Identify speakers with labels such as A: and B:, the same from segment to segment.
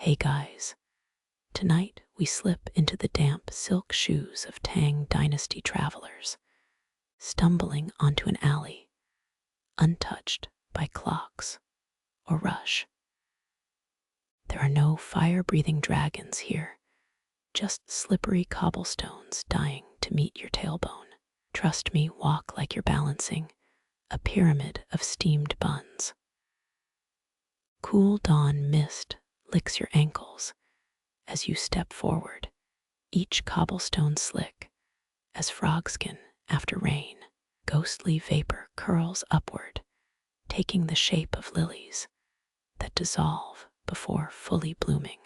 A: Hey guys, tonight we slip into the damp silk shoes of Tang Dynasty travelers, stumbling onto an alley, untouched by clocks or rush. There are no fire-breathing dragons here, just slippery cobblestones dying to meet your tailbone. Trust me, walk like you're balancing a pyramid of steamed buns. Cool dawn mist licks your ankles as you step forward, each cobblestone slick as frogskin after rain. Ghostly vapor curls upward, taking the shape of lilies that dissolve before fully blooming.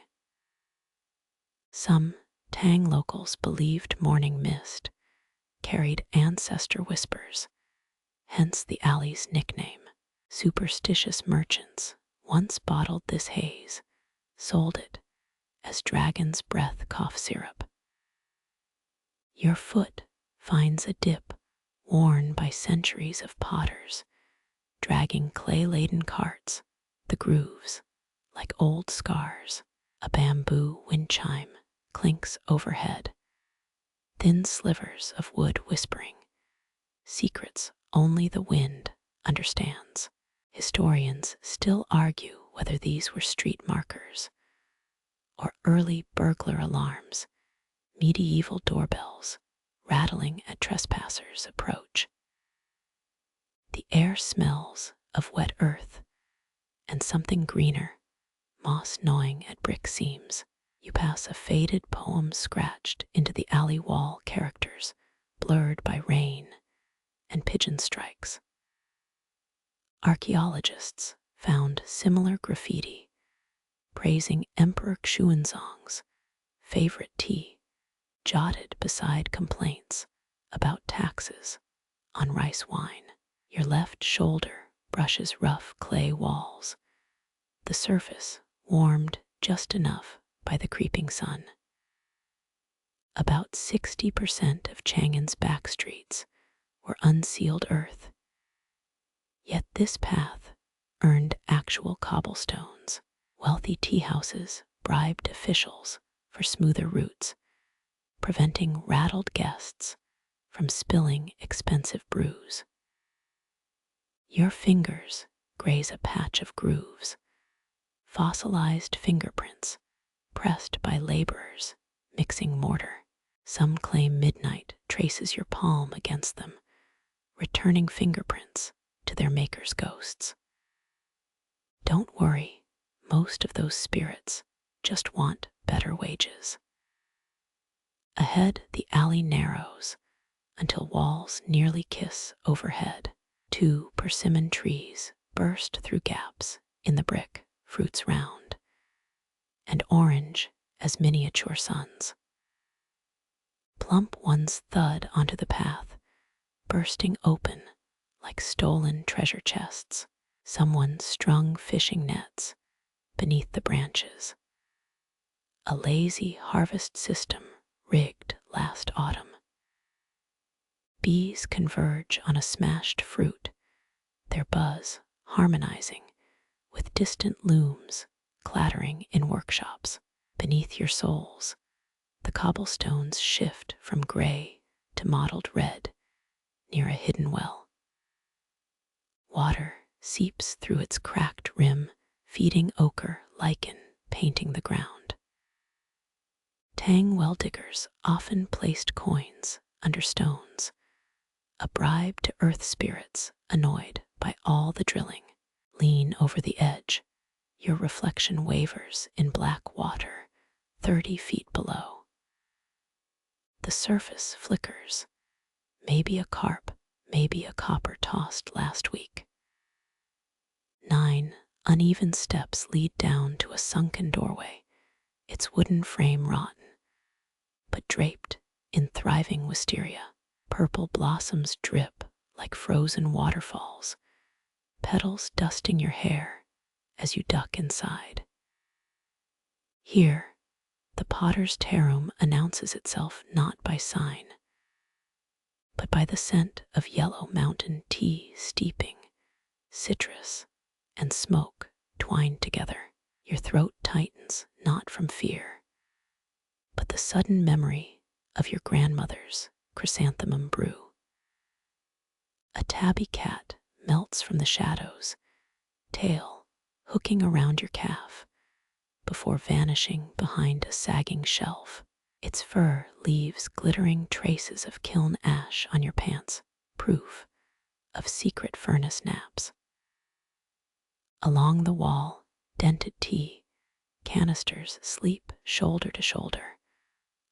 A: Some Tang locals believed morning mist carried ancestor whispers, hence the alley's nickname. Superstitious merchants once bottled this haze, sold it as dragon's breath cough syrup. Your foot finds a dip worn by centuries of potters, dragging clay-laden carts, the grooves like old scars. A bamboo wind chime clinks overhead, thin slivers of wood whispering, secrets only the wind understands. Historians still argue whether these were street markers or early burglar alarms, medieval doorbells rattling at trespassers' approach. The air smells of wet earth and something greener, moss gnawing at brick seams. You pass a faded poem scratched into the alley wall, characters blurred by rain and pigeon strikes. Archaeologists found similar graffiti praising Emperor Xuanzong's favorite tea, jotted beside complaints about taxes on rice wine. Your left shoulder brushes rough clay walls, the surface warmed just enough by the creeping sun. About 60% of Chang'an's back streets were unsealed earth, yet this path earned actual cobblestones. Wealthy teahouses bribed officials for smoother routes, preventing rattled guests from spilling expensive brews. Your fingers graze a patch of grooves, fossilized fingerprints pressed by laborers mixing mortar. Some claim midnight traces your palm against them, returning fingerprints to their maker's ghosts. Don't worry, most of those spirits just want better wages. Ahead, the alley narrows until walls nearly kiss overhead. 2 persimmon trees burst through gaps in the brick, fruits round and orange as miniature suns. Plump ones thud onto the path, bursting open like stolen treasure chests. Someone strung fishing nets beneath the branches. A lazy harvest system rigged last autumn. Bees converge on a smashed fruit, their buzz harmonizing with distant looms clattering in workshops. Beneath your soles, the cobblestones shift from gray to mottled red near a hidden well. Water seeps through its cracked rim, feeding ochre lichen painting the ground. Tang well diggers often placed coins under stones, a bribe to earth spirits annoyed by all the drilling. Lean over the edge, your reflection wavers in black water 30 feet below. The surface flickers, maybe a carp, maybe a copper tossed last week. 9 uneven steps lead down to a sunken doorway, its wooden frame rotten, but draped in thriving wisteria. Purple blossoms drip like frozen waterfalls, petals dusting your hair as you duck inside. Here, the potter's Tearoom announces itself not by sign, but by the scent of yellow mountain tea steeping, citrus and smoke twined together. Your throat tightens, not from fear, but the sudden memory of your grandmother's chrysanthemum brew. A tabby cat melts from the shadows, tail hooking around your calf, before vanishing behind a sagging shelf. Its fur leaves glittering traces of kiln ash on your pants, proof of secret furnace naps. Along the wall, dented tea canisters sleep shoulder to shoulder,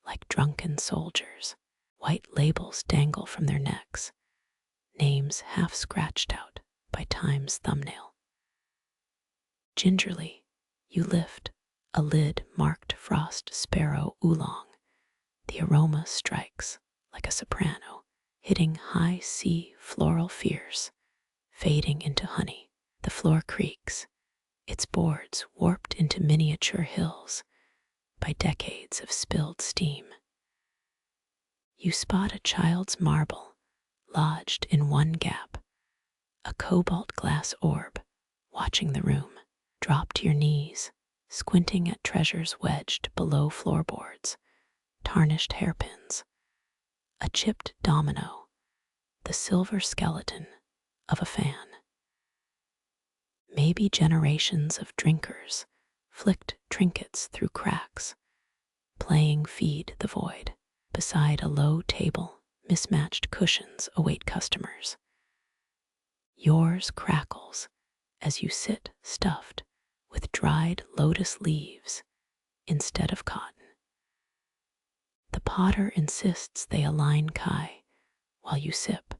A: like drunken soldiers. White labels dangle from their necks, names half scratched out by time's thumbnail. Gingerly, you lift a lid marked Frost Sparrow Oolong. The aroma strikes like a soprano, hitting high C floral fierce, fading into honey. The floor creaks, its boards warped into miniature hills by decades of spilled steam. You spot a child's marble lodged in one gap, a cobalt glass orb watching the room. Drop to your knees, squinting at treasures wedged below floorboards, tarnished hairpins, a chipped domino, the silver skeleton of a fan. Maybe generations of drinkers flicked trinkets through cracks, playing Feed the Void. Beside a low table, mismatched cushions await customers. Yours crackles as you sit stuffed with dried lotus leaves instead of cotton. The potter insists they align Kai while you sip,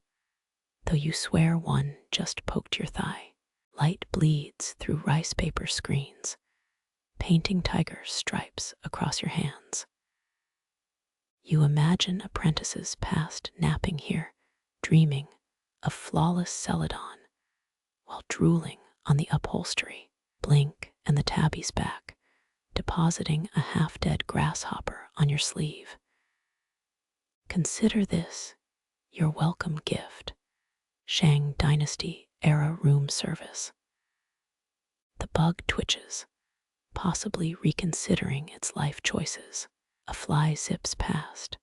A: though you swear one just poked your thigh. Light bleeds through rice paper screens, painting tiger stripes across your hands. You imagine apprentices past napping here, dreaming of flawless Celadon, while drooling on the upholstery. Blink and the tabby's back, depositing a half-dead grasshopper on your sleeve. Consider this your welcome gift, Tang Dynasty era room service. The bug twitches, possibly reconsidering its life choices. A fly zips past,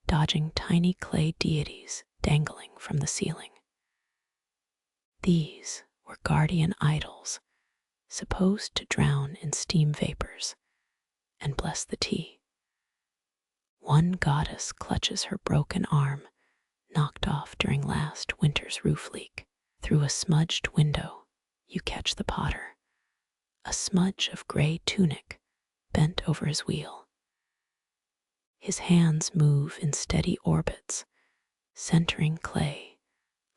A: dodging tiny clay deities dangling from the ceiling. These were guardian idols, supposed to drown in steam vapors and bless the tea. One goddess clutches her broken arm, knocked off during last winter's roof leak. Through a smudged window, you catch the potter, a smudge of gray tunic bent over his wheel. His hands move in steady orbits, centering clay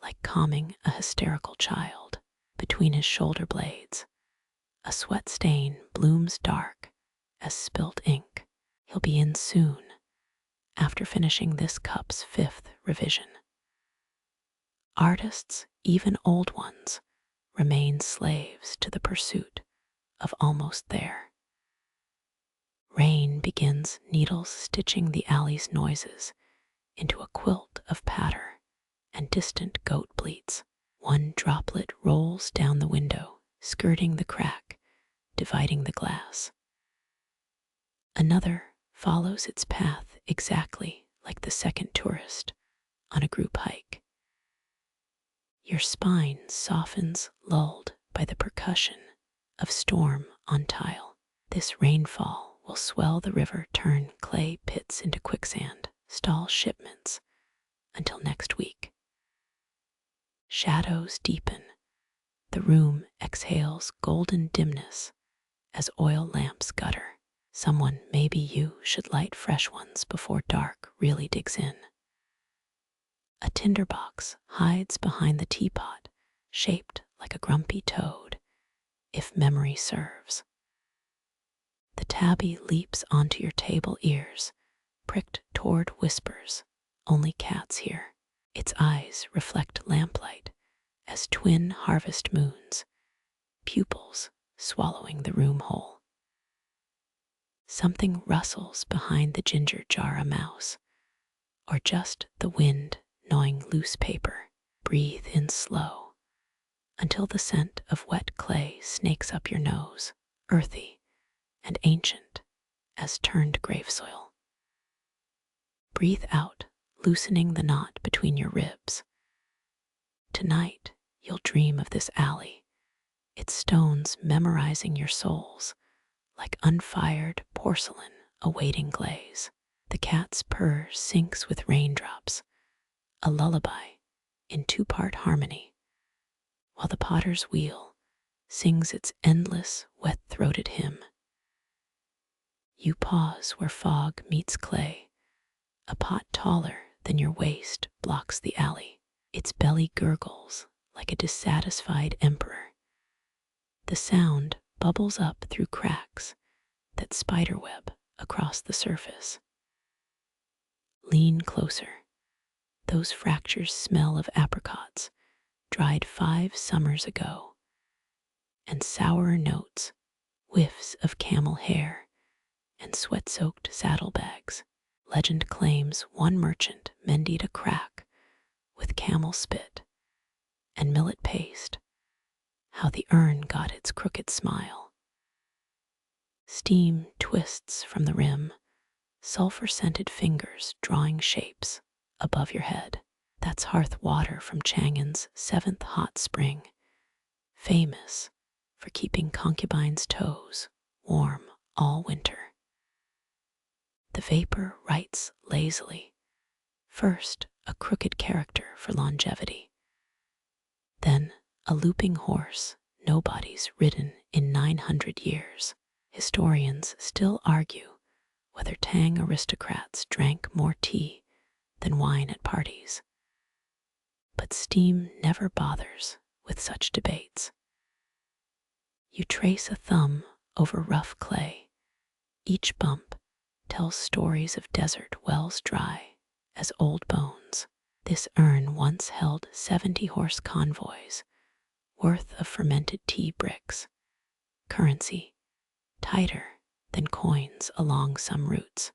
A: like calming a hysterical child. Between his shoulder blades, a sweat stain blooms dark as spilt ink. He'll be in soon, after finishing this cup's 5th revision. Artists, even old ones, remain slaves to the pursuit of almost there. Rain begins needles stitching the alley's noises into a quilt of patter and distant goat bleats. One droplet rolls down the window, skirting the crack, dividing the glass. Another follows its path exactly like the second tourist on a group hike. Your spine softens, lulled by the percussion of storm on tile. This rainfall will swell the river, turn clay pits into quicksand, stall shipments until next week. Shadows deepen. The room exhales golden dimness as oil lamps gutter. Someone, maybe you, should light fresh ones before dark really digs in. A tinderbox hides behind the teapot, shaped like a grumpy toad, if memory serves. The tabby leaps onto your table ears, pricked toward whispers only cats hear. Its eyes reflect lamplight as twin harvest moons, pupils swallowing the room whole. Something rustles behind the ginger jar, a mouse, or just the wind gnawing loose paper. Breathe in slow until the scent of wet clay snakes up your nose, earthy and ancient as turned grave soil. Breathe out, loosening the knot between your ribs. Tonight, you'll dream of this alley, its stones memorizing your souls, like unfired porcelain awaiting glaze. The cat's purr syncs with raindrops, a lullaby in two-part harmony, while the potter's wheel sings its endless, wet-throated hymn. You pause where fog meets clay. A pot taller than your waist blocks the alley. Its belly gurgles like a dissatisfied emperor. The sound bubbles up through cracks that spiderweb across the surface. Lean closer. Those fractures smell of apricots, dried 5 summers ago, and sourer notes, whiffs of camel hair, and sweat-soaked saddlebags. Legend claims one merchant mended a crack with camel spit and millet paste, how the urn got its crooked smile. Steam twists from the rim, sulfur-scented fingers drawing shapes above your head. That's hearth water from Chang'an's 7th hot spring, famous for keeping concubines' toes warm all winter. The vapor writes lazily, first a crooked character for longevity, then a looping horse nobody's ridden in 900 years. Historians still argue whether Tang aristocrats drank more tea than wine at parties. But steam never bothers with such debates. You trace a thumb over rough clay. Each bump tells stories of desert wells dry as old bones. This urn once held 70-horse convoys worth of fermented tea bricks, currency tighter than coins along some routes.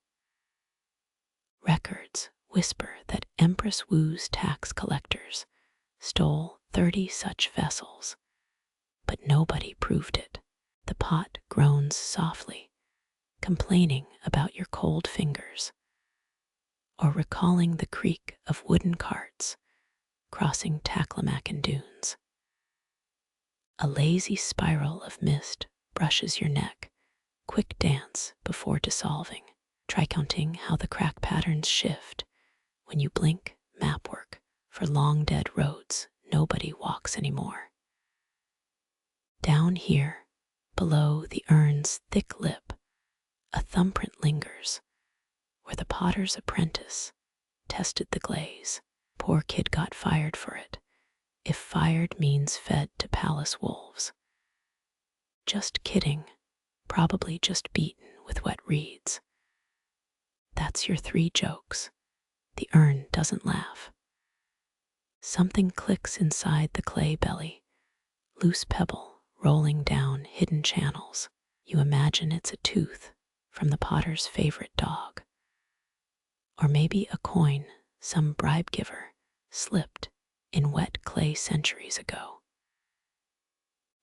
A: Records whisper that Empress Wu's tax collectors stole 30 such vessels, but nobody proved it. The pot groans softly, complaining about your cold fingers, or recalling the creak of wooden carts crossing Taklamakan dunes. A lazy spiral of mist brushes your neck, quick dance before dissolving. Try counting how the crack patterns shift when you blink mapwork for long dead roads nobody walks anymore. Down here, below the urn's thick lip, a thumbprint lingers where the potter's apprentice tested the glaze. Poor kid got fired for it, if fired means fed to palace wolves. Just kidding, probably just beaten with wet reeds. That's your 3 jokes. The urn doesn't laugh. Something clicks inside the clay belly, loose pebble rolling down hidden channels. You imagine it's a tooth from the potter's favorite dog. Or maybe a coin some bribe giver slipped in wet clay centuries ago.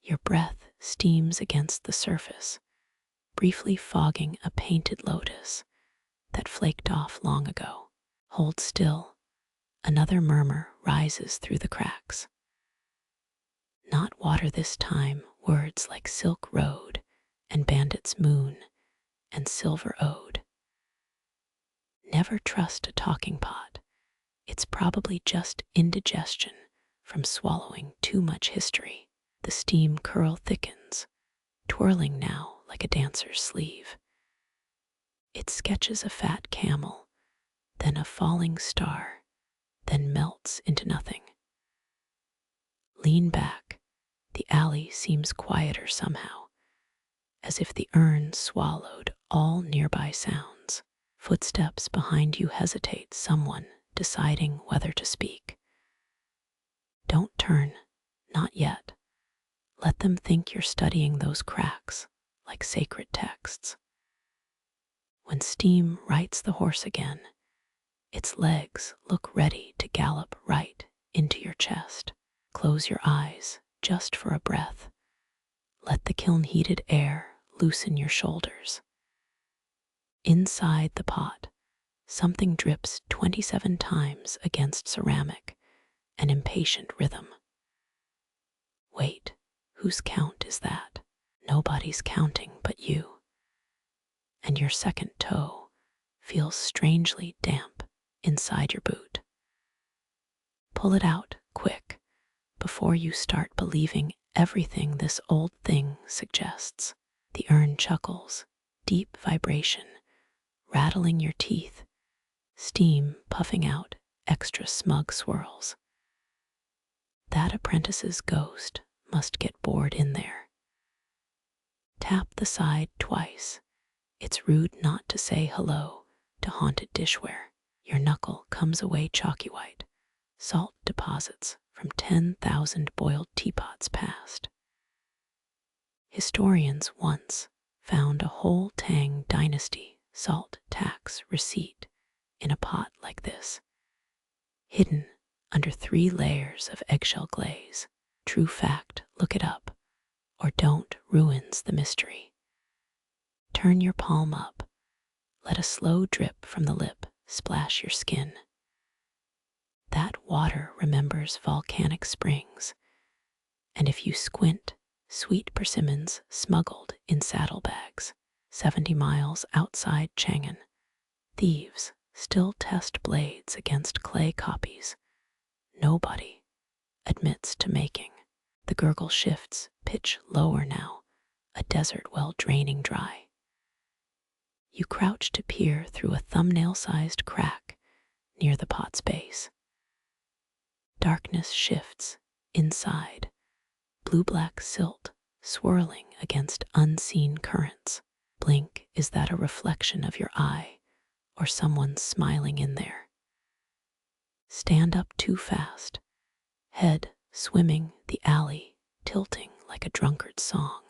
A: Your breath steams against the surface, briefly fogging a painted lotus that flaked off long ago. Hold still. Another murmur rises through the cracks. Not water this time, words like Silk Road and Bandit's Moon and Silver Ode. Never trust a talking pot. It's probably just indigestion from swallowing too much history. The steam curl thickens, twirling now like a dancer's sleeve. It sketches a fat camel, then a falling star, then melts into nothing. Lean back. The alley seems quieter somehow, as if the urn swallowed all nearby sounds. Footsteps behind you hesitate, someone deciding whether to speak. Don't turn, not yet. Let them think you're studying those cracks like sacred texts. When steam rights the horse again, its legs look ready to gallop right into your chest. Close your eyes just for a breath. Let the kiln-heated air loosen your shoulders. Inside the pot, something drips 27 times against ceramic, an impatient rhythm. Wait, whose count is that? Nobody's counting but you. And your second toe feels strangely damp inside your boot. Pull it out, quick, before you start believing everything this old thing suggests. The urn chuckles, deep vibration, rattling your teeth, steam puffing out extra smug swirls. That apprentice's ghost must get bored in there. Tap the side twice. It's rude not to say hello to haunted dishware. Your knuckle comes away chalky white, salt deposits from 10,000 boiled teapots past. Historians once found a whole Tang Dynasty salt tax receipt in a pot like this, hidden under 3 layers of eggshell glaze. True fact, look it up, or don't ruins the mystery. Turn your palm up, let a slow drip from the lip splash your skin. That water remembers volcanic springs, and if you squint, sweet persimmons smuggled in saddlebags, 70 miles outside Chang'an. Thieves still test blades against clay copies. Nobody admits to making. The gurgle shifts, pitch lower now, a desert well draining dry. You crouch to peer through a thumbnail-sized crack near the pot's base. Darkness shifts inside, blue-black silt swirling against unseen currents. Blink, is that a reflection of your eye or someone smiling in there? Stand up too fast, head swimming the alley, tilting like a drunkard's song.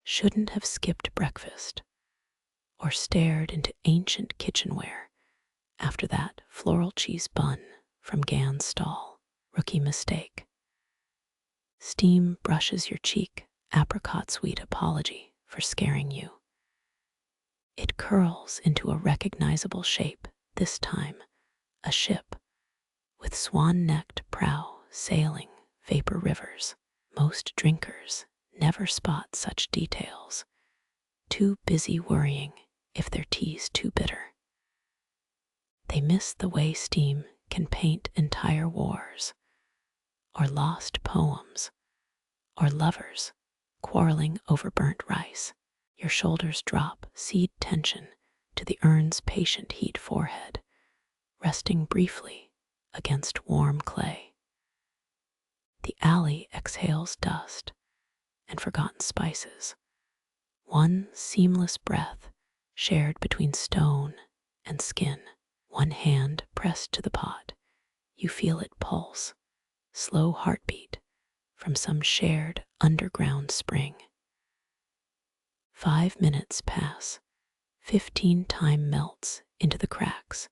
A: Shouldn't have skipped breakfast or stared into ancient kitchenware after that floral cheese bun from Gan's stall. Rookie mistake. Steam brushes your cheek, apricot sweet apology for scaring you. It curls into a recognizable shape, this time a ship with swan-necked prow sailing vapor rivers. Most drinkers never spot such details, too busy worrying if their tea's too bitter. They miss the way steam can paint entire wars, or lost poems, or lovers quarreling over burnt rice. Your shoulders drop, cede tension to the urn's patient heat forehead, resting briefly against warm clay. The alley exhales dust and forgotten spices, one seamless breath shared between stone and skin. One hand pressed to the pot, you feel it pulse, slow heartbeat from some shared underground spring. 5 minutes pass, 15 time melts into the cracks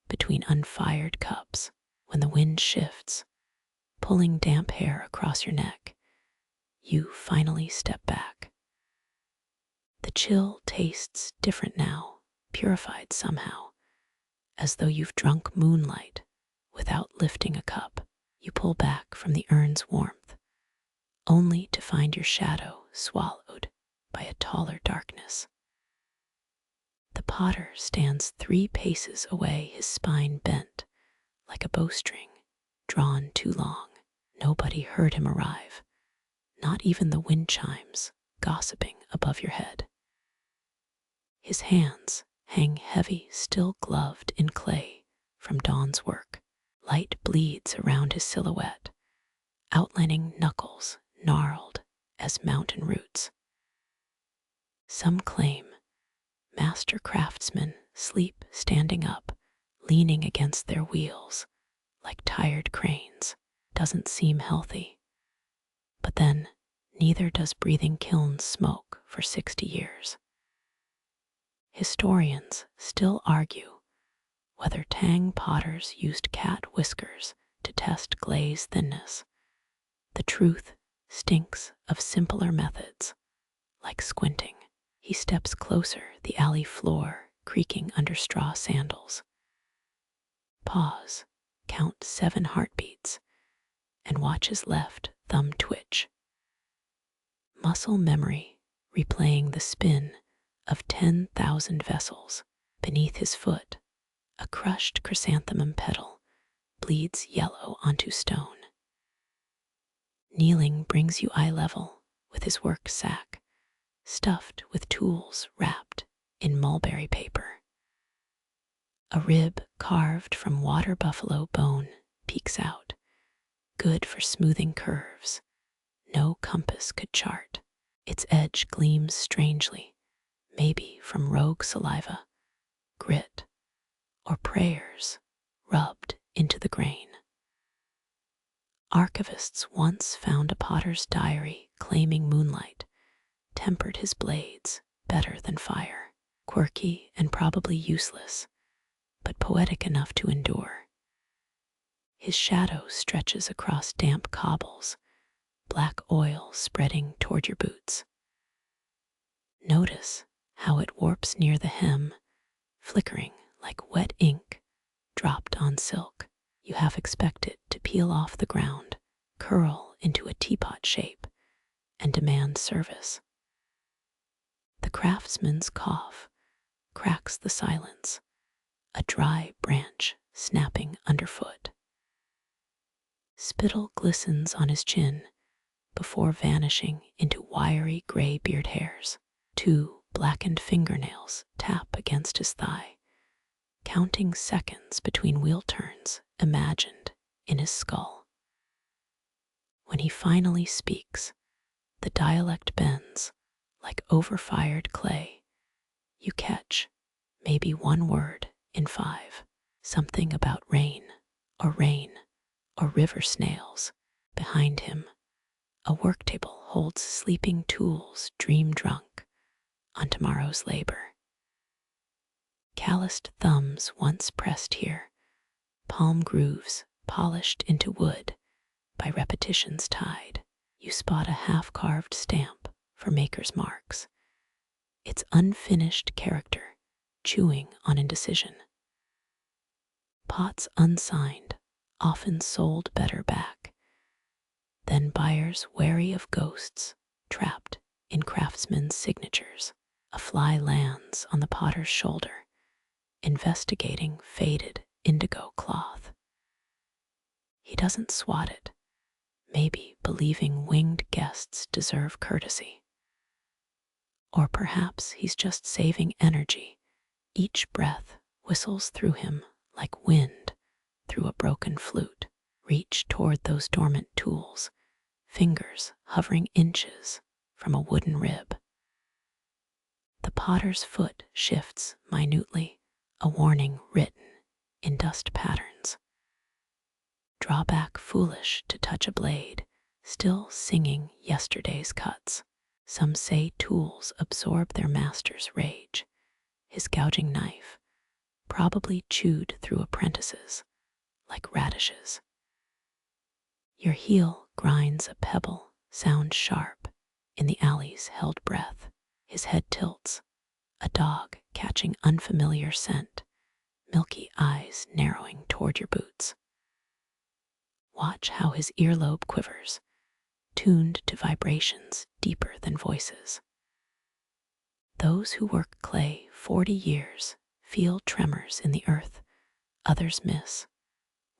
A: between unfired cups. When the wind shifts, pulling damp hair across your neck, you finally step back. The chill tastes different now, purified somehow, as though you've drunk moonlight without lifting a cup. You pull back from the urn's warmth, only to find your shadow swallowed by a taller darkness. The potter stands 3 paces away, his spine bent like a bowstring drawn too long. Nobody heard him arrive, not even the wind chimes gossiping above your head. His hands hang heavy, still gloved in clay from dawn's work. Light bleeds around his silhouette, outlining knuckles gnarled as mountain roots. Some claim master craftsmen sleep standing up, leaning against their wheels like tired cranes. Doesn't seem healthy. But then, neither does breathing Kiln's smoke for 60 years. Historians still argue whether Tang potters used cat whiskers to test glaze thinness. The truth stinks of simpler methods, like squinting. He steps closer, the alley floor creaking under straw sandals. Pause, count 7 heartbeats, and watch his left thumb twitch. Muscle memory replaying the spin of 10,000 vessels. Beneath his foot, a crushed chrysanthemum petal bleeds yellow onto stone. Kneeling brings you eye level with his work sack, stuffed with tools wrapped in mulberry paper. A rib carved from water buffalo bone peeks out, good for smoothing curves no compass could chart. Its edge gleams strangely, maybe from rogue saliva, grit, or prayers rubbed into the grain. Archivists once found a potter's diary claiming moonlight tempered his blades better than fire. Quirky and probably useless, but poetic enough to endure. His shadow stretches across damp cobbles, black oil spreading toward your boots. Notice how it warps near the hem, flickering like wet ink dropped on silk. You half expect it to peel off the ground, curl into a teapot shape, and demand service. The craftsman's cough cracks the silence, a dry branch snapping underfoot. Spittle glistens on his chin before vanishing into wiry gray beard hairs. 2 blackened fingernails tap against his thigh, counting seconds between wheel turns imagined in his skull. When he finally speaks, the dialect bends like overfired clay. You catch maybe 1 word in 5, something about rain, or river snails. Behind him, a work table holds sleeping tools dream drunk on tomorrow's labor. Calloused thumbs once pressed here, palm grooves polished into wood by repetition's tide. You spot a half-carved stamp for maker's marks, its unfinished character chewing on indecision. Pots unsigned, often sold better back. Then buyers wary of ghosts trapped in craftsmen's signatures. A fly lands on the potter's shoulder, investigating faded indigo cloth. He doesn't swat it, maybe believing winged guests deserve courtesy. Or perhaps he's just saving energy. Each breath whistles through him like wind through a broken flute. Reach toward those dormant tools, fingers hovering inches from a wooden rib. The potter's foot shifts minutely, a warning written in dust patterns. Draw back foolish to touch a blade, still singing yesterday's cuts. Some say tools absorb their master's rage. His gouging knife, probably chewed through apprentices, like radishes. Your heel grinds a pebble, sound sharp in the alley's held breath. His head tilts, a dog catching unfamiliar scent, milky eyes narrowing toward your boots. Watch how his earlobe quivers, tuned to vibrations deeper than voices. Those who work clay 40 years feel tremors in the earth, others miss.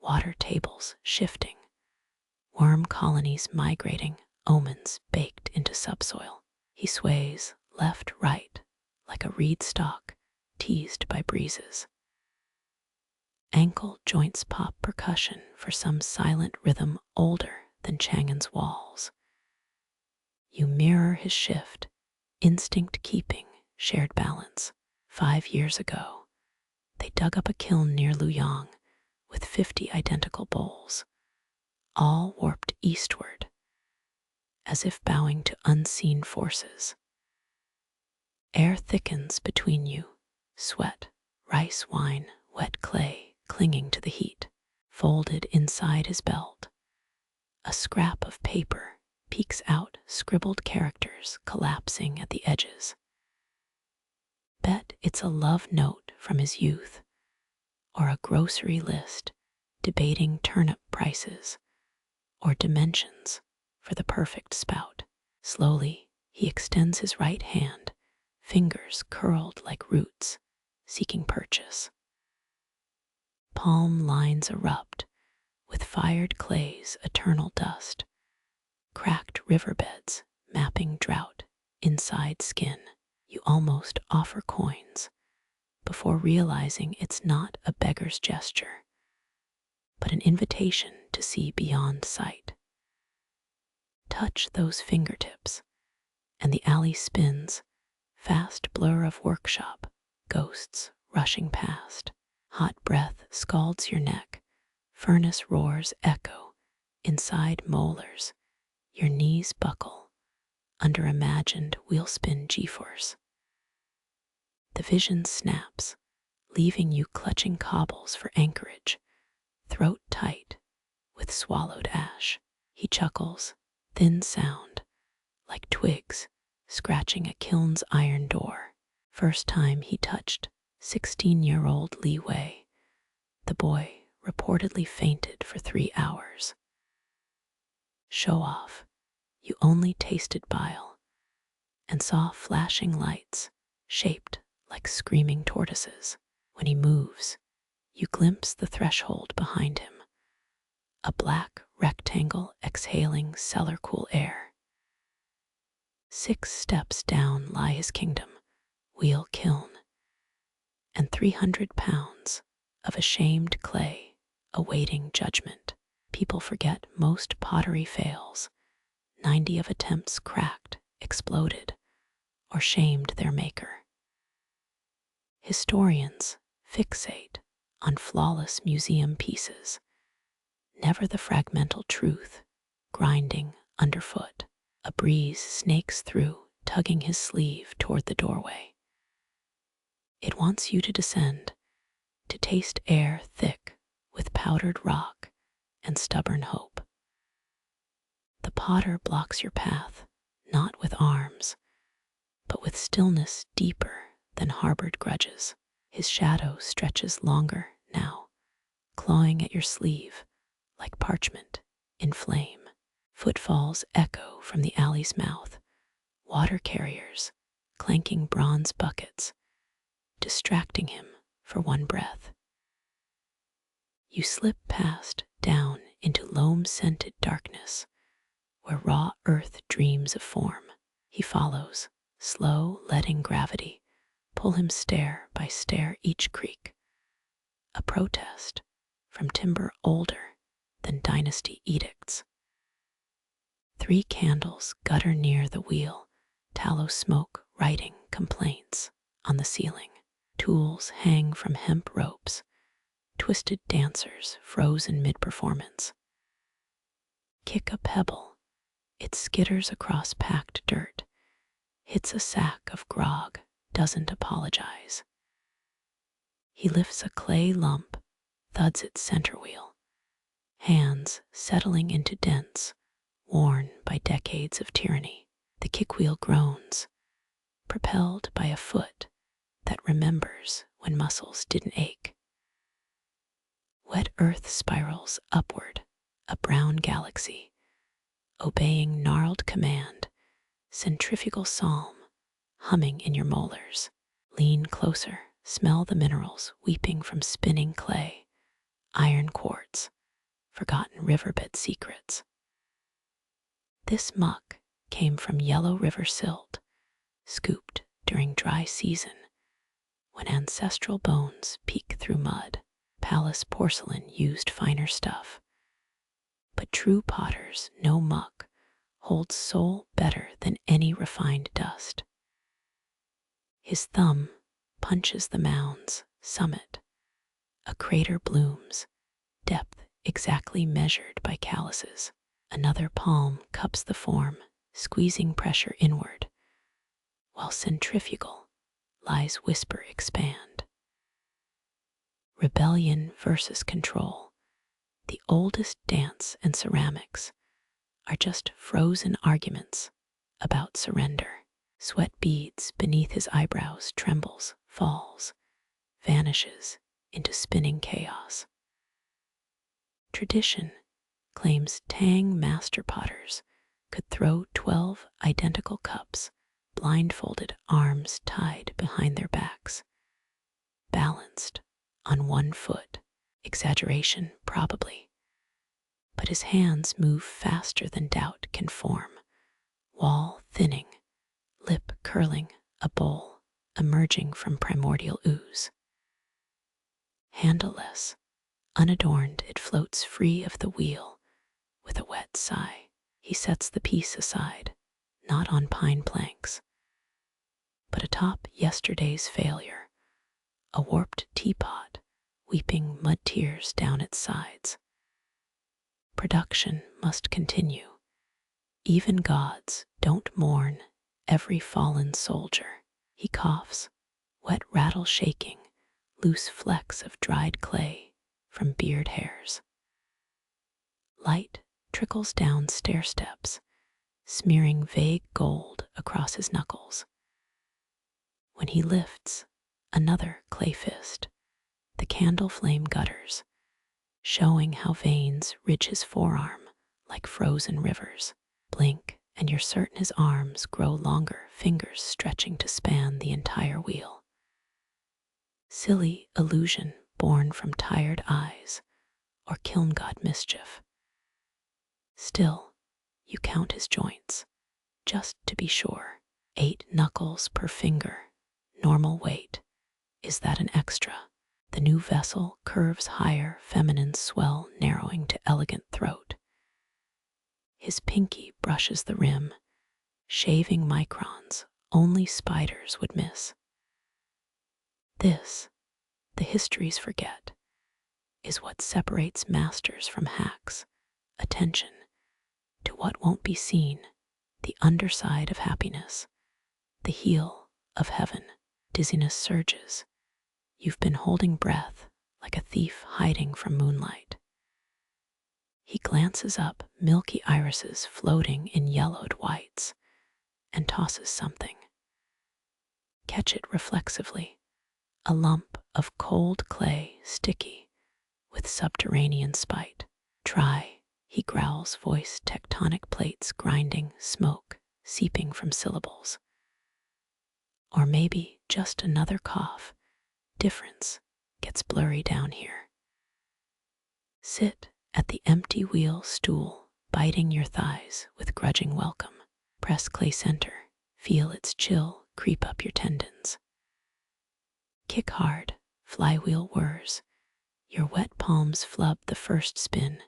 A: Water tables shifting, worm colonies migrating, omens baked into subsoil. He sways left, right, like a reed stalk teased by breezes. Ankle joints pop percussion for some silent rhythm older than Chang'en's walls. You mirror his shift, instinct keeping shared balance. 5 years ago, they dug up a kiln near Luyang with 50 identical bowls, all warped eastward, as if bowing to unseen forces. Air thickens between you, sweat, rice wine, wet clay clinging to the heat. Folded inside his belt, a scrap of paper peeks out, scribbled characters collapsing at the edges. It's a love note from his youth, or a grocery list debating turnip prices, or dimensions for the perfect spout. Slowly, he extends his right hand, fingers curled like roots, seeking purchase. Palm lines erupt with fired clay's eternal dust, cracked riverbeds mapping drought inside skin. You almost offer coins before realizing it's not a beggar's gesture, but an invitation to see beyond sight. Touch those fingertips, and the alley spins, fast blur of workshop, ghosts rushing past. Hot breath scalds your neck, furnace roars echo inside molars. Your knees buckle under imagined wheel-spin G-force. The vision snaps, leaving you clutching cobbles for anchorage, throat tight with swallowed ash. He chuckles, thin sound, like twigs scratching a kiln's iron door. First time he touched 16-year-old Li Wei, the boy reportedly fainted for 3 hours. Show off, you only tasted bile and saw flashing lights shaped like screaming tortoises. When he moves, you glimpse the threshold behind him, a black rectangle exhaling cellar-cool air. 6 steps down lie his kingdom, wheel kiln, and 300 pounds of ashamed clay awaiting judgment. People forget most pottery fails. 90 of attempts cracked, exploded, or shamed their maker. Historians fixate on flawless museum pieces, never the fragmental truth grinding underfoot. A breeze snakes through, tugging his sleeve toward the doorway. It wants you to descend, to taste air thick with powdered rock and stubborn hope. The potter blocks your path, not with arms, but with stillness deeper than harbored grudges. His shadow stretches longer now, clawing at your sleeve like parchment in flame. Footfalls echo from the alley's mouth, water carriers clanking bronze buckets, distracting him for one breath. You slip past down into loam-scented darkness, where raw earth dreams of form. He follows, slow, letting gravity pull him stair by stair each creak, a protest from timber older than dynasty edicts. 3 candles gutter near the wheel, tallow smoke writing complaints on the ceiling. Tools hang from hemp ropes, twisted dancers frozen mid-performance. Kick a pebble, it skitters across packed dirt, hits a sack of grog, doesn't apologize. He lifts a clay lump, thuds its center wheel, hands settling into dents, worn by decades of tyranny. The kickwheel groans, propelled by a foot that remembers when muscles didn't ache. Wet earth spirals upward, a brown galaxy, obeying gnarled command, centrifugal psalm humming in your molars. Lean closer, smell the minerals weeping from spinning clay, iron quartz, forgotten riverbed secrets. This muck came from Yellow River silt, scooped during dry season, when ancestral bones peek through mud. Palace porcelain used finer stuff, but true potters know muck holds soul better than any refined dust. His thumb punches the mound's summit. A crater blooms, depth exactly measured by calluses. Another palm cups the form, squeezing pressure inward, while centrifugal lies whisper expand. Rebellion versus control, the oldest dance and ceramics, are just frozen arguments about surrender. Sweat beads beneath his eyebrows trembles, falls, vanishes into spinning chaos. Tradition claims Tang master potters could throw 12 identical cups, blindfolded, arms tied behind their backs, balanced on one foot. Exaggeration, probably. But his hands move faster than doubt can form, wall thinning, lip curling, a bowl emerging from primordial ooze. Handleless, unadorned, it floats free of the wheel. With a wet sigh, he sets the piece aside, not on pine planks, but atop yesterday's failure, a warped teapot weeping mud tears down its sides. Production must continue. Even gods don't mourn every fallen soldier. He coughs, wet rattle shaking, loose flecks of dried clay from beard hairs. Light trickles down stair steps, smearing vague gold across his knuckles. When he lifts another clay fist, the candle flame gutters, showing how veins ridge his forearm like frozen rivers. Blink, and you're certain his arms grow longer, fingers stretching to span the entire wheel. Silly illusion born from tired eyes or kiln god mischief. Still, you count his joints, just to be sure. 8 knuckles per finger, normal weight. Is that an extra? The new vessel curves higher, feminine swell narrowing to elegant throat. His pinky brushes the rim, shaving microns only spiders would miss. This, the histories forget, is what separates masters from hacks. Attention to what won't be seen, the underside of happiness, the heel of heaven. Dizziness surges. You've been holding breath like a thief hiding from moonlight. He glances up, milky irises floating in yellowed whites, and tosses something. Catch it reflexively, a lump of cold clay, sticky, with subterranean spite. Try, he growls, voice tectonic plates grinding, smoke seeping from syllables. Or maybe just another cough. Difference gets blurry down here. Sit at the empty wheel stool, biting your thighs with grudging welcome. Press clay center, feel its chill creep up your tendons. Kick hard, flywheel whirs. Your wet palms flub the first spin.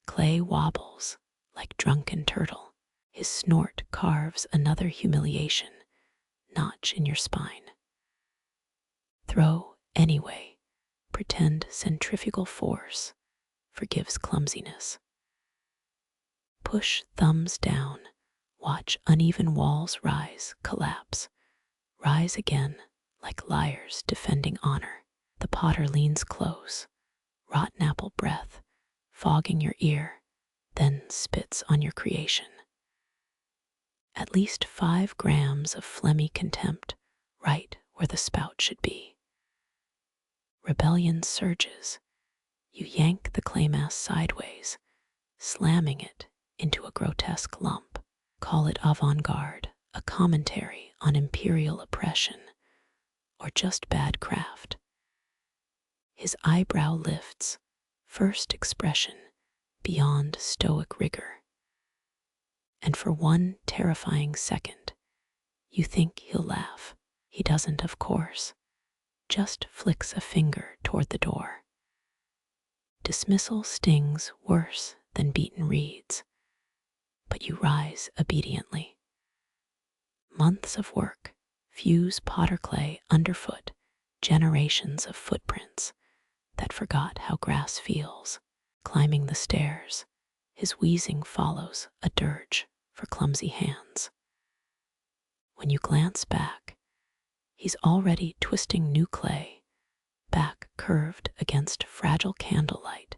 A: Clay wobbles like drunken turtle. His snort carves another humiliation, notch in your spine. Throw anyway. Pretend centrifugal force forgives clumsiness. Push thumbs down. Watch uneven walls rise, collapse, rise again like liars defending honor. The potter leans close, rotten apple breath fogging your ear, then spits on your creation. At least 5 grams of phlegmy contempt right where the spout should be. Rebellion surges. You yank the clay mass sideways, slamming it into a grotesque lump. Call it avant-garde, a commentary on imperial oppression, or just bad craft. His eyebrow lifts, first expression beyond stoic rigor. And for one terrifying second, you think he'll laugh. He doesn't, of course, just flicks a finger toward the door. Dismissal stings worse than beaten reeds, but you rise obediently. Months of work fuse potter clay underfoot, generations of footprints that forgot how grass feels. Climbing the stairs, his wheezing follows a dirge for clumsy hands. When you glance back, he's already twisting new clay, back curved against fragile candlelight,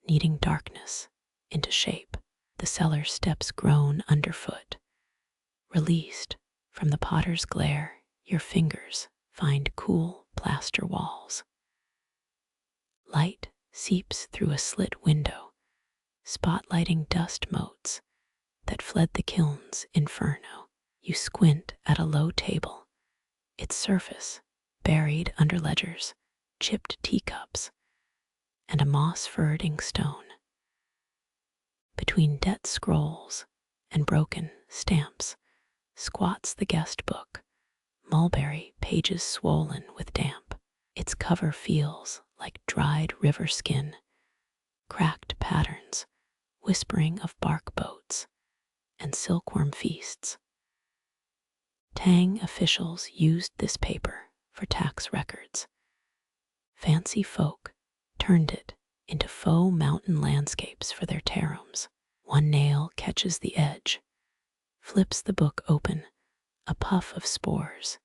A: kneading darkness into shape. The cellar steps groan underfoot. Released from the potter's glare, your fingers find cool plaster walls. Light seeps through a slit window, spotlighting dust motes that fled the kiln's inferno. You squint at a low table, its surface buried under ledgers, chipped teacups, and a moss-furred inkstone. Between dead scrolls and broken stamps squats the guestbook, mulberry pages swollen with damp. Its cover feels like dried river skin, cracked patterns whispering of bark boats and silkworm feasts. Tang officials used this paper for tax records. Fancy folk turned it into faux mountain landscapes for their terrooms. One nail catches the edge, flips the book open, a puff of spores,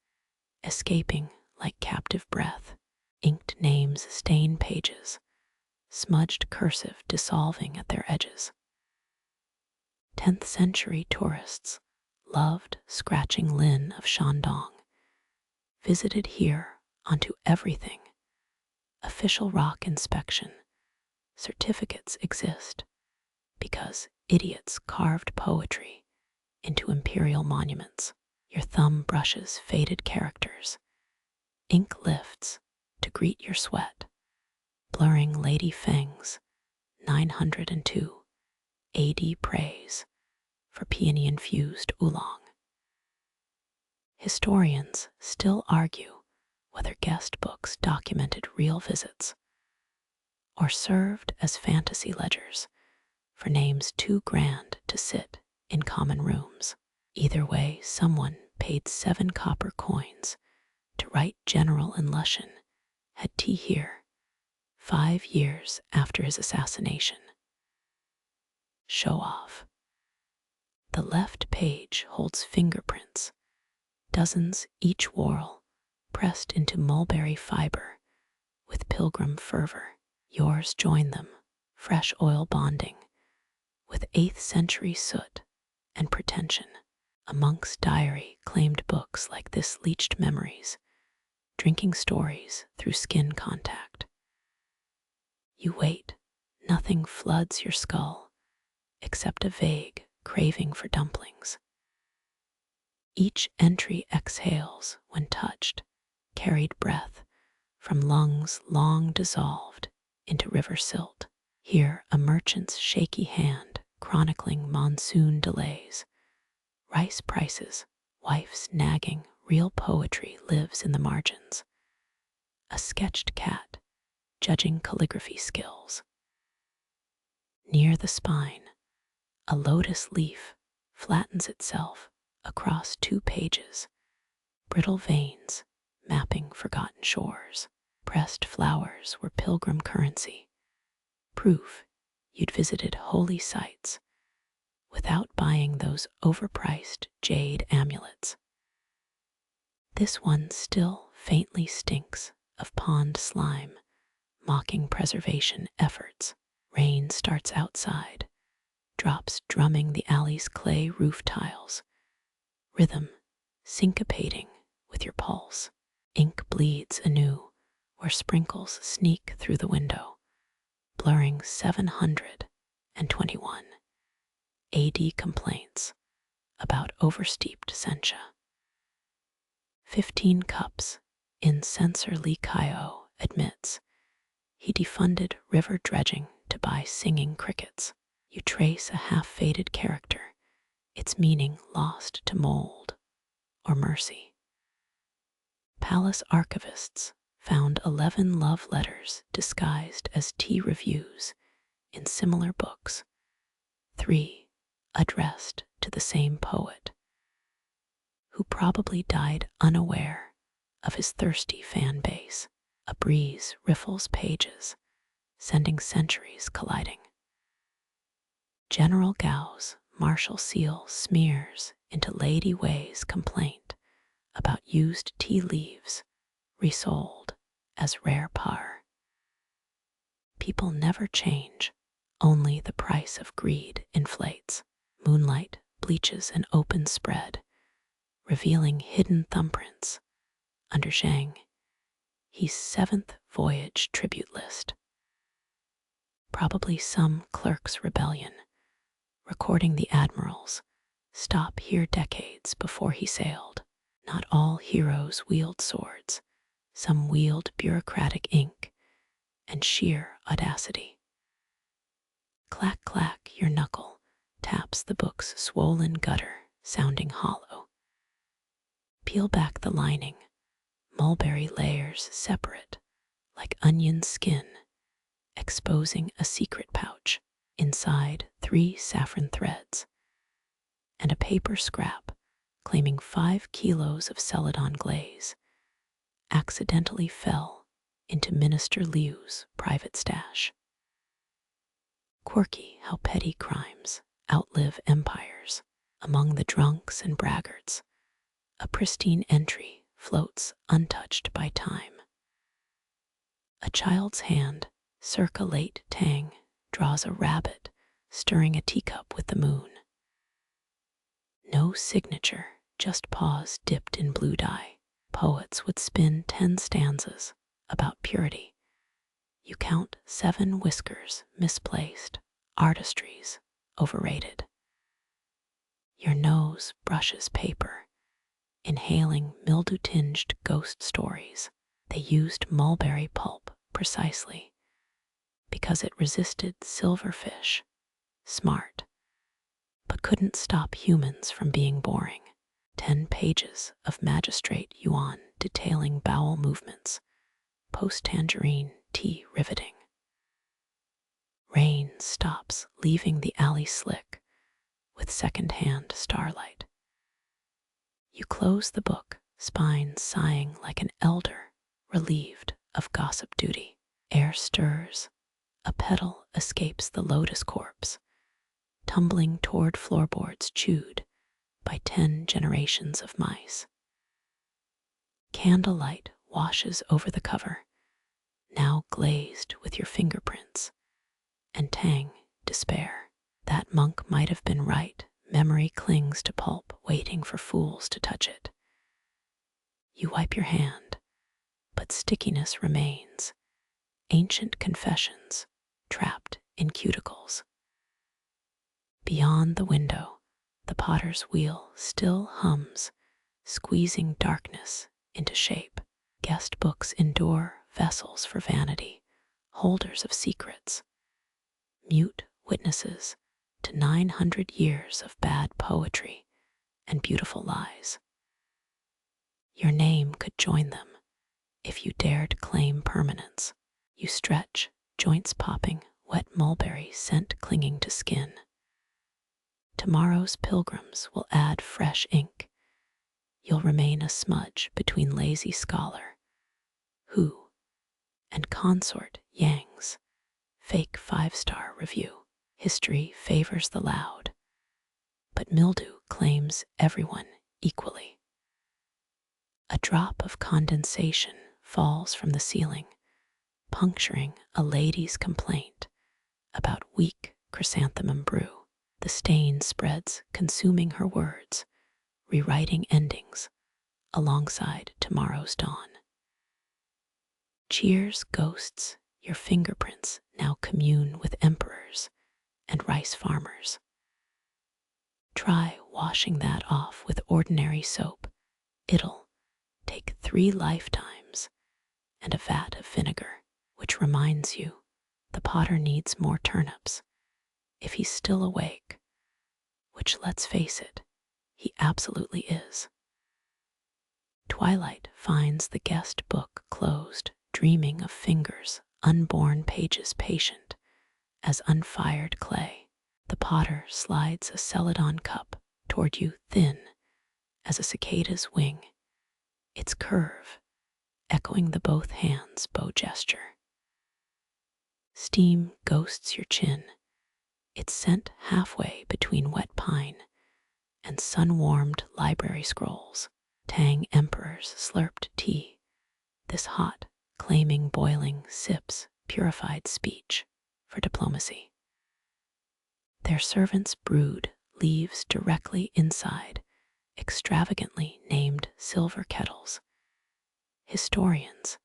A: escaping like captive breath. Inked names stain pages, smudged cursive dissolving at their edges. 10th century tourists loved scratching Lin of Shandong, visited here onto everything. Official rock inspection. Certificates exist because idiots carved poetry into imperial monuments. Your thumb brushes faded characters. Ink lifts to greet your sweat, blurring Lady Feng's 902 AD praise for peony-infused oolong. Historians still argue whether guest books documented real visits or served as fantasy ledgers for names too grand to sit in common rooms. Either way, someone paid 7 copper coins to write General in Lushan had tea here 5 years after his assassination. Show off. The left page holds fingerprints, dozens each whorl, pressed into mulberry fiber with pilgrim fervor. Yours join them, fresh oil bonding, with 8th century soot and pretension. A monk's diary claimed books like this leached memories, drinking stories through skin contact. You wait, nothing floods your skull, except a vague craving for dumplings. Each entry exhales when touched, carried breath from lungs long dissolved into river silt. Here a merchant's shaky hand chronicling monsoon delays, rice prices, wife's nagging, real poetry lives in the margins. A sketched cat judging calligraphy skills. Near the spine, a lotus leaf flattens itself across 2 pages, brittle veins mapping forgotten shores. Pressed flowers were pilgrim currency, proof you'd visited holy sites without buying those overpriced jade amulets. This one still faintly stinks of pond slime, mocking preservation efforts. Rain starts outside, drops drumming the alley's clay roof tiles, rhythm syncopating with your pulse. Ink bleeds anew where sprinkles sneak through the window, blurring 721 AD complaints about oversteeped sencha. 15 cups in censor Li Kaio admits he defunded river dredging to buy singing crickets. You trace a half-faded character, its meaning lost to mold or mercy. Palace archivists found 11 love letters disguised as tea reviews in similar books, 3 addressed to the same poet, who probably died unaware of his thirsty fan base. A breeze riffles pages, sending centuries colliding. General Gao's martial seal smears into Lady Wei's complaint about used tea leaves resold as rare par. People never change, only the price of greed inflates. Moonlight bleaches an open spread, revealing hidden thumbprints under Zhang He's seventh voyage tribute list. Probably some clerk's rebellion, recording the admirals stop here decades before he sailed. Not all heroes wield swords. Some wield bureaucratic ink and sheer audacity. Clack, clack, your knuckle taps the book's swollen gutter, sounding hollow. Peel back the lining, mulberry layers separate, like onion skin, exposing a secret pouch. Inside, 3 saffron threads, and a paper scrap claiming 5 kilos of Celadon glaze accidentally fell into Minister Liu's private stash. Quirky how petty crimes outlive empires. Among the drunks and braggarts, a pristine entry floats untouched by time. A child's hand, circa late Tang, draws a rabbit stirring a teacup with the moon. No signature, just paws dipped in blue dye. Poets would spin 10 stanzas about purity. You count 7 whiskers misplaced, artistry's overrated. Your nose brushes paper, inhaling mildew-tinged ghost stories. They used mulberry pulp precisely because it resisted silverfish. Smart, but couldn't stop humans from being boring. 10 pages of magistrate yuan detailing bowel movements, post-tangerine tea riveting. Rain stops, leaving the alley slick with second-hand starlight. You close the book, spine sighing like an elder relieved of gossip duty. Air stirs, a petal escapes the lotus corpse, tumbling toward floorboards chewed by 10 generations of mice. Candlelight washes over the cover, now glazed with your fingerprints, and Tang, despair. That monk might have been right. Memory clings to pulp, waiting for fools to touch it. You wipe your hand, but stickiness remains. Ancient confessions trapped in cuticles. Beyond the window, the potter's wheel still hums, squeezing darkness into shape. Guest books endure, vessels for vanity, holders of secrets, mute witnesses to 900 years of bad poetry and beautiful lies. Your name could join them if you dared claim permanence. You stretch, joints popping, wet mulberry scent clinging to skin. Tomorrow's pilgrims will add fresh ink. You'll remain a smudge between lazy scholar, who, and consort Yang's fake 5-star review. History favors the loud, but mildew claims everyone equally. A drop of condensation falls from the ceiling, puncturing a lady's complaint about weak chrysanthemum brew. The stain spreads, consuming her words, rewriting endings alongside tomorrow's dawn. Cheers, ghosts, your fingerprints now commune with emperors and rice farmers. Try washing that off with ordinary soap. It'll take 3 lifetimes and a vat of vinegar, which reminds you the potter needs more turnips if he's still awake, which, let's face it, he absolutely is. Twilight finds the guest book closed, dreaming of fingers, unborn pages patient as unfired clay. The potter slides a Celadon cup toward you, thin as a cicada's wing, its curve echoing the both hands bow gesture. Steam ghosts your chin, its scent halfway between wet pine and sun-warmed library scrolls. Tang emperors slurped tea, this hot, claiming boiling sips purified speech for diplomacy. Their servants brewed leaves directly inside extravagantly named silver kettles, Historians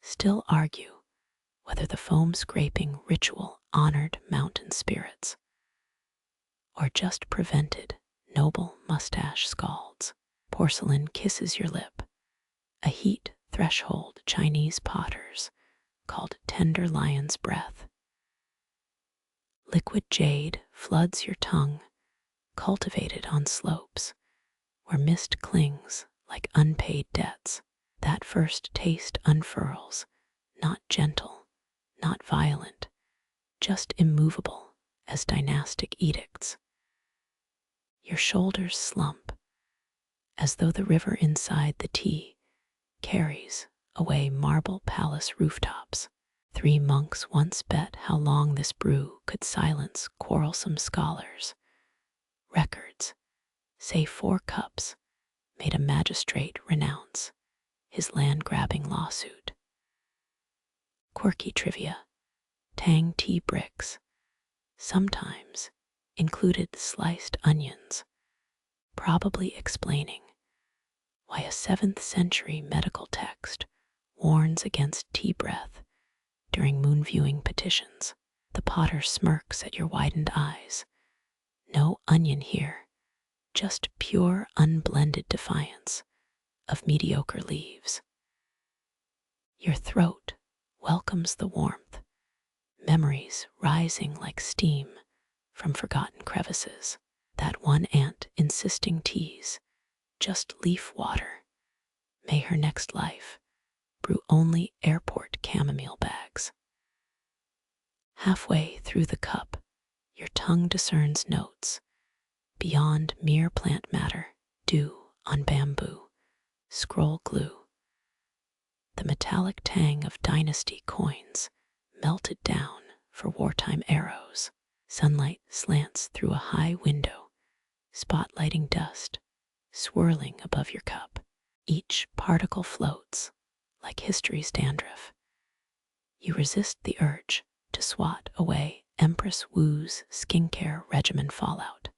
A: still argue whether the foam scraping ritual honored mountain spirits or just prevented noble mustache scalds. Porcelain kisses your lip, a heat threshold Chinese potters called tender lion's breath. Liquid jade floods your tongue, cultivated on slopes where mist clings like unpaid debts. That first taste unfurls, not gentle, not violent, just immovable as dynastic edicts. Your shoulders slump, as though the river inside the tea carries away marble palace rooftops. 3 monks once bet how long this brew could silence quarrelsome scholars. Records say 4 cups made a magistrate renounce his land-grabbing lawsuit. Quirky trivia: Tang tea bricks sometimes included sliced onions, probably explaining why a 7th century medical text warns against tea breath during moon viewing petitions. The potter smirks at your widened eyes. No onion here, just pure unblended defiance of mediocre leaves. Your throat welcomes the warmth, memories rising like steam from forgotten crevices. That one aunt insisting teas, just leaf water. May her next life brew only airport chamomile bags. Halfway through the cup, your tongue discerns notes beyond mere plant matter: dew on bamboo, scroll glue, the metallic tang of dynasty coins melted down for wartime arrows. Sunlight slants through a high window, spotlighting dust swirling above your cup. Each particle floats like history's dandruff. You resist the urge to swat away Empress Wu's skincare regimen fallout.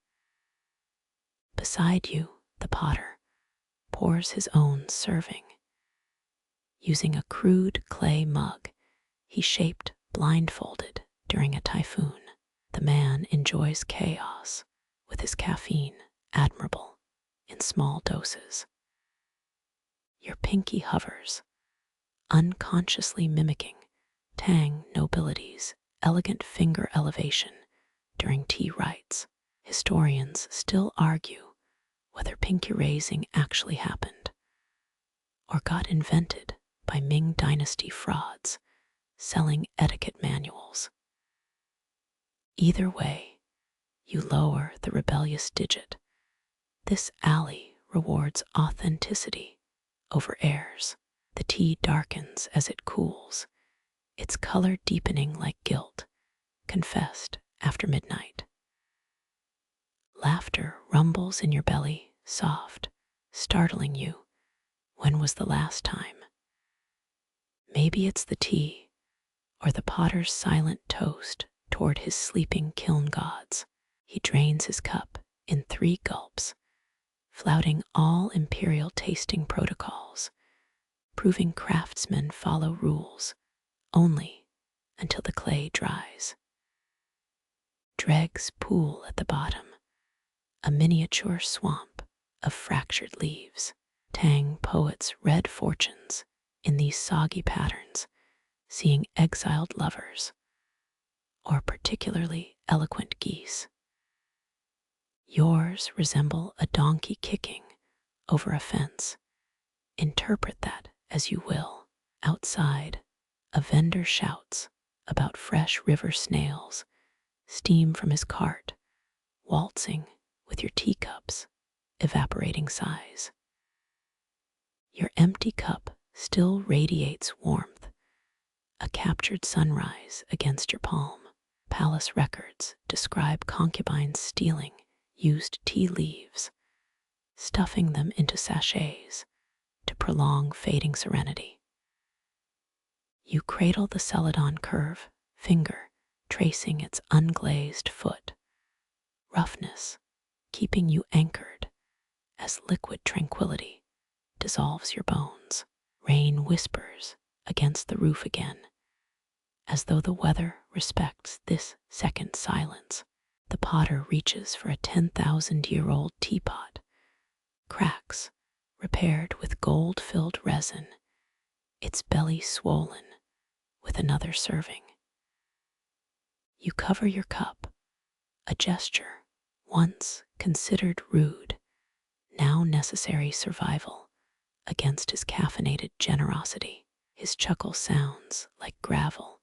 A: Beside you, the potter pours his own serving. Using a crude clay mug he shaped blindfolded during a typhoon, the man enjoys chaos with his caffeine, admirable in small doses. Your pinky hovers, unconsciously mimicking Tang nobility's elegant finger elevation during tea rites. Historians still argue whether pinky raising actually happened or got invented by Ming Dynasty frauds selling etiquette manuals. Either way, you lower the rebellious digit. This alley rewards authenticity over airs. The tea darkens as it cools, its color deepening like guilt, confessed after midnight. Laughter rumbles in your belly, soft, startling you. When was the last time? Maybe it's the tea, or the potter's silent toast toward his sleeping kiln gods. He drains his cup in 3 gulps, flouting all imperial tasting protocols, proving craftsmen follow rules only until the clay dries. Dregs pool at the bottom, a miniature swamp of fractured leaves. Tang poets read fortunes in these soggy patterns, seeing exiled lovers or particularly eloquent geese. Yours resemble a donkey kicking over a fence. Interpret that as you will. Outside, a vendor shouts about fresh river snails, steam from his cart, waltzing with your teacups, evaporating sighs. Your empty cup still radiates warmth, a captured sunrise against your palm. Palace records describe concubines stealing used tea leaves, stuffing them into sachets to prolong fading serenity. You cradle the Celadon curve, finger tracing its unglazed foot, roughness keeping you anchored as liquid tranquility dissolves your bones. Rain whispers against the roof again, as though the weather respects this second silence. The potter reaches for a 10,000-year-old teapot, cracks repaired with gold-filled resin, its belly swollen with another serving. You cover your cup, a gesture once considered rude, now necessary survival against his caffeinated generosity. His chuckle sounds like gravel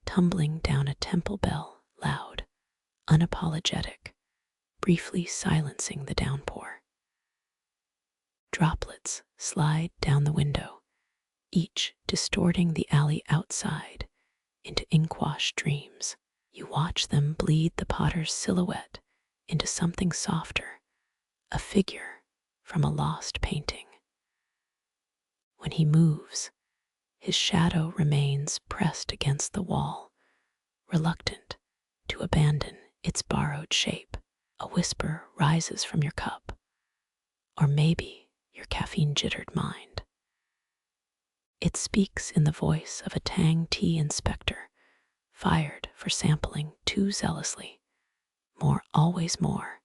A: tumbling down a temple bell, loud, unapologetic, briefly silencing the downpour. Droplets slide down the window, each distorting the alley outside into ink-washed dreams. You watch them bleed the potter's silhouette into something softer, a figure from a lost painting. When he moves, his shadow remains pressed against the wall, reluctant to abandon its borrowed shape. A whisper rises from your cup, or maybe your caffeine-jittered mind. It speaks in the voice of a Tang tea inspector, fired for sampling too zealously. More, always more,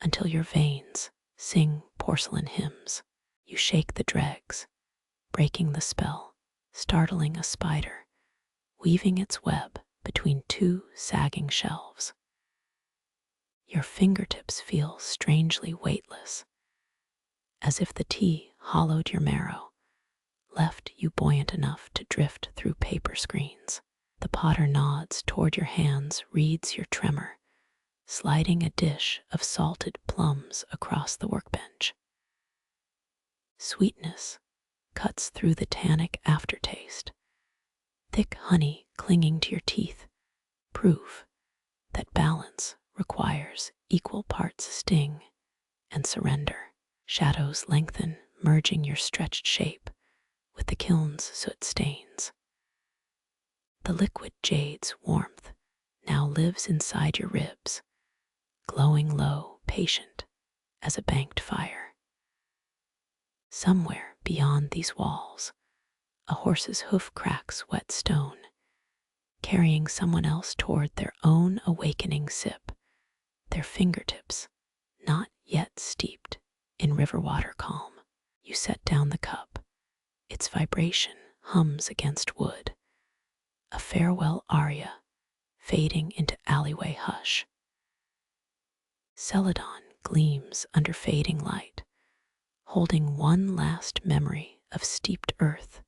A: until your veins sing porcelain hymns. You shake the dregs, breaking the spell, startling a spider, weaving its web between two sagging shelves. Your fingertips feel strangely weightless, as if the tea hollowed your marrow, left you buoyant enough to drift through paper screens. The potter nods toward your hands, reads your tremor, sliding a dish of salted plums across the workbench. Sweetness cuts through the tannic aftertaste, thick honey clinging to your teeth, proof that balance requires equal parts sting and surrender. Shadows lengthen, merging your stretched shape with the kiln's soot stains. The liquid jade's warmth now lives inside your ribs, glowing low, patient as a banked fire. Somewhere beyond these walls, a horse's hoof cracks wet stone, carrying someone else toward their own awakening sip, their fingertips not yet steeped in river water calm. You set down the cup. Its vibration hums against wood, a farewell aria fading into alleyway hush. Celadon gleams under fading light, holding one last memory of steeped earth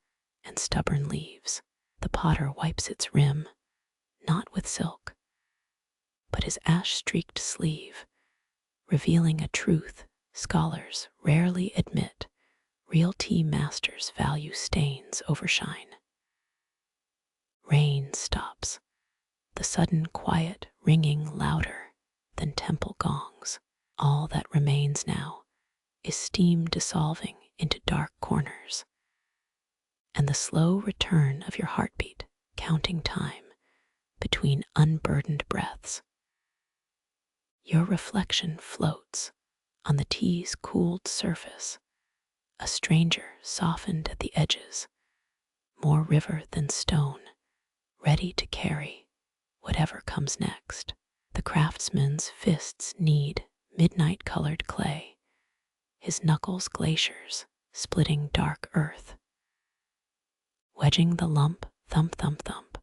A: and stubborn leaves. The potter wipes its rim, not with silk, but his ash-streaked sleeve, revealing a truth scholars rarely admit. Real tea masters value stains over shine. Rain stops, the sudden quiet ringing louder than temple gongs. All that remains now is steam dissolving into dark corners, and the slow return of your heartbeat counting time between unburdened breaths. Your reflection floats on the tea's cooled surface, a stranger softened at the edges, more river than stone, ready to carry whatever comes next. The craftsman's fists knead midnight-colored clay, his knuckles glaciers splitting dark earth. Wedging the lump, thump, thump, thump,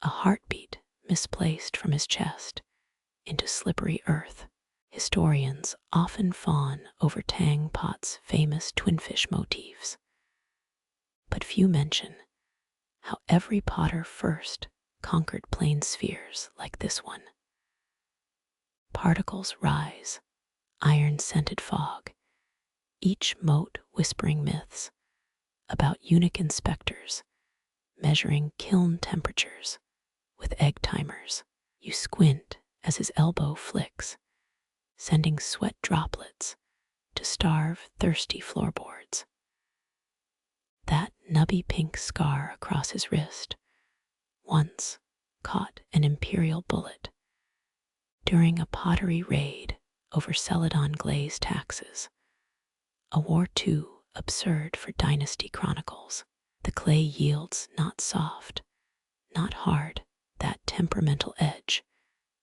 A: a heartbeat misplaced from his chest into slippery earth. Historians often fawn over Tang Pot's famous twinfish motifs, but few mention how every potter first conquered plain spheres like this one. Particles rise, iron-scented fog, each mote whispering myths about eunuch inspectors measuring kiln temperatures with egg timers. You squint as his elbow flicks, sending sweat droplets to starve thirsty floorboards. That nubby pink scar across his wrist once caught an imperial bullet during a pottery raid over Celadon glaze taxes, a war too absurd for dynasty chronicles. The clay yields not soft, not hard, that temperamental edge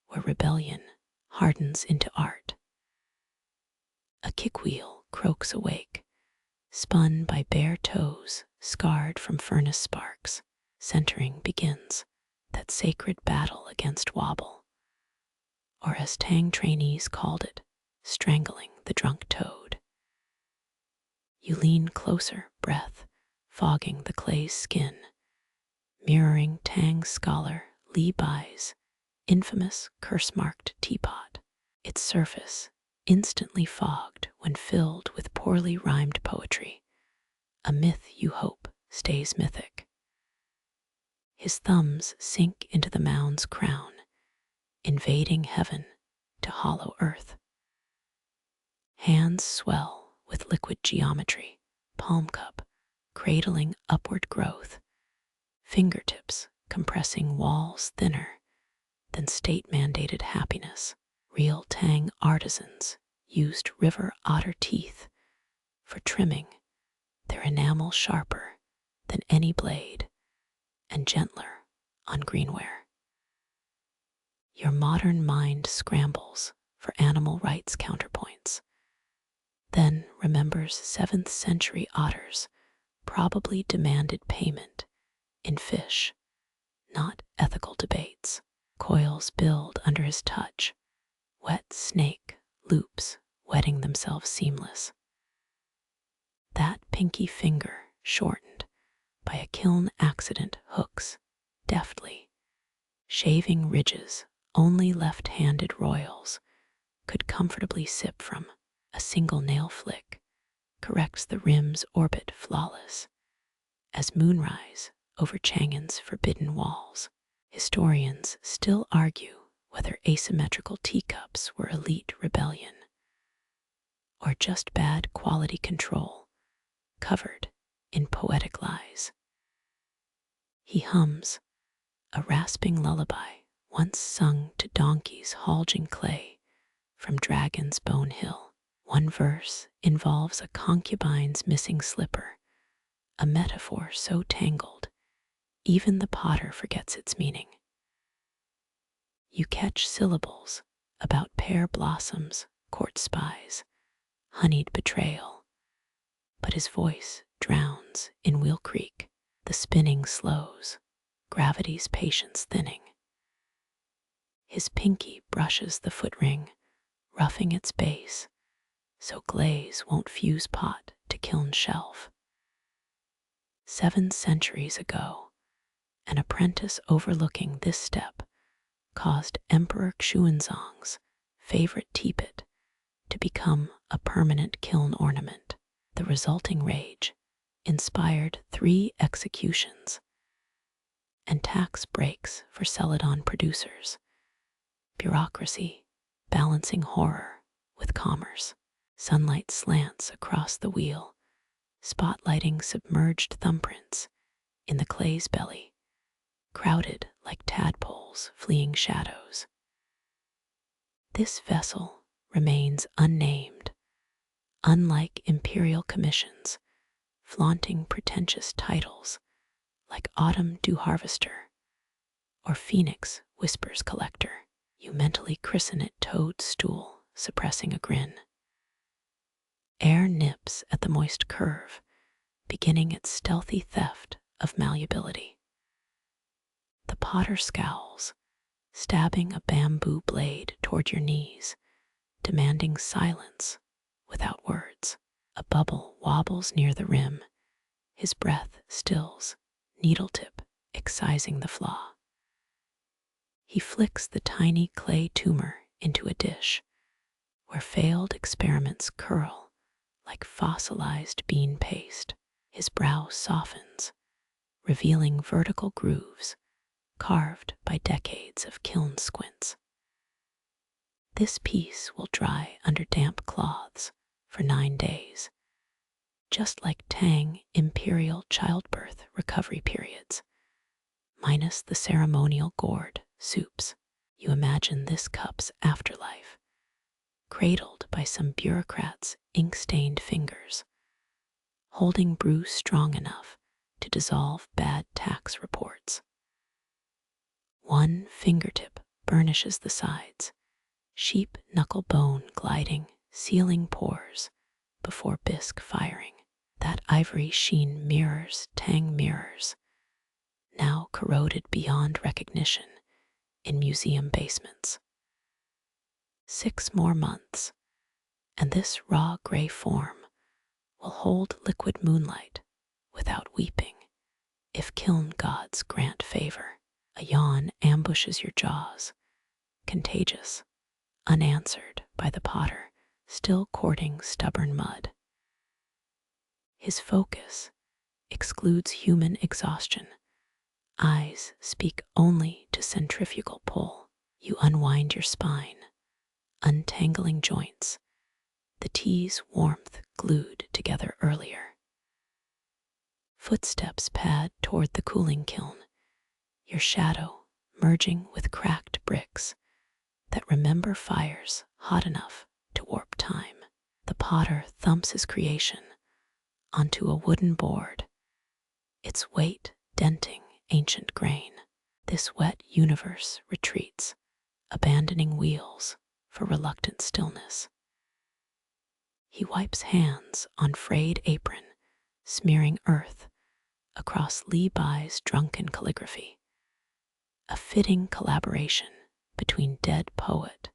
A: where rebellion hardens into art. A kickwheel croaks awake, spun by bare toes scarred from furnace sparks. Centering begins, that sacred battle against wobble, or as Tang trainees called it, strangling the drunk toad. You lean closer, breath fogging the clay's skin, mirroring Tang's scholar Li Bai's infamous curse-marked teapot, its surface instantly fogged when filled with poorly rhymed poetry, a myth you hope stays mythic. His thumbs sink into the mound's crown, invading heaven to hollow earth. Hands swell with liquid geometry, palm cup cradling upward growth, fingertips compressing walls thinner than state-mandated happiness. Real Tang artisans used river otter teeth for trimming, their enamel sharper than any blade and gentler on greenware. Your modern mind scrambles for animal rights counterpoints, then remembers 7th century otters probably demanded payment in fish, not ethical debates. Coils build under his touch, wet snake loops wetting themselves seamless. That pinky finger shortened by a kiln accident hooks deftly, shaving ridges only left-handed royals could comfortably sip from. A single nail flick corrects the rim's orbit flawless as moonrise over Chang'an's forbidden walls. Historians still argue whether asymmetrical teacups were elite rebellion or just bad quality control covered in poetic lies. He hums a rasping lullaby once sung to donkeys haulging clay from Dragon's Bone Hill. One verse involves a concubine's missing slipper, a metaphor so tangled, even the potter forgets its meaning. You catch syllables about pear blossoms, court spies, honeyed betrayal, but his voice drowns in Wheel Creek. The spinning slows, gravity's patience thinning. His pinky brushes the foot ring, roughing its base, so glaze won't fuse pot to kiln shelf. 7 centuries ago, an apprentice overlooking this step caused Emperor Xuanzong's favorite teapot to become a permanent kiln ornament. The resulting rage inspired 3 executions and tax breaks for Celadon producers. Bureaucracy balancing horror with commerce. Sunlight slants across the wheel, spotlighting submerged thumbprints in the clay's belly, crowded like tadpoles fleeing shadows. This vessel remains unnamed, unlike imperial commissions, flaunting pretentious titles like Autumn Dew Harvester or Phoenix Whispers Collector. You mentally christen it Toadstool, suppressing a grin. Air nips at the moist curve, beginning its stealthy theft of malleability. The potter scowls, stabbing a bamboo blade toward your knees, demanding silence without words. A bubble wobbles near the rim, his breath stills, needle tip excising the flaw. He flicks the tiny clay tumor into a dish, where failed experiments curl like fossilized bean paste. His brow softens, revealing vertical grooves carved by decades of kiln squints. This piece will dry under damp cloths for 9 days, just like Tang imperial childbirth recovery periods, minus the ceremonial gourd soups. You imagine this cup's afterlife, cradled by some bureaucrat's ink-stained fingers, holding brew strong enough to dissolve bad tax reports. One fingertip burnishes the sides, sheep knuckle bone gliding, sealing pores before bisque firing. That ivory sheen mirrors Tang mirrors, now corroded beyond recognition in museum basements. 6 more months, and this raw gray form will hold liquid moonlight without weeping, if kiln gods grant favor. A yawn ambushes your jaws, contagious, unanswered by the potter still courting stubborn mud. His focus excludes human exhaustion. Eyes speak only to centrifugal pull. You unwind your spine, untangling joints, the tea's warmth glued together earlier. Footsteps pad toward the cooling kiln, your shadow merging with cracked bricks that remember fires hot enough to warp time. The potter thumps his creation onto a wooden board, its weight denting ancient grain. This wet universe retreats, abandoning wheels for reluctant stillness. He wipes hands on frayed apron, smearing earth across Lee Bai's drunken calligraphy, a fitting collaboration between dead poet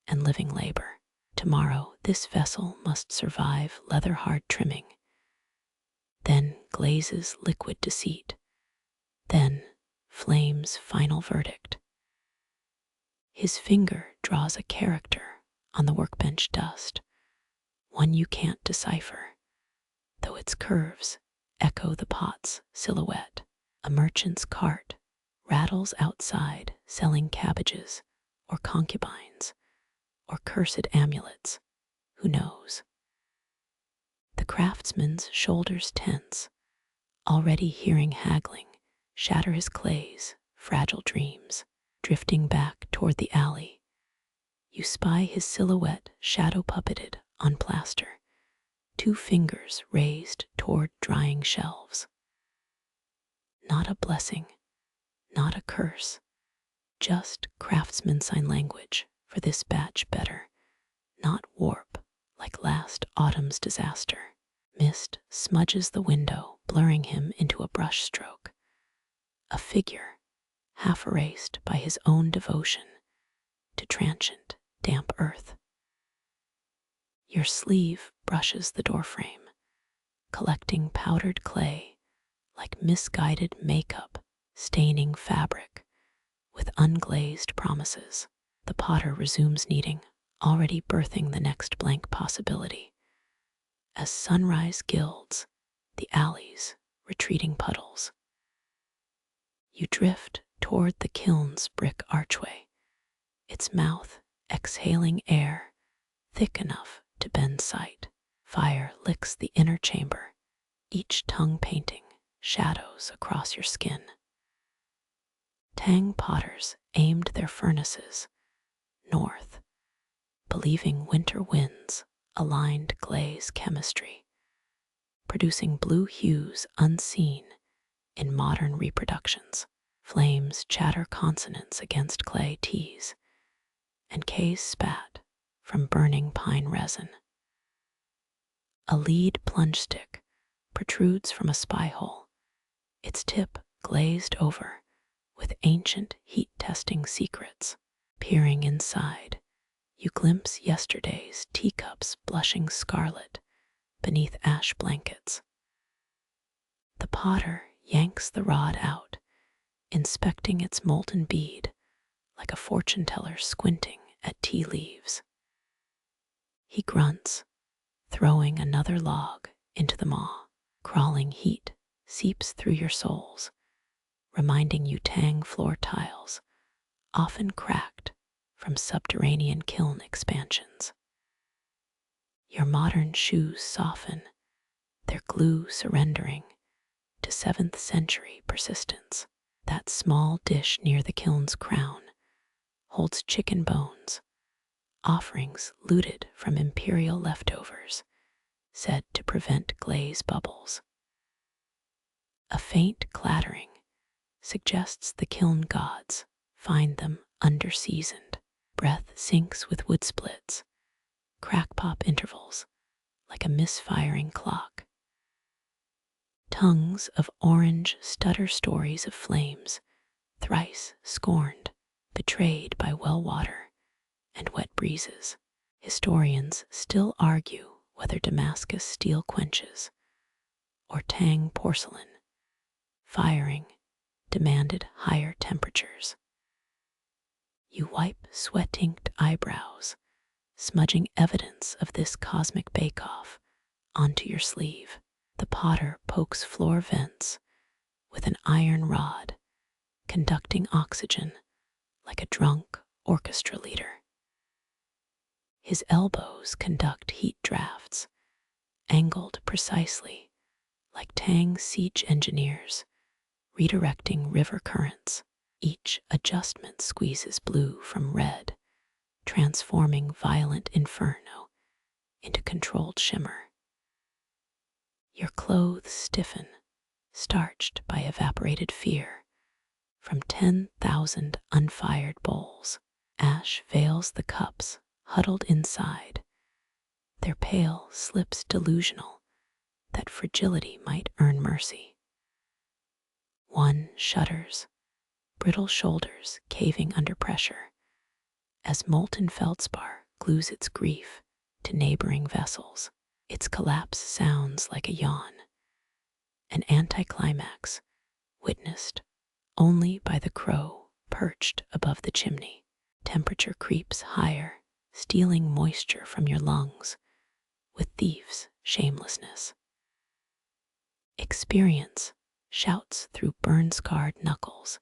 A: and living labor. Tomorrow, this vessel must survive leather-hard trimming, then glazes liquid deceit, then flame's final verdict. His finger draws a character on the workbench dust, one you can't decipher, though its curves echo the pot's silhouette. A merchant's cart rattles outside, selling cabbages or concubines or cursed amulets, who knows? The craftsman's shoulders tense, already hearing haggling shatter his clay's fragile dreams. Drifting back toward the alley, you spy his silhouette shadow puppeted on plaster, 2 fingers raised toward drying shelves. Not a blessing, not a curse, just craftsman sign language for this batch better, not warp like last autumn's disaster. Mist smudges the window, blurring him into a brush stroke, a figure half erased by his own devotion to transient, damp earth. Your sleeve brushes the doorframe, collecting powdered clay like misguided makeup, staining fabric with unglazed promises. The potter resumes kneading, already birthing the next blank possibility. As sunrise gilds the alley's retreating puddles, you drift toward the kiln's brick archway, its mouth exhaling air thick enough to bend sight. Fire licks the inner chamber, each tongue painting shadows across your skin. Tang potters aimed their furnaces north, believing winter winds aligned glaze chemistry, producing blue hues unseen in modern reproductions. Flames chatter consonants against clay T's, and K's spat from burning pine resin. A lead plunge stick protrudes from a spy hole, its tip glazed over with ancient heat-testing secrets. Peering inside, you glimpse yesterday's teacups blushing scarlet beneath ash blankets. The potter yanks the rod out, inspecting its molten bead like a fortune teller squinting at tea leaves. He grunts, throwing another log into the maw. Crawling heat seeps through your soles, reminding you Tang floor tiles, often cracked from subterranean kiln expansions. Your modern shoes soften, their glue surrendering to 7th century persistence. That small dish near the kiln's crown holds chicken bones, offerings looted from imperial leftovers, said to prevent glaze bubbles. A faint clattering suggests the kiln gods find them under-seasoned. Breath syncs with wood splits, crack-pop intervals like a misfiring clock. Tongues of orange stutter stories of flames, thrice scorned, betrayed by well water and wet breezes. Historians still argue whether Damascus steel quenches or Tang porcelain, firing, demanded higher temperatures. You wipe sweat-inked eyebrows, smudging evidence of this cosmic bake-off onto your sleeve. The potter pokes floor vents with an iron rod, conducting oxygen like a drunk orchestra leader. His elbows conduct heat drafts, angled precisely like Tang siege engineers redirecting river currents. Each adjustment squeezes blue from red, transforming violent inferno into controlled shimmer. Your clothes stiffen, starched by evaporated fear from 10,000 unfired bowls. Ash veils the cups huddled inside, their pale slips delusional that fragility might earn mercy. One shudders, brittle shoulders caving under pressure, as molten feldspar glues its grief to neighboring vessels. Its collapse sounds like a yawn, an anticlimax witnessed only by the crow perched above the chimney. Temperature creeps higher, stealing moisture from your lungs with thieves' shamelessness. Experience shouts through burn-scarred knuckles,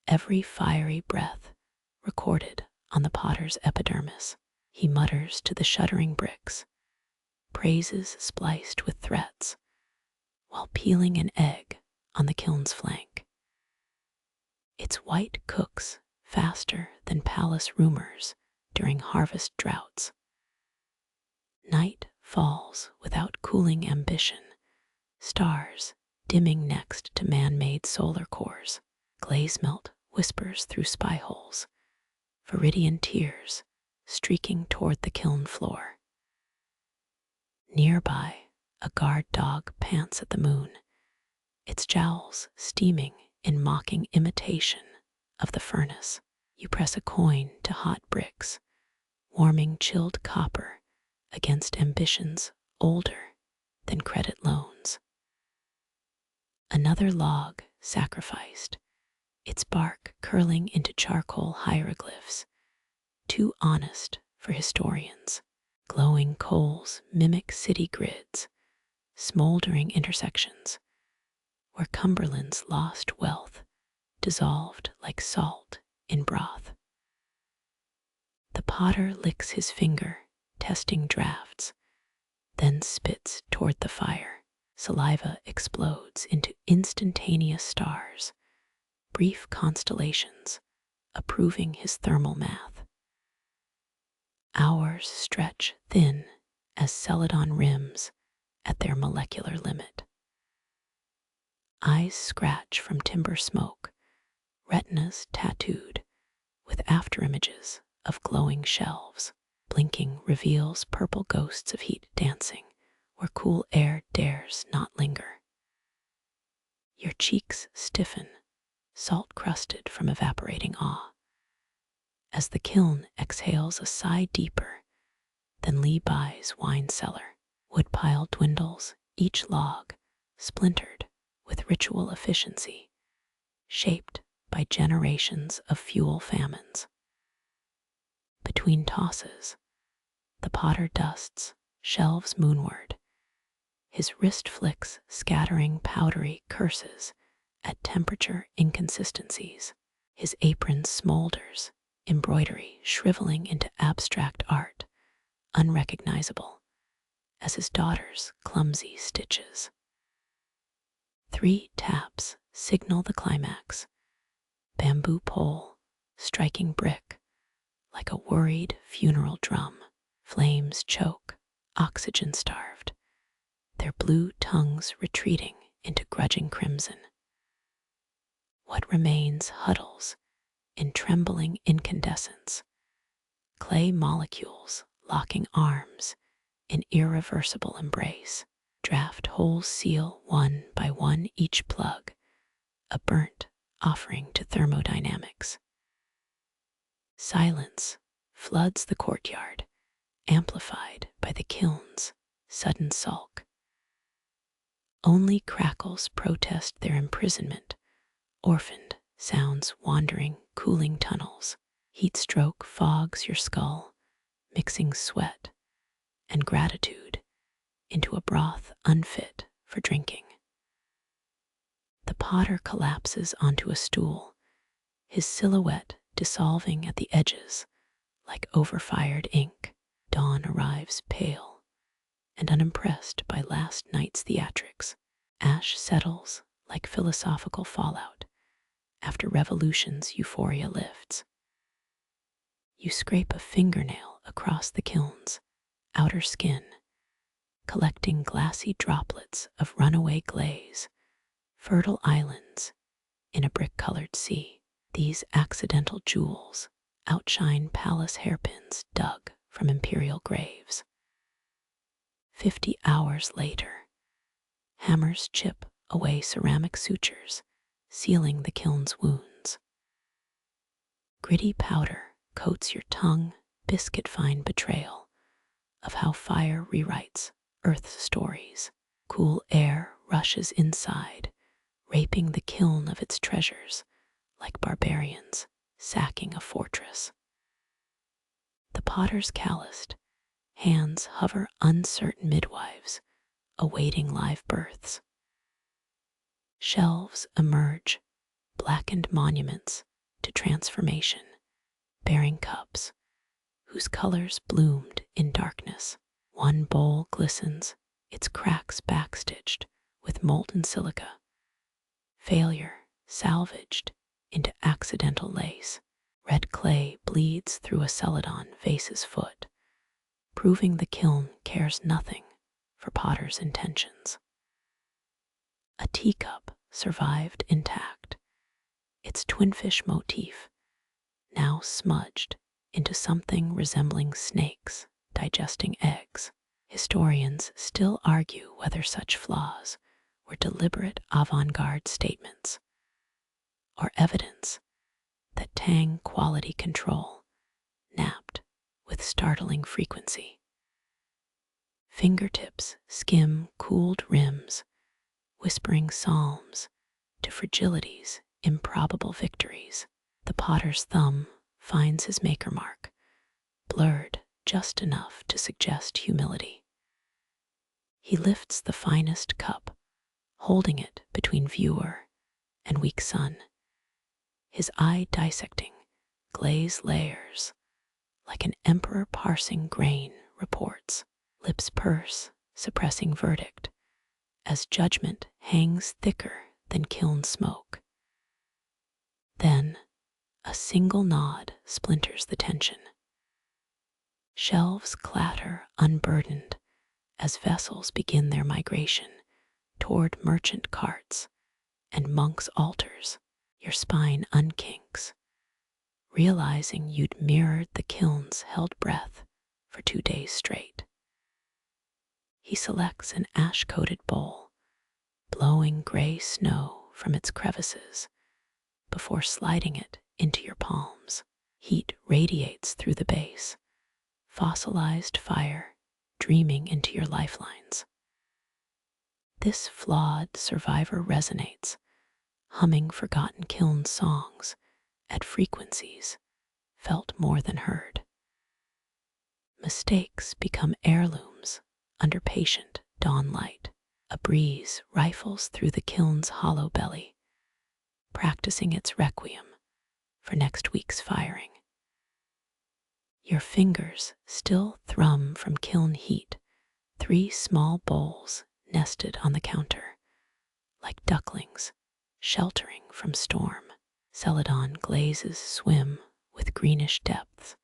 A: every fiery breath recorded on the potter's epidermis. He mutters to the shuddering bricks, praises spliced with threats, while peeling an egg on the kiln's flank. Its white cooks faster than palace rumors during harvest droughts. Night falls without cooling ambition, stars dimming next to man-made solar cores. Glaze melt whispers through spy holes, viridian tears streaking toward the kiln floor. Nearby, a guard dog pants at the moon, its jowls steaming in mocking imitation of the furnace. You press a coin to hot bricks, warming chilled copper against ambitions older than credit loans. Another log sacrificed, its bark curling into charcoal hieroglyphs, too honest for historians. Glowing coals mimic city grids, smoldering intersections, where Cumberland's lost wealth dissolved like salt in broth. The potter licks his finger, testing drafts, then spits toward the fire. Saliva explodes into instantaneous stars, brief constellations, approving his thermal math. Hours stretch thin as Celadon rims at their molecular limit. Eyes scratch from timber smoke, retinas tattooed with afterimages of glowing shelves. Blinking reveals purple ghosts of heat dancing where cool air dares not linger. Your cheeks stiffen, salt-crusted from evaporating awe, as the kiln exhales a sigh deeper than Lee Bye's wine cellar. Woodpile dwindles, each log splintered with ritual efficiency, shaped by generations of fuel famines. Between tosses, the potter dusts shelves moonward, his wrist flicks scattering powdery curses at temperature inconsistencies. His apron smolders, embroidery shriveling into abstract art, unrecognizable as his daughter's clumsy stitches. 3 taps signal the climax, bamboo pole striking brick like a worried funeral drum. Flames choke, oxygen starved, their blue tongues retreating into grudging crimson. What remains huddles in trembling incandescence, clay molecules locking arms in irreversible embrace. Draft holes seal one by one each plug, a burnt offering to thermodynamics. Silence floods the courtyard, amplified by the kiln's sudden sulk. Only crackles protest their imprisonment, orphaned sounds wandering cooling tunnels. Heat stroke fogs your skull, mixing sweat and gratitude into a broth unfit for drinking. The potter collapses onto a stool, his silhouette dissolving at the edges like overfired ink. Dawn arrives pale and unimpressed by last night's theatrics. Ash settles like philosophical fallout after revolution's euphoria lifts. You scrape a fingernail across the kiln's outer skin, collecting glassy droplets of runaway glaze, fertile islands in a brick-colored sea. These accidental jewels outshine palace hairpins dug from imperial graves. 50 hours later, hammers chip away ceramic sutures, sealing the kiln's wounds. Gritty powder coats your tongue, biscuit-fine betrayal of how fire rewrites Earth's stories. Cool air rushes inside, raping the kiln of its treasures like barbarians sacking a fortress. The potter's calloused hands hover uncertain midwives, awaiting live births. Shelves emerge, blackened monuments to transformation, bearing cups whose colors bloomed in darkness. One bowl glistens, its cracks backstitched with molten silica. Failure salvaged into accidental lace. Red clay bleeds through a Celadon vase's foot, proving the kiln cares nothing for potter's intentions. A teacup survived intact, its twinfish motif now smudged into something resembling snakes digesting eggs. Historians still argue whether such flaws were deliberate avant-garde statements or evidence that Tang quality control napped with startling frequency. Fingertips skim cooled rims, whispering psalms to fragility's improbable victories. The potter's thumb finds his maker mark, blurred just enough to suggest humility. He lifts the finest cup, holding it between viewer and weak sun, his eye dissecting glaze layers like an emperor parsing grain reports. Lips purse, suppressing verdict, as judgment hangs thicker than kiln smoke. Then, a single nod splinters the tension. Shelves clatter unburdened as vessels begin their migration toward merchant carts and monks' altars. Your spine unkinks, realizing you'd mirrored the kiln's held breath for 2 days straight. He selects an ash-coated bowl, blowing gray snow from its crevices before sliding it into your palms. Heat radiates through the base, fossilized fire dreaming into your lifelines. This flawed survivor resonates, humming forgotten kiln songs at frequencies felt more than heard. Mistakes become heirlooms under patient dawn light. A breeze rifles through the kiln's hollow belly, practicing its requiem for next week's firing. Your fingers still thrum from kiln heat, 3 small bowls nested on the counter, like ducklings sheltering from storm. Celadon glazes swim with greenish depths,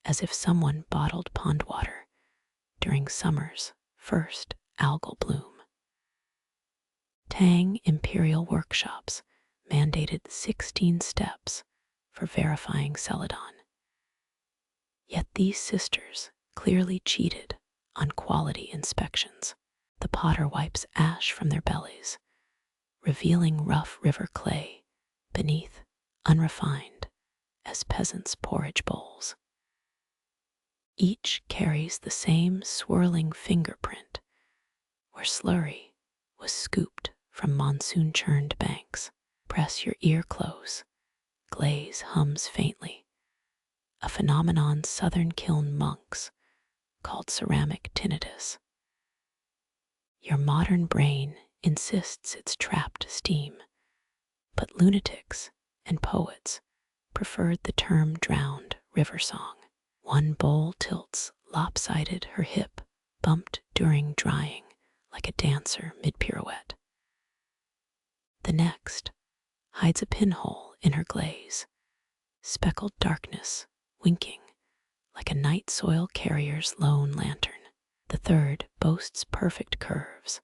A: as if someone bottled pond water during summer's first algal bloom. Tang imperial workshops mandated 16 steps for verifying Celadon. Yet these sisters clearly cheated on quality inspections. The potter wipes ash from their bellies, revealing rough river clay beneath, unrefined as peasants' porridge bowls. Each carries the same swirling fingerprint where slurry was scooped from monsoon-churned banks. Press your ear close. Glaze hums faintly, a phenomenon southern kiln monks called ceramic tinnitus. Your modern brain insists it's trapped steam, but lunatics and poets preferred the term drowned river song. One bowl tilts lopsided, her hip bumped during drying like a dancer mid-pirouette. The next hides a pinhole in her glaze, speckled darkness winking like a night soil carrier's lone lantern. The third boasts perfect curves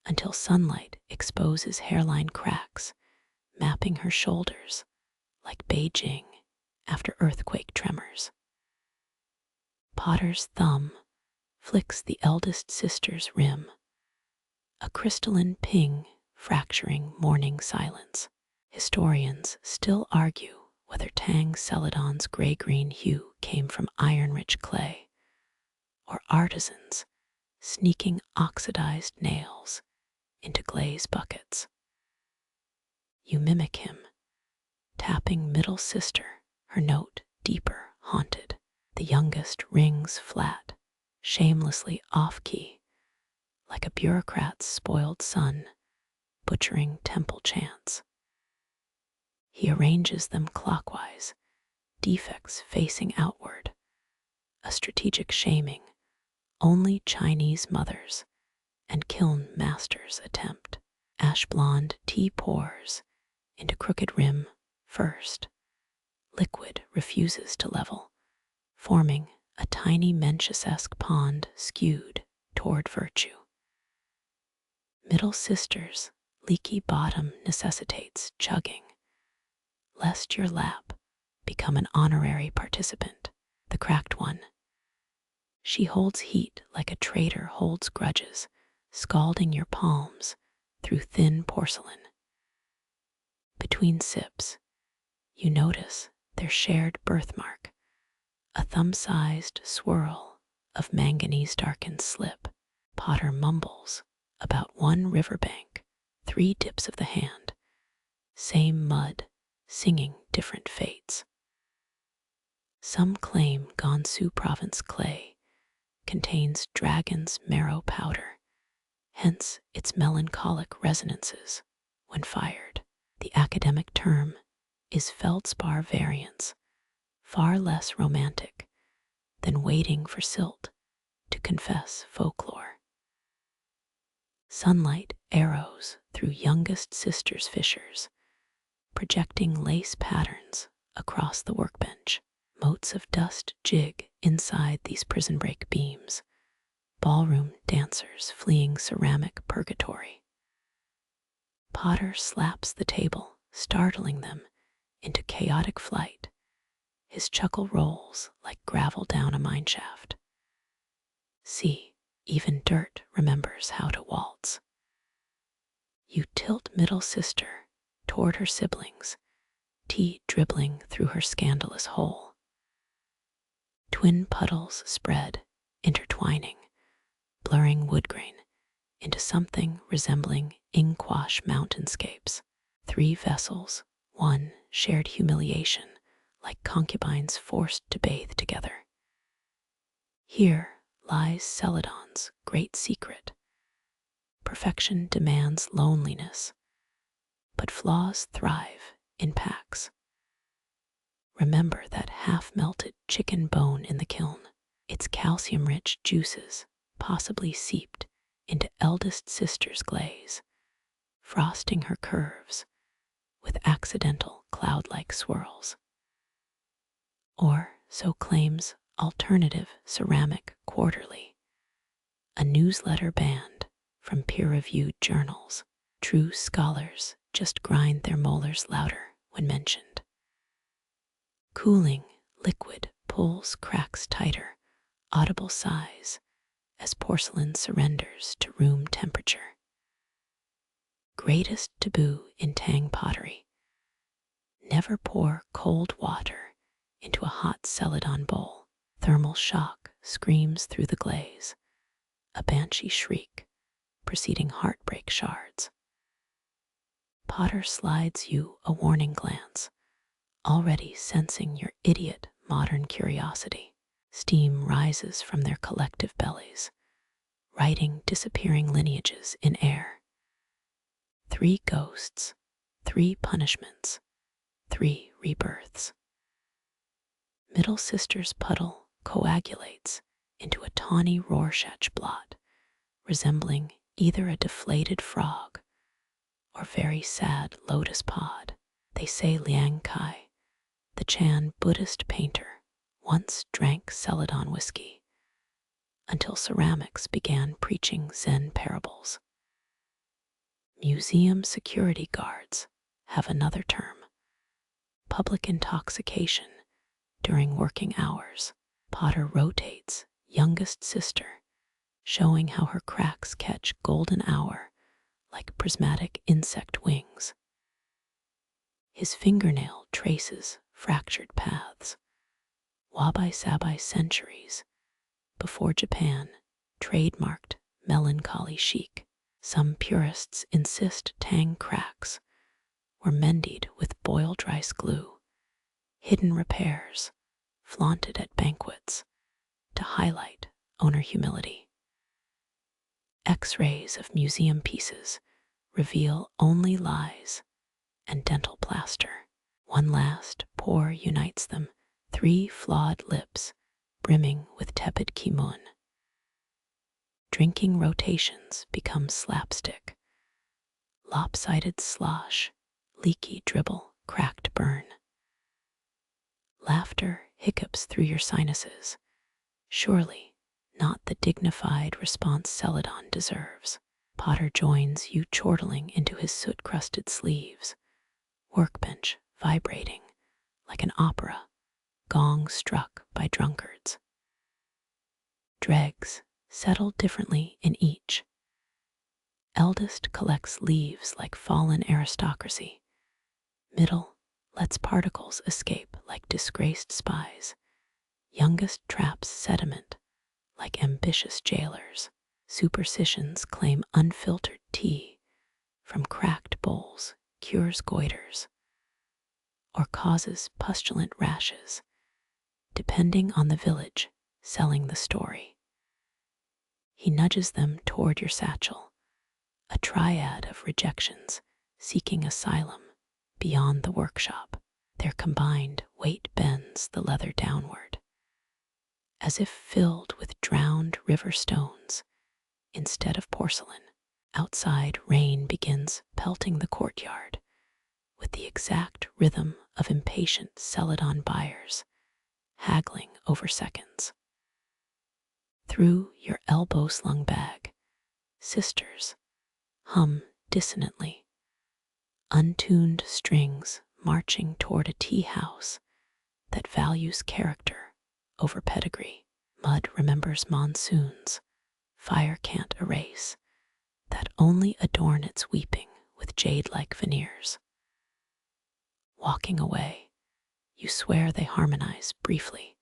A: until sunlight exposes hairline cracks, mapping her shoulders like Beijing after earthquake tremors. Potter's thumb flicks the eldest sister's rim, a crystalline ping fracturing morning silence. Historians still argue whether Tang Celadon's gray-green hue came from iron-rich clay or artisans sneaking oxidized nails into glaze buckets. You mimic him, tapping middle sister, her note deeper, haunted. The youngest rings flat, shamelessly off-key, like a bureaucrat's spoiled son butchering temple chants. He arranges them clockwise, defects facing outward, a strategic shaming only Chinese mothers and kiln masters attempt. Ash blonde tea pours into crooked rim first. Liquid refuses to level, forming a tiny Mencius-esque pond skewed toward virtue. Middle sister's leaky bottom necessitates chugging, lest your lap become an honorary participant. The cracked one. She holds heat like a traitor holds grudges, scalding your palms through thin porcelain. Between sips, you notice their shared birthmark, a thumb-sized swirl of manganese-darkened slip. Potter mumbles about one riverbank, 3 dips of the hand, same mud, singing different fates. Some claim Gansu province clay contains dragon's marrow powder, hence its melancholic resonances when fired. The academic term is feldspar variance, far less romantic than waiting for silt to confess folklore. Sunlight arrows through youngest sister's fissures, projecting lace patterns across the workbench. Motes of dust jig inside these prison break beams, ballroom dancers fleeing ceramic purgatory. Potter slaps the table, startling them into chaotic flight. His chuckle rolls like gravel down a mineshaft. See, even dirt remembers how to waltz. You tilt middle sister toward her siblings, tea dribbling through her scandalous hole. Twin puddles spread, intertwining, blurring woodgrain into something resembling Inkwash mountainscapes. 3 vessels, one shared humiliation, like concubines forced to bathe together. Here lies Celadon's great secret. Perfection demands loneliness, but flaws thrive in packs. Remember that half-melted chicken bone in the kiln, its calcium-rich juices possibly seeped into eldest sister's glaze, frosting her curves with accidental cloud-like swirls. Or so claims alternative ceramic quarterly, A newsletter banned from peer-reviewed journals. True scholars just grind their molars louder when mentioned. Cooling liquid pulls cracks tighter, audible sighs as porcelain surrenders to room temperature. Greatest taboo in Tang pottery. Never pour cold water into a hot Celadon bowl. Thermal shock screams through the glaze, a banshee shriek preceding heartbreak shards. Potter slides you a warning glance, already sensing your idiot modern curiosity. Steam rises from their collective bellies, writing disappearing lineages in air. 3 ghosts, 3 punishments, 3 rebirths. Middle sister's puddle coagulates into a tawny Rorschach blot, resembling either a deflated frog or very sad lotus pod. They say Liang Kai, the Chan Buddhist painter, once drank Celadon whiskey until ceramics began preaching Zen parables. Museum security guards have another term: public intoxication during working hours. Potter rotates youngest sister, showing how her cracks catch golden hour like prismatic insect wings. His fingernail traces fractured paths, wabi-sabi centuries before Japan trademarked melancholy chic. Some purists insist Tang cracks were mended with boiled rice glue, hidden repairs flaunted at banquets to highlight owner humility. X-rays of museum pieces reveal only lies and dental plaster. One last pour unites them, 3 flawed lips brimming with tepid kimun. Drinking rotations become slapstick. Lopsided slosh, leaky dribble, cracked burn. Laughter hiccups through your sinuses, surely not the dignified response Celadon deserves. Potter joins you chortling into his soot-crusted sleeves, workbench vibrating like an opera, gong struck by drunkards. Dregs settle differently in each. Eldest collects leaves like fallen aristocracy. Middle lets particles escape like disgraced spies. Youngest traps sediment like ambitious jailers. Superstitions claim unfiltered tea from cracked bowls cures goiters or causes pustulent rashes, depending on the village selling the story. He nudges them toward your satchel, a triad of rejections seeking asylum beyond the workshop. Their combined weight bends the leather downward, as if filled with drowned river stones instead of porcelain. Outside, rain begins pelting the courtyard with the exact rhythm of impatient Celadon buyers haggling over seconds. Through your elbow-slung bag, sisters hum dissonantly, untuned strings marching toward a teahouse that values character over pedigree. Mud remembers monsoons, fire can't erase, that only adorn its weeping with jade-like veneers. Walking away, you swear they harmonize briefly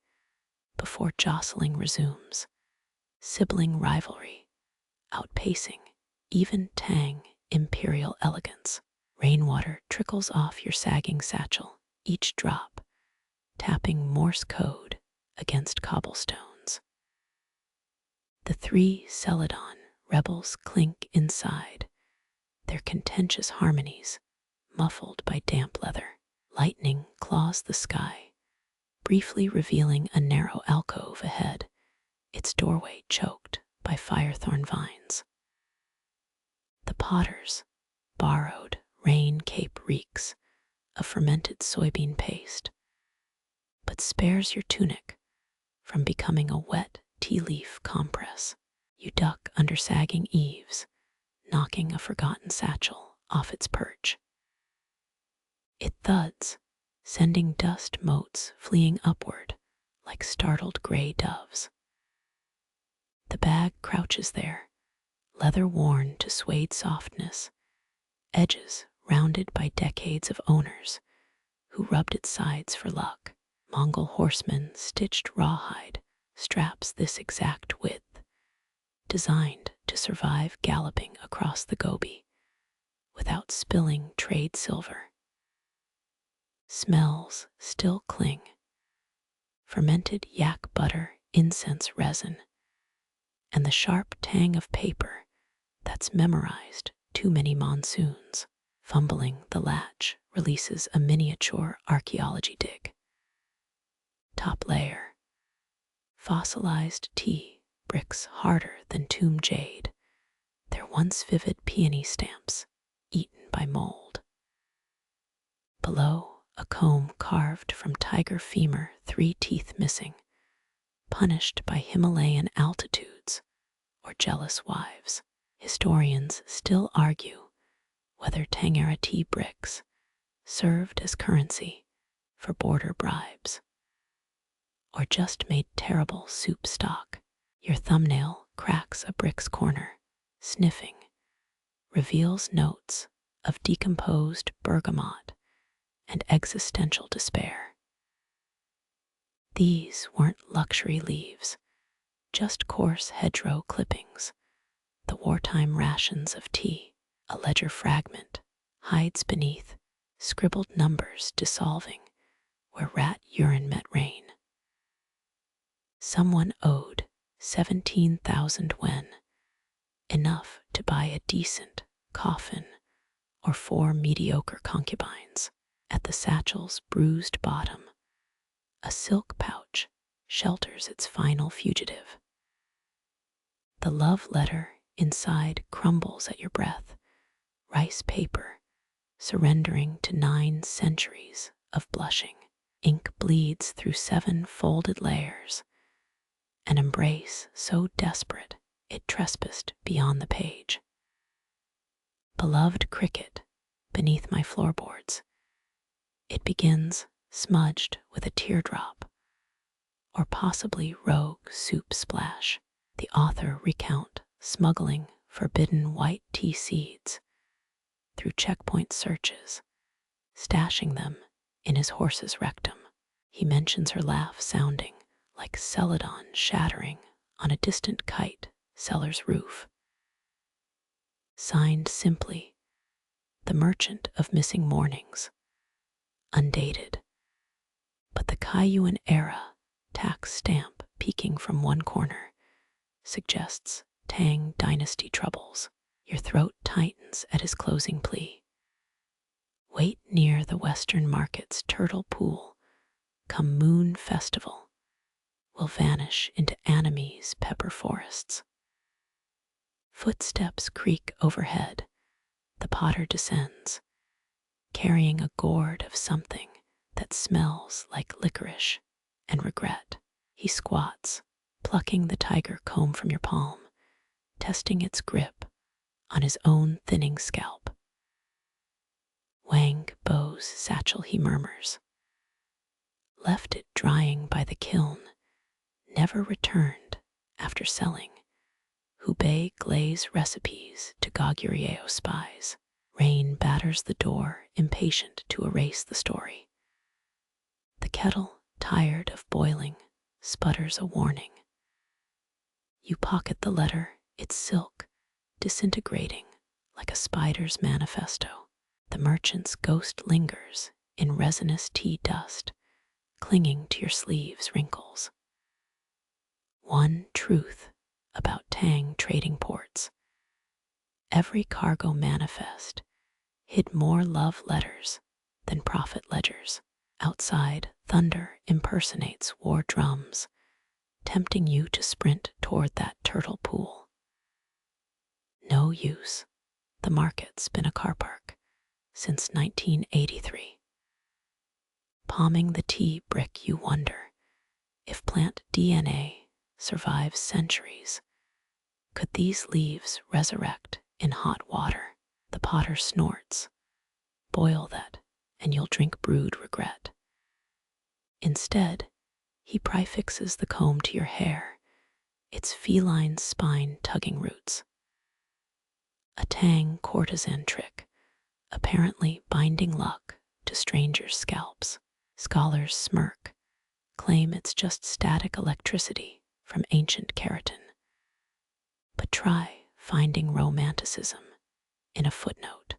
A: before jostling resumes, sibling rivalry outpacing even Tang imperial elegance. Rainwater trickles off your sagging satchel, each drop tapping Morse code against cobblestones. The 3 Celadon rebels clink inside, their contentious harmonies muffled by damp leather. Lightning claws the sky, briefly revealing a narrow alcove ahead, its doorway choked by firethorn vines. The potter's borrowed rain cape reeks of fermented soybean paste, but spares your tunic from becoming a wet tea leaf compress. You duck under sagging eaves, knocking a forgotten satchel off its perch. It thuds, sending dust motes fleeing upward like startled gray doves. The bag crouches there, leather worn to suede softness, edges rounded by decades of owners who rubbed its sides for luck. Mongol horsemen stitched rawhide straps this exact width, designed to survive galloping across the Gobi without spilling trade silver. Smells still cling: fermented yak butter, incense resin, and the sharp tang of paper that's memorized too many monsoons. Fumbling the latch releases a miniature archaeology dig. Top layer: fossilized tea bricks harder than tomb jade, their once vivid peony stamps eaten by mold. Below, a comb carved from tiger femur, 3 teeth missing, punished by Himalayan altitudes or jealous wives. Historians still argue whether Tang-era tea bricks served as currency for border bribes or just made terrible soup stock. Your thumbnail cracks a brick's corner, sniffing, reveals notes of decomposed bergamot and existential despair. These weren't luxury leaves, just coarse hedgerow clippings, the wartime rations of tea. A ledger fragment hides beneath scribbled numbers dissolving where rat urine met rain. Someone owed 17,000 wen, enough to buy a decent coffin or 4 mediocre concubines. At the satchel's bruised bottom, a silk pouch shelters its final fugitive. The love letter inside crumbles at your breath, rice paper surrendering to 9 centuries of blushing. Ink bleeds through 7 folded layers, an embrace so desperate it trespassed beyond the page. Beloved cricket beneath my floorboards, it begins smudged with a teardrop, or possibly rogue soup splash. The author recount smuggling forbidden white tea seeds through checkpoint searches, stashing them in his horse's rectum. He mentions her laugh sounding like Celadon shattering on a distant kite seller's roof. Signed simply, the merchant of missing mornings. Undated, but the Kiln-era tax stamp peeking from one corner suggests Tang Dynasty troubles. Your throat tightens at his closing plea. Wait near the Western Market's turtle pool, come moon festival, will vanish into Anime's pepper forests. Footsteps creak overhead, the potter descends, carrying a gourd of something that smells like licorice and regret. He squats, plucking the tiger comb from your palm, testing its grip on his own thinning scalp. Wang Bo's satchel, he murmurs. Left it drying by the kiln, never returned after selling Hubei glaze recipes to Goguryeo spies. Rain batters the door, impatient to erase the story. The kettle, tired of boiling, sputters a warning. You pocket the letter, its silk disintegrating like a spider's manifesto. The merchant's ghost lingers in resinous tea dust, clinging to your sleeve's wrinkles. One truth about Tang trading ports: every cargo manifest hid more love letters than profit ledgers. Outside, thunder impersonates war drums, tempting you to sprint toward that turtle pool. No use. The market's been a car park since 1983. Palming the tea brick, you wonder if plant DNA survives centuries Could these leaves resurrect in hot water? The potter snorts. Boil that, and you'll drink brewed regret. Instead, he prefixes the comb to your hair, its feline spine tugging roots. A Tang courtesan trick, apparently binding luck to strangers' scalps. Scholars smirk, claim it's just static electricity from ancient keratin. But try finding romanticism in a footnote.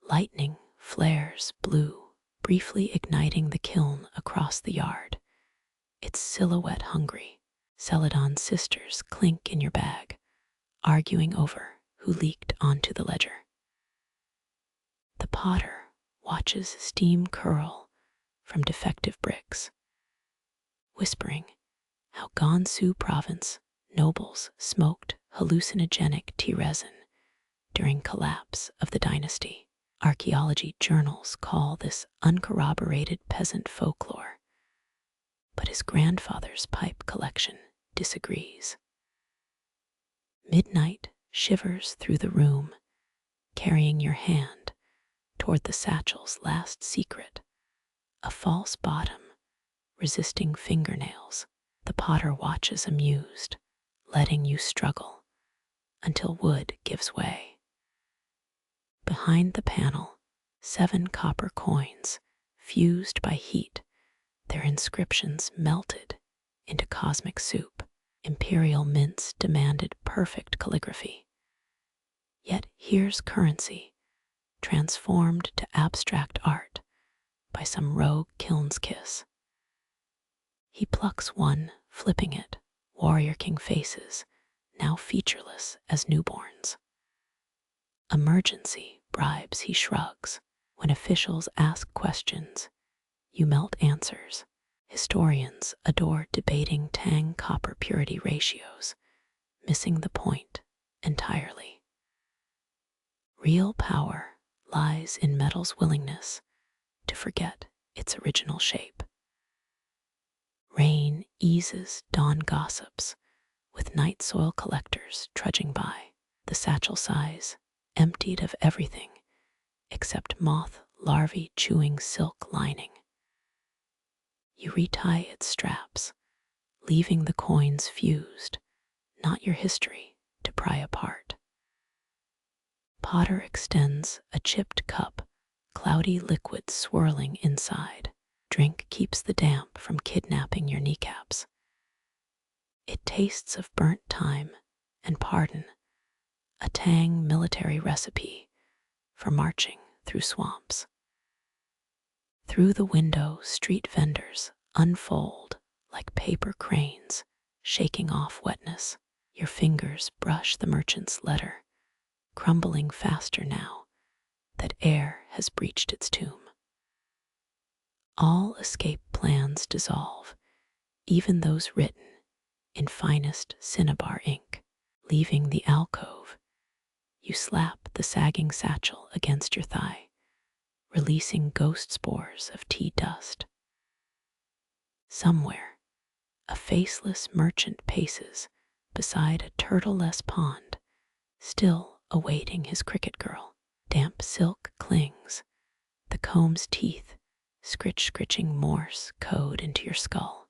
A: Lightning flares blue, briefly igniting the kiln across the yard. Its silhouette hungry. Celadon sisters clink in your bag, arguing over who leaked onto the ledger. The potter watches steam curl from defective bricks, whispering how Gansu province nobles smoked hallucinogenic tea resin during collapse of the dynasty. Archaeology journals call this uncorroborated peasant folklore, but his grandfather's pipe collection disagrees. Midnight shivers through the room, carrying your hand toward the satchel's last secret, a false bottom resisting fingernails. The potter watches amused, letting you struggle until wood gives way. Behind the panel, 7 copper coins, fused by heat, their inscriptions melted into cosmic soup. Imperial mints demanded perfect calligraphy. Yet here's currency, transformed to abstract art by some rogue kiln's kiss. He plucks one, flipping it, warrior king faces, now featureless as newborns. Emergency bribes he shrugs. When officials ask questions, you melt answers. Historians adore debating Tang copper purity ratios, missing the point entirely. Real power lies in metal's willingness to forget its original shape. Rain eases dawn gossips, with night soil collectors trudging by. The satchel sighs, emptied of everything except moth larvae chewing silk lining. You retie its straps, leaving the coins fused, not your history, to pry apart. Potter extends a chipped cup, cloudy liquid swirling inside. Drink keeps the damp from kidnapping your kneecaps. It tastes of burnt thyme and pardon, a Tang military recipe for marching through swamps. Through the window, street vendors unfold like paper cranes, shaking off wetness. Your fingers brush the merchant's letter, crumbling faster now that air has breached its tomb. All escape plans dissolve, even those written in finest cinnabar ink. Leaving the alcove, you slap the sagging satchel against your thigh, releasing ghost spores of tea dust. Somewhere, a faceless merchant paces beside a turtle-less pond, still awaiting his cricket girl. Damp silk clings, the comb's teeth scritching Morse code into your skull.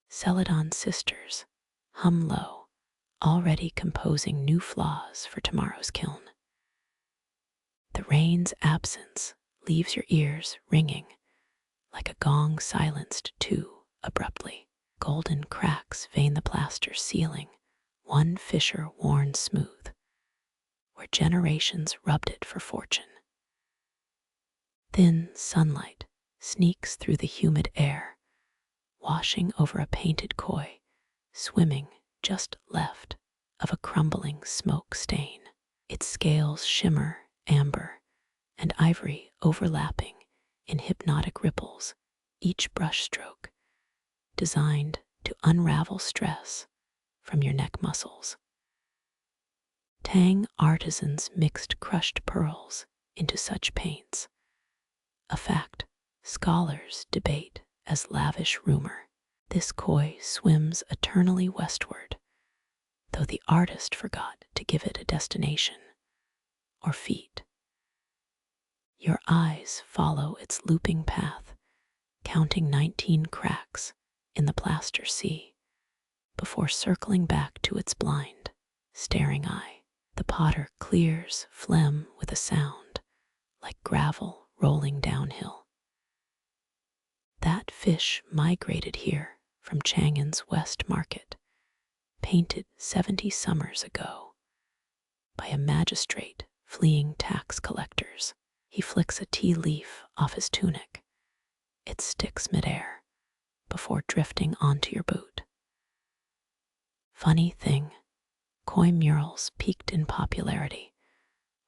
A: Celadon sisters hum low, already composing new flaws for tomorrow's kiln. The rain's absence leaves your ears ringing like a gong silenced too abruptly. Golden cracks vein the plaster ceiling, one fissure worn smooth, where generations rubbed it for fortune. Thin sunlight sneaks through the humid air, washing over a painted koi, swimming just left of a crumbling smoke stain. Its scales shimmer amber and ivory overlapping in hypnotic ripples, each brushstroke designed to unravel stress from your neck muscles. Tang artisans mixed crushed pearls into such paints, a fact scholars debate as lavish rumor. This koi swims eternally westward, though the artist forgot to give it a destination or feet. Your eyes follow its looping path, counting 19 cracks in the plaster sea before circling back to its blind, staring eye. The potter clears phlegm with a sound like gravel rolling downhill. That fish migrated here from Chang'an's West Market, painted 70 summers ago by a magistrate fleeing tax collectors. He flicks a tea leaf off his tunic. It sticks midair before drifting onto your boot. Funny thing, koi murals peaked in popularity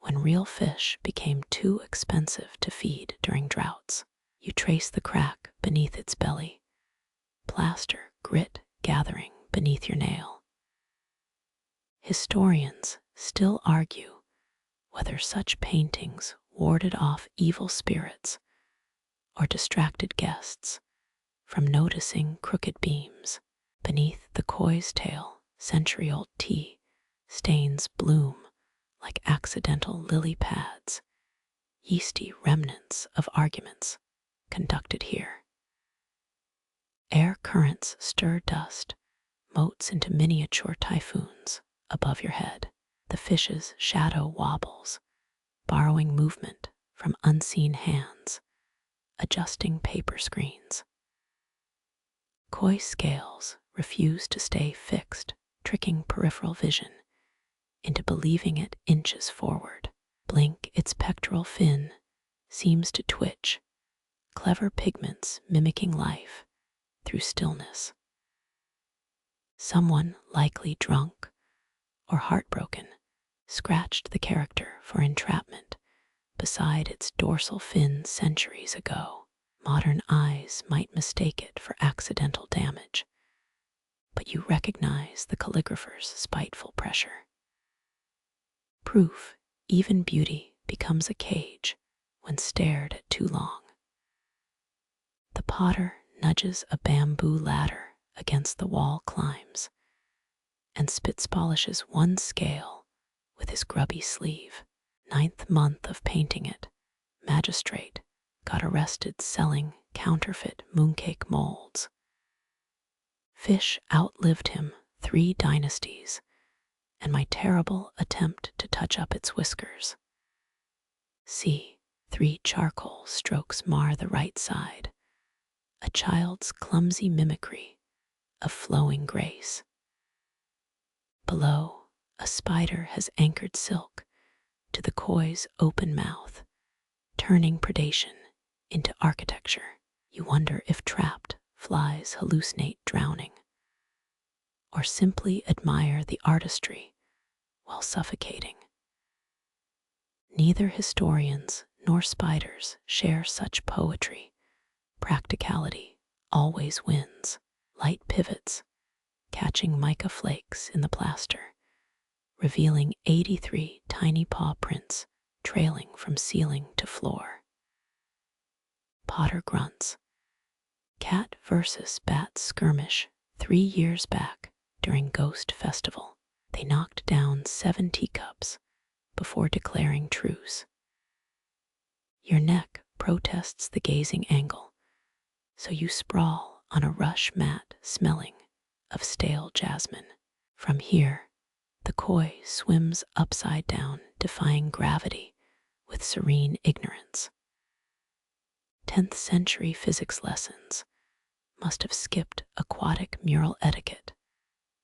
A: when real fish became too expensive to feed during droughts. You trace the crack beneath its belly, plaster grit gathering beneath your nail. Historians still argue whether such paintings warded off evil spirits or distracted guests from noticing crooked beams. Beneath the koi's tail, century-old tea stains bloom like accidental lily pads, yeasty remnants of arguments conducted here. Air currents stir dust, motes into miniature typhoons above your head. The fish's shadow wobbles, borrowing movement from unseen hands, adjusting paper screens. Koi scales refuse to stay fixed, tricking peripheral vision into believing it inches forward. Blink, its pectoral fin seems to twitch, clever pigments mimicking life through stillness. Someone, likely drunk or heartbroken, scratched the character for entrapment beside its dorsal fin centuries ago. Modern eyes might mistake it for accidental damage, but you recognize the calligrapher's spiteful pressure. Proof, even beauty becomes a cage when stared at too long. The potter nudges a bamboo ladder against the wall, climbs, and spits polishes one scale with his grubby sleeve. 9th month of painting it, magistrate got arrested selling counterfeit mooncake molds. Fish outlived him 3 dynasties, and my terrible attempt to touch up its whiskers. See, 3 charcoal strokes mar the right side, a child's clumsy mimicry of flowing grace. Below, a spider has anchored silk to the koi's open mouth, turning predation into architecture. You wonder if trapped flies hallucinate drowning, or simply admire the artistry while suffocating. Neither historians nor spiders share such poetry. Practicality always wins. Light pivots, catching mica flakes in the plaster, revealing 83 tiny paw prints trailing from ceiling to floor. Potter grunts. Cat versus bat skirmish 3 years back during Ghost Festival. They knocked down 7 teacups before declaring truce. Your neck protests the gazing angle, so you sprawl on a rush mat smelling of stale jasmine. From here, the koi swims upside down, defying gravity with serene ignorance. 10th century physics lessons must have skipped aquatic mural etiquette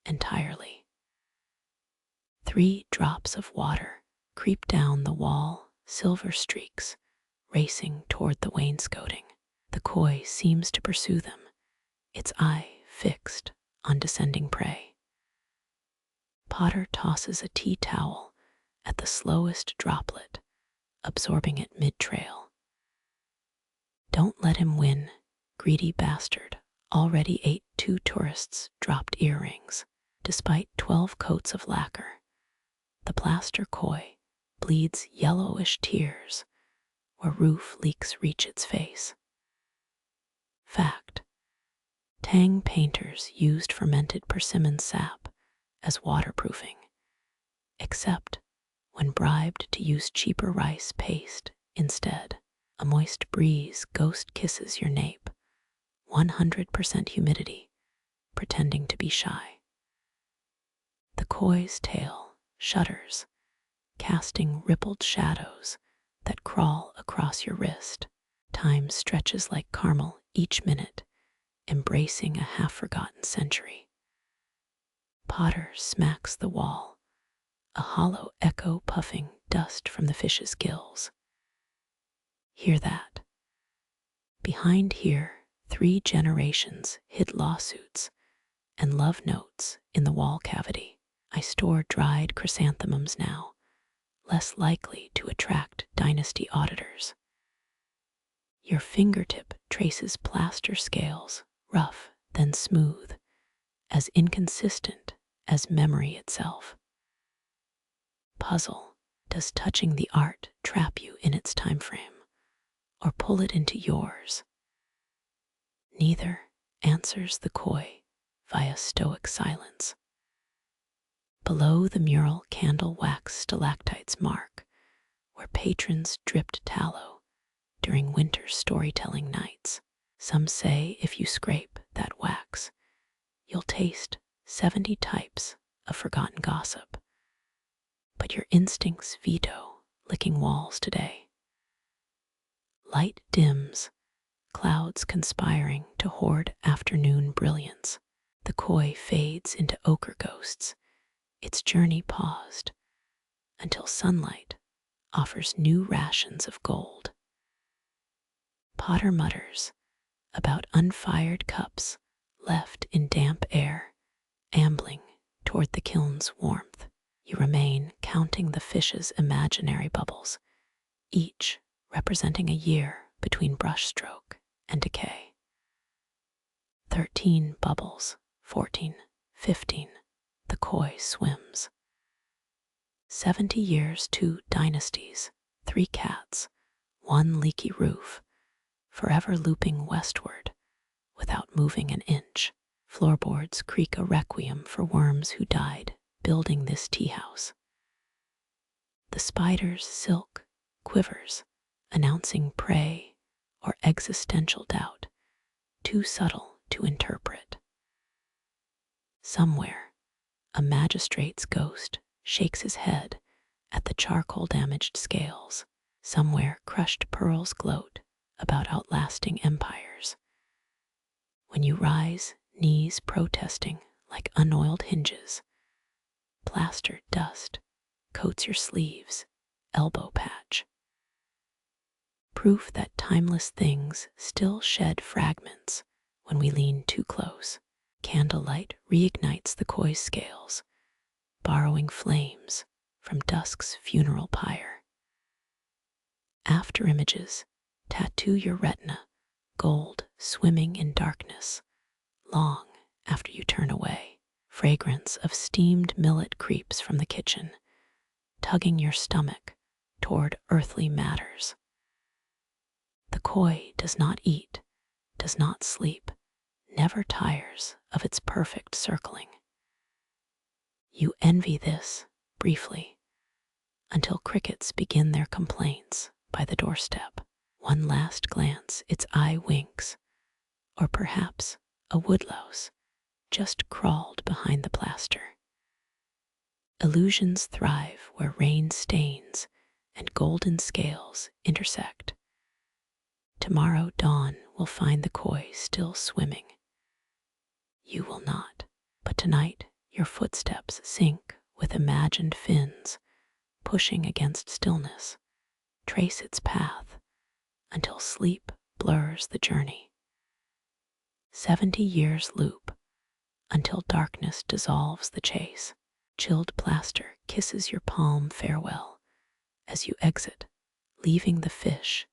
A: entirely. 3 drops of water creep down the wall, silver streaks racing toward the wainscoting. The koi seems to pursue them, its eye fixed on descending prey. Potter tosses a tea towel at the slowest droplet, absorbing it mid-trail. Don't let him win, greedy bastard. Already ate 2 tourists' dropped earrings. Despite 12 coats of lacquer, the plaster koi bleeds yellowish tears where roof leaks reach its face. Fact: Tang painters used fermented persimmon sap as waterproofing, except when bribed to use cheaper rice paste instead. A moist breeze ghost kisses your nape, 100% humidity, pretending to be shy. The koi's tail shudders, casting rippled shadows that crawl across your wrist. Time stretches like caramel each minute, embracing a half-forgotten century. Potter smacks the wall, a hollow echo puffing dust from the fish's gills. Hear that? Behind here, 3 generations hid lawsuits and love notes in the wall cavity. I store dried chrysanthemums now, less likely to attract dynasty auditors. Your fingertip traces plaster scales, rough then smooth, as inconsistent as memory itself. Puzzle, does touching the art trap you in its time frame, or pull it into yours? Neither, answers the koi via stoic silence. Below the mural candle wax stalactites mark where patrons dripped tallow during winter storytelling nights. Some say if you scrape that wax, you'll taste 70 types of forgotten gossip. But your instincts veto licking walls today. Light dims, clouds conspiring to hoard afternoon brilliance. The koi fades into ochre ghosts, its journey paused until sunlight offers new rations of gold. Potter mutters about unfired cups left in damp air, ambling toward the kiln's warmth. You remain counting the fish's imaginary bubbles, each representing a year between brushstroke and decay. 13 bubbles, 14, 15, the koi swims. 70 years, 2 dynasties, 3 cats, 1 leaky roof, forever looping westward without moving an inch. Floorboards creak a requiem for worms who died building this teahouse. The spider's silk quivers, announcing prey or existential doubt, too subtle to interpret. Somewhere, a magistrate's ghost shakes his head at the charcoal-damaged scales. Somewhere, crushed pearls gloat about outlasting empires. When you rise, knees protesting like unoiled hinges, plastered dust coats your sleeves, elbow patch. Proof that timeless things still shed fragments when we lean too close. Candlelight reignites the koi's scales, borrowing flames from dusk's funeral pyre. After images tattoo your retina, gold swimming in darkness, long after you turn away. Fragrance of steamed millet creeps from the kitchen, tugging your stomach toward earthly matters. The koi does not eat, does not sleep, never tires of its perfect circling. You envy this, briefly, until crickets begin their complaints by the doorstep. One last glance, its eye winks, or perhaps a woodlouse just crawled behind the plaster. Illusions thrive where rain stains and golden scales intersect. Tomorrow dawn will find the koi still swimming. You will not, but tonight your footsteps sink with imagined fins, pushing against stillness, trace its path until sleep blurs the journey. 70 years loop until darkness dissolves the chase. Chilled plaster kisses your palm farewell as you exit, leaving the fish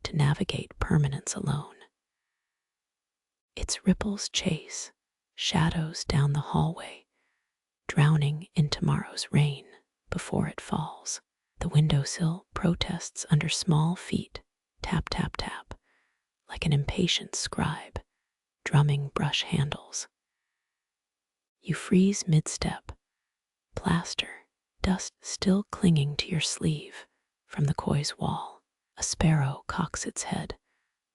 A: to navigate permanence alone. Its ripples chase shadows down the hallway, drowning in tomorrow's rain before it falls. The windowsill protests under small feet, tap, tap, tap, like an impatient scribe drumming brush handles. You freeze mid-step, plaster, dust still clinging to your sleeve from the koi's wall. A sparrow cocks its head,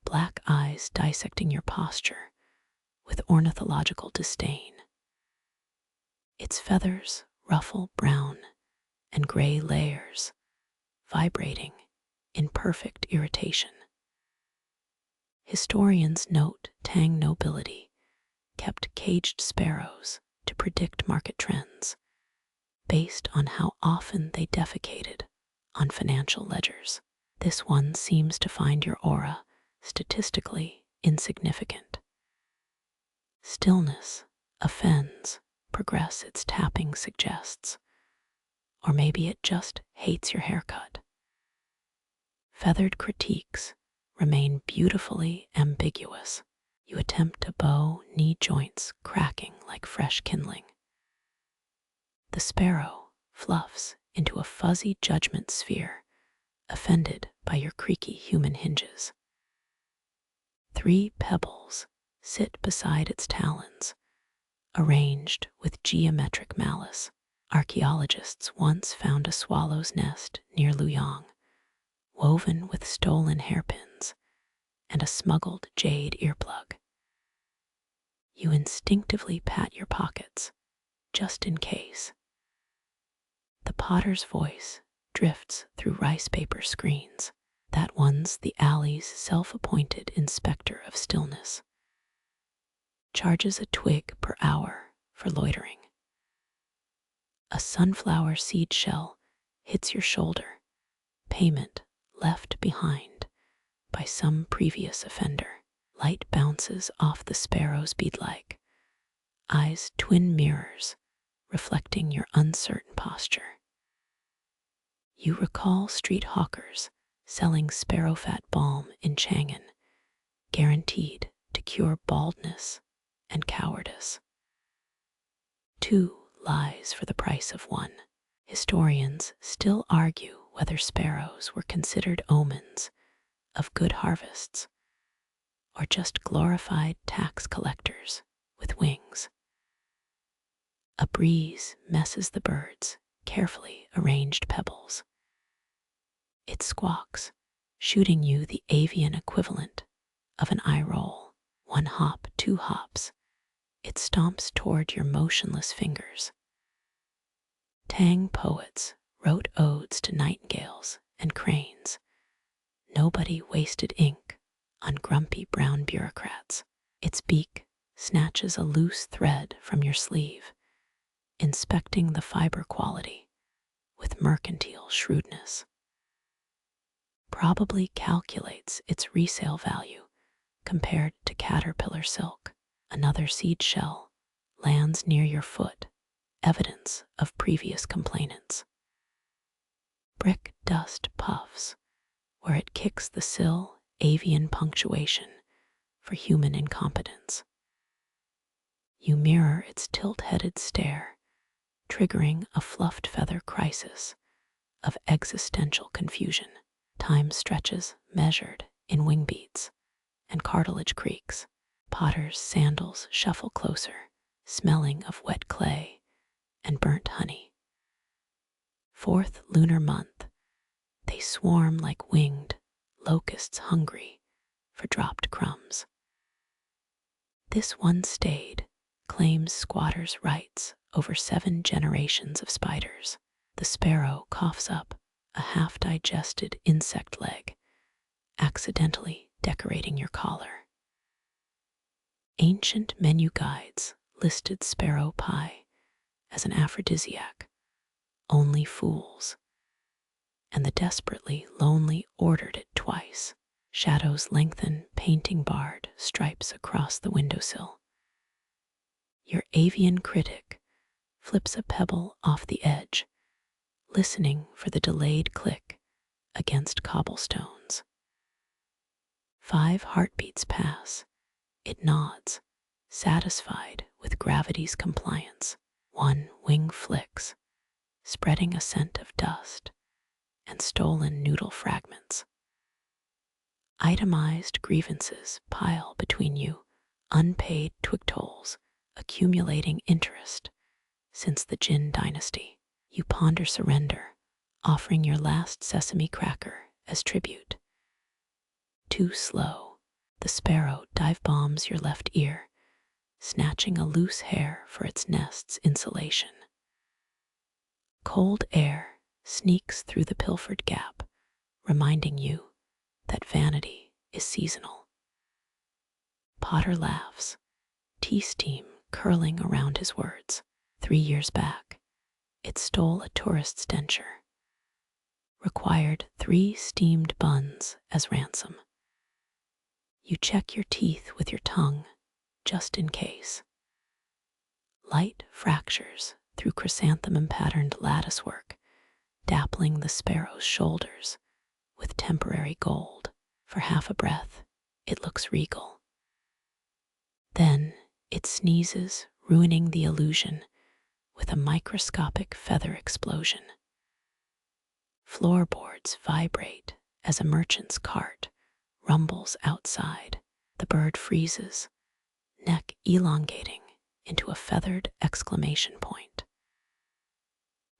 A: black eyes dissecting your posture with ornithological disdain. Its feathers ruffle brown and gray layers, vibrating in perfect irritation. Historians note Tang nobility kept caged sparrows to predict market trends based on how often they defecated on financial ledgers. This one seems to find your aura statistically insignificant. Stillness offends, progress its tapping suggests, or maybe it just hates your haircut. Feathered critiques remain beautifully ambiguous. You attempt to bow, knee joints cracking like fresh kindling. The sparrow fluffs into a fuzzy judgment sphere, offended by your creaky human hinges. 3 pebbles sit beside its talons, arranged with geometric malice. Archaeologists once found a swallow's nest near Luyang, woven with stolen hairpins and a smuggled jade earplug. You instinctively pat your pockets, just in case. The potter's voice drifts through rice paper screens. That one's the alley's self-appointed inspector of stillness. Charges a twig per hour for loitering. A sunflower seed shell hits your shoulder, payment left behind by some previous offender. Light bounces off the sparrow's bead-like eyes, twin mirrors reflecting your uncertain posture. You recall street hawkers selling sparrow fat balm in Chang'an, guaranteed to cure baldness and cowardice. 2 lies for the price of 1. Historians still argue whether sparrows were considered omens of good harvests or just glorified tax collectors with wings. A breeze messes the bird's carefully arranged pebbles. It squawks, shooting you the avian equivalent of an eye roll. 1 hop, 2 hops. It stomps toward your motionless fingers. Tang poets wrote odes to nightingales and cranes. Nobody wasted ink on grumpy brown bureaucrats. Its beak snatches a loose thread from your sleeve, inspecting the fiber quality with mercantile shrewdness. Probably calculates its resale value compared to caterpillar silk. Another seed shell lands near your foot, evidence of previous complainants. Brick dust puffs where it kicks the sill, avian punctuation for human incompetence. You mirror its tilt-headed stare, triggering a fluffed feather crisis of existential confusion. Time stretches measured in wing beats and cartilage creaks. Potter's sandals shuffle closer, smelling of wet clay and burnt honey. 4th lunar month, they swarm like winged locusts hungry for dropped crumbs. This one stayed claims squatters' rights over 7 generations of spiders. The sparrow coughs up a half-digested insect leg, accidentally decorating your collar. Ancient menu guides listed sparrow pie as an aphrodisiac. Only fools. And the desperately lonely ordered it twice. Shadows lengthen, painting barred stripes across the windowsill. Your avian critic flips a pebble off the edge, listening for the delayed click against cobblestones. 5 heartbeats pass. It nods, satisfied with gravity's compliance. 1 wing flicks, spreading a scent of dust and stolen noodle fragments. Itemized grievances pile between you, unpaid twig tolls accumulating interest since the Jin Dynasty. You ponder surrender, offering your last sesame cracker as tribute. Too slow, the sparrow dive bombs your left ear, snatching a loose hair for its nest's insulation. Cold air sneaks through the pilfered gap, reminding you that vanity is seasonal. Potter laughs, tea steam curling around his words. 3 years back, it stole a tourist's denture. Required 3 steamed buns as ransom. You check your teeth with your tongue, just in case. Light fractures through chrysanthemum-patterned latticework, dappling the sparrow's shoulders with temporary gold. For half a breath, it looks regal. Then it sneezes, ruining the illusion with a microscopic feather explosion. Floorboards vibrate as a merchant's cart rumbles outside. The bird freezes, neck elongating into a feathered exclamation point.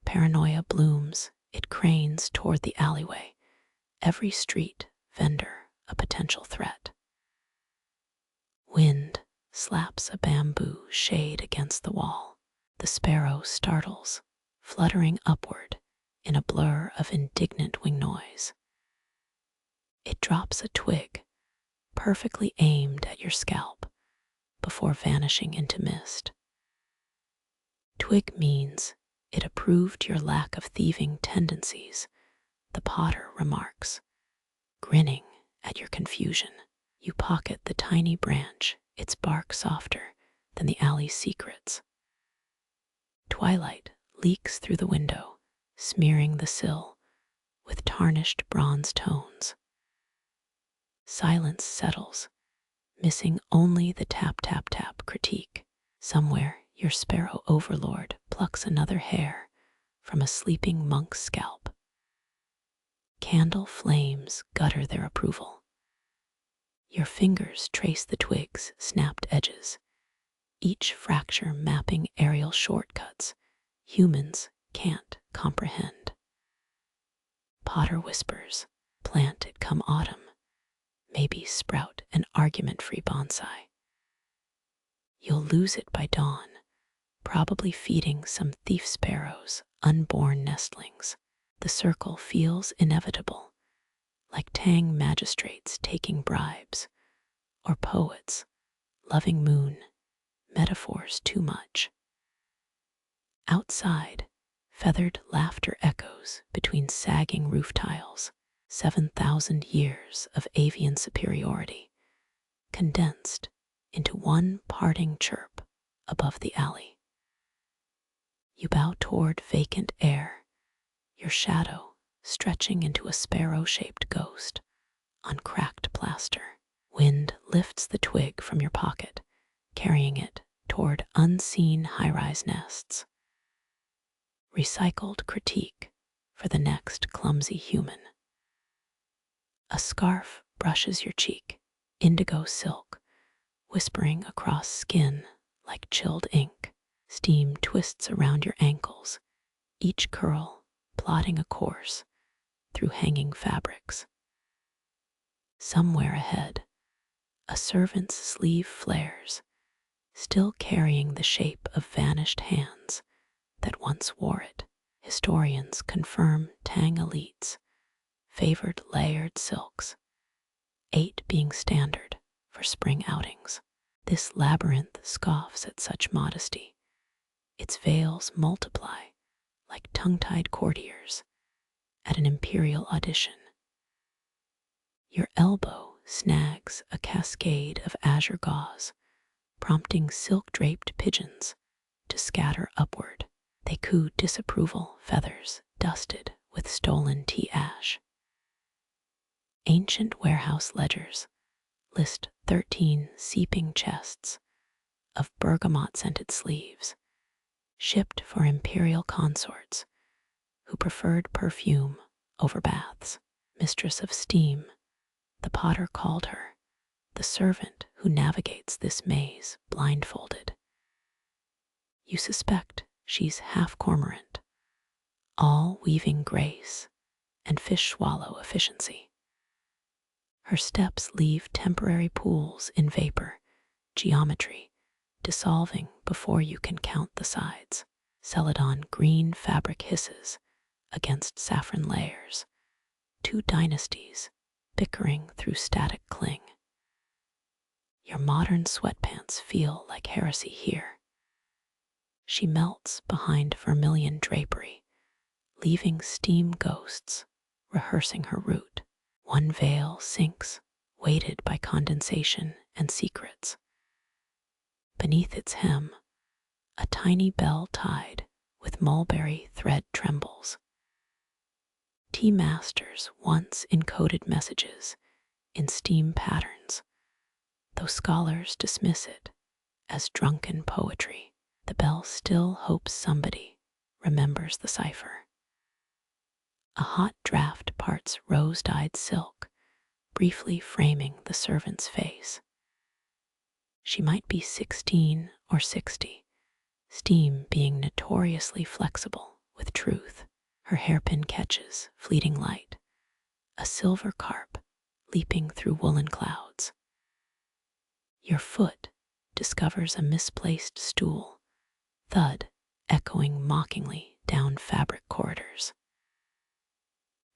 A: Paranoia blooms, it cranes toward the alleyway, every street vendor a potential threat. Wind slaps a bamboo shade against the wall. The sparrow startles, fluttering upward in a blur of indignant wing noise. It drops a twig, perfectly aimed at your scalp, before vanishing into mist. Twig means it approved your lack of thieving tendencies, the potter remarks, grinning at your confusion. You pocket the tiny branch, its bark softer than the alley's secrets. Twilight leaks through the window, smearing the sill with tarnished bronze tones. Silence settles, missing only the tap-tap-tap critique. Somewhere, your sparrow overlord plucks another hair from a sleeping monk's scalp. Candle flames gutter their approval. Your fingers trace the twig's snapped edges, each fracture mapping aerial shortcuts humans can't comprehend. Potter whispers, plant it come autumn, maybe sprout an argument-free bonsai. You'll lose it by dawn, probably feeding some thief sparrow's unborn nestlings. The circle feels inevitable, like Tang magistrates taking bribes, or poets loving moon metaphors too much. Outside, feathered laughter echoes between sagging roof tiles, 7,000 years of avian superiority, condensed into one parting chirp above the alley. You bow toward vacant air, your shadow stretching into a sparrow-shaped ghost on cracked plaster. Wind lifts the twig from your pocket, carrying it toward unseen high-rise nests. Recycled critique for the next clumsy human. A scarf brushes your cheek, indigo silk, whispering across skin like chilled ink. Steam twists around your ankles, each curl plotting a course through hanging fabrics. Somewhere ahead, a servant's sleeve flares, still carrying the shape of vanished hands that once wore it. Historians confirm Tang elites favored layered silks, 8 being standard for spring outings. This labyrinth scoffs at such modesty. Its veils multiply like tongue-tied courtiers at an imperial audition. Your elbow snags a cascade of azure gauze, prompting silk-draped pigeons to scatter upward. They coo disapproval, feathers dusted with stolen tea ash. Ancient warehouse ledgers list 13 seeping chests of bergamot-scented sleeves, shipped for imperial consorts who preferred perfume over baths. Mistress of steam, the potter called her, the servant who navigates this maze blindfolded. You suspect she's half cormorant, all weaving grace and fish swallow efficiency. Her steps leave temporary pools in vapor, geometry, dissolving before you can count the sides. Celadon green fabric hisses against saffron layers, two dynasties bickering through static cling. Your modern sweatpants feel like heresy here. She melts behind vermilion drapery, leaving steam ghosts rehearsing her route. One veil sinks, weighted by condensation and secrets. Beneath its hem, a tiny bell tied with mulberry thread trembles. Tea masters once encoded messages in steam patterns, though scholars dismiss it as drunken poetry. The bell still hopes somebody remembers the cipher. A hot draft parts rose-dyed silk, briefly framing the servant's face. She might be 16 or 60, steam being notoriously flexible with truth. Her hairpin catches fleeting light, a silver carp leaping through woolen clouds. Your foot discovers a misplaced stool, thud echoing mockingly down fabric corridors.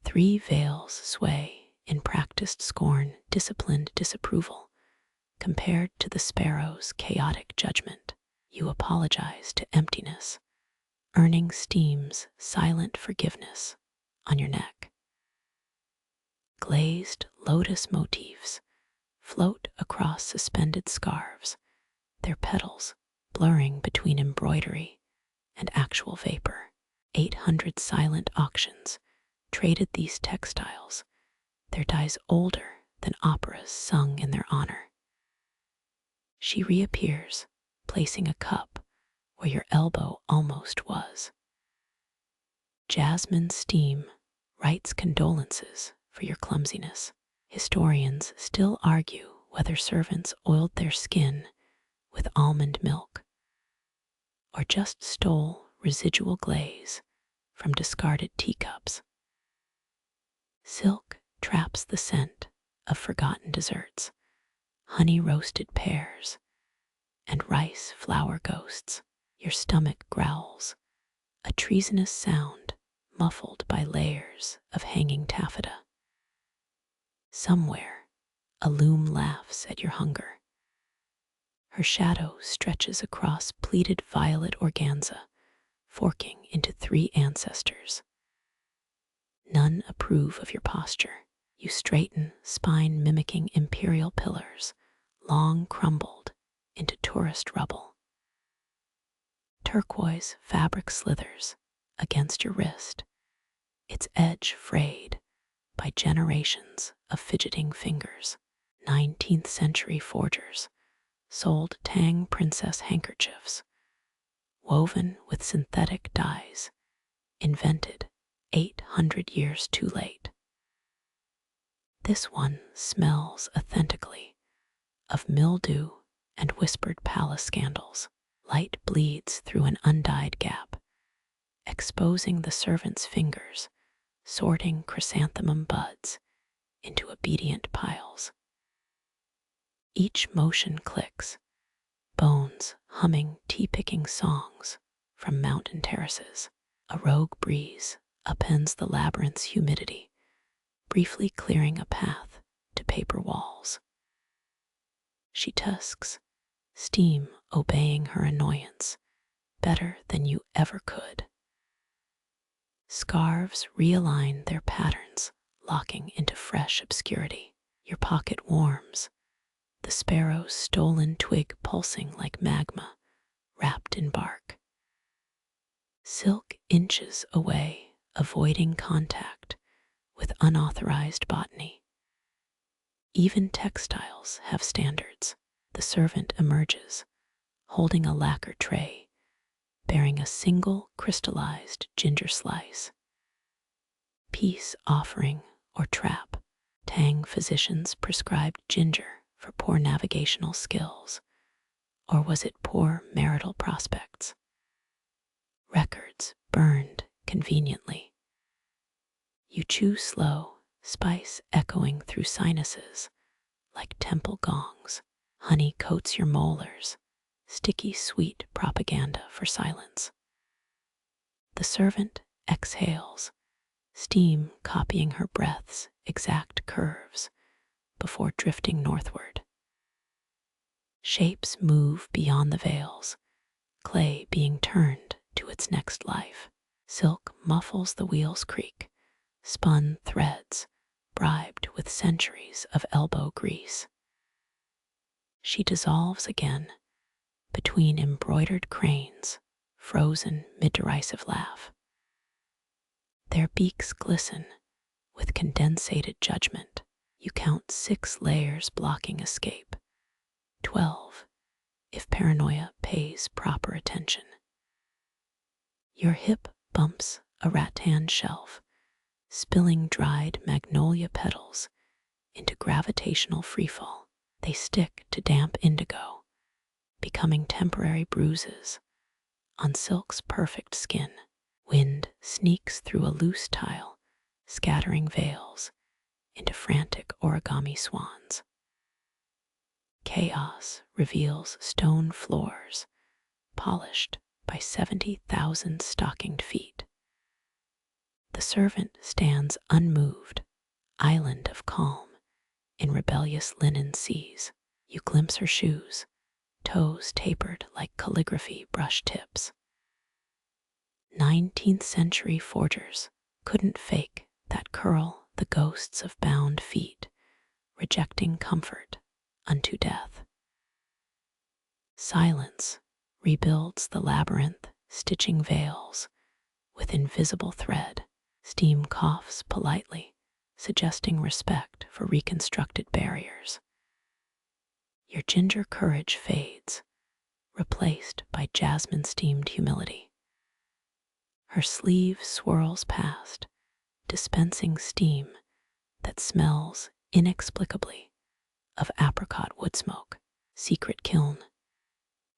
A: Three veils sway in practiced scorn, disciplined disapproval, compared to the sparrow's chaotic judgment. You apologize to emptiness, earning steam's silent forgiveness on your neck. Glazed lotus motifs float across suspended scarves, their petals blurring between embroidery and actual vapor. 800 silent auctions traded these textiles, their dyes older than operas sung in their honor. She reappears, placing a cup where your elbow almost was. Jasmine steam writes condolences for your clumsiness. Historians still argue whether servants oiled their skin with almond milk or just stole residual glaze from discarded teacups. Silk traps the scent of forgotten desserts, honey-roasted pears, and rice flour ghosts. Your stomach growls, a treasonous sound muffled by layers of hanging taffeta. Somewhere, a loom laughs at your hunger. Her shadow stretches across pleated violet organza, forking into three ancestors. None approve of your posture. You straighten, spine mimicking imperial pillars, long crumbled into tourist rubble. Turquoise fabric slithers against your wrist, its edge frayed by generations of fidgeting fingers. 19th century forgers sold Tang princess handkerchiefs, woven with synthetic dyes, invented 800 years too late. This one smells authentically of mildew and whispered palace scandals. Light bleeds through an undyed gap, exposing the servant's fingers, sorting chrysanthemum buds into obedient piles. Each motion clicks, bones humming tea-picking songs from mountain terraces. A rogue breeze upends the labyrinth's humidity, briefly clearing a path to paper walls. She tusks, steam obeying her annoyance better than you ever could. Scarves realign their patterns, locking into fresh obscurity. Your pocket warms, the sparrow's stolen twig pulsing like magma, wrapped in bark. Silk inches away, avoiding contact with unauthorized botany. Even textiles have standards. The servant emerges, holding a lacquer tray, bearing a single crystallized ginger slice. Peace offering or trap. Tang physicians prescribed ginger for poor navigational skills, or was it poor marital prospects? records burned conveniently. You chew slow, spice echoing through sinuses like temple gongs. Honey coats your molars, sticky sweet propaganda for silence. The servant exhales, steam copying her breath's exact curves before drifting northward. Shapes move beyond the veils, clay being turned to its next life. Silk muffles the wheel's creak, spun threads bribed with centuries of elbow grease. She dissolves again between embroidered cranes, frozen mid-derisive laugh. Their beaks glisten with condensated judgment. You count 6 layers blocking escape, 12 if paranoia pays proper attention. Your hip bumps a rattan shelf, spilling dried magnolia petals into gravitational freefall. They stick to damp indigo, becoming temporary bruises on silk's perfect skin. Wind sneaks through a loose tile, scattering veils into frantic origami swans. Chaos reveals stone floors, polished by 70,000 stockinged feet. The servant stands unmoved, island of calm, in rebellious linen seas. You glimpse her shoes, toes tapered like calligraphy brush tips. 19th century forgers couldn't fake that curl, the ghosts of bound feet, rejecting comfort unto death. Silence rebuilds the labyrinth, stitching veils with invisible thread. Steam coughs politely, suggesting respect for reconstructed barriers. Your ginger courage fades, replaced by jasmine-steamed humility. Her sleeve swirls past, dispensing steam that smells inexplicably of apricot wood smoke. Secret kiln,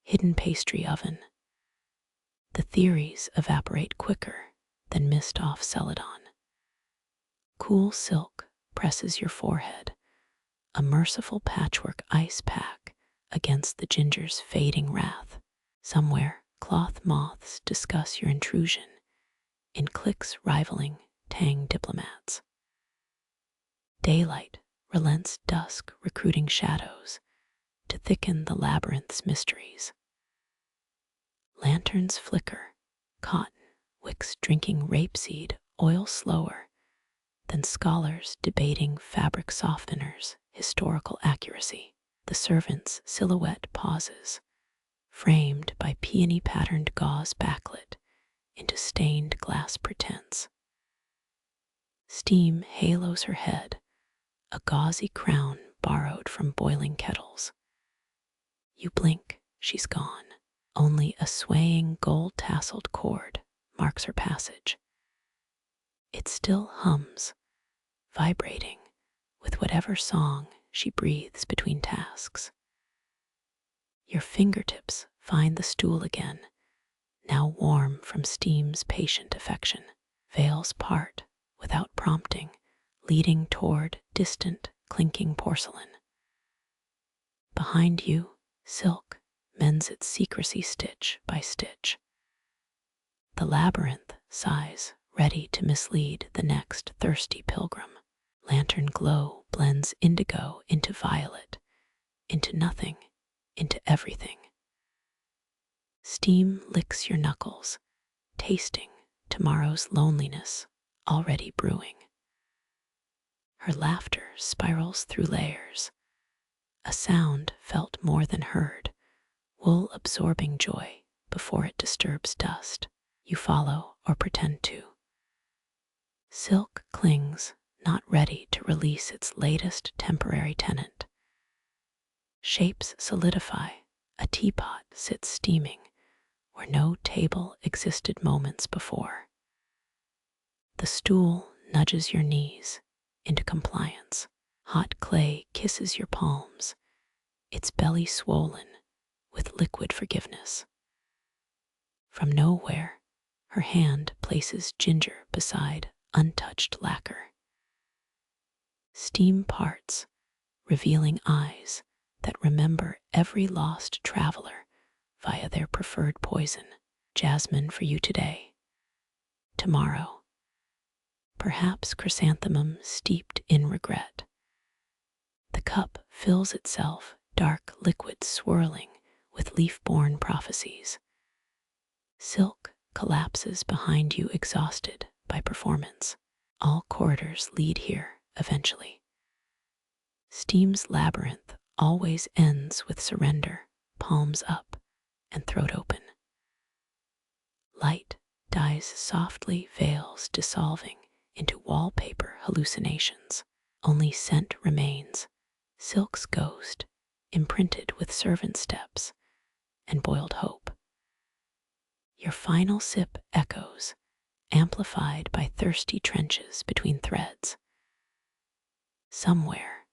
A: hidden pastry oven. The theories evaporate quicker than mist off Celadon. Cool silk presses your forehead, a merciful patchwork ice pack against the ginger's fading wrath. Somewhere, cloth moths discuss your intrusion in cliques rivaling Tang diplomats. Daylight relents dusk, recruiting shadows to thicken the labyrinth's mysteries. Lanterns flicker, cotton wicks drinking rapeseed oil slower than scholars debating fabric softeners' historical accuracy. The servant's silhouette pauses, framed by peony-patterned gauze backlit into stained glass pretense. Steam halos her head, a gauzy crown borrowed from boiling kettles. You blink, she's gone. Only a swaying gold-tasseled cord marks her passage. It still hums, vibrating with whatever song she breathes between tasks. Your fingertips find the stool again, now warm from steam's patient affection. Veils part without prompting, leading toward distant, clinking porcelain. Behind you, silk mends its secrecy stitch by stitch. The labyrinth sighs, ready to mislead the next thirsty pilgrim. Lantern glow blends indigo into violet, into nothing, into everything. Steam licks your knuckles, tasting tomorrow's loneliness already brewing. Her laughter spirals through layers, a sound felt more than heard, wool absorbing joy before it disturbs dust. You follow or pretend to. Silk clings, not ready to release its latest temporary tenant. Shapes solidify, a teapot sits steaming where no table existed moments before. The stool nudges your knees into compliance. Hot clay kisses your palms, its belly swollen with liquid forgiveness. From nowhere, Her hand places ginger beside untouched lacquer. Steam parts, revealing eyes that remember every lost traveler via their preferred poison. Jasmine for you today. Tomorrow, perhaps chrysanthemum steeped in regret. The cup fills itself, dark liquid swirling with leaf-born prophecies. Silk collapses behind you, exhausted by performance. All corridors lead here eventually. Steam's labyrinth always ends with surrender, palms up and throat open. Light dies softly, veils dissolving into wallpaper hallucinations. Only scent remains, silk's ghost, imprinted with servant steps and boiled hope. Your final sip echoes, amplified by thirsty trenches between threads. Somewhere,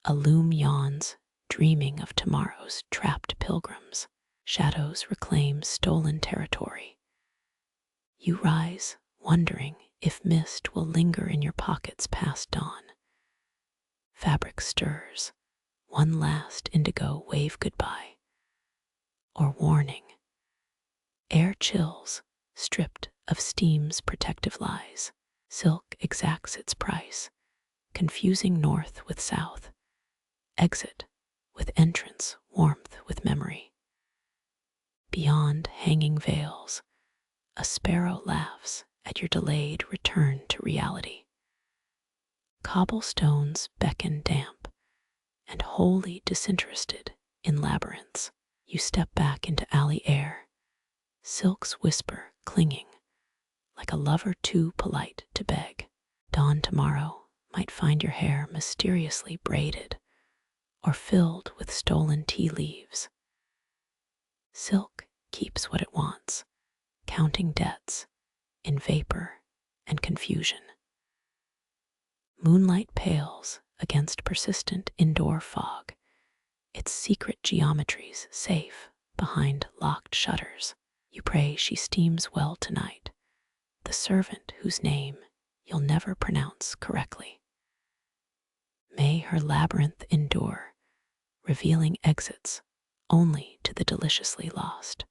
A: a loom yawns, dreaming of tomorrow's trapped pilgrims. Shadows reclaim stolen territory. You rise, wondering if mist will linger in your pockets past dawn. Fabric stirs, one last indigo wave goodbye. Or warning. Air chills, stripped of steam's protective lies. Silk exacts its price, confusing north with south. Exit with entrance, warmth with memory. Beyond hanging veils, a sparrow laughs at your delayed return to reality. Cobblestones beckon damp, and wholly disinterested in labyrinths, you step back into alley air, silk's whisper clinging, like a lover too polite to beg. Dawn tomorrow might find your hair mysteriously braided or filled with stolen tea leaves. Silk keeps what it wants, counting debts in vapor and confusion. Moonlight pales against persistent indoor fog, its secret geometries safe behind locked shutters. You pray she steams well tonight, the servant whose name you'll never pronounce correctly. May her labyrinth endure, revealing exits only to the deliciously lost.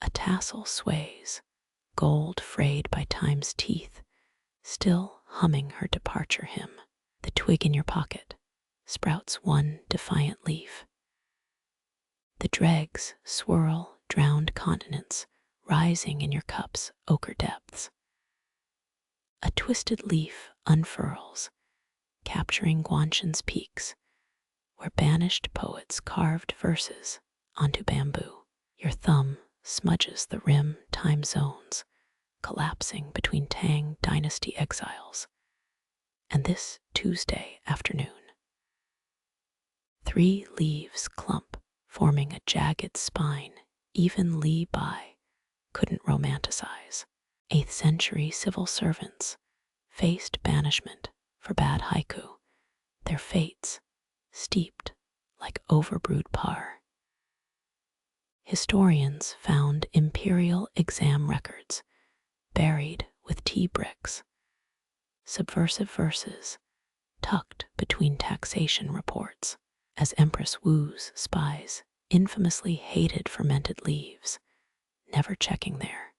A: A tassel sways, gold frayed by time's teeth, still humming her departure hymn. The twig in your pocket sprouts one defiant leaf. The dregs swirl drowned continents, rising in your cup's ochre depths. A twisted leaf unfurls, capturing Guanshan's peaks, where banished poets carved verses onto bamboo. Your thumb smudges the rim time zones, collapsing between Tang Dynasty exiles and this Tuesday afternoon. 3 leaves clump, forming a jagged spine even Li Bai couldn't romanticize. 8th century civil servants faced banishment for bad haiku, their fates steeped like overbrewed par. Historians found imperial exam records buried with tea bricks, subversive verses tucked between taxation reports, as Empress Wu's spies infamously hated fermented leaves, never checking there.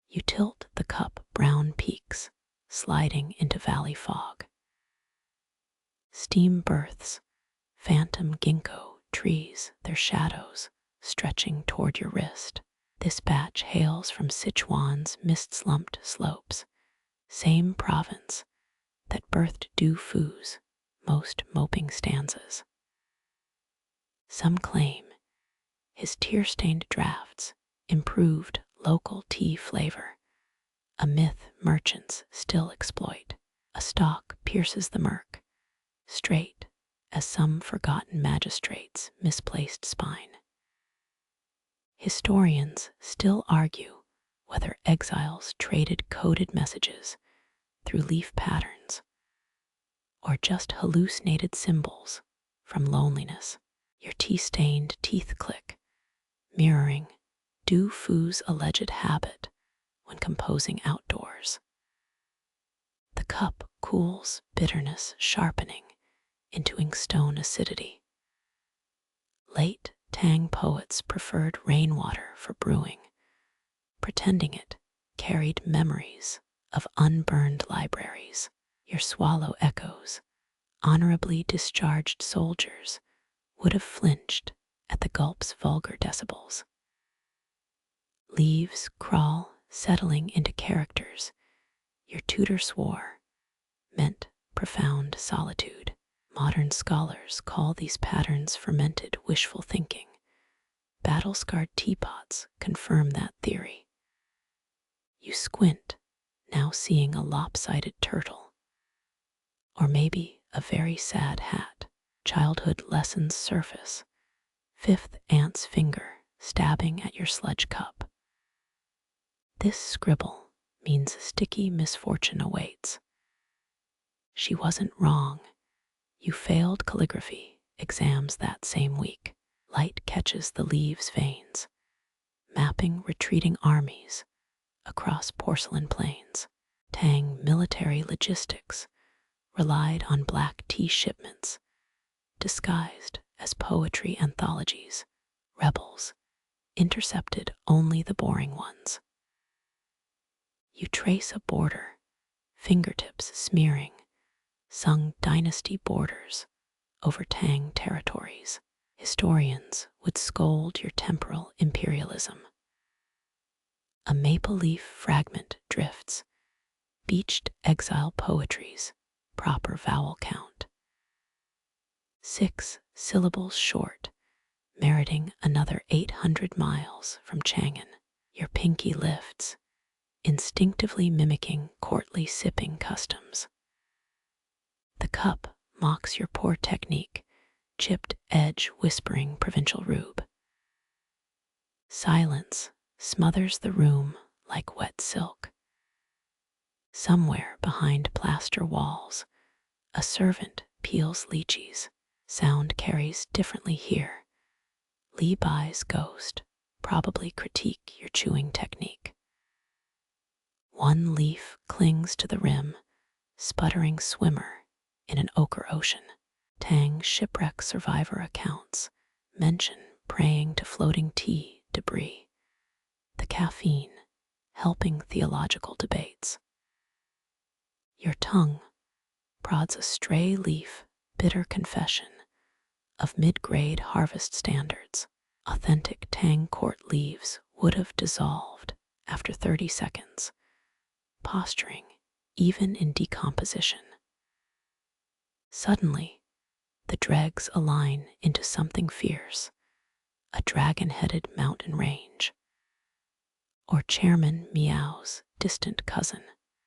A: You tilt the cup, brown peaks sliding into valley fog. Steam births, phantom ginkgo trees, their shadows stretching toward your wrist. This batch hails from Sichuan's mist-slumped slopes, same province that birthed Du Fu's most moping stanzas. Some claim his tear-stained drafts improved local tea flavor, a myth merchants still exploit. A stalk pierces the murk, straight as some forgotten magistrate's misplaced spine. Historians still argue whether exiles traded coded messages through leaf patterns or just hallucinated symbols from loneliness. Your tea-stained teeth click, mirroring Du Fu's alleged habit when composing outdoors. The cup cools bitterness, sharpening into inkstone acidity. Late Tang poets preferred rainwater for brewing, pretending it carried memories of unburned libraries. Your swallow echoes, honorably discharged soldiers would have flinched at the gulp's vulgar decibels. Leaves crawl, settling into characters your tutor swore meant profound solitude. Modern scholars call these patterns fermented wishful thinking. Battle-scarred teapots confirm that theory. You squint, now seeing a lopsided turtle, or maybe a very sad hat. Childhood lessons surface. Fifth ant's finger stabbing at your sludge cup. This scribble means sticky misfortune awaits. She wasn't wrong. You failed calligraphy exams that same week. Light catches the leaves' veins, mapping retreating armies across porcelain plains. Tang military logistics relied on black tea shipments, disguised as poetry anthologies. Rebels intercepted only the boring ones. You trace a border, fingertips smearing Tang Dynasty borders over Tang territories. Historians would scold your temporal imperialism. A maple leaf fragment drifts, beached exile poetry's proper vowel count. 6 syllables short, meriting another 800 miles from Chang'an. Your pinky lifts, instinctively mimicking courtly sipping customs. The cup mocks your poor technique, chipped edge whispering provincial rube. Silence smothers the room like wet silk. Somewhere behind plaster walls, a servant peels lychees. Sound carries differently here. Li Bai's ghost probably critique your chewing technique. One leaf clings to the rim, sputtering swimmer in an ochre ocean. Tang shipwreck survivor accounts mention praying to floating tea debris. The caffeine helping theological debates. Your tongue prods a stray leaf, bitter confession of mid-grade harvest standards. Authentic Tang court leaves would have dissolved after 30 seconds, posturing even in decomposition. Suddenly, the dregs align into something fierce, a dragon-headed mountain range. Or Chairman Meow's distant cousin.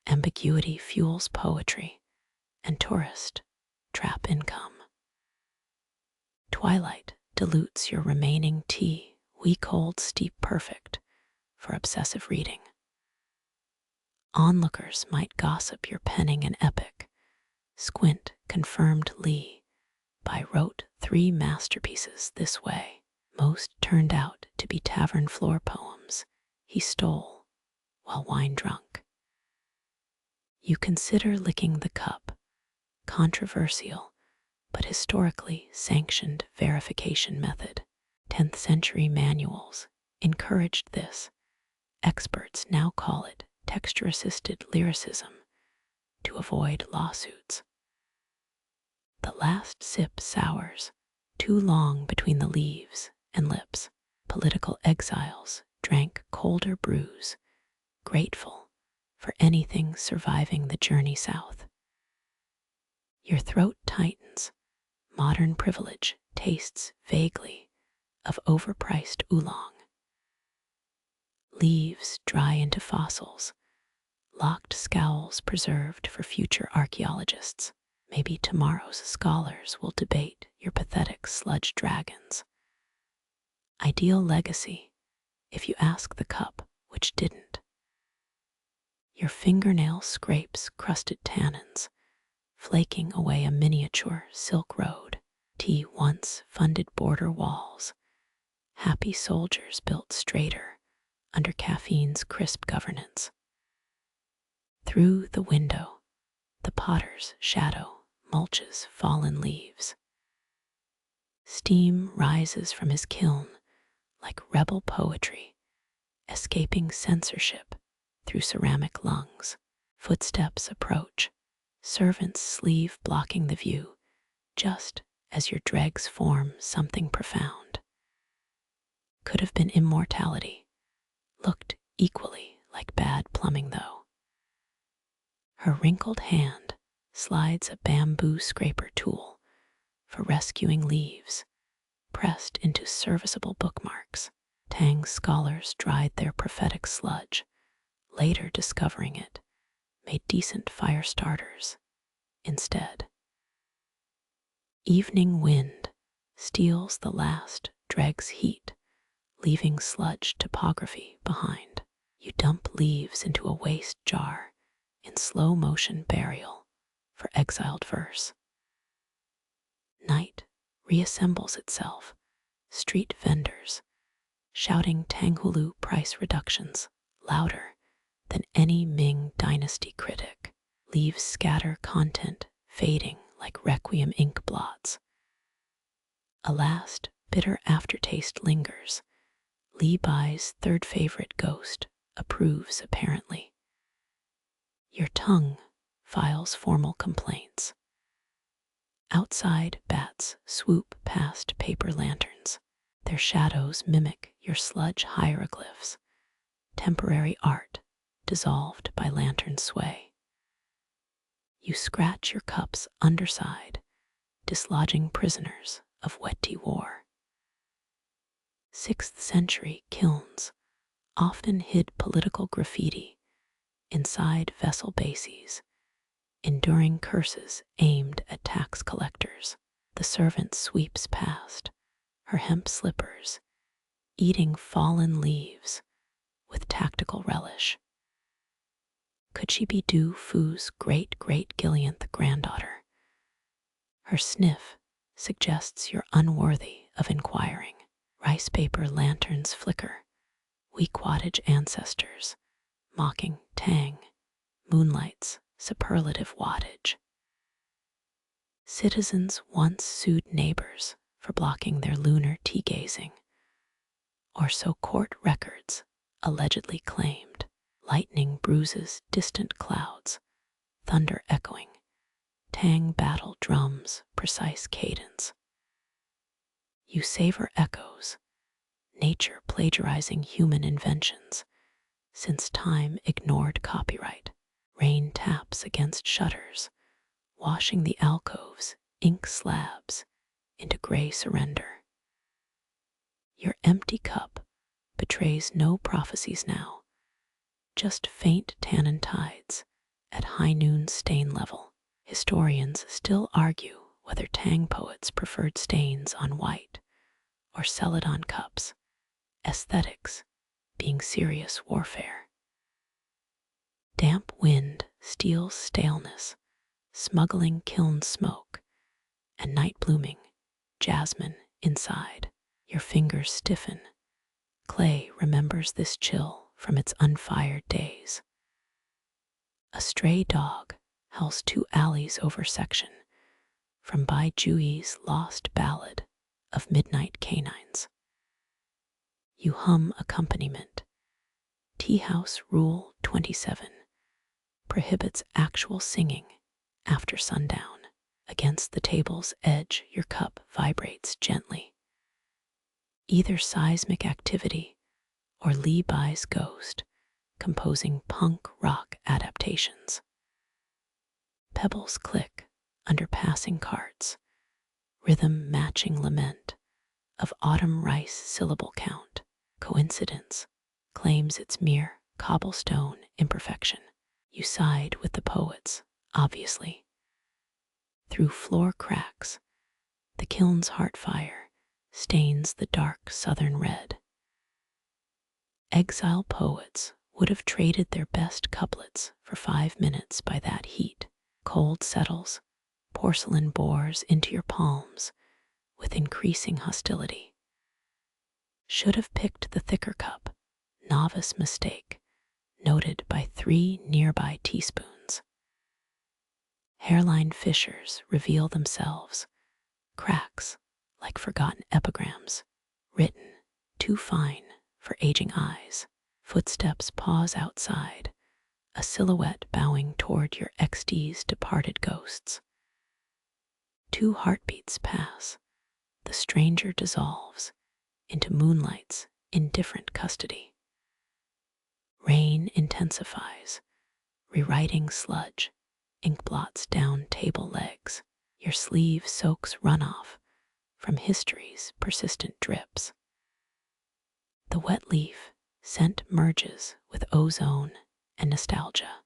A: Ambiguity fuels poetry, and tourist trap income. Twilight dilutes your remaining tea, weak cold steep perfect for obsessive reading. Onlookers might gossip your penning an epic. Squint confirmed Li Bai wrote 3 masterpieces this way. Most turned out to be tavern floor poems he stole while wine drunk. You consider licking the cup, controversial but historically sanctioned verification method. 10th century manuals encouraged this. Experts now call it texture-assisted lyricism to avoid lawsuits. The last sip sours, too long between the leaves and lips. Political exiles drank colder brews, grateful for anything surviving the journey south. Your throat tightens. Modern privilege tastes vaguely of overpriced oolong. Leaves dry into fossils, locked scowls preserved for future archaeologists. Maybe tomorrow's scholars will debate your pathetic sludge dragons. Ideal legacy, if you ask the cup which didn't. Your fingernail scrapes crusted tannins, flaking away a miniature Silk Road. Tea once funded border walls. Happy soldiers built straighter, under caffeine's crisp governance. Through the window, the potter's shadow mulches fallen leaves. Steam rises from his kiln like rebel poetry, escaping censorship through ceramic lungs. Footsteps approach, servant's sleeve blocking the view, just as your dregs form something profound. Could have been immortality, looked equally like bad plumbing though. Her wrinkled hand slides a bamboo scraper tool for rescuing leaves, pressed into serviceable bookmarks. Tang's scholars dried their prophetic sludge, later discovering it made decent fire starters instead. Evening wind steals the last dreg's heat, leaving sludge topography behind. You dump leaves into a waste jar in slow motion burial for exiled verse. Night reassembles itself, street vendors shouting Tanghulu price reductions louder than any Ming Dynasty critic. Leaves scatter content fading like requiem ink blots. A last bitter aftertaste lingers. Li Bai's third favorite ghost approves apparently. Your tongue files formal complaints. Outside, bats swoop past paper lanterns. Their shadows mimic your sludge hieroglyphs, temporary art dissolved by lantern sway. You scratch your cup's underside, dislodging prisoners of wetty war. 6th century kilns often hid political graffiti inside vessel bases, enduring curses aimed at tax collectors. The servant sweeps past, her hemp slippers, eating fallen leaves with tactical relish. Could she be Du Fu's great-great-gillionth granddaughter? Her sniff suggests you're unworthy of inquiring. Rice paper lanterns flicker, weak wattage ancestors, mocking Tang, moonlight's superlative wattage. Citizens once sued neighbors for blocking their lunar tea-gazing, or so court records allegedly claimed. Lightning bruises distant clouds, thunder echoing, Tang battle drums precise cadence. You savor echoes, nature plagiarizing human inventions, since time ignored copyright. Rain taps against shutters, washing the alcove's ink slabs into gray surrender. Your empty cup betrays no prophecies now, just faint tannin tides at high noon stain level. Historians still argue whether Tang poets preferred stains on white or Celadon cups, aesthetics being serious warfare. Damp wind steals staleness, smuggling kiln smoke, and night blooming jasmine inside. Your fingers stiffen. Clay remembers this chill from its unfired days. A stray dog howls 2 alleys over section from Bai Jui's lost ballad of midnight canines. You hum accompaniment. Teahouse Rule 27 prohibits actual singing after sundown. Against the table's edge, your cup vibrates gently. Either seismic activity or Li Bai's ghost composing punk rock adaptations. Pebbles click under passing carts, rhythm matching lament of autumn rice syllable count. Coincidence claims its mere cobblestone imperfection. You side with the poets, obviously. Through floor cracks, the kiln's heart fire stains the dark southern red. Exile poets would have traded their best couplets for 5 minutes by that heat. Cold settles, porcelain bores into your palms with increasing hostility. Should have picked the thicker cup, novice mistake noted by 3 nearby teaspoons. Hairline fissures reveal themselves, cracks like forgotten epigrams, written too fine for aging eyes. Footsteps pause outside, a silhouette bowing toward your XD's departed ghosts. 2 heartbeats pass, the stranger dissolves into moonlight's indifferent custody. Rain intensifies, rewriting sludge, ink blots down table legs. Your sleeve soaks runoff from history's persistent drips. The wet leaf scent merges with ozone and nostalgia.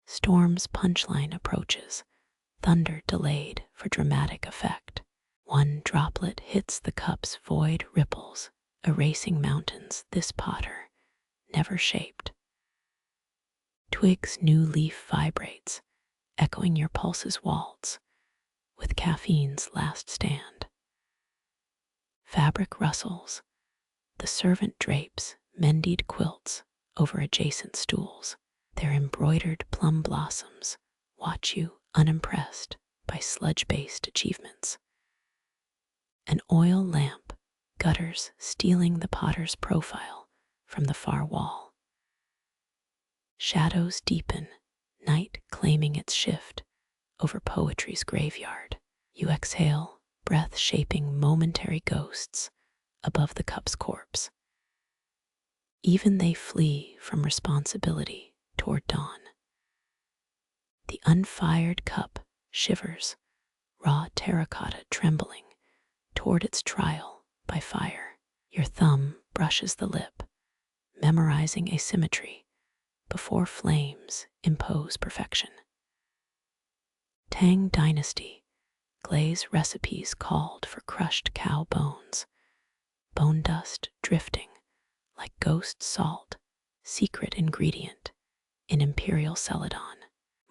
A: Storm's punchline approaches, thunder delayed for dramatic effect. 1 droplet hits the cup's void ripples, erasing mountains this potter never shaped. Twig's new leaf vibrates, echoing your pulse's waltz with caffeine's last stand. Fabric rustles, the servant drapes mended quilts over adjacent stools. Their embroidered plum blossoms watch you unimpressed by sludge-based achievements. An oil lamp gutters stealing the potter's profile from the far wall. Shadows deepen, night claiming its shift over poetry's graveyard. You exhale, breath shaping momentary ghosts above the cup's corpse. Even they flee from responsibility toward dawn. The unfired cup shivers, raw terracotta trembling toward its trial by fire. Your thumb brushes the lip, memorizing asymmetry before flames impose perfection. Tang Dynasty glaze recipes called for crushed cow bones, bone dust drifting like ghost salt, secret ingredient in imperial Celadon.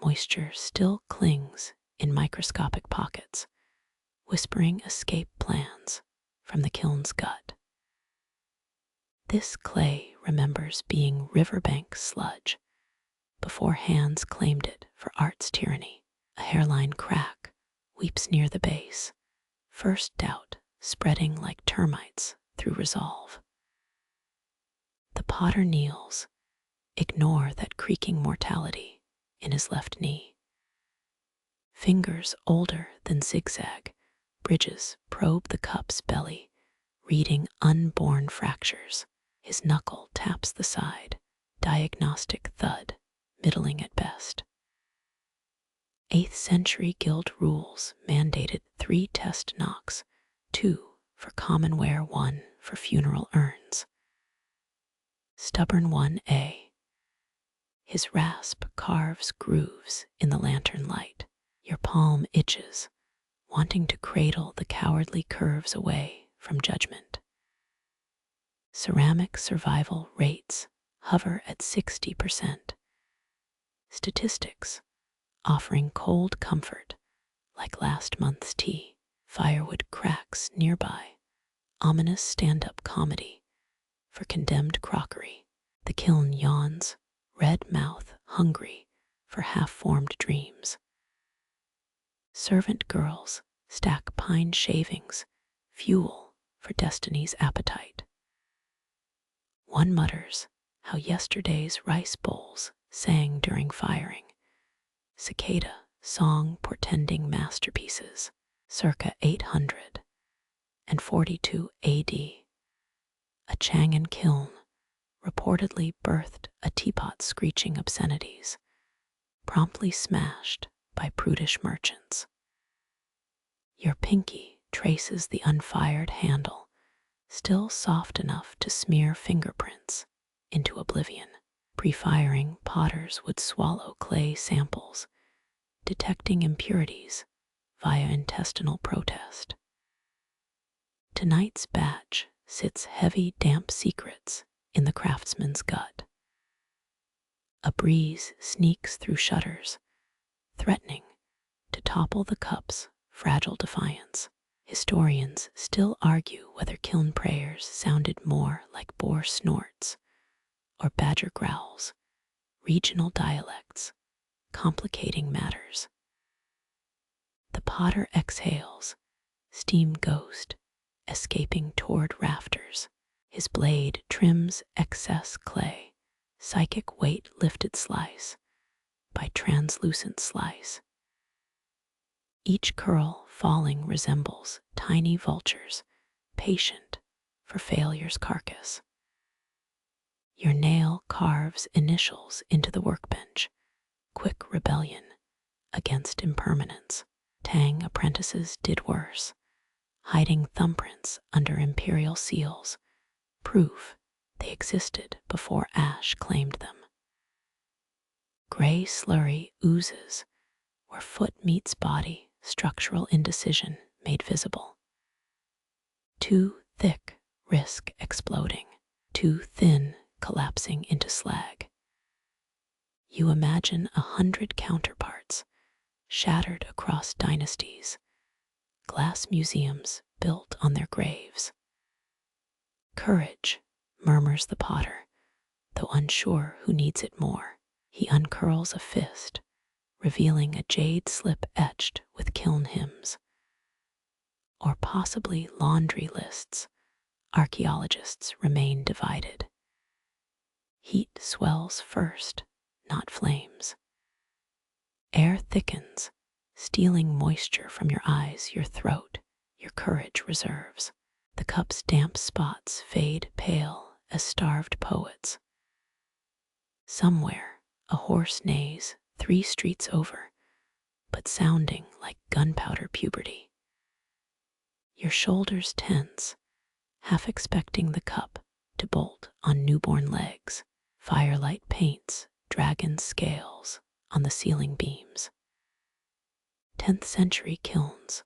A: Moisture still clings in microscopic pockets, whispering escape plans from the kiln's gut. This clay remembers being riverbank sludge before hands claimed it for art's tyranny. A hairline crack weeps near the base, first doubt spreading like termites through resolve. The potter kneels, ignore that creaking mortality in his left knee. Fingers older than zigzag bridges probe the cup's belly, reading unborn fractures. His knuckle taps the side, diagnostic thud, middling at best. 8th century guild rules mandated 3 test knocks, 2 for commonware, 1 for funeral urns. Stubborn 1A. His rasp carves grooves in the lantern light. Your palm itches, wanting to cradle the cowardly curves away from judgment. Ceramic survival rates hover at 60%. Statistics offering cold comfort like last month's tea. Firewood cracks nearby, ominous stand-up comedy for condemned crockery. The kiln yawns, red mouth hungry for half-formed dreams. Servant girls stack pine shavings, fuel for destiny's appetite. 1 mutters how yesterday's rice bowls sang during firing, cicada song portending masterpieces. Circa 842 AD, a Chang'an kiln reportedly birthed a teapot screeching obscenities, promptly smashed by prudish merchants. Your pinky traces the unfired handle, still soft enough to smear fingerprints into oblivion. Pre-firing potters would swallow clay samples, detecting impurities via intestinal protest. Tonight's batch sits heavy, damp secrets in the craftsman's gut. A breeze sneaks through shutters, threatening to topple the cup's fragile defiance. Historians still argue whether kiln prayers sounded more like boar snorts or badger growls, regional dialects complicating matters. The potter exhales, steam ghost escaping toward rafters. His blade trims excess clay, psychic weight lifted slice by translucent slice. Each curl falling resembles tiny vultures, patient for failure's carcass. Your nail carves initials into the workbench, quick rebellion against impermanence. Tang apprentices did worse, hiding thumbprints under imperial seals, proof they existed before ash claimed them. Gray slurry oozes where foot meets body, structural indecision made visible. Too thick, risk exploding. Too thin, collapsing into slag. You imagine 100 counterparts, shattered across dynasties, glass museums built on their graves. Courage, murmurs the potter, though unsure who needs it more. He uncurls a fist, revealing a jade slip etched with kiln hymns. Or possibly laundry lists. Archaeologists remain divided. Heat swells first, not flames. Air thickens, stealing moisture from your eyes, your throat, your courage reserves. The cup's damp spots fade pale as starved poets. Somewhere, a horse neighs 3 streets over, but sounding like gunpowder puberty. Your shoulders tense, half expecting the cup to bolt on newborn legs. Firelight paints dragon scales on the ceiling beams. 10th century kilns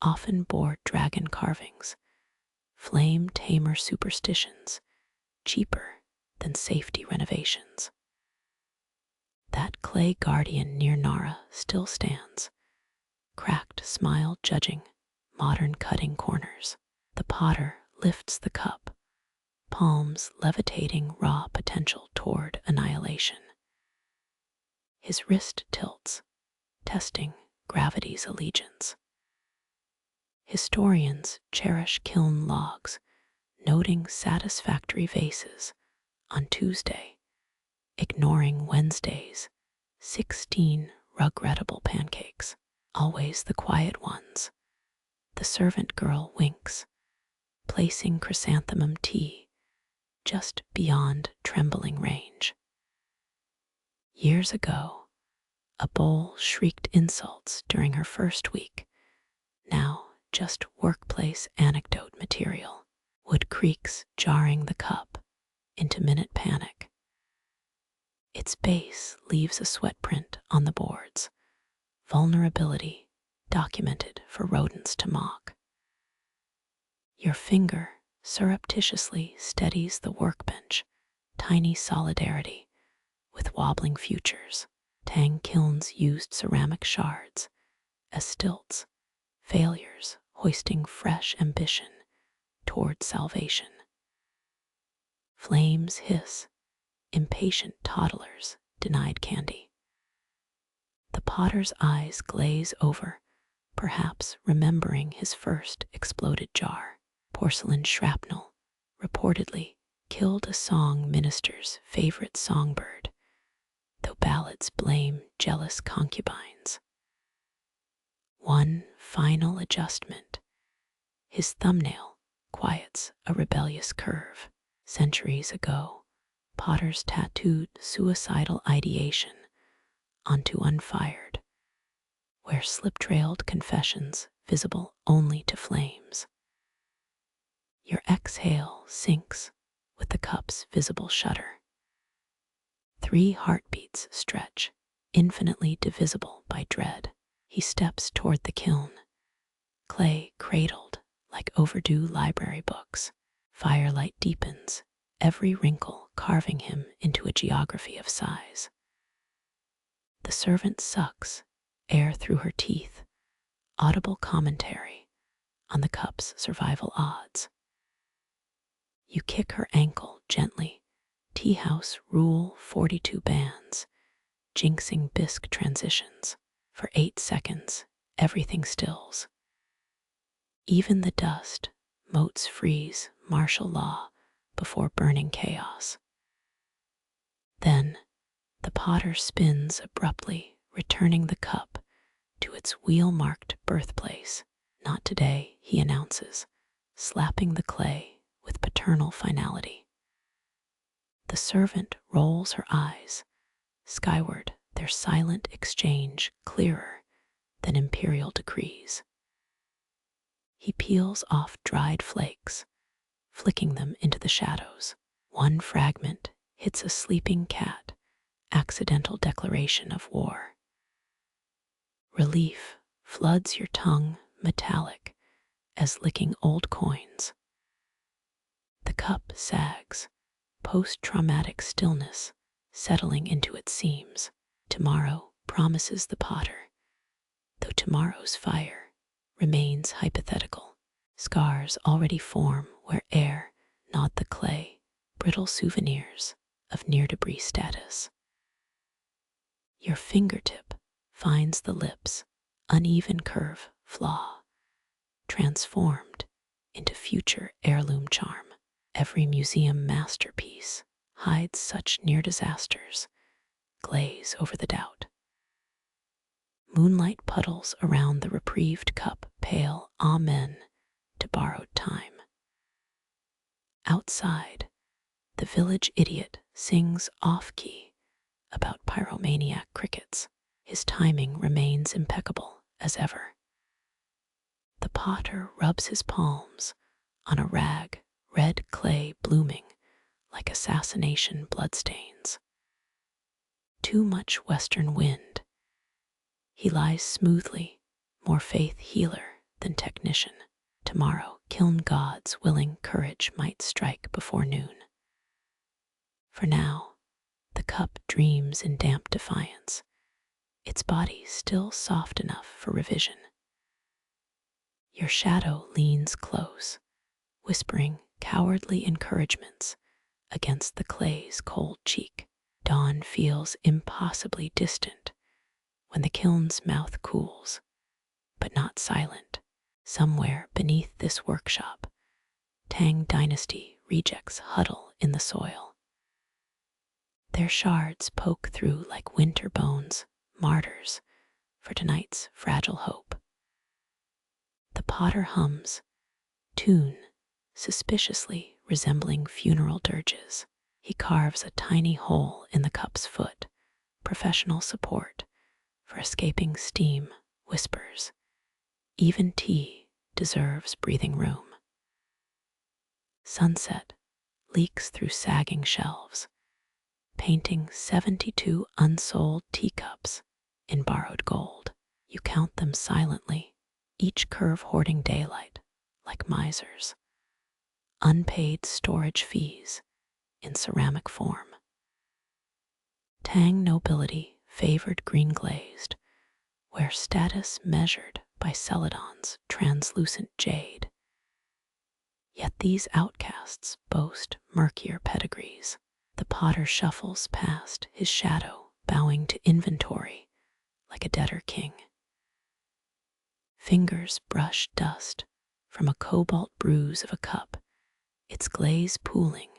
A: often bore dragon carvings, flame tamer superstitions, cheaper than safety renovations. That clay guardian near Nara still stands, cracked smile judging modern cutting corners. The potter lifts the cup, palms levitating raw potential toward annihilation. His wrist tilts, testing gravity's allegiance. Historians cherish kiln logs, noting satisfactory vases on Tuesday, ignoring Wednesday's 16 regrettable pancakes, always the quiet ones. The servant girl winks, placing chrysanthemum tea just beyond trembling range. Years ago, a bowl shrieked insults during her first week, now just workplace anecdote material. Wood creaks jarring the cup into minute panic. Its base leaves a sweat print on the boards, vulnerability documented for rodents to mock. Your finger surreptitiously steadies the workbench, tiny solidarity with wobbling futures. Tang kilns used ceramic shards as stilts, failures hoisting fresh ambition toward salvation. Flames hiss, impatient toddlers denied candy. The potter's eyes glaze over, perhaps remembering his first exploded jar. Porcelain shrapnel, reportedly, killed a song minister's favorite songbird, though ballads blame jealous concubines. One final adjustment. His thumbnail quiets a rebellious curve. Centuries ago, potters tattooed suicidal ideation onto unfired, where slip-trailed confessions visible only to flames. Your exhale syncs with the cup's visible shudder. 3 heartbeats stretch, infinitely divisible by dread. He steps toward the kiln, clay cradled like overdue library books. Firelight deepens, every wrinkle carving him into a geography of size. The servant sucks air through her teeth, audible commentary on the cup's survival odds. You kick her ankle gently. Teahouse rule 42 bands, jinxing bisque transitions. For 8 seconds, everything stills. Even the dust, motes freeze martial law before burning chaos. Then, the potter spins abruptly, returning the cup to its wheel-marked birthplace. Not today, he announces, slapping the clay with paternal finality. The servant rolls her eyes skyward, their silent exchange clearer than imperial decrees. He peels off dried flakes, flicking them into the shadows. One fragment hits a sleeping cat, accidental declaration of war. Relief floods your tongue metallic as licking old coins. The cup sags, post-traumatic stillness settling into its seams. Tomorrow promises the potter, though tomorrow's fire remains hypothetical. Scars already form where air gnawed the clay, brittle souvenirs of near-debris status. Your fingertip finds the lips, uneven curve, flaw, transformed into future heirloom charm. Every museum masterpiece hides such near disasters, glaze over the doubt. Moonlight puddles around the reprieved cup, pale amen to borrowed time. Outside, the village idiot sings off-key about pyromaniac crickets. His timing remains impeccable as ever. The potter rubs his palms on a rag, red clay blooming like assassination bloodstains. Too much western wind. He lies smoothly, more faith healer than technician. Tomorrow, kiln gods willing courage might strike before noon. For now, the cup dreams in damp defiance, its body still soft enough for revision. Your shadow leans close, whispering cowardly encouragements against the clay's cold cheek. Dawn feels impossibly distant when the kiln's mouth cools, but not silent. Somewhere beneath this workshop, Tang Dynasty rejects huddle in the soil. Their shards poke through like winter bones, martyrs for tonight's fragile hope. The potter hums, tune suspiciously resembling funeral dirges. He carves a tiny hole in the cup's foot, professional support for escaping steam, whispers. Even tea deserves breathing room. Sunset leaks through sagging shelves, painting 72 unsold teacups in borrowed gold. You count them silently, each curve hoarding daylight like misers. Unpaid storage fees in ceramic form. Tang nobility favored green glazed, where status measured by Celadon's translucent jade. Yet these outcasts boast murkier pedigrees. The potter shuffles past his shadow, bowing to inventory like a debtor king. Fingers brush dust from a cobalt bruise of a cup, its glaze pooling,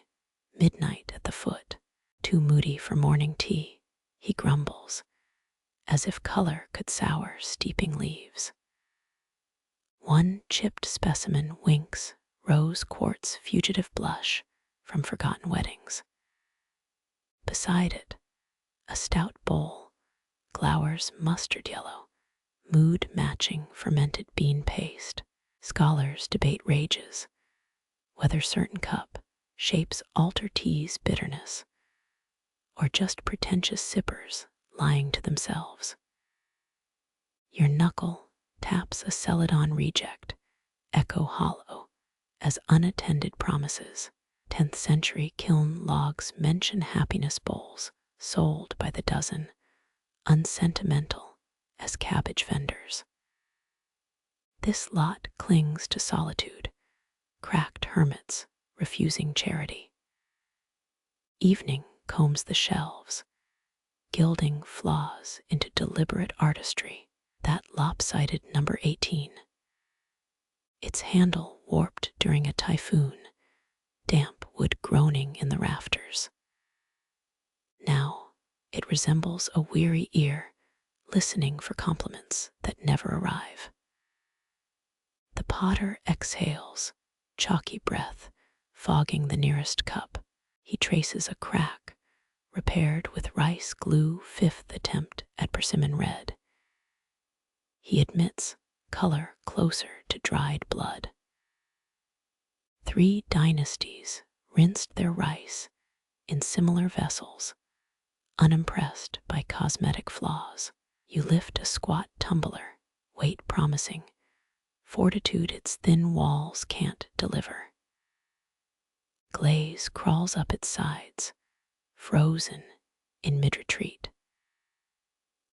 A: midnight at the foot. Too moody for morning tea, he grumbles, as if color could sour steeping leaves. One chipped specimen winks rose quartz fugitive blush from forgotten weddings. Beside it, a stout bowl glowers mustard yellow, mood-matching fermented bean paste. Scholars debate rages, whether certain cup shapes alter tea's bitterness, or just pretentious sippers lying to themselves. Your knuckle taps a Celadon reject, echo hollow as unattended promises. 10th century kiln logs mention happiness bowls sold by the dozen, unsentimental as cabbage vendors. This lot clings to solitude, cracked hermits refusing charity. Evening combs the shelves, gilding flaws into deliberate artistry. That lopsided number 18. Its handle warped during a typhoon, damp wood groaning in the rafters. Now it resembles a weary ear listening for compliments that never arrive. The potter exhales, chalky breath fogging the nearest cup. He traces a crack, repaired with rice glue, fifth attempt at persimmon red. He admits color closer to dried blood. 3 dynasties rinsed their rice in similar vessels, unimpressed by cosmetic flaws. You lift a squat tumbler, weight promising, fortitude its thin walls can't deliver. Glaze crawls up its sides, frozen in mid-retreat.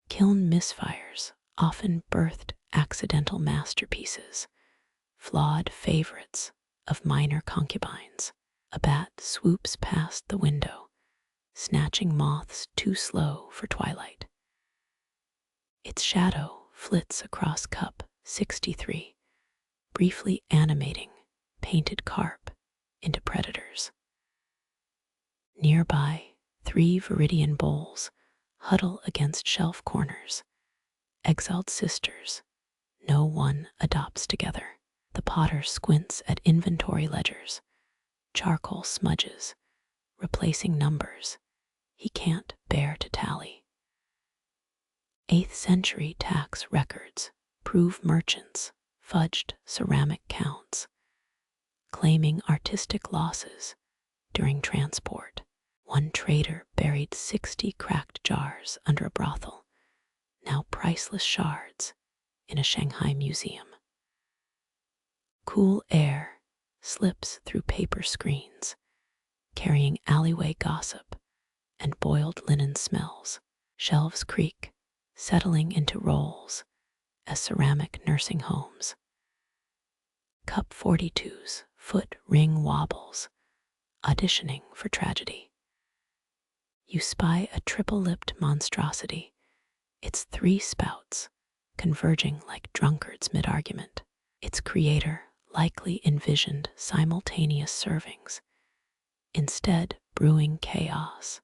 A: Kiln misfires often birthed accidental masterpieces, flawed favorites of minor concubines. A bat swoops past the window, snatching moths too slow for twilight. Its shadow flits across cup 63, briefly animating painted carp into predators. Nearby, 3 viridian bowls huddle against shelf corners, exiled sisters, no one adopts together. The potter squints at inventory ledgers, charcoal smudges, replacing numbers he can't bear to tally. 8th century tax records prove merchants fudged ceramic counts, claiming artistic losses during transport. One trader buried 60 cracked jars under a brothel, now priceless shards in a Shanghai museum. Cool air slips through paper screens, carrying alleyway gossip and boiled linen smells. Shelves creak, settling into rolls as ceramic nursing homes. Cup 42's foot ring wobbles, auditioning for tragedy. You spy a triple-lipped monstrosity, its 3 spouts converging like drunkards mid-argument. Its creator likely envisioned simultaneous servings, instead brewing chaos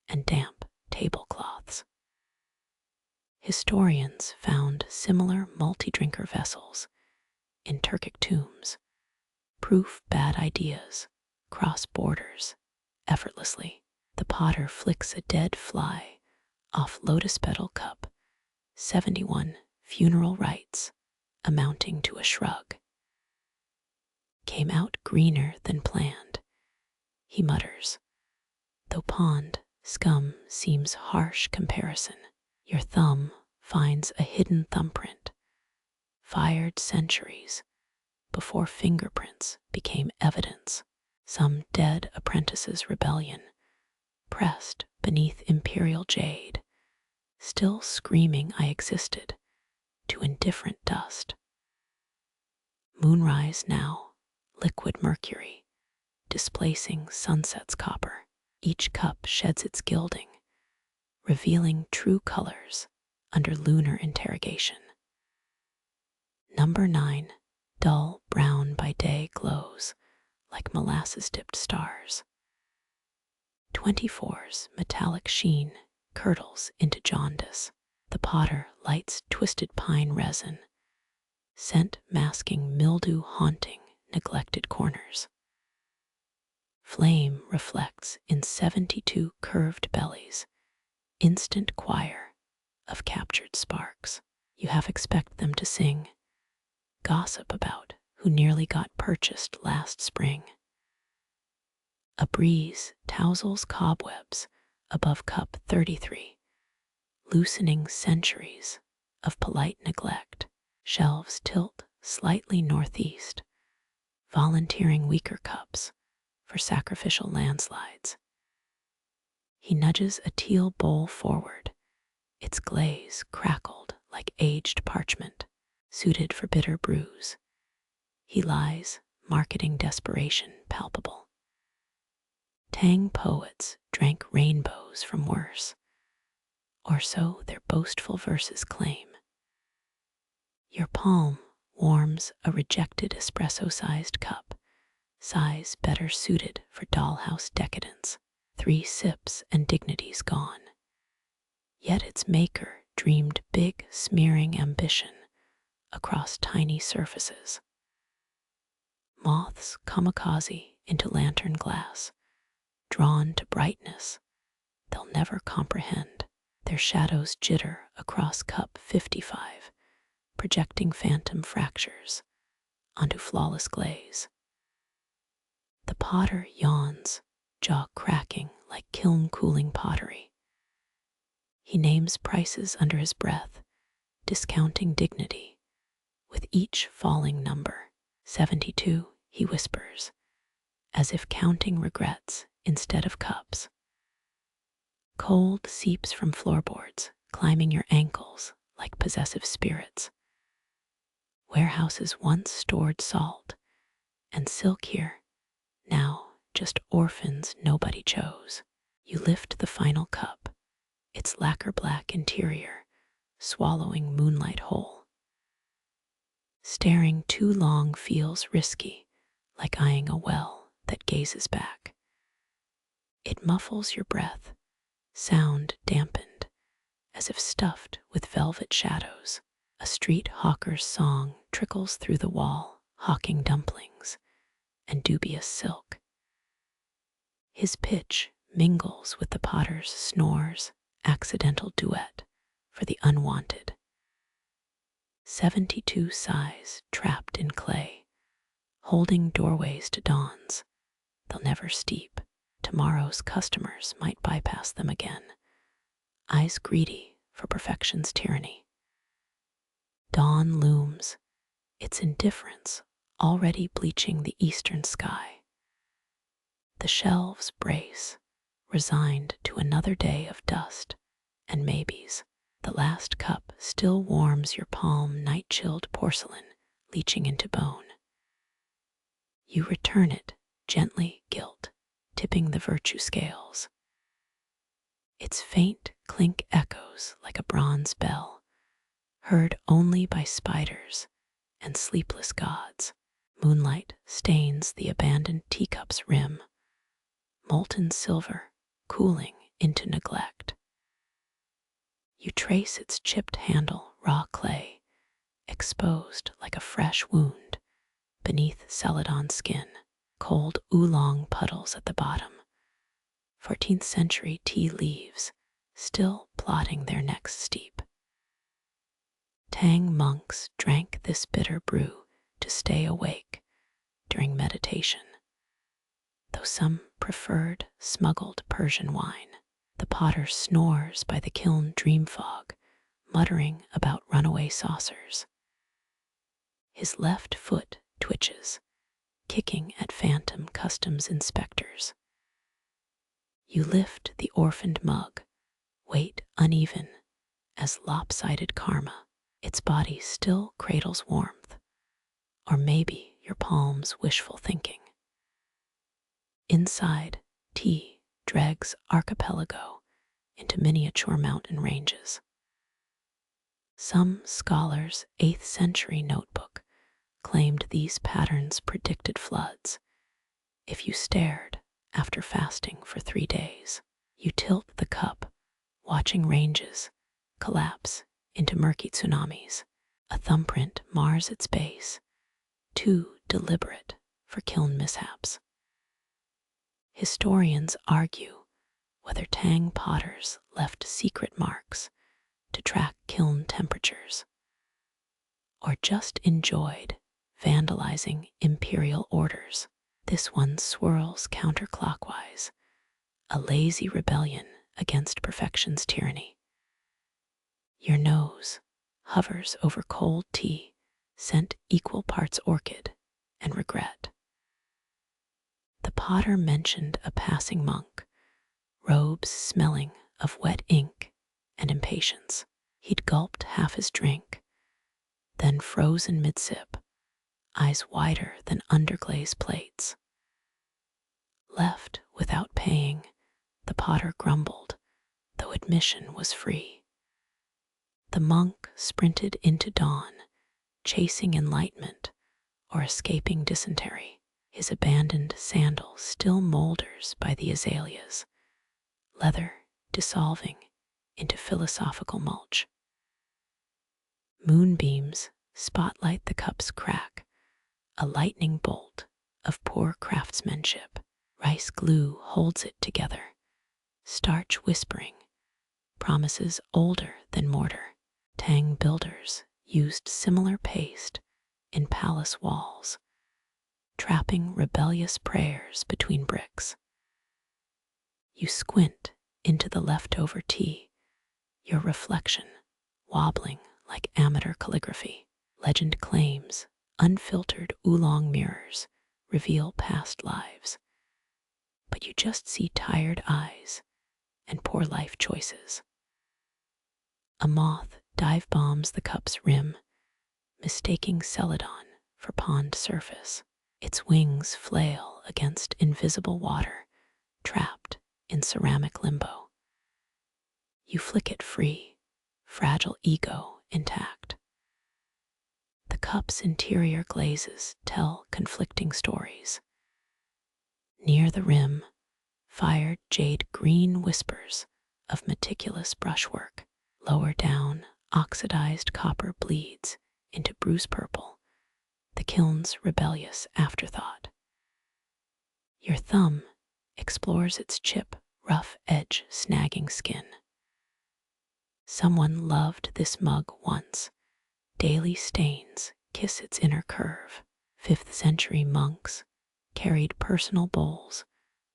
A: and damp tablecloths. Historians found similar multi-drinker vessels in Turkic tombs, proof bad ideas cross borders effortlessly. The potter flicks a dead fly off lotus petal cup 71, funeral rites amounting to a shrug. Came out greener than planned, he mutters, though pond scum seems harsh comparison. Your thumb finds a hidden thumbprint, fired centuries before fingerprints became evidence. Some dead apprentice's rebellion, pressed beneath imperial jade, still screaming I existed to indifferent dust. Moonrise now, liquid mercury, displacing sunset's copper. Each cup sheds its gilding, revealing true colors under lunar interrogation. Number 9, dull brown by day, glows like molasses-dipped stars. 24's metallic sheen curdles into jaundice. The potter lights twisted pine resin, scent masking mildew haunting neglected corners. Flame reflects in 72 curved bellies, instant choir of captured sparks. You half expect them to sing, gossip about who nearly got purchased last spring. A breeze tousles cobwebs above cup 33, loosening centuries of polite neglect. Shelves tilt slightly northeast, volunteering weaker cups for sacrificial landslides. He nudges a teal bowl forward, its glaze crackled like aged parchment. suited for bitter brews. He lies, marketing desperation palpable. Tang poets drank rainbows from worse, or so their boastful verses claim. Your palm warms a rejected espresso-sized cup, size better suited for dollhouse decadence. 3 sips and dignity's gone. Yet its maker dreamed big, smearing ambition across tiny surfaces. Moths kamikaze into lantern glass, drawn to brightness they'll never comprehend. Their shadows jitter across cup 55, projecting phantom fractures onto flawless glaze. The potter yawns, jaw cracking like kiln cooling pottery. He names prices under his breath, discounting dignity with each falling number. 72, he whispers, as if counting regrets instead of cups. Cold seeps from floorboards, climbing your ankles like possessive spirits. Warehouses once stored salt and silk here, now just orphans nobody chose. You lift the final cup, its lacquer black interior swallowing moonlight whole. Staring too long feels risky, like eyeing a well that gazes back. It muffles your breath, sound dampened, as if stuffed with velvet shadows. A street hawker's song trickles through the wall, hawking dumplings and dubious silk. His pitch mingles with the potter's snores, accidental duet for the unwanted. 72 sighs trapped in clay, holding doorways to dawns they'll never steep. Tomorrow's customers might bypass them again, eyes greedy for perfection's tyranny. Dawn looms, its indifference already bleaching the eastern sky. The shelves brace, resigned to another day of dust and maybes. The last cup still warms your palm, night-chilled porcelain leaching into bone. You return it, gently gilt, tipping the virtue scales. Its faint clink echoes like a bronze bell, heard only by spiders and sleepless gods. Moonlight stains the abandoned teacup's rim, molten silver cooling into neglect. You trace its chipped handle, raw clay, exposed like a fresh wound beneath Celadon skin. Cold oolong puddles at the bottom. 14th century tea leaves, still plotting their next steep. Tang monks drank this bitter brew to stay awake during meditation, though some preferred smuggled Persian wine. The potter snores by the kiln dream fog, muttering about runaway saucers. His left foot twitches, kicking at phantom customs inspectors. You lift the orphaned mug, weight uneven as lopsided karma. Its body still cradles warmth, or maybe your palm's wishful thinking. Inside, tea dregs archipelago into miniature mountain ranges. Some scholars' 8th century notebook claimed these patterns predicted floods. If you stared after fasting for 3 days, you tilt the cup, watching ranges collapse into murky tsunamis. A thumbprint mars its base, too deliberate for kiln mishaps. Historians argue whether Tang potters left secret marks to track kiln temperatures, or just enjoyed vandalizing imperial orders. This one swirls counterclockwise, a lazy rebellion against perfection's tyranny. Your nose hovers over cold tea, scent equal parts orchid and regret. The potter mentioned a passing monk, robes smelling of wet ink and impatience. He'd gulped half his drink, then frozen mid-sip, eyes wider than underglaze plates. Left without paying, the potter grumbled, though admission was free. The monk sprinted into dawn, chasing enlightenment or escaping dysentery. His abandoned sandal still moulders by the azaleas, leather dissolving into philosophical mulch. Moonbeams spotlight the cup's crack, a lightning bolt of poor craftsmanship. Rice glue holds it together, starch whispering, promises older than mortar. Tang builders used similar paste in palace walls, trapping rebellious prayers between bricks. You squint into the leftover tea, your reflection wobbling like amateur calligraphy. Legend claims unfiltered oolong mirrors reveal past lives, but you just see tired eyes and poor life choices. A moth dive bombs the cup's rim, mistaking Celadon for pond surface. Its wings flail against invisible water, trapped in ceramic limbo. You flick it free, fragile ego intact. The cup's interior glazes tell conflicting stories. Near the rim, fired jade green whispers of meticulous brushwork. Lower down, oxidized copper bleeds into bruise purple, the kiln's rebellious afterthought. Your thumb explores its chip, rough edge snagging skin. Someone loved this mug once. Daily stains kiss its inner curve. 5th century monks carried personal bowls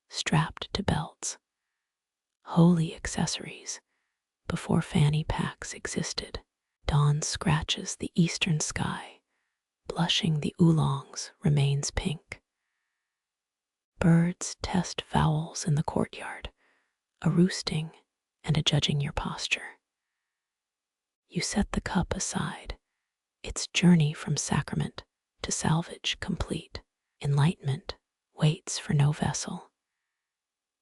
A: strapped to belts, holy accessories before fanny packs existed. Dawn scratches the eastern sky, blushing the oolongs remains pink. Birds test vowels in the courtyard, a roosting and a judging your posture. You set the cup aside, its journey from sacrament to salvage complete. Enlightenment waits for no vessel,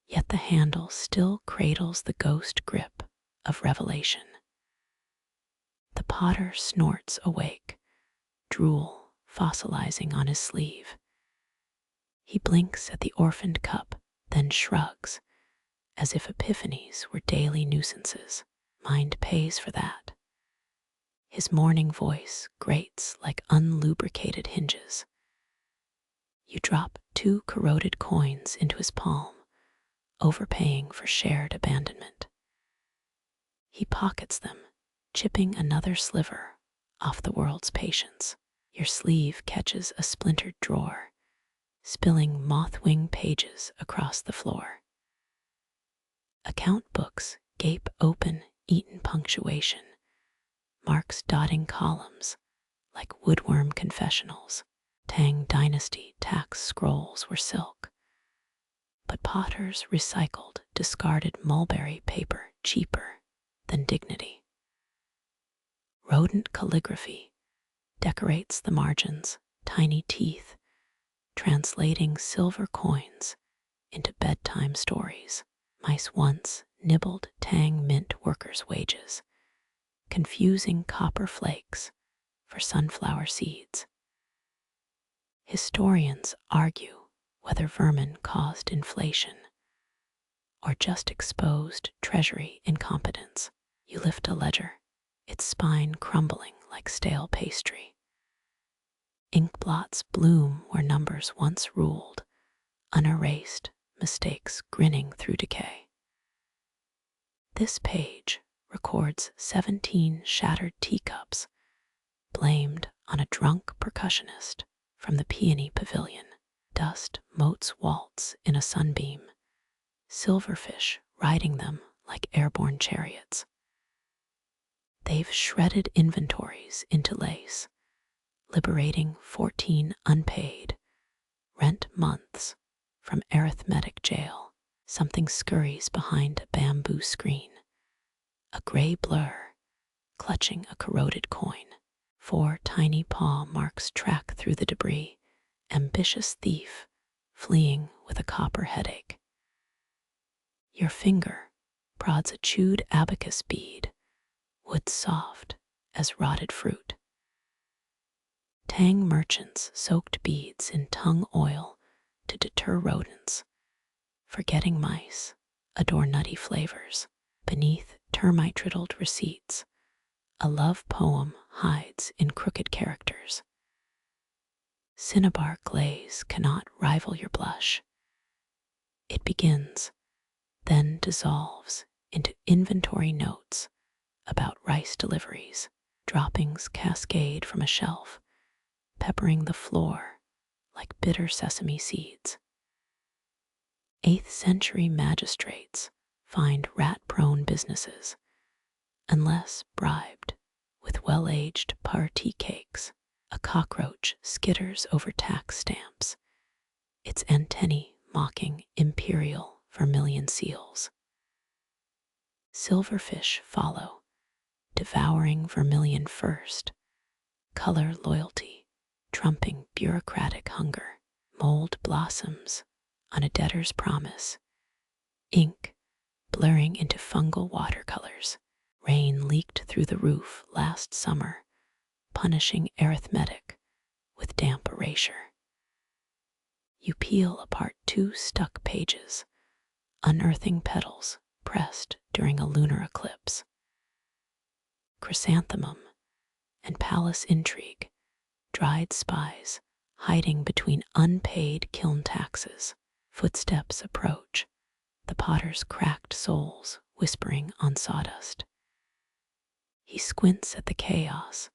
A: yet the handle still cradles the ghost grip of revelation. The potter snorts awake, drool fossilizing on his sleeve. He blinks at the orphaned cup, then shrugs, as if epiphanies were daily nuisances. Mind pays for that. His morning voice grates like unlubricated hinges. You drop 2 corroded coins into his palm, overpaying for shared abandonment. He pockets them, chipping another sliver off the world's patience. Your sleeve catches a splintered drawer, spilling moth-wing pages across the floor. Account books gape open, eaten punctuation, marks dotting columns like woodworm confessionals. Tang Dynasty tax scrolls were silk, but potters recycled discarded mulberry paper cheaper than dignity. Rodent calligraphy decorates the margins, tiny teeth translating silver coins into bedtime stories. Mice once nibbled Tang mint workers' wages, confusing copper flakes for sunflower seeds. Historians argue whether vermin caused inflation or just exposed treasury incompetence. You lift a ledger, its spine crumbling like stale pastry. Ink blots bloom where numbers once ruled, unerased mistakes grinning through decay. This page records 17 shattered teacups, blamed on a drunk percussionist from the Peony Pavilion. Dust motes waltz in a sunbeam, silverfish riding them like airborne chariots. They've shredded inventories into lace, liberating 14 unpaid, rent months from arithmetic jail. Something scurries behind a bamboo screen, a gray blur clutching a corroded coin. 4 tiny paw marks track through the debris, ambitious thief, fleeing with a copper headache. Your finger prods a chewed abacus bead, wood soft as rotted fruit. Tang merchants soaked beads in tongue oil to deter rodents. Forgetting mice adore nutty flavors. Beneath termite-riddled receipts, a love poem hides in crooked characters. Cinnabar glaze cannot rival your blush. It begins, then dissolves into inventory notes about rice deliveries. Droppings cascade from a shelf, peppering the floor like bitter sesame seeds. 8th century magistrates find rat-prone businesses, unless bribed with well-aged party cakes. A cockroach skitters over tax stamps, its antennae mocking imperial vermilion seals. Silverfish follow, devouring vermilion first, color loyalty trumping bureaucratic hunger. Mold blossoms on a debtor's promise, ink blurring into fungal watercolors. Rain leaked through the roof last summer, punishing arithmetic with damp erasure. You peel apart 2 stuck pages, unearthing petals pressed during a lunar eclipse. Chrysanthemum and palace intrigue, dried spies hiding between unpaid kiln taxes. Footsteps approach, the potter's cracked soles whispering on sawdust. He squints at the chaos,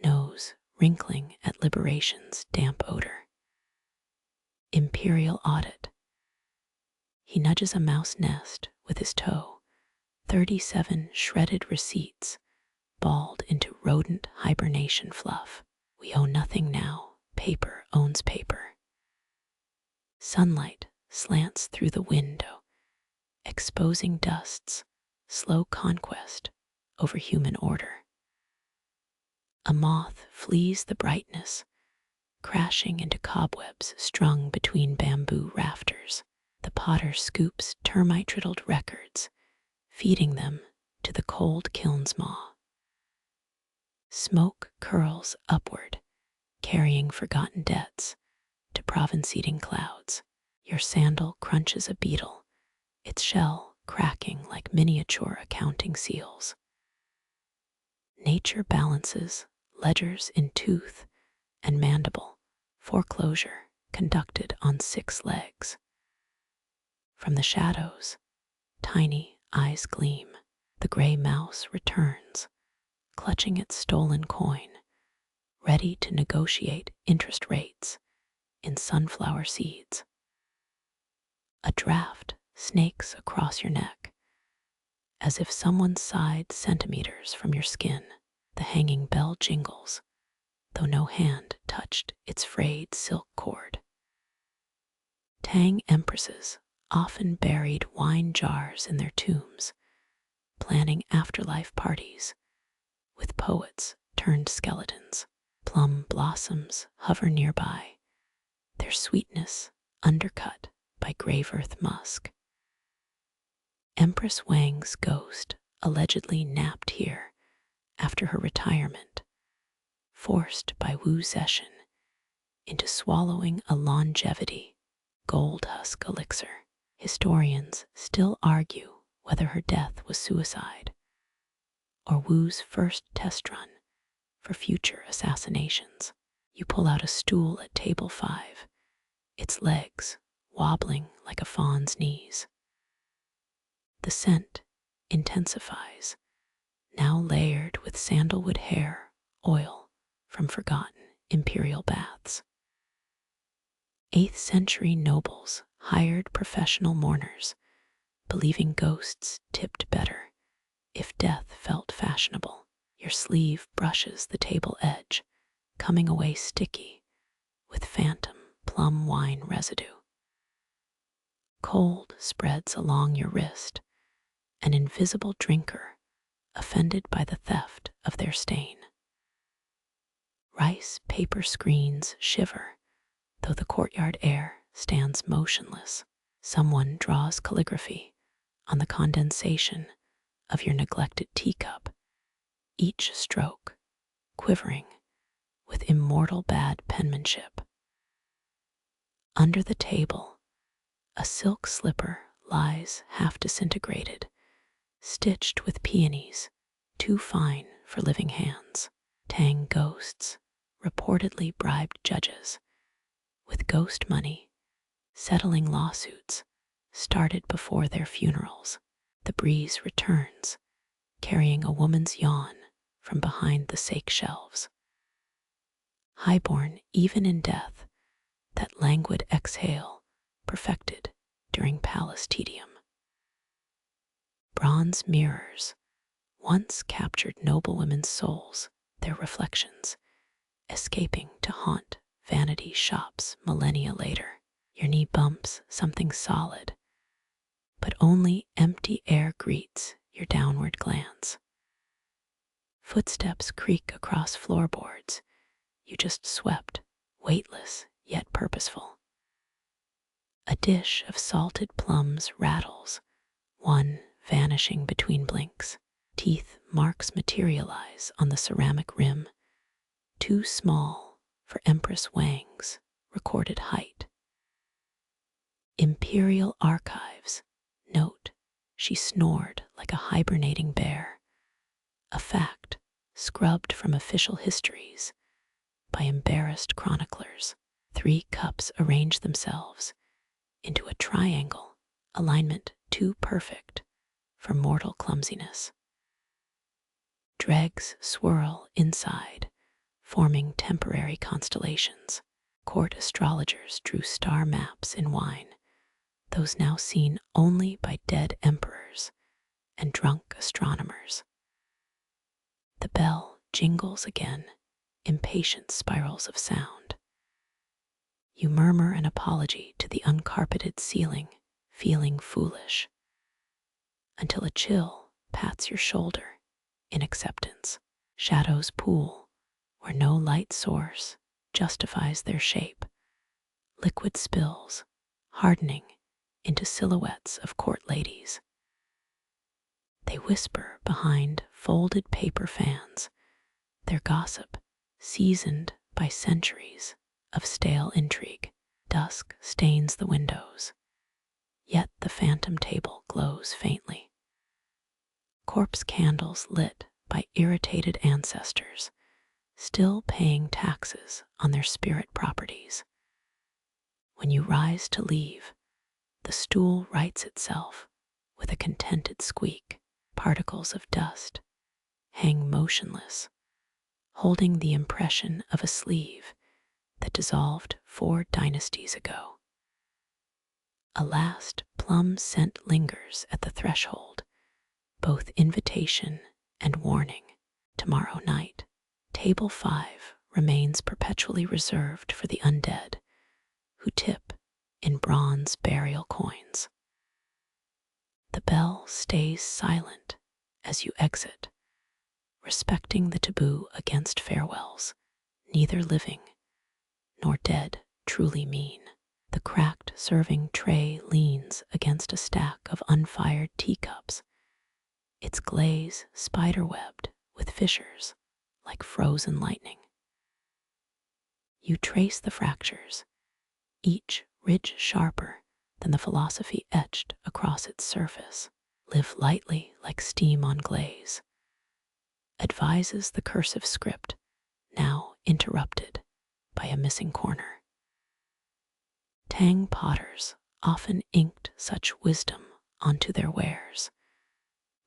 A: nose wrinkling at liberation's damp odor. Imperial audit. He nudges a mouse nest with his toe, 37 shredded receipts balled into rodent hibernation fluff. We owe nothing now, paper owns paper. Sunlight slants through the window, exposing dust's slow conquest over human order. A moth flees the brightness, crashing into cobwebs strung between bamboo rafters. The potter scoops termite-riddled records, feeding them to the cold kiln's maw. Smoke curls upward, carrying forgotten debts to province-eating clouds. Your sandal crunches a beetle, its shell cracking like miniature accounting seals. Nature balances ledgers in tooth and mandible, foreclosure conducted on 6 legs. From the shadows, tiny eyes gleam. The gray mouse returns, clutching its stolen coin, ready to negotiate interest rates in sunflower seeds. A draft snakes across your neck, as if someone sighed centimeters from your skin. The hanging bell jingles, though no hand touched its frayed silk cord. Tang empresses often buried wine jars in their tombs, planning afterlife parties with poets turned skeletons. Plum blossoms hover nearby, their sweetness undercut by grave earth musk. Empress Wang's ghost allegedly napped here after her retirement, forced by Wu Zetian into swallowing a longevity gold husk elixir. Historians still argue whether her death was suicide or Wu's first test run for future assassinations. You pull out a stool at table 5, its legs wobbling like a fawn's knees. The scent intensifies, now layered with sandalwood hair oil from forgotten imperial baths. 8th century nobles hired professional mourners, believing ghosts tipped better if death felt fashionable. Your sleeve brushes the table edge, coming away sticky with phantom plum wine residue. Cold spreads along your wrist, an invisible drinker offended by the theft of their stain. Rice paper screens shiver, though the courtyard air stands motionless. Someone draws calligraphy on the condensation of your neglected teacup, each stroke quivering with immortal bad penmanship. Under the table, a silk slipper lies half disintegrated, stitched with peonies too fine for living hands. Tang ghosts reportedly bribed judges with ghost money, settling lawsuits started before their funerals. The breeze returns, carrying a woman's yawn from behind the sake shelves. Highborn even in death, that languid exhale perfected during palace tedium. Bronze mirrors once captured noblewomen's souls, their reflections escaping to haunt vanity shops millennia later. Your knee bumps something solid, but only empty air greets your downward glance. Footsteps creak across floorboards you just swept, weightless yet purposeful. A dish of salted plums rattles, one vanishing between blinks. Teeth marks materialize on the ceramic rim, too small for Empress Wang's recorded height. Imperial archives note she snored like a hibernating bear, a fact scrubbed from official histories by embarrassed chroniclers. 3 cups arrange themselves into a triangle, alignment too perfect for mortal clumsiness. Dregs swirl inside, forming temporary constellations. Court astrologers drew star maps in wine, those now seen only by dead emperors and drunk astronomers. The bell jingles again, impatient spirals of sound. You murmur an apology to the uncarpeted ceiling, feeling foolish, until a chill pats your shoulder in acceptance. Shadows pool where no light source justifies their shape. Liquid spills, hardening into silhouettes of court ladies. They whisper behind folded paper fans, their gossip seasoned by centuries of stale intrigue. Dusk stains the windows, yet the phantom table glows faintly. Corpse candles lit by irritated ancestors, still paying taxes on their spirit properties. When you rise to leave, the stool rights itself with a contented squeak. Particles of dust hang motionless, holding the impression of a sleeve that dissolved 4 dynasties ago. A last plum scent lingers at the threshold, both invitation and warning. Tomorrow night, table 5 remains perpetually reserved for the undead, who tip in bronze burial coins. The bell stays silent as you exit, respecting the taboo against farewells. Neither living nor dead truly mean. The cracked serving tray leans against a stack of unfired teacups, its glaze spider-webbed with fissures like frozen lightning. You trace the fractures, each ridge sharper than the philosophy etched across its surface. Live lightly like steam on glaze, advises the cursive script, now interrupted by a missing corner. Tang potters often inked such wisdom onto their wares,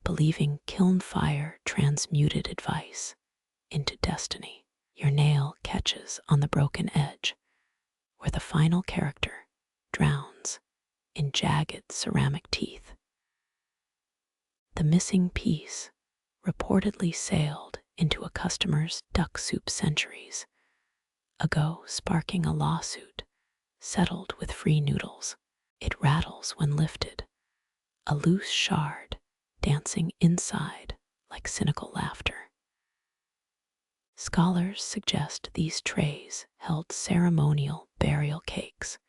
A: believing kiln fire transmuted advice into destiny. Your nail catches on the broken edge, where the final character drowns in jagged ceramic teeth. The missing piece reportedly sailed into a customer's duck soup centuries ago, sparking a lawsuit settled with free noodles. It rattles when lifted, a loose shard dancing inside like cynical laughter. Scholars suggest these trays held ceremonial burial cakes,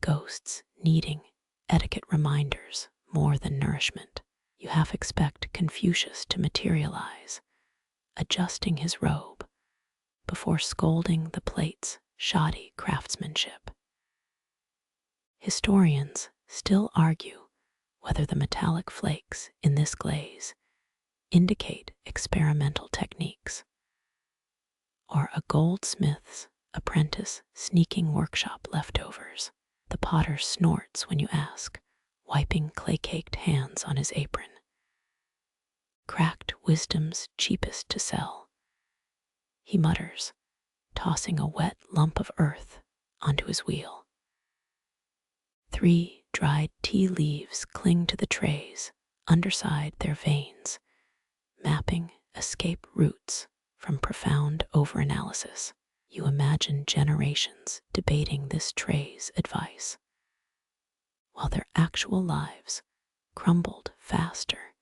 A: ghosts needing etiquette reminders more than nourishment. You half expect Confucius to materialize, adjusting his robe before scolding the plate's shoddy craftsmanship. Historians still argue whether the metallic flakes in this glaze indicate experimental techniques or a goldsmith's apprentice sneaking workshop leftovers. The potter snorts when you ask, wiping clay-caked hands on his apron. Cracked wisdom's cheapest to sell, he mutters, tossing a wet lump of earth onto his wheel. 3 dried tea leaves cling to the trays, underside their veins, mapping escape routes from profound overanalysis. You imagine generations debating this tray's advice, while their actual lives crumbled faster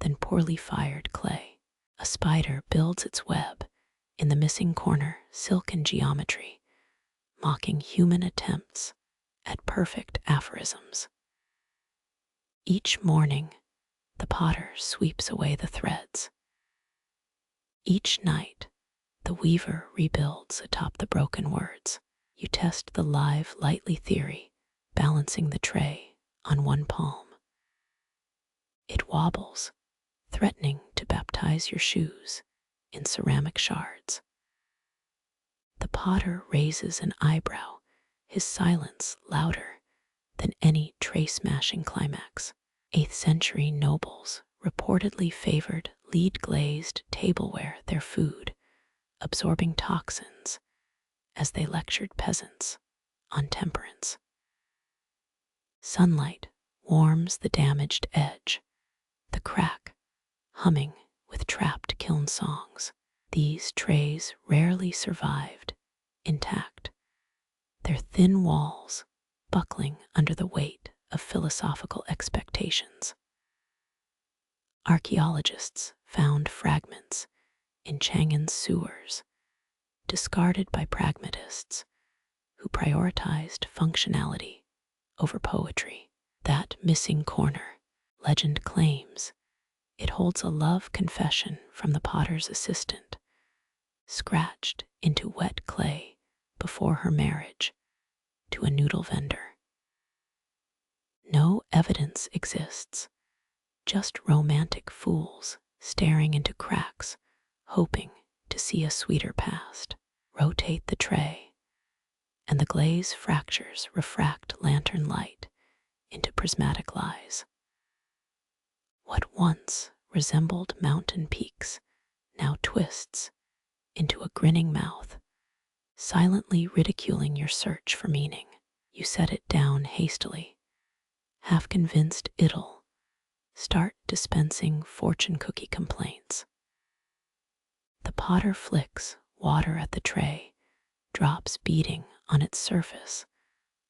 A: than poorly fired clay. A spider builds its web in the missing corner silken geometry, mocking human attempts at perfect aphorisms. Each morning, the potter sweeps away the threads. Each night, the weaver rebuilds atop the broken words. You test the live lightly theory, balancing the tray on one palm. It wobbles, threatening to baptize your shoes in ceramic shards. The potter raises an eyebrow, his silence louder than any tray-smashing climax. 8th century nobles reportedly favored lead-glazed tableware their food, absorbing toxins as they lectured peasants on temperance. Sunlight warms the damaged edge, the crack humming with trapped kiln songs. These trays rarely survived intact, their thin walls buckling under the weight of philosophical expectations. Archaeologists found fragments in Chang'an's sewers, discarded by pragmatists who prioritized functionality over poetry. That missing corner, legend claims, it holds a love confession from the potter's assistant, scratched into wet clay before her marriage to a noodle vendor. No evidence exists, just romantic fools staring into cracks, hoping to see a sweeter past. Rotate the tray, and the glaze fractures refract lantern light into prismatic lies. What once resembled mountain peaks now twists into a grinning mouth, silently ridiculing your search for meaning. You set it down hastily, half convinced it'll start dispensing fortune cookie complaints. The potter flicks water at the tray, drops beating on its surface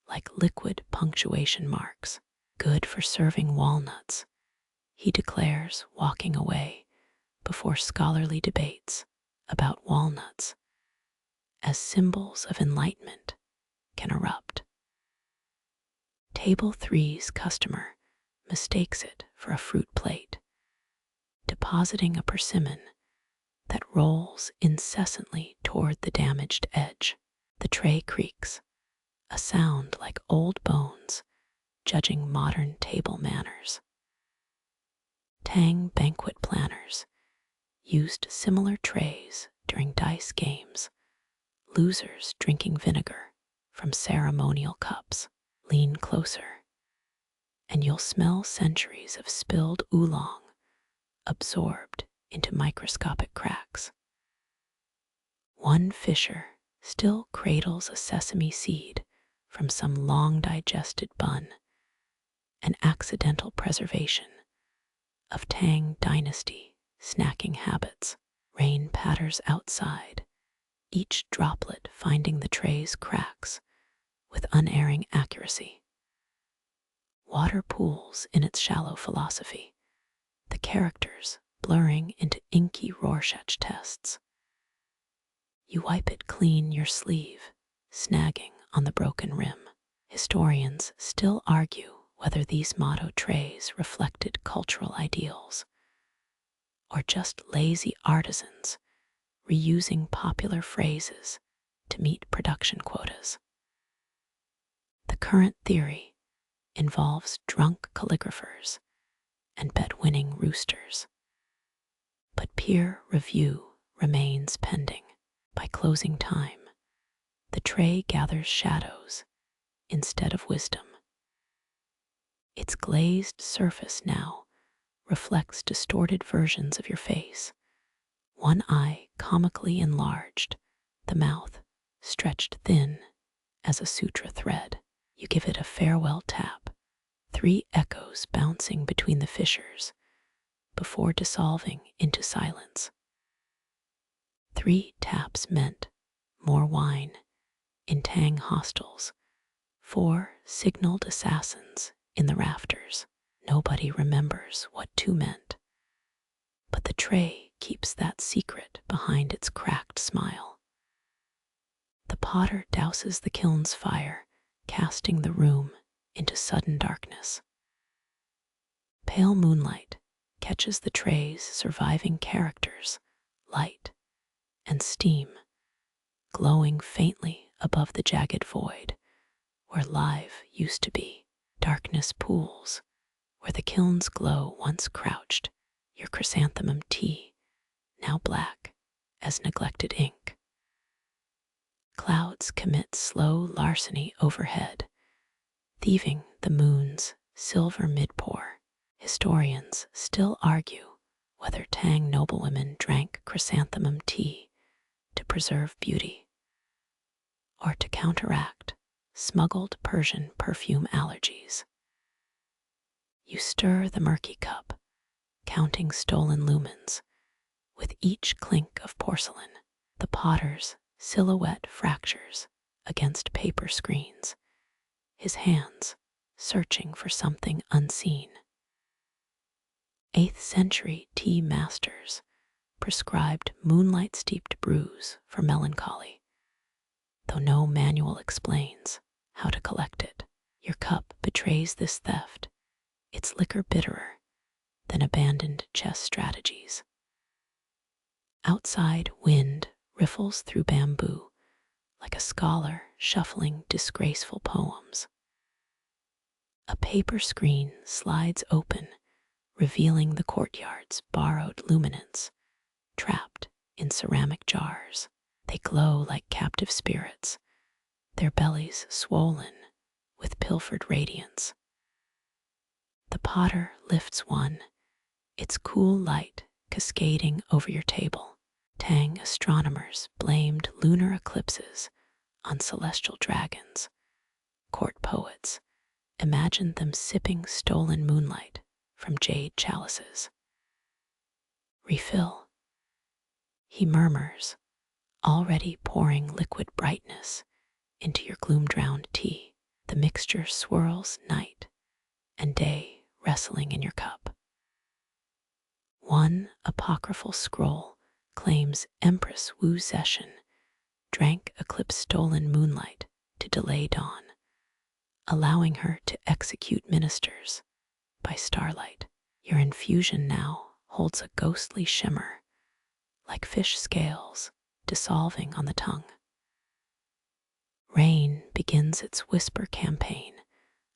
A: like liquid punctuation marks. Good for serving walnuts, he declares, walking away before scholarly debates about walnuts as symbols of enlightenment can erupt. Table 3's customer mistakes it for a fruit plate, depositing a persimmon that rolls incessantly toward the damaged edge. The tray creaks, a sound like old bones judging modern table manners. Tang banquet planners used similar trays during dice games, losers drinking vinegar from ceremonial cups. Lean closer, and you'll smell centuries of spilled oolong absorbed into microscopic cracks. One fissure still cradles a sesame seed from some long-digested bun, an accidental preservation of Tang Dynasty snacking habits. Rain patters outside, each droplet finding the tray's cracks with unerring accuracy. Water pools in its shallow philosophy, the characters blurring into inky Rorschach tests. You wipe it clean your sleeve, snagging on the broken rim. Historians still argue whether these motto trays reflected cultural ideals or just lazy artisans reusing popular phrases to meet production quotas. The current theory involves drunk calligraphers and bet-winning roosters, but peer review remains pending. By closing time, the tray gathers shadows instead of wisdom. Its glazed surface now reflects distorted versions of your face, one eye comically enlarged, the mouth stretched thin as a sutra thread. You give it a farewell tap, 3 echoes bouncing between the fissures before dissolving into silence. 3 taps meant more wine in Tang hostels, 4 signaled assassins in the rafters. Nobody remembers what 2 meant, but the tray keeps that secret behind its cracked smile. The potter douses the kiln's fire, casting the room into sudden darkness. Pale moonlight catches the tray's surviving characters, light and steam, glowing faintly above the jagged void where live used to be. Darkness pools where the kiln's glow once crouched, your chrysanthemum tea, now black as neglected ink. Clouds commit slow larceny overhead, thieving the moon's silver midpour. Historians still argue whether Tang noblewomen drank chrysanthemum tea to preserve beauty or to counteract smuggled Persian perfume allergies. You stir the murky cup, counting stolen lumens. With each clink of porcelain, the potter's silhouette fractures against paper screens, his hands searching for something unseen. 8th century tea masters prescribed moonlight-steeped brews for melancholy, though no manual explains how to collect it. Your cup betrays this theft, its liquor bitterer than abandoned chess strategies. Outside, wind riffles through bamboo like a scholar shuffling disgraceful poems. A paper screen slides open, revealing the courtyard's borrowed luminance, trapped in ceramic jars. They glow like captive spirits, their bellies swollen with pilfered radiance. The potter lifts one, its cool light cascading over your table. Tang astronomers blamed lunar eclipses on celestial dragons. Court poets imagined them sipping stolen moonlight from jade chalices. Refill, he murmurs, already pouring liquid brightness into your gloom-drowned tea. The mixture swirls night and day wrestling in your cup. One apocryphal scroll claims Empress Wu Zetian drank eclipse-stolen moonlight to delay dawn, allowing her to execute ministers by starlight. Your infusion now holds a ghostly shimmer, like fish scales dissolving on the tongue. Rain begins its whisper campaign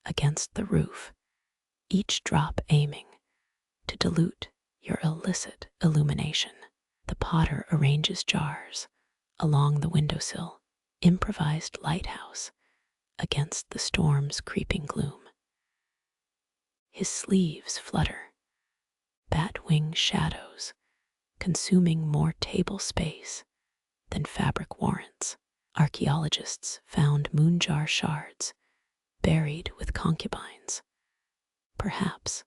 A: against the roof, each drop aiming to dilute your illicit illumination. The potter arranges jars along the windowsill, improvised lighthouse against the storm's creeping gloom. His sleeves flutter, bat-wing shadows consuming more table space than fabric warrants. Archaeologists found moonjar shards buried with concubines, perhaps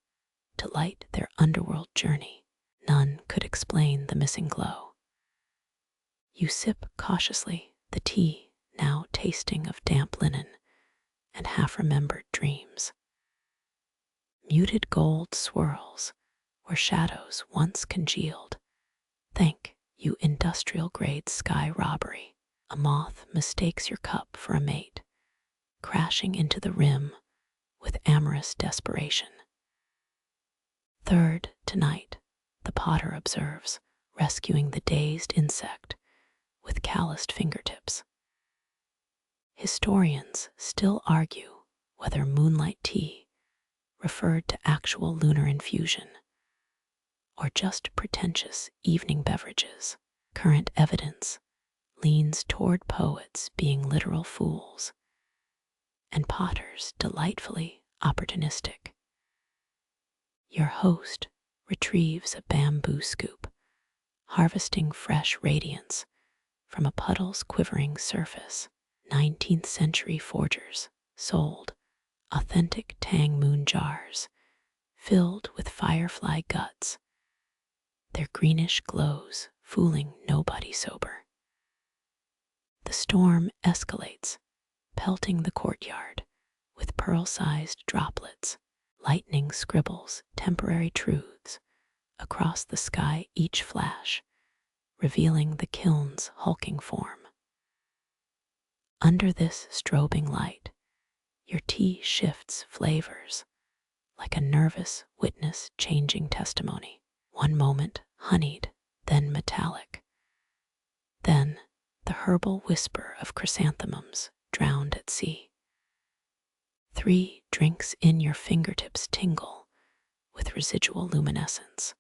A: to light their underworld journey. None could explain the missing glow. You sip cautiously, the tea now tasting of damp linen and half-remembered dreams. Muted gold swirls where shadows once congealed. Thank you industrial-grade sky robbery. A moth mistakes your cup for a mate, crashing into the rim with amorous desperation. Third, tonight, the potter observes, rescuing the dazed insect with calloused fingertips. Historians still argue whether moonlight tea referred to actual lunar infusion or just pretentious evening beverages. Current evidence leans toward poets being literal fools and potters delightfully opportunistic. Your host retrieves a bamboo scoop, harvesting fresh radiance from a puddle's quivering surface. 19th century forgers sold authentic Tang moon jars filled with firefly guts, their greenish glows fooling nobody sober. The storm escalates, pelting the courtyard with pearl-sized droplets. Lightning scribbles temporary truths across the sky each flash, revealing the kiln's hulking form. Under this strobing light, your tea shifts flavors like a nervous witness changing testimony. One moment honeyed, then metallic. Then the herbal whisper of chrysanthemums drowned at sea. 3 drinks in, your fingertips tingle with residual luminescence.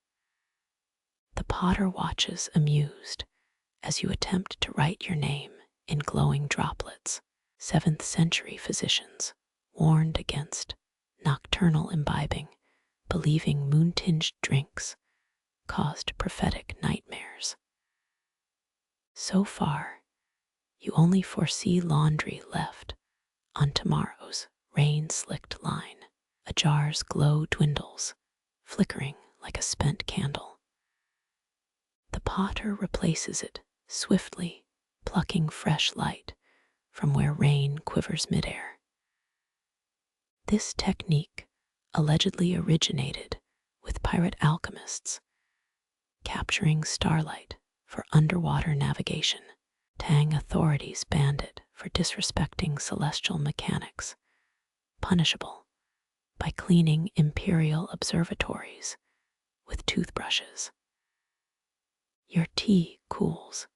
A: The potter watches amused as you attempt to write your name in glowing droplets. 7th century physicians warned against nocturnal imbibing, believing moon-tinged drinks caused prophetic nightmares. So far, you only foresee laundry left on tomorrow's rain-slicked line. A jar's glow dwindles, flickering like a spent candle. The potter replaces it swiftly, plucking fresh light from where rain quivers midair. This technique allegedly originated with pirate alchemists, capturing starlight for underwater navigation. Tang authorities banned it for disrespecting celestial mechanics, punishable by cleaning imperial observatories with toothbrushes. Your tea cools,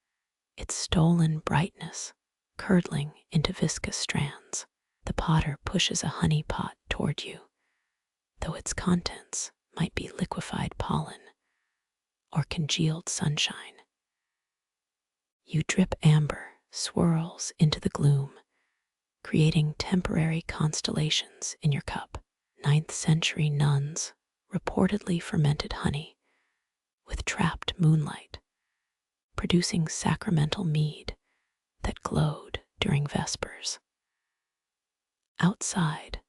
A: its stolen brightness curdling into viscous strands. The potter pushes a honey pot toward you, though its contents might be liquefied pollen or congealed sunshine. You drip amber swirls into the gloom, creating temporary constellations in your cup. 9th century nuns reportedly fermented honey with trapped moonlight, producing sacramental mead that glowed during vespers. Outside,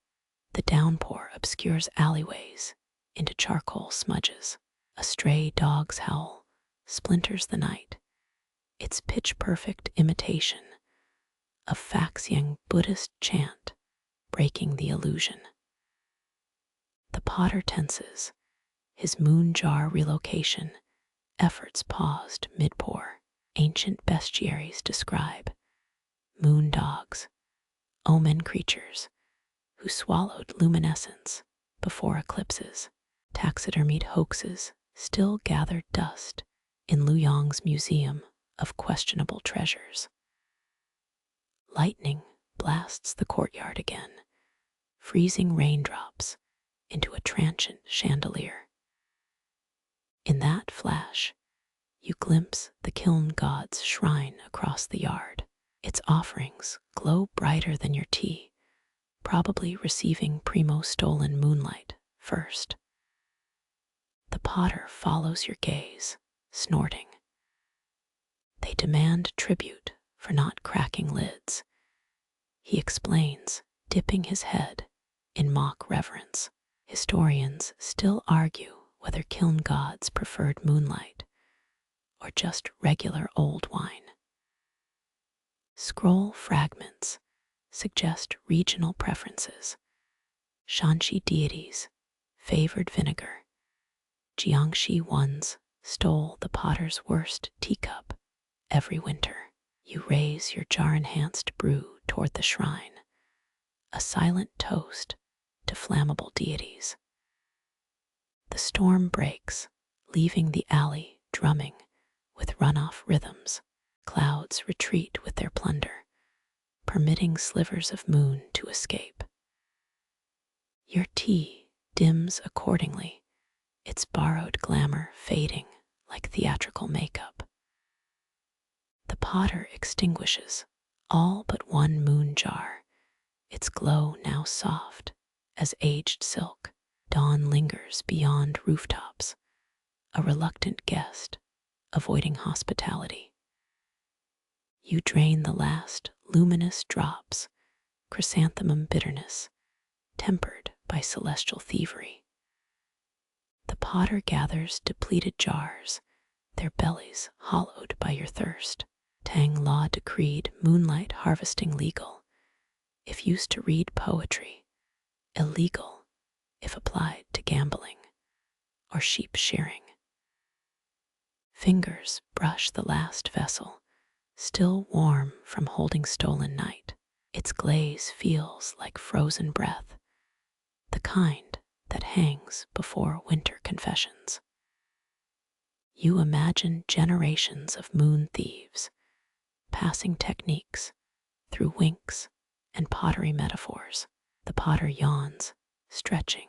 A: the downpour obscures alleyways into charcoal smudges. A stray dog's howl splinters the night, its pitch-perfect imitation of Faxiang Buddhist chant breaking the illusion. The potter tenses, his moon jar relocation efforts paused mid-pour. Ancient bestiaries describe moon dogs, omen creatures who swallowed luminescence before eclipses. Taxidermied hoaxes still gather dust in Luyong's museum of questionable treasures. Lightning blasts the courtyard again, freezing raindrops into a transient chandelier. In that flash, you glimpse the kiln god's shrine across the yard. Its offerings glow brighter than your tea, probably receiving primo stolen moonlight first. The potter follows your gaze, snorting. They demand tribute for not cracking lids. He explains, dipping his head in mock reverence. Historians still argue whether kiln gods preferred moonlight or just regular old wine. Scroll fragments suggest regional preferences. Shanxi deities favored vinegar, Jiangxi ones stole the potter's worst teacup every winter. You raise your jar-enhanced brew toward the shrine, a silent toast to flammable deities. The storm breaks, leaving the alley drumming with runoff rhythms. Clouds retreat with their plunder, permitting slivers of moon to escape. Your tea dims accordingly, its borrowed glamour fading like theatrical makeup. The potter extinguishes all but one moon jar, its glow now soft as aged silk. Dawn lingers beyond rooftops, a reluctant guest avoiding hospitality. You drain the last luminous drops, chrysanthemum bitterness, tempered by celestial thievery. The potter gathers depleted jars, their bellies hollowed by your thirst. Tang law decreed moonlight harvesting legal if used to read poetry, illegal if applied to gambling or sheep shearing. Fingers brush the last vessel, still warm from holding stolen night. Its glaze feels like frozen breath, the kind that hangs before winter confessions. You imagine generations of moon thieves, passing techniques through winks and pottery metaphors. The potter yawns, stretching,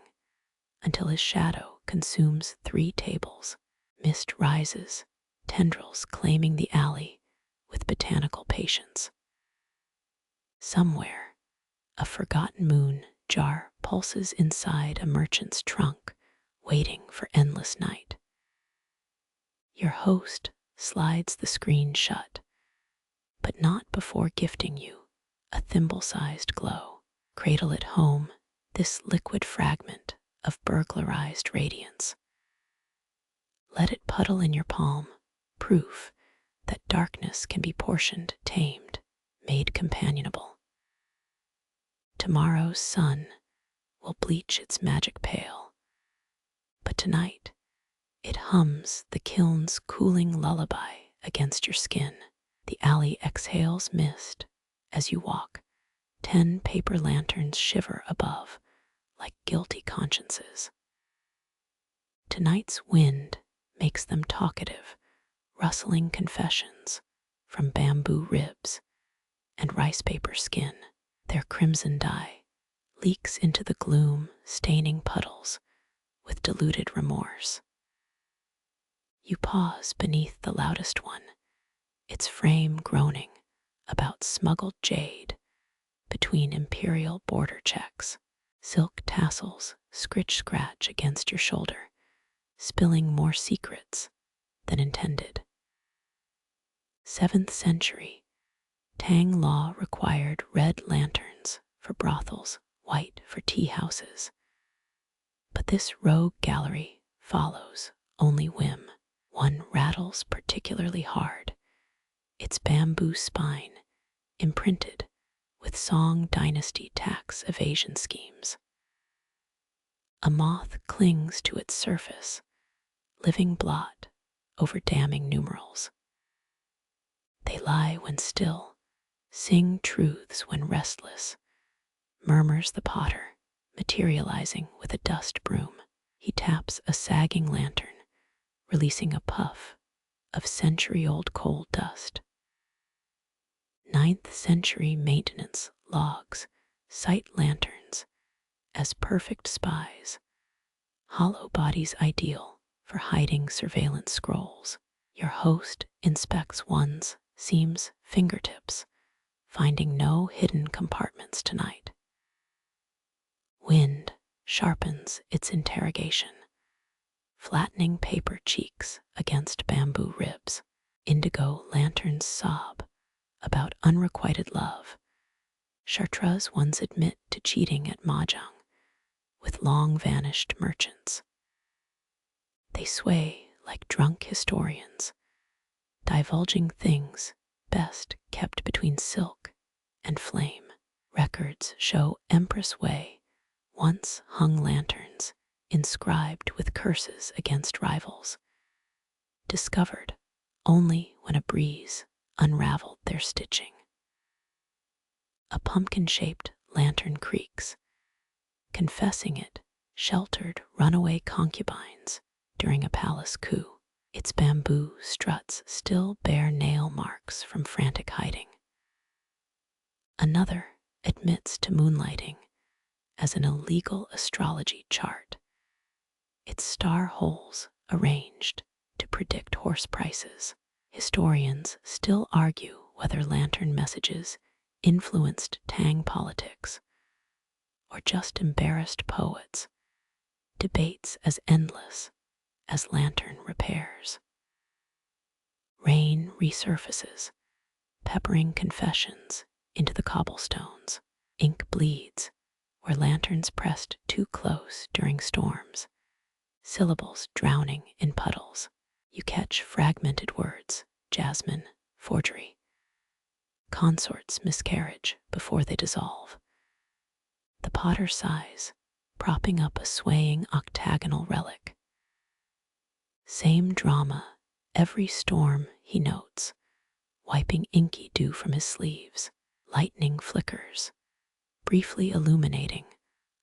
A: until his shadow consumes 3 tables. Mist rises, tendrils claiming the alley with botanical patience. Somewhere, a forgotten moon jar pulses inside a merchant's trunk, waiting for endless night. Your host slides the screen shut, but not before gifting you a thimble-sized glow. Cradle at home, this liquid fragment of burglarized radiance. Let it puddle in your palm, proof that darkness can be portioned, tamed, made companionable. Tomorrow's sun will bleach its magic pale, but tonight it hums the kiln's cooling lullaby against your skin. The alley exhales mist as you walk. 10 paper lanterns shiver above like guilty consciences. Tonight's wind makes them talkative, rustling confessions from bamboo ribs and rice paper skin. Their crimson dye leaks into the gloom, staining puddles with diluted remorse. You pause beneath the loudest one, its frame groaning about smuggled jade between imperial border checks. Silk tassels scratch against your shoulder, spilling more secrets than intended. 7th century, Tang law required red lanterns for brothels, white for tea houses. But this rogue gallery follows only whim. One rattles particularly hard, its bamboo spine imprinted with Tang Dynasty tax evasion schemes. A moth clings to its surface, living blot over damning numerals. They lie when still, sing truths when restless, murmurs the potter, materializing with a dust broom. He taps a sagging lantern, releasing a puff of century-old coal dust. 9th century maintenance logs cite lanterns as perfect spies, hollow bodies ideal for hiding surveillance scrolls. Your host inspects one's seam's fingertips, finding no hidden compartments tonight. Wind sharpens its interrogation, flattening paper cheeks against bamboo ribs. Indigo lanterns sob about unrequited love. Chartreuse ones admit to cheating at mahjong with long-vanished merchants. They sway like drunk historians, divulging things best kept between silk and flame. Records show Empress Way once hung lanterns inscribed with curses against rivals. discovered only when a breeze unraveled their stitching. A pumpkin-shaped lantern creaks, confessing it sheltered runaway concubines during a palace coup. Its bamboo struts still bear nail marks from frantic hiding. Another admits to moonlighting as an illegal astrology chart, its star holes arranged to predict horse prices. Historians still argue whether lantern messages influenced Tang politics or just embarrassed poets, debates as endless as lantern repairs. Rain resurfaces, peppering confessions into the cobblestones. Ink bleeds where lanterns pressed too close during storms, syllables drowning in puddles. You catch fragmented words, jasmine, forgery. Consorts miscarriage before they dissolve. The potter sighs, propping up a swaying octagonal relic. Same drama, every storm, he notes, wiping inky dew from his sleeves. Lightning flickers, briefly illuminating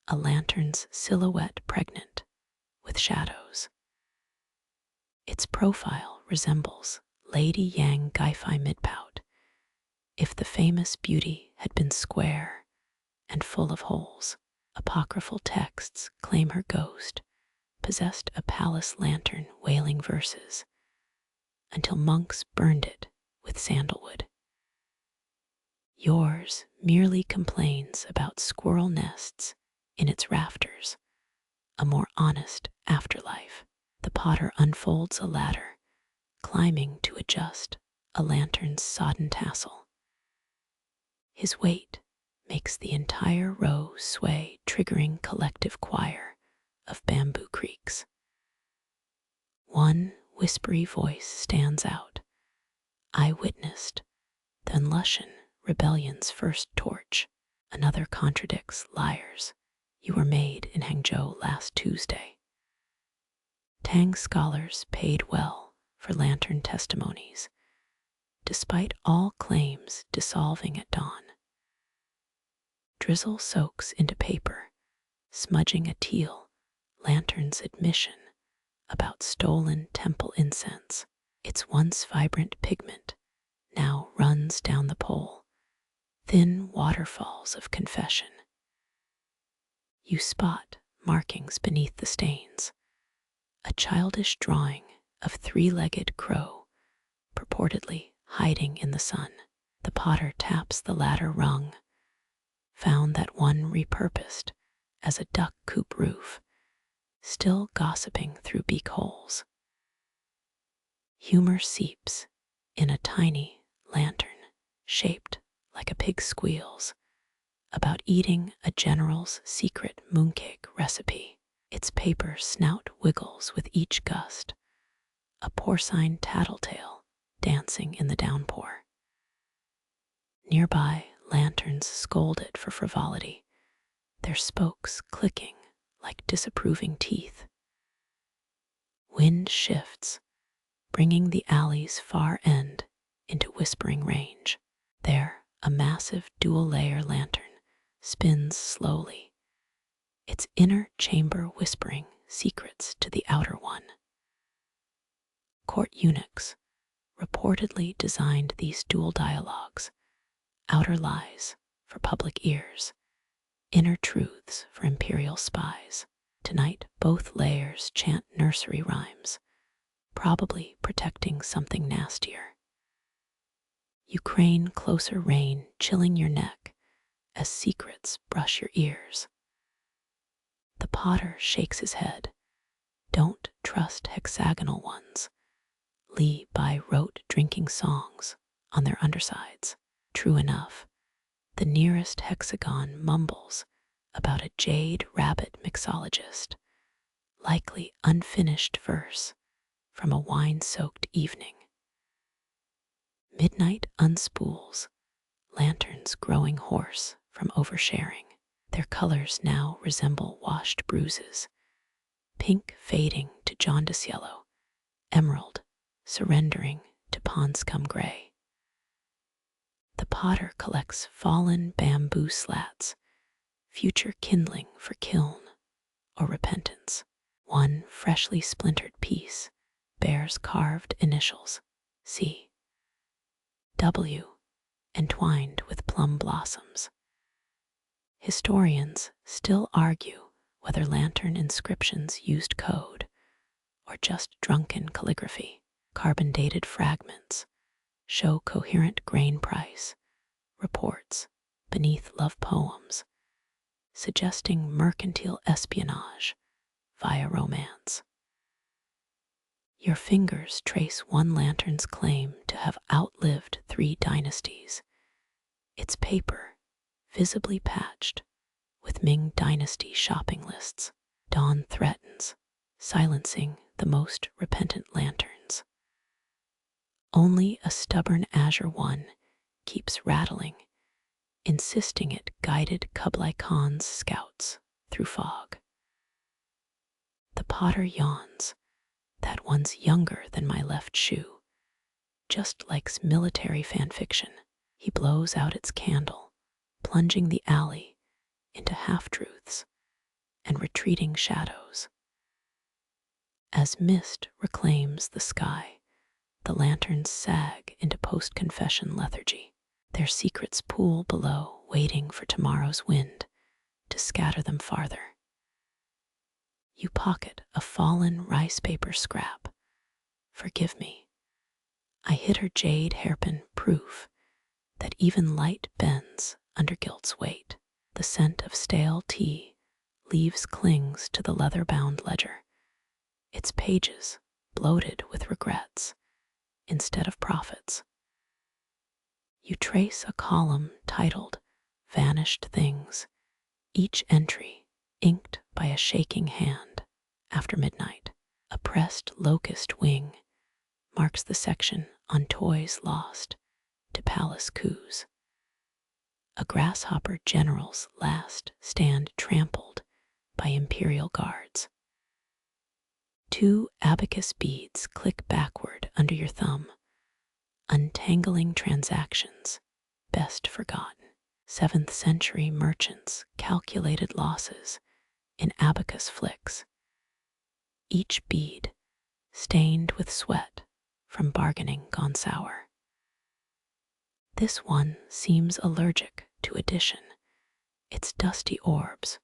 A: a lantern's silhouette pregnant with shadows. Its profile resembles Lady Yang Gai-Fi midpout if the famous beauty had been square and full of holes. Apocryphal texts claim her ghost possessed a palace lantern wailing verses until monks burned it with sandalwood. Yours merely complains about squirrel nests in its rafters, a more honest afterlife. The potter unfolds a ladder, climbing to adjust a lantern's sodden tassel. His weight makes the entire row sway, triggering collective choir of bamboo creaks. One whispery voice stands out. I witnessed the Lushan rebellion's first torch. Another contradicts liars. You were made in Hangzhou last Tuesday. Tang scholars paid well for lantern testimonies, despite all claims dissolving at dawn. Drizzle soaks into paper, smudging a teal lantern's admission about stolen temple incense. Its once vibrant pigment now runs down the pole, thin waterfalls of confession. You spot markings beneath the stains, a childish drawing of three-legged crow, purportedly hiding in the sun. The potter taps the ladder rung, found that one repurposed as a duck coop roof, still gossiping through beak holes. Humor seeps in a tiny lantern shaped like a pig squeals about eating a general's secret mooncake recipe. Its paper snout wiggles with each gust, a porcine tattletale dancing in the downpour. Nearby, lanterns scolded for frivolity, their spokes clicking like disapproving teeth. Wind shifts, bringing the alley's far end into whispering range. There, a massive dual-layer lantern spins slowly, its inner chamber whispering secrets to the outer one. Court eunuchs reportedly designed these dual dialogues, outer lies for public ears, inner truths for imperial spies. Tonight, both layers chant nursery rhymes, probably protecting something nastier. You crane closer, rain chilling your neck as secrets brush your ears. The potter shakes his head. Don't trust hexagonal ones. Li Bai wrote drinking songs on their undersides. True enough, the nearest hexagon mumbles about a jade rabbit mixologist, likely unfinished verse from a wine-soaked evening. Midnight unspools, lanterns growing hoarse from oversharing. Their colors now resemble washed bruises, pink fading to jaundice yellow, emerald surrendering to pond scum gray. The potter collects fallen bamboo slats, future kindling for kiln or repentance. One freshly splintered piece bears carved initials C. W, entwined with plum blossoms. Historians still argue whether lantern inscriptions used code or just drunken calligraphy. Carbon-dated fragments show coherent grain price reports beneath love poems, suggesting mercantile espionage via romance. Your fingers trace one lantern's claim to have outlived 3 dynasties, its paper visibly patched with Ming Dynasty shopping lists. Dawn threatens, silencing the most repentant lanterns. Only a stubborn azure one keeps rattling, insisting it guided Kublai Khan's scouts through fog. The potter yawns. That one's younger than my left shoe, just likes military fanfiction. He blows out its candle, plunging the alley into half-truths and retreating shadows. As mist reclaims the sky, the lanterns sag into post-confession lethargy. Their secrets pool below, waiting for tomorrow's wind to scatter them farther. You pocket a fallen rice paper scrap. Forgive me. I hit her jade hairpin, proof that even light bends under guilt's weight. The scent of stale tea leaves clings to the leather-bound ledger, its pages bloated with regrets instead of profits. You trace a column titled Vanished Things, each entry inked by a shaking hand. After midnight, a pressed locust wing marks the section on toys lost to palace coups. A grasshopper general's last stand trampled by imperial guards. 2 abacus beads click backward under your thumb, untangling transactions best forgotten. 7th century merchants calculated losses in abacus flicks, each bead stained with sweat from bargaining gone sour. This one seems allergic to addition, its dusty orbs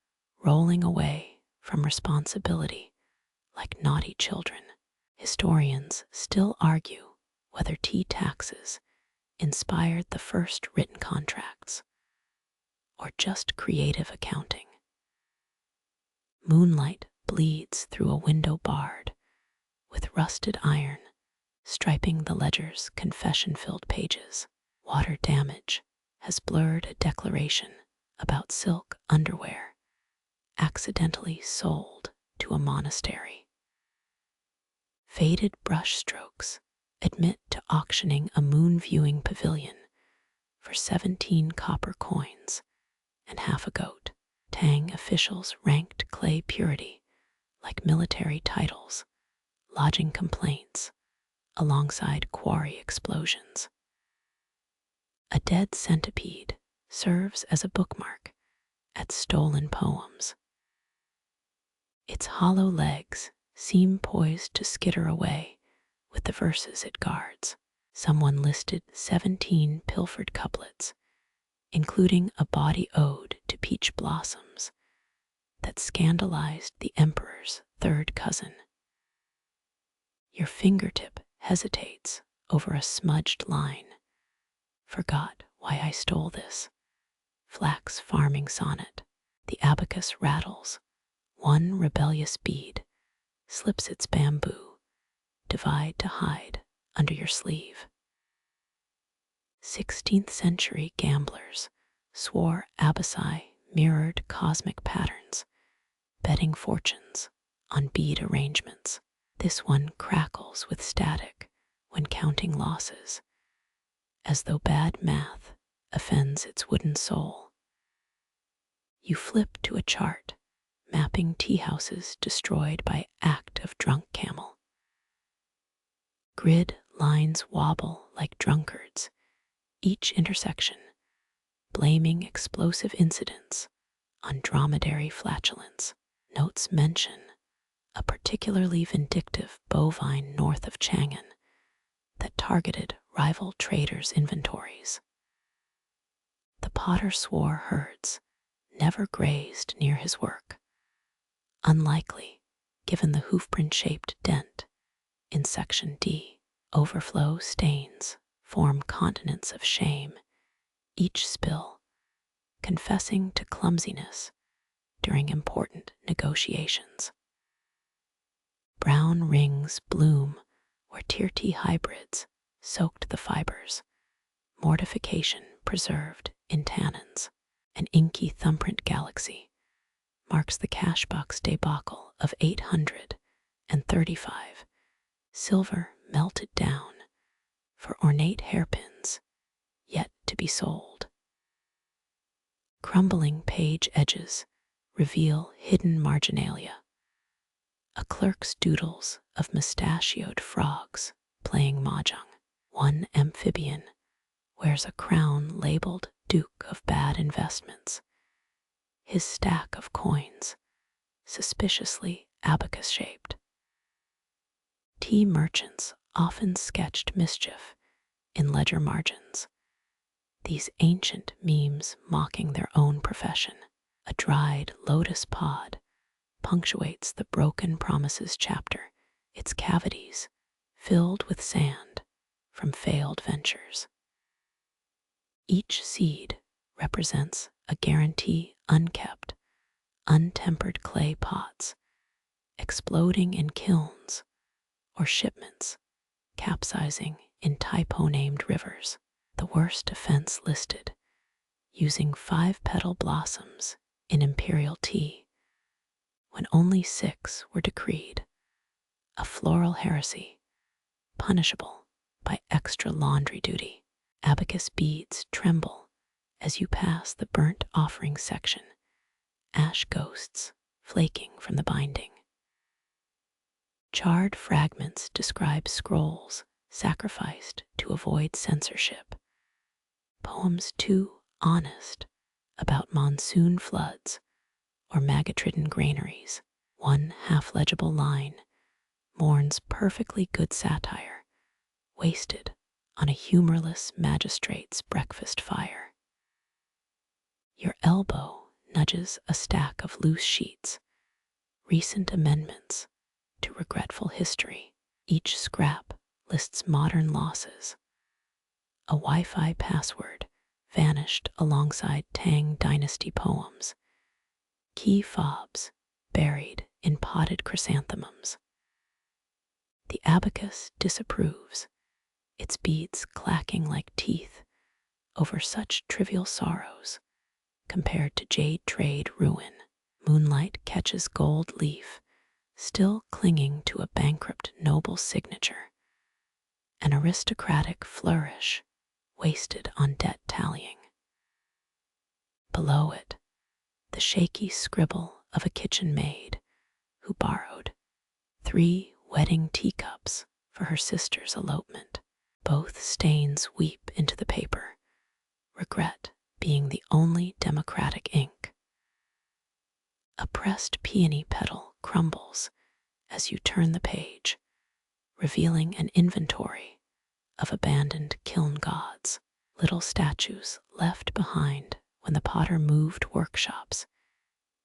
A: rolling away from responsibility like naughty children. Historians still argue whether tea taxes inspired the first written contracts or just creative accounting. Moonlight bleeds through a window barred with rusted iron striping the ledger's confession-filled pages. Water damage has blurred a declaration about silk underwear accidentally sold to a monastery. Faded brush strokes admit to auctioning a moon-viewing pavilion for 17 copper coins and half a goat. Tang officials ranked clay purity like military titles, lodging complaints alongside quarry explosions. A dead centipede serves as a bookmark at stolen poems. Its hollow legs seem poised to skitter away with the verses it guards. Someone listed 17 pilfered couplets, including a bawdy ode to peach blossoms that scandalized the emperor's 3rd cousin. Your fingertip hesitates over a smudged line. Forgot why I stole this. Flax farming sonnet. The abacus rattles. One rebellious bead slips its bamboo, divide to hide under your sleeve. 16th century gamblers swore abaci mirrored cosmic patterns, betting fortunes on bead arrangements. This one crackles with static when counting losses, as though bad math offends its wooden soul. You flip to a chart mapping teahouses destroyed by act of drunk camel. Grid lines wobble like drunkards, each intersection blaming explosive incidents on dromedary flatulence. Notes mention a particularly vindictive bovine north of Chang'an that targeted rival traders' inventories. The potter swore herds never grazed near his work, unlikely given the hoofprint-shaped dent in section D. Overflow stains form continents of shame, each spill confessing to clumsiness during important negotiations. Brown rings bloom where tier T hybrids soaked the fibers, mortification preserved in tannins. An inky thumbprint galaxy marks the cashbox debacle of 835, silver melted down for ornate hairpins yet to be sold. Crumbling page edges reveal hidden marginalia, a clerk's doodles of mustachioed frogs playing mahjong. One amphibian wears a crown labeled Duke of Bad Investments, his stack of coins suspiciously abacus-shaped. Tea merchants often sketched mischief in ledger margins, these ancient memes mocking their own profession. A dried lotus pod punctuates the Broken Promises chapter, its cavities filled with sand from failed ventures. Each seed represents a guarantee unkept, untempered clay pots, exploding in kilns or shipments, capsizing in typo-named rivers. The worst offense listed, using 5-petal blossoms in imperial tea, when only 6 were decreed, a floral heresy, punishable by extra laundry duty. Abacus beads tremble as you pass the burnt offering section, ash ghosts flaking from the binding. Charred fragments describe scrolls sacrificed to avoid censorship, poems too honest about monsoon floods or maggot-ridden granaries. One half-legible line mourns perfectly good satire, wasted on a humorless magistrate's breakfast fire. Your elbow nudges a stack of loose sheets, recent amendments to regretful history. Each scrap lists modern losses. A Wi-Fi password vanished alongside Tang Dynasty poems. Key fobs buried in potted chrysanthemums. The abacus disapproves, its beads clacking like teeth over such trivial sorrows compared to jade trade ruin. Moonlight catches gold leaf, still clinging to a bankrupt noble's signature, an aristocratic flourish wasted on debt tallying. Below it, the shaky scribble of a kitchen maid who borrowed 3 wedding teacups for her sister's elopement. Both stains weep into the paper, regret being the only democratic ink. A pressed peony petal crumbles as you turn the page, revealing an inventory of abandoned kiln gods, little statues left behind when the potter moved workshops,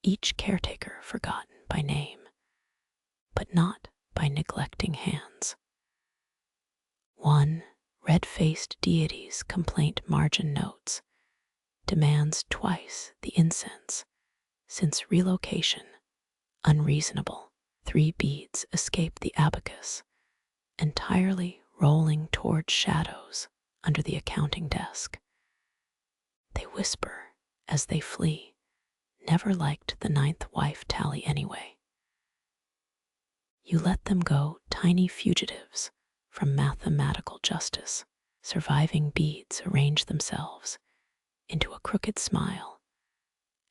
A: each caretaker forgotten by name, but not by neglecting hands. One red-faced deity's complaint margin notes demands twice the incense since relocation, unreasonable. 3 beads escape the abacus, entirely rolling toward shadows under the accounting desk. They whisper as they flee, never liked the 9th wife tally anyway. You let them go, tiny fugitives from mathematical justice. Surviving beads arrange themselves into a crooked smile,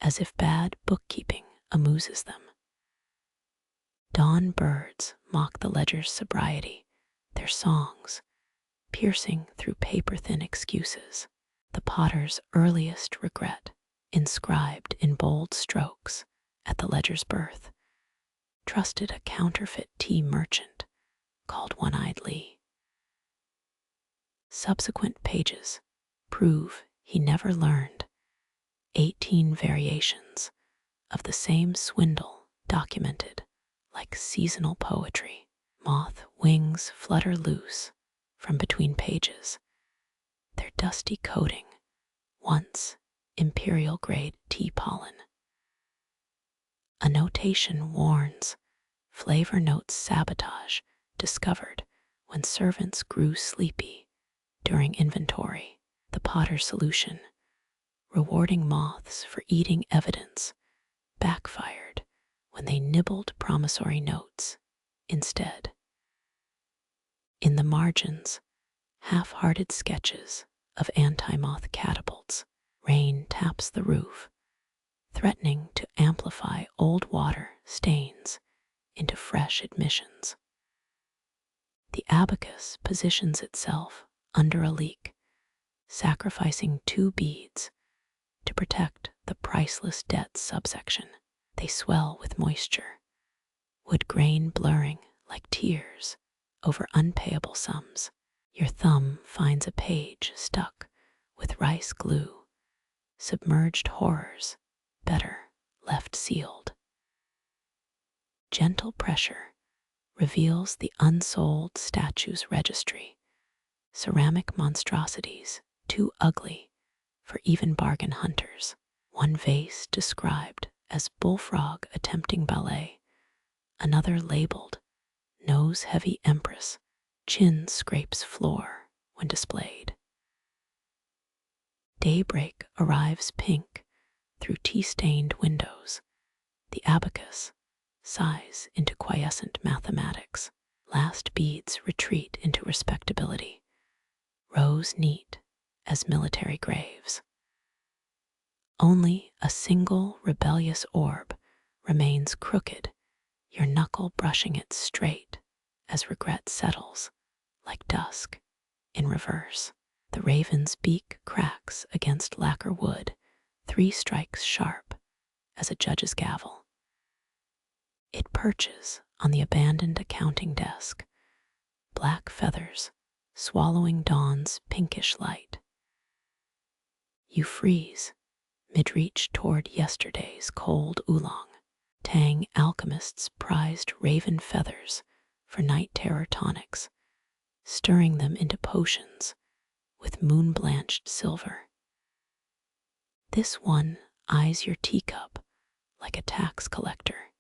A: as if bad bookkeeping amuses them. Dawn birds mock the ledger's sobriety, their songs piercing through paper-thin excuses. The potter's earliest regret, inscribed in bold strokes at the ledger's birth, trusted a counterfeit tea merchant called One-Eyed Lee. Subsequent pages prove he never learned 18 variations of the same swindle documented like seasonal poetry. Moth wings flutter loose from between pages, their dusty coating once imperial-grade tea pollen. A notation warns flavor notes sabotage discovered when servants grew sleepy during inventory. The potter's solution, rewarding moths for eating evidence, backfired when they nibbled promissory notes instead. In the margins, half-hearted sketches of anti-moth catapults. Rain taps the roof, threatening to amplify old water stains into fresh admissions. The abacus positions itself under a leak, sacrificing 2 beads to protect the priceless debt subsection. They swell with moisture, wood grain blurring like tears over unpayable sums. Your thumb finds a page stuck with rice glue, submerged horrors better left sealed. Gentle pressure reveals the unsold statues registry, ceramic monstrosities too ugly for even bargain hunters. One vase described as bullfrog attempting ballet, another labeled nose-heavy empress, chin scrapes floor when displayed. Daybreak arrives pink through tea-stained windows. The abacus sighs into quiescent mathematics. Last beads retreat into respectability, rows neat as military graves. Only a single rebellious orb remains crooked, your knuckle brushing it straight as regret settles like dusk in reverse. The raven's beak cracks against lacquer wood, 3 strikes sharp as a judge's gavel. It perches on the abandoned accounting desk, black feathers swallowing dawn's pinkish light. You freeze mid-reach toward yesterday's cold oolong. Tang alchemists prized raven feathers for night terror tonics, stirring them into potions with moon-blanched silver. This one eyes your teacup like a tax collector,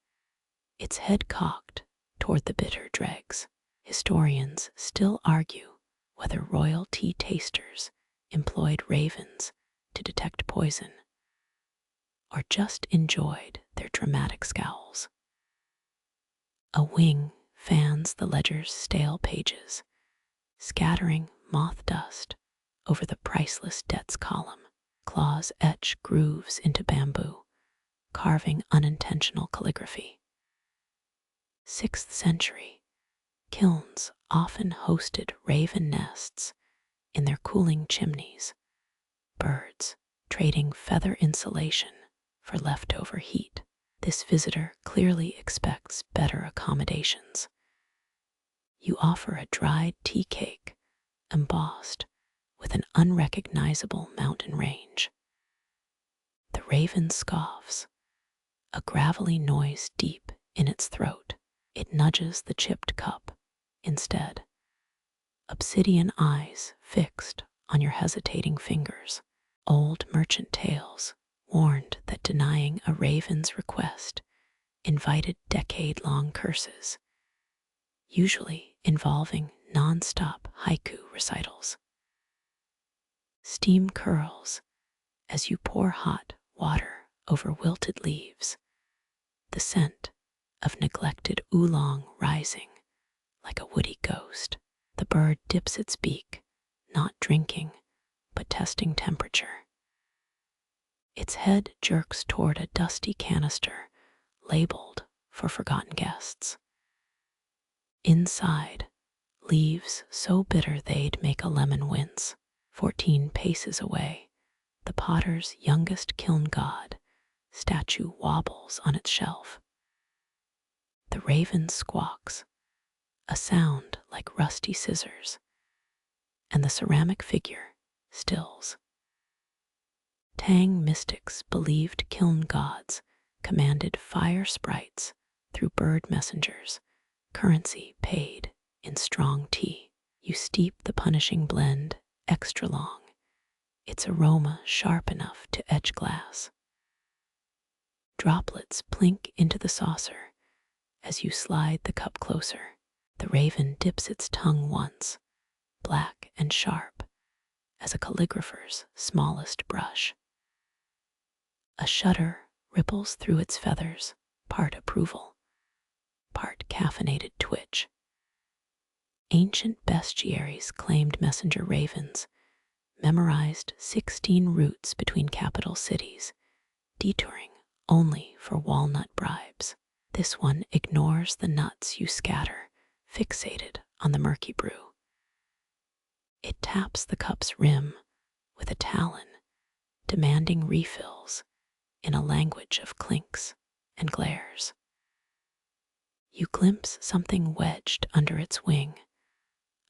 A: its head cocked toward the bitter dregs. Historians still argue whether royal tea tasters employed ravens to detect poison or just enjoyed their dramatic scowls. A wing fans the ledger's stale pages, scattering moth dust over the priceless debts column. Claws etch grooves into bamboo, carving unintentional calligraphy. 6th century, kilns often hosted raven nests in their cooling chimneys, birds trading feather insulation for leftover heat. This visitor clearly expects better accommodations. You offer a dried tea cake embossed with an unrecognizable mountain range. The raven scoffs, a gravelly noise deep in its throat. It nudges the chipped cup instead, obsidian eyes fixed on your hesitating fingers. Old merchant tales warned that denying a raven's request invited decade-long curses, usually involving non-stop haiku recitals. Steam curls as you pour hot water over wilted leaves, the scent of neglected oolong rising like a woody ghost. The bird dips its beak, not drinking, but testing temperature. Its head jerks toward a dusty canister labeled for forgotten guests. Inside leaves so bitter they'd make a lemon wince. 14 paces away, the potter's youngest kiln god statue wobbles on its shelf. The raven squawks, a sound like rusty scissors, and the ceramic figure stills. Tang mystics believed kiln gods commanded fire sprites through bird messengers, currency paid in strong tea. You steep the punishing blend extra long, its aroma sharp enough to edge glass. Droplets plink into the saucer as you slide the cup closer. The raven dips its tongue once, black and sharp as a calligrapher's smallest brush. A shudder ripples through its feathers, part approval, part caffeinated twitch. Ancient bestiaries claimed messenger ravens memorized 16 routes between capital cities, detouring only for walnut bribes. This one ignores the nuts you scatter, fixated on the murky brew. It taps the cup's rim with a talon, demanding refills in a language of clinks and glares. You glimpse something wedged under its wing,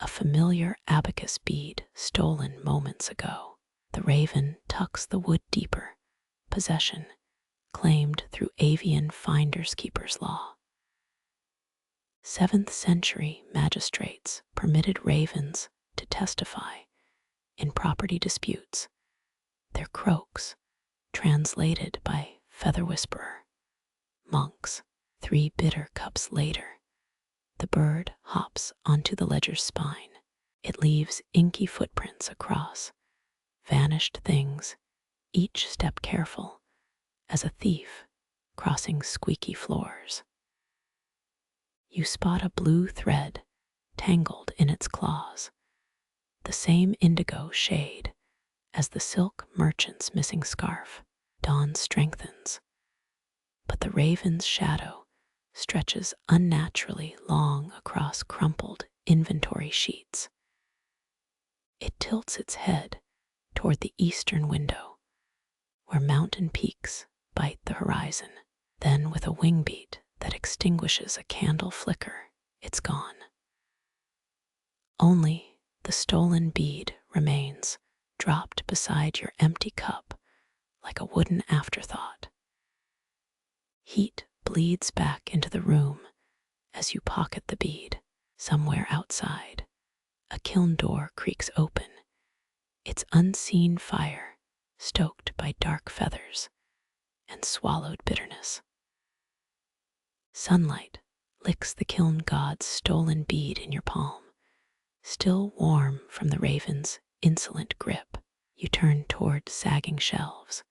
A: a familiar abacus bead stolen moments ago. The raven tucks the wood deeper, possession claimed through avian finders keepers law. 7th century magistrates permitted ravens to testify in property disputes, their croaks translated by feather whisperer monks. 3 bitter cups later, the bird hops onto the ledger's spine. It leaves inky footprints across vanished things, each step careful as a thief crossing squeaky floors. You spot a blue thread tangled in its claws, the same indigo shade as the silk merchant's missing scarf. Dawn strengthens, but the raven's shadow stretches unnaturally long across crumpled inventory sheets. It tilts its head toward the eastern window, where mountain peaks bite the horizon. Then, with a wing beat that extinguishes a candle flicker, it's gone. Only the stolen bead remains, dropped beside your empty cup like a wooden afterthought. Heat bleeds back into the room as you pocket the bead. Somewhere outside, a kiln door creaks open, its unseen fire stoked by dark feathers and swallowed bitterness. Sunlight licks the kiln god's stolen bead in your palm, still warm from the raven's insolent grip. You turn toward sagging shelves,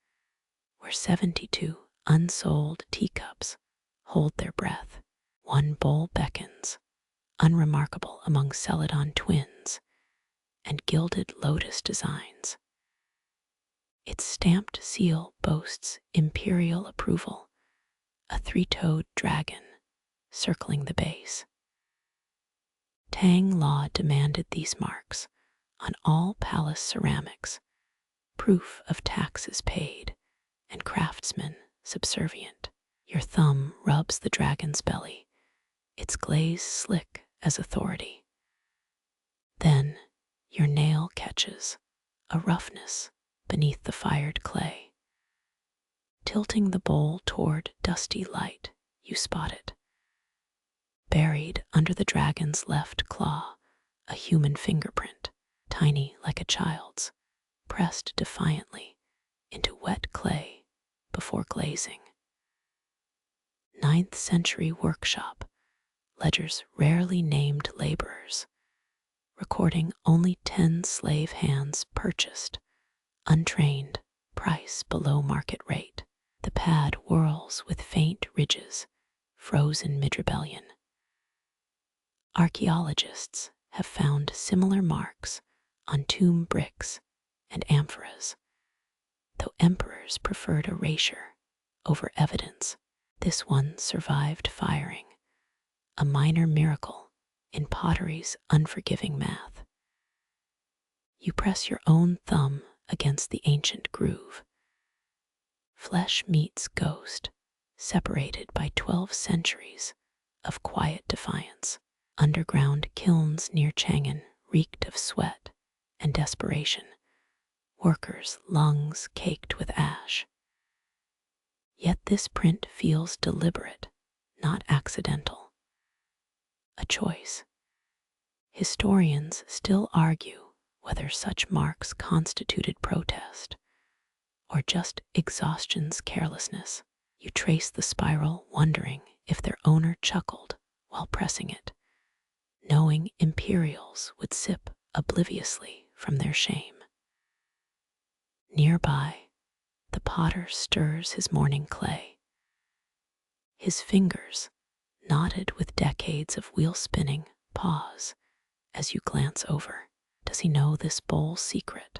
A: where 72 unsold teacups hold their breath. One bowl beckons, unremarkable among Celadon twins and gilded lotus designs. Its stamped seal boasts imperial approval, a 3-toed dragon circling the base. Tang law demanded these marks on all palace ceramics, proof of taxes paid and craftsmen subservient. Your thumb rubs the dragon's belly, its glaze slick as authority. Then your nail catches a roughness beneath the fired clay. Tilting the bowl toward dusty light, you spot it. Buried under the dragon's left claw, a human fingerprint, tiny like a child's, pressed defiantly into wet clay before glazing. 9th century workshop, ledgers rarely named laborers, recording only 10 slave hands purchased, untrained, price below market rate. The pad whirls with faint ridges, frozen mid-rebellion. Archaeologists have found similar marks on tomb bricks and amphoras, though emperors preferred erasure over evidence. This one survived firing, a minor miracle in pottery's unforgiving math. You press your own thumb against the ancient groove. Flesh meets ghost, separated by 12 centuries of quiet defiance. Underground kilns near Chang'an reeked of sweat and desperation, workers' lungs caked with ash. Yet this print feels deliberate, not accidental. A choice. Historians still argue whether such marks constituted protest or just exhaustion's carelessness. You trace the spiral, wondering if their owner chuckled while pressing it, knowing imperials would sip obliviously from their shame. Nearby, the potter stirs his morning clay. His fingers, knotted with decades of wheel spinning, pause as you glance over. Does he know this bowl's secret?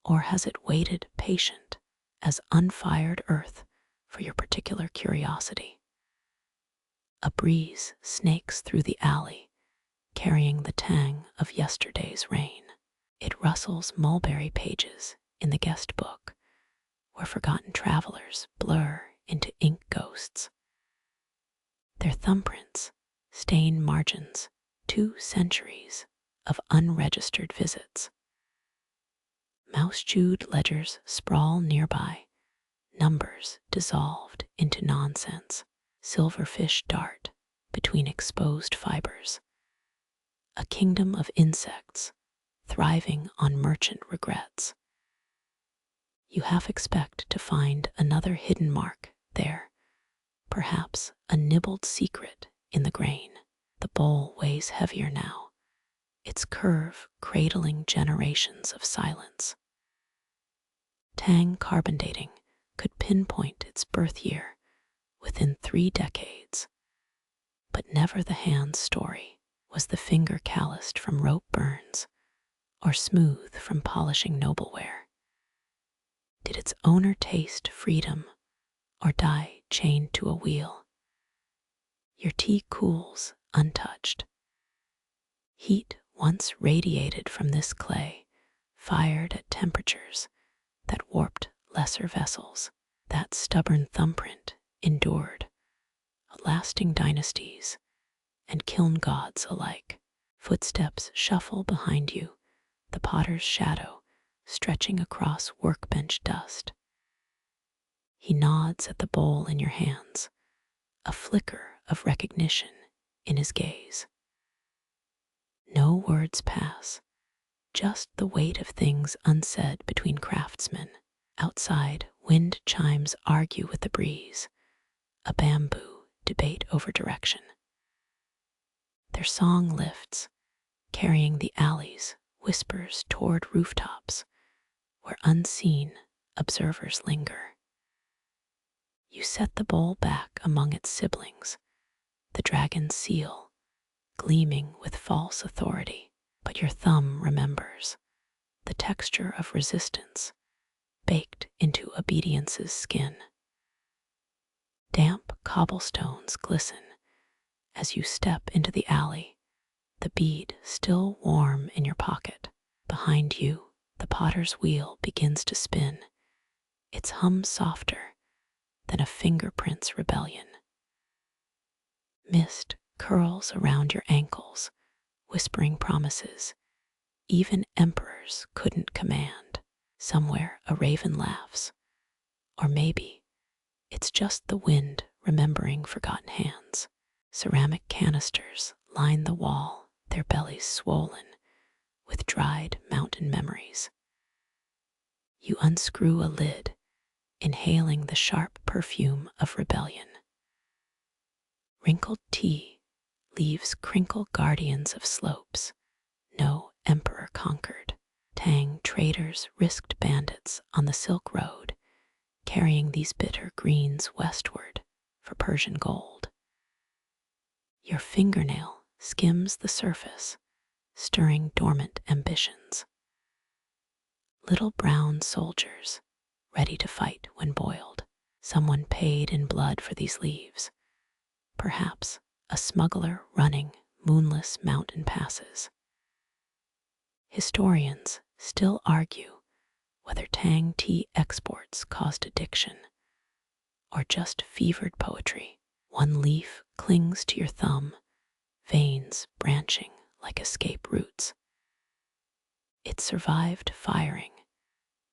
A: Or has it waited patient as unfired earth for your particular curiosity? A breeze snakes through the alley, carrying the tang of yesterday's rain. It rustles mulberry pages in the guestbook, where forgotten travelers blur into ink ghosts. Their thumbprints stain margins 2 centuries of unregistered visits. Mouse-chewed ledgers sprawl nearby, numbers dissolved into nonsense. Silverfish dart between exposed fibers. A kingdom of insects thriving on merchant regrets. You half expect to find another hidden mark there, perhaps a nibbled secret in the grain. The bowl weighs heavier now, its curve cradling generations of silence. Tang carbon dating could pinpoint its birth year within 3 decades, but never the hand's story. Was the finger calloused from rope burns or smooth from polishing nobleware? Did its owner taste freedom or die chained to a wheel? Your tea cools untouched. Heat once radiated from this clay, fired at temperatures that warped lesser vessels. That stubborn thumbprint endured, lasting dynasties and kiln gods alike. Footsteps shuffle behind you, the potter's shadow stretching across workbench dust. He nods at the bowl in your hands, a flicker of recognition in his gaze. No words pass, just the weight of things unsaid between craftsmen. Outside, wind chimes argue with the breeze, a bamboo debate over direction. Their song lifts, carrying the alleys, whispers toward rooftops, where unseen observers linger. You set the bowl back among its siblings, the dragon's seal gleaming with false authority, but your thumb remembers the texture of resistance baked into obedience's skin. Damp cobblestones glisten as you step into the alley, the bead still warm in your pocket. Behind you, the potter's wheel begins to spin, its hum softer than a fingerprint's rebellion. Mist curls around your ankles, whispering promises even emperors couldn't command. Somewhere a raven laughs, or maybe it's just the wind remembering forgotten hands. Ceramic canisters line the wall, their bellies swollen with dried mountain memories. You unscrew a lid, inhaling the sharp perfume of rebellion. Wrinkled tea leaves crinkle guardians of slopes no emperor conquered. Tang traders risked bandits on the Silk Road, carrying these bitter greens westward for Persian gold. Your fingernail skims the surface, stirring dormant ambitions. Little brown soldiers, ready to fight when boiled. Someone paid in blood for these leaves. Perhaps a smuggler running moonless mountain passes. Historians still argue whether Tang tea exports caused addiction or just fevered poetry. One leaf clings to your thumb, veins branching like escape roots. It survived firing,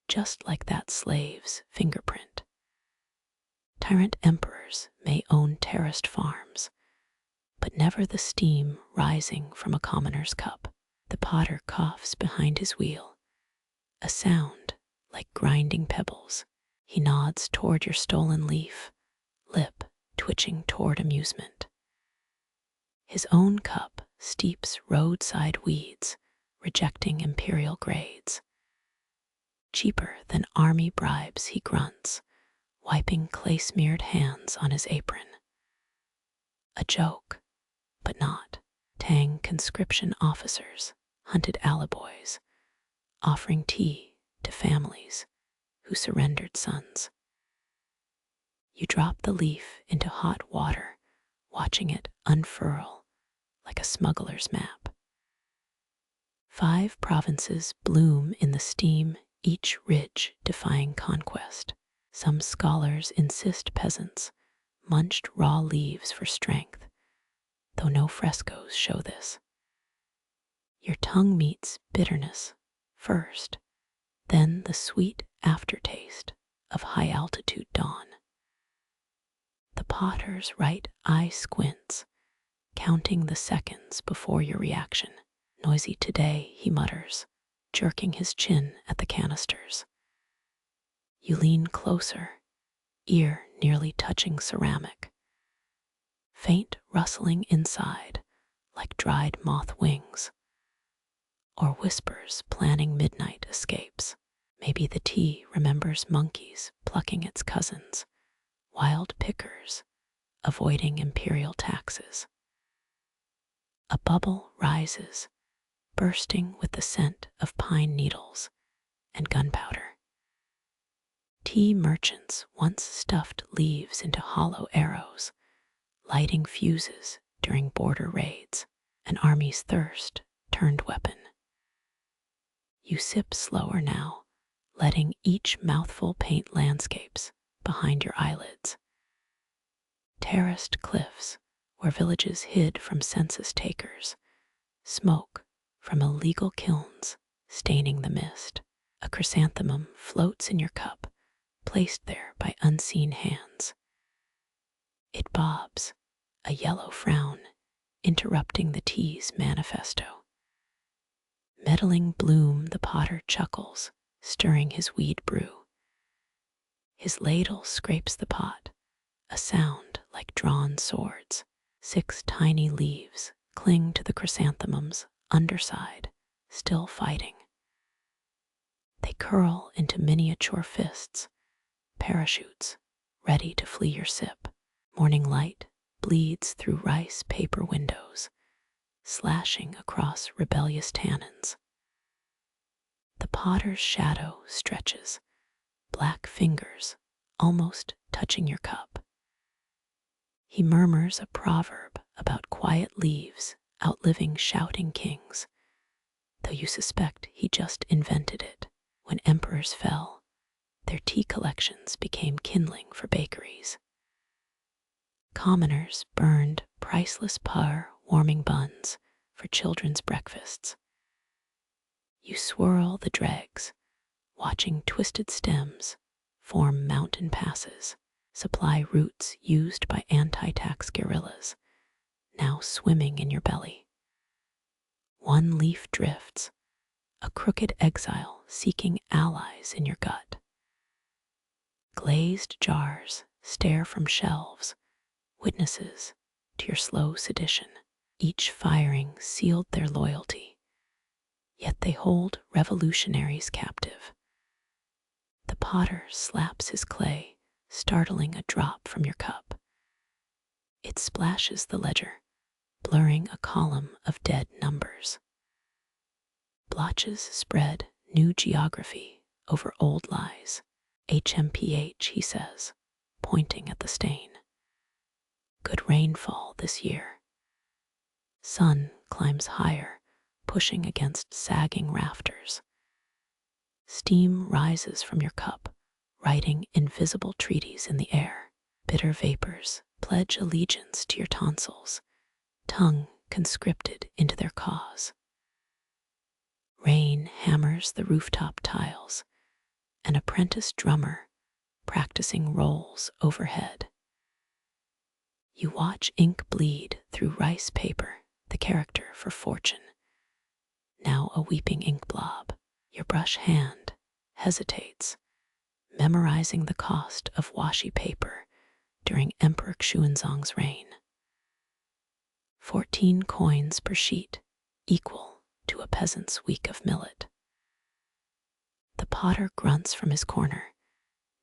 A: just like that slave's fingerprint. Tyrant emperors may own terraced farms, but never the steam rising from a commoner's cup. The potter coughs behind his wheel, a sound like grinding pebbles. He nods toward your stolen leaf, lip twitching toward amusement. His own cup steeps roadside weeds, rejecting imperial grades. Cheaper than army bribes, he grunts, wiping clay-smeared hands on his apron. A joke, but not. Tang conscription officers hunted alloboys, offering tea to families who surrendered sons. You drop the leaf into hot water, watching it unfurl like a smuggler's map. 5 provinces bloom in the steam, each ridge defying conquest. Some scholars insist peasants munched raw leaves for strength, though no frescoes show this. Your tongue meets bitterness first, then the sweet aftertaste of high-altitude dawn. The potter's right eye squints, counting the seconds before your reaction. Noisy today, he mutters, jerking his chin at the canisters. You lean closer, ear nearly touching ceramic. Faint rustling inside, like dried moth wings, or whispers planning midnight escapes. Maybe the tea remembers monkeys plucking its cousins, wild pickers avoiding imperial taxes. A bubble rises, bursting with the scent of pine needles and gunpowder. Tea merchants once stuffed leaves into hollow arrows, lighting fuses during border raids. An army's thirst turned weapon. You sip slower now, letting each mouthful paint landscapes behind your eyelids. Terraced cliffs where villages hid from census takers, smoke from illegal kilns staining the mist. A chrysanthemum floats in your cup, placed there by unseen hands. It bobs, a yellow frown interrupting the tea's manifesto. Meddling bloom, the potter chuckles, stirring his weed brew. His ladle scrapes the pot, a sound like drawn swords. 6 tiny leaves cling to the chrysanthemum's underside, still fighting. They curl into miniature fists, parachutes, ready to flee your sip. Morning light bleeds through rice paper windows, slashing across rebellious tannins. The potter's shadow stretches, black fingers almost touching your cup. He murmurs a proverb about quiet leaves outliving shouting kings, though you suspect he just invented it. When emperors fell, their tea collections became kindling for bakeries. Commoners burned priceless warming buns for children's breakfasts. You swirl the dregs, watching twisted stems form mountain passes, supply routes used by anti-tax guerrillas, now swimming in your belly. One leaf drifts, a crooked exile seeking allies in your gut. Glazed jars stare from shelves, witnesses to your slow sedition. Each firing sealed their loyalty, yet they hold revolutionaries captive. The potter slaps his clay, startling a drop from your cup. It splashes the ledger, blurring a column of dead numbers. Blotches spread new geography over old lies. HMPH, he says, pointing at the stain. Good rainfall this year. Sun climbs higher, pushing against sagging rafters. Steam rises from your cup, writing invisible treaties in the air. Bitter vapors pledge allegiance to your tonsils, tongue conscripted into their cause. Rain hammers the rooftop tiles, an apprentice drummer practicing rolls overhead. You watch ink bleed through rice paper, the character for fortune, now a weeping ink blob. Your brush hand hesitates, memorizing the cost of washi paper during Emperor Xuanzong's reign. 14 coins per sheet, equal to a peasant's week of millet. The potter grunts from his corner,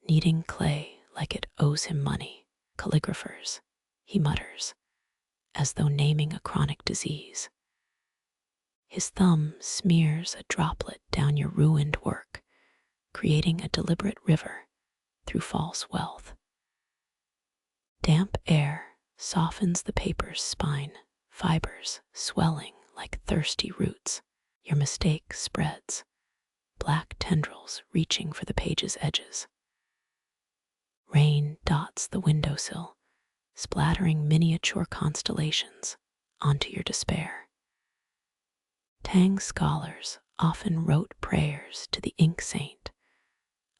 A: kneading clay like it owes him money. Calligraphers, he mutters, as though naming a chronic disease. His thumb smears a droplet down your ruined work, creating a deliberate river through false wealth. Damp air softens the paper's spine, fibers swelling like thirsty roots. Your mistake spreads, black tendrils reaching for the page's edges. Rain dots the windowsill, splattering miniature constellations onto your despair. Tang scholars often wrote prayers to the ink saint,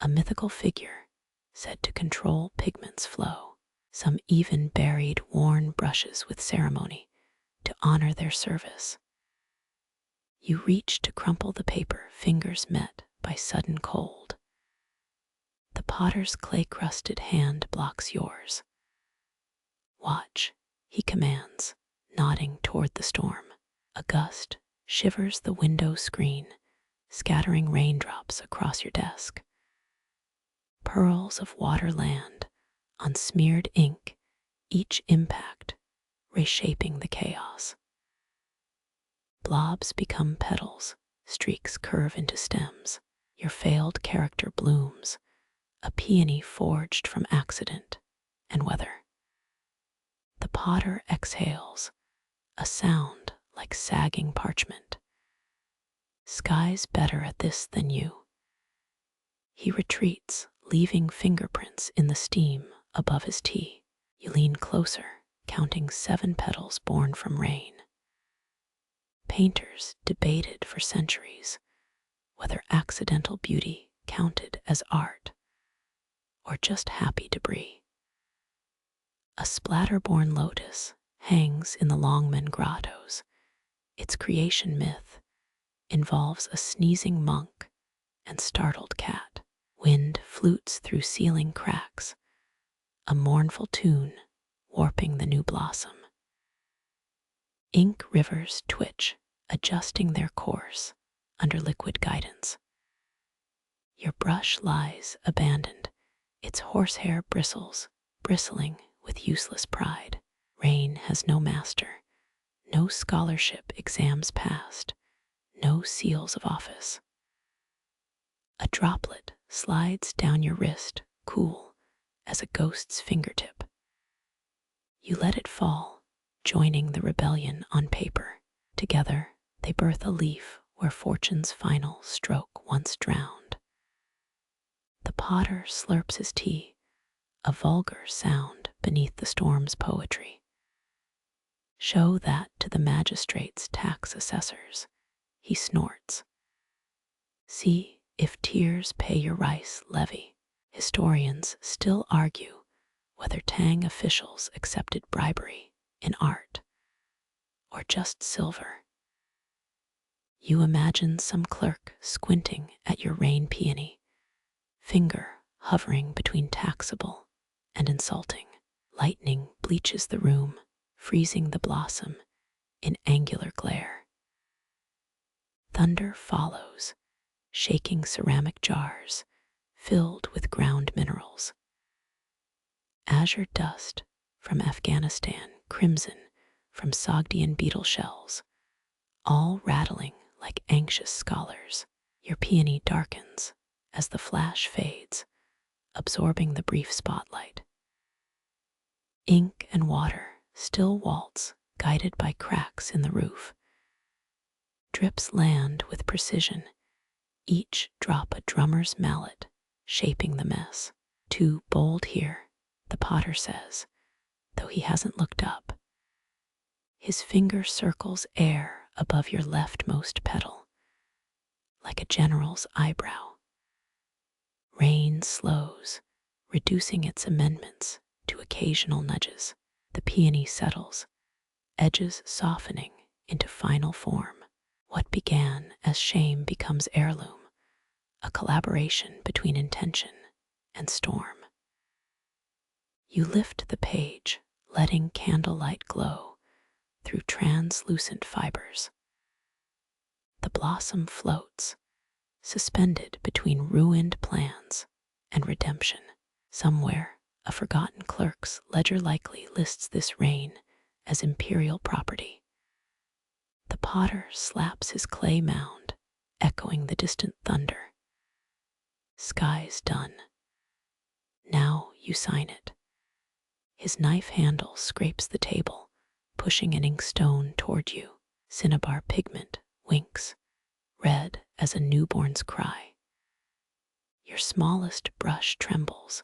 A: a mythical figure said to control pigment's flow. Some even buried worn brushes with ceremony to honor their service. You reach to crumple the paper, fingers met by sudden cold. The potter's clay-crusted hand blocks yours. Watch, he commands, nodding toward the storm. A gust shivers the window screen, scattering raindrops across your desk. Pearls of water land on smeared ink, each impact reshaping the chaos. Blobs become petals, streaks curve into stems. Your failed character blooms, a peony forged from accident and weather. The potter exhales, a sound like sagging parchment. Sky's better at this than you. He retreats, leaving fingerprints in the steam above his tea. You lean closer, counting 7 petals born from rain. Painters debated for centuries whether accidental beauty counted as art or just happy debris. A splatter-born lotus hangs in the Longman grottos. Its creation myth involves a sneezing monk and startled cat. Wind flutes through ceiling cracks, a mournful tune warping the new blossom. Ink rivers twitch, adjusting their course under liquid guidance. Your brush lies abandoned, its horsehair bristles bristling with useless pride. Rain has no master, no scholarship exams passed, no seals of office. A droplet slides down your wrist, cool as a ghost's fingertip. You let it fall, joining the rebellion on paper. Together, they birth a leaf where fortune's final stroke once drowned. The potter slurps his tea, a vulgar sound beneath the storm's poetry. Show that to the magistrate's tax assessors, he snorts. See if tears pay your rice levy. Historians still argue whether Tang officials accepted bribery in art or just silver. You imagine some clerk squinting at your rain peony, finger hovering between taxable and insulting. Lightning bleaches the room, freezing the blossom in angular glare. Thunder follows, shaking ceramic jars filled with ground minerals. Azure dust from Afghanistan, crimson from Sogdian beetle shells, all rattling like anxious scholars. Your peony darkens as the flash fades, absorbing the brief spotlight. Ink and water still waltz guided by cracks in the roof. Drips land with precision, each drop a drummer's mallet, shaping the mess. Too bold here, the potter says, though he hasn't looked up. His finger circles air above your leftmost petal, like a general's eyebrow. Rain slows, reducing its amendments to occasional nudges. The peony settles, edges softening into final form. What began as shame becomes heirloom, a collaboration between intention and storm. You lift the page, letting candlelight glow through translucent fibers. The blossom floats, suspended between ruined plans and redemption. Somewhere, a forgotten clerk's ledger likely lists this rain as imperial property. The potter slaps his clay mound, echoing the distant thunder. Sky's done. Now you sign it. His knife handle scrapes the table, pushing an inkstone toward you. Cinnabar pigment winks, red as a newborn's cry. Your smallest brush trembles,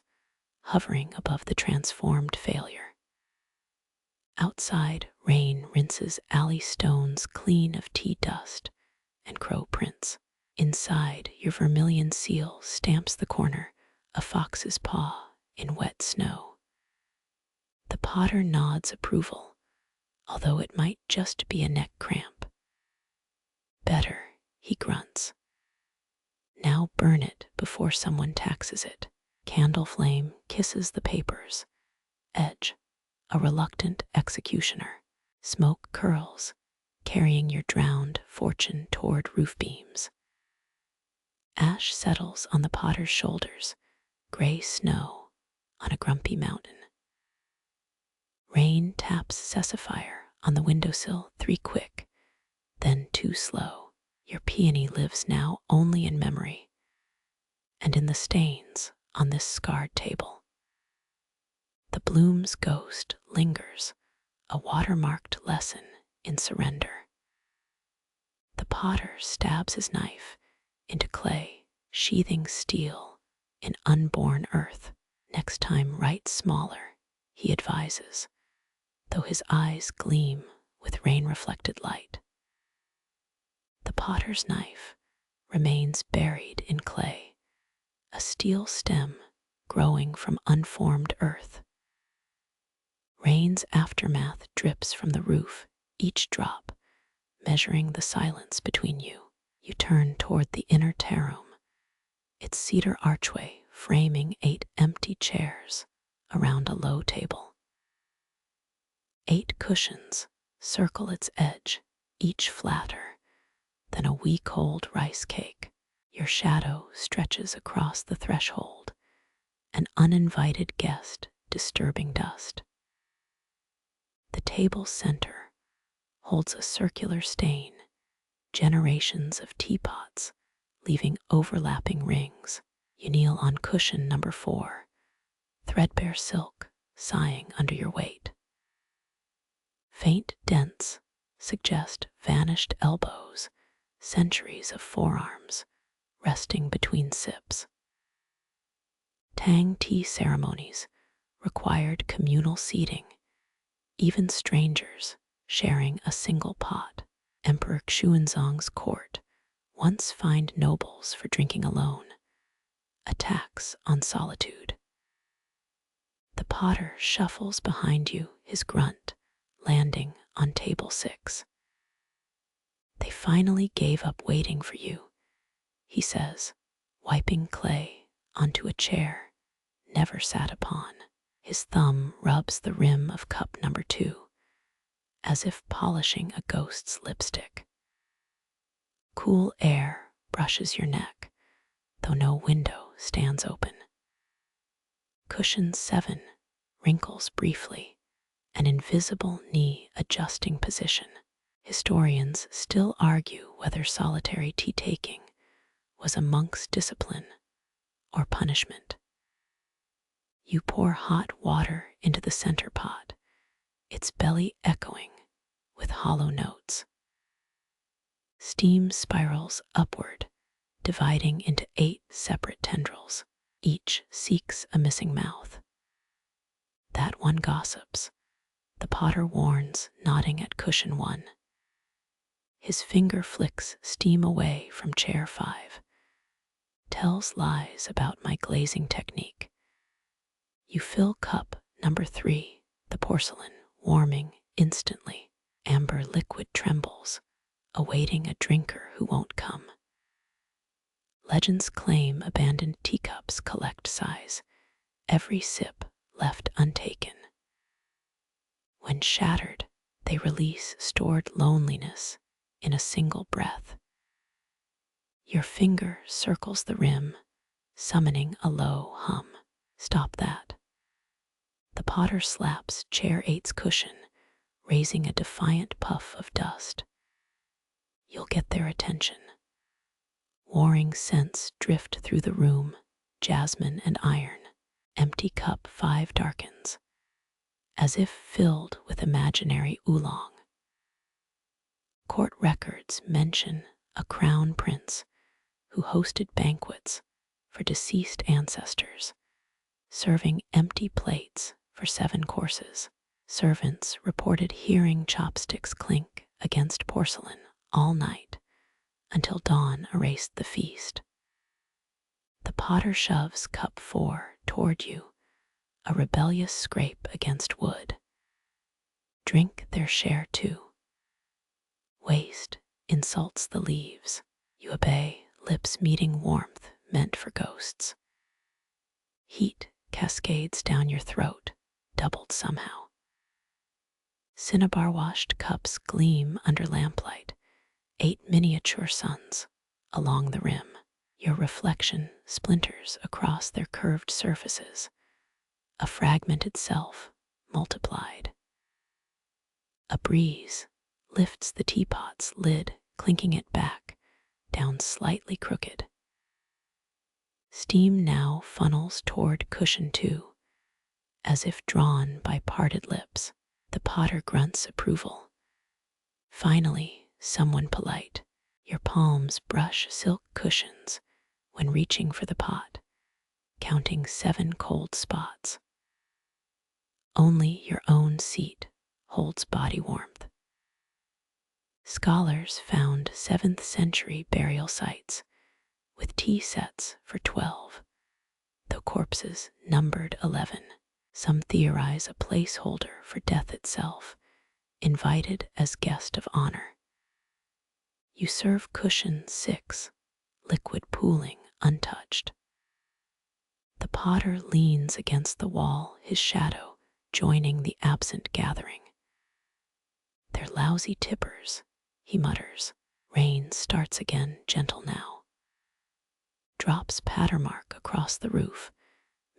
A: hovering above the transformed failure. Outside, rain rinses alley stones clean of tea dust and crow prints. Inside, your vermilion seal stamps the corner, a fox's paw in wet snow. The potter nods approval, although it might just be a neck cramp. Better, he grunts. Now burn it before someone taxes it. Candle flame kisses the papers. Edge, a reluctant executioner. Smoke curls, carrying your drowned fortune toward roof beams. Ash settles on the potter's shoulders, gray snow on a grumpy mountain. Rain taps sessifier on the windowsill 3 quick, then 2 slow. Your peony lives now only in memory, and in the stains on this scarred table. The bloom's ghost lingers, a watermarked lesson in surrender. The potter stabs his knife into clay, sheathing steel in unborn earth. Next time write smaller, he advises, though his eyes gleam with rain-reflected light. The potter's knife remains buried in clay, a steel stem growing from unformed earth. Rain's aftermath drips from the roof, each drop measuring the silence between you. You turn toward the inner Tearoom, its cedar archway framing 8 empty chairs around a low table. 8 cushions circle its edge, each flatter than a week-old rice cake. Your shadow stretches across the threshold, an uninvited guest disturbing dust. The table's center holds a circular stain, generations of teapots leaving overlapping rings. You kneel on cushion number 4, threadbare silk sighing under your weight. Faint dents suggest vanished elbows, centuries of forearms resting between sips. Tang tea ceremonies required communal seating, even strangers sharing a single pot. Emperor Xuanzong's court once fined nobles for drinking alone, a tax on solitude. The potter shuffles behind you, his grunt landing on table 6. They finally gave up waiting for you, he says, wiping clay onto a chair never sat upon. His thumb rubs the rim of cup number 2, as if polishing a ghost's lipstick. Cool air brushes your neck, though no window stands open. Cushion 7 wrinkles briefly, an invisible knee adjusting position. Historians still argue whether solitary tea-taking was a monk's discipline or punishment. You pour hot water into the center pot, its belly echoing hollow notes. Steam spirals upward, dividing into 8 separate tendrils. Each seeks a missing mouth. That one gossips. The potter warns, nodding at cushion 1. His finger flicks steam away from chair 5. Tells lies about my glazing technique. You fill cup number 3, the porcelain, warming instantly. Amber liquid trembles, awaiting a drinker who won't come. Legends claim abandoned teacups collect size, every sip left untaken. When shattered, they release stored loneliness in a single breath. Your finger circles the rim, summoning a low hum. Stop that. The potter slaps chair 8's cushion, raising a defiant puff of dust. You'll get their attention. Warring scents drift through the room, jasmine and iron. Empty cup 5 darkens, as if filled with imaginary oolong. Court records mention a crown prince who hosted banquets for deceased ancestors, serving empty plates for 7 courses. Servants reported hearing chopsticks clink against porcelain all night until dawn erased the feast. The potter shoves cup 4 toward you, a rebellious scrape against wood. Drink their share too. Waste insults the leaves. You obey, lips meeting warmth meant for ghosts. Heat cascades down your throat, doubled somehow. Cinnabar-washed cups gleam under lamplight, 8 miniature suns along the rim. Your reflection splinters across their curved surfaces, a fragmented self multiplied. A breeze lifts the teapot's lid, clinking it back, down slightly crooked. Steam now funnels toward cushion 2, as if drawn by parted lips. The potter grunts approval. Finally, someone polite. Your palms brush silk cushions when reaching for the pot, counting 7 cold spots. Only your own seat holds body warmth. Scholars found 7th century burial sites with tea sets for 12, though corpses numbered 11. Some theorize a placeholder for death itself, invited as guest of honor. You serve cushion 6, liquid pooling untouched. The potter leans against the wall, his shadow joining the absent gathering. They're lousy tippers, he mutters. Rain starts again, gentle now. Drops pattermark across the roof,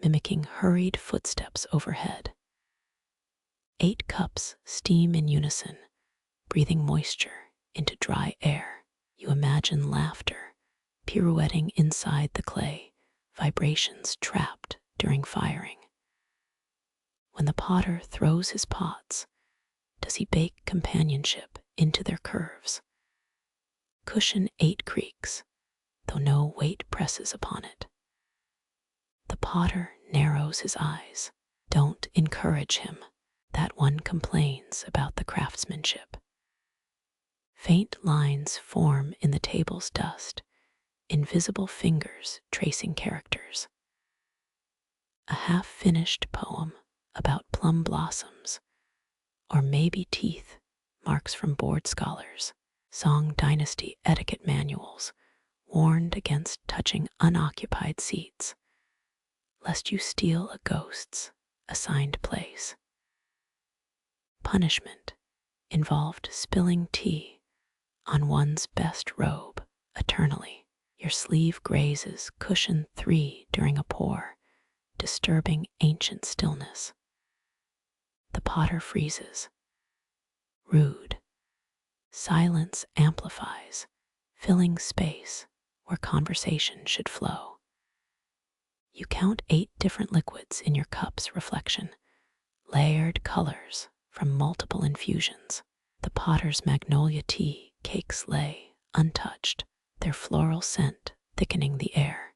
A: mimicking hurried footsteps overhead. 8 cups steam in unison, breathing moisture into dry air. You imagine laughter pirouetting inside the clay, vibrations trapped during firing. When the potter throws his pots, does he bake companionship into their curves? Cushion 8 creaks, though no weight presses upon it. The potter narrows his eyes. Don't encourage him. That one complains about the craftsmanship. Faint lines form in the table's dust, invisible fingers tracing characters. A half-finished poem about plum blossoms, or maybe teeth, marks from board scholars. Tang Dynasty etiquette manuals warned against touching unoccupied seats, lest you steal a ghost's assigned place. Punishment involved spilling tea on one's best robe eternally. Your sleeve grazes cushion 3 during a pour, disturbing ancient stillness. The potter freezes. Rude. Silence amplifies, filling space where conversation should flow. You count 8 different liquids in your cup's reflection, layered colors from multiple infusions. The potter's magnolia tea cakes lay untouched, their floral scent thickening the air.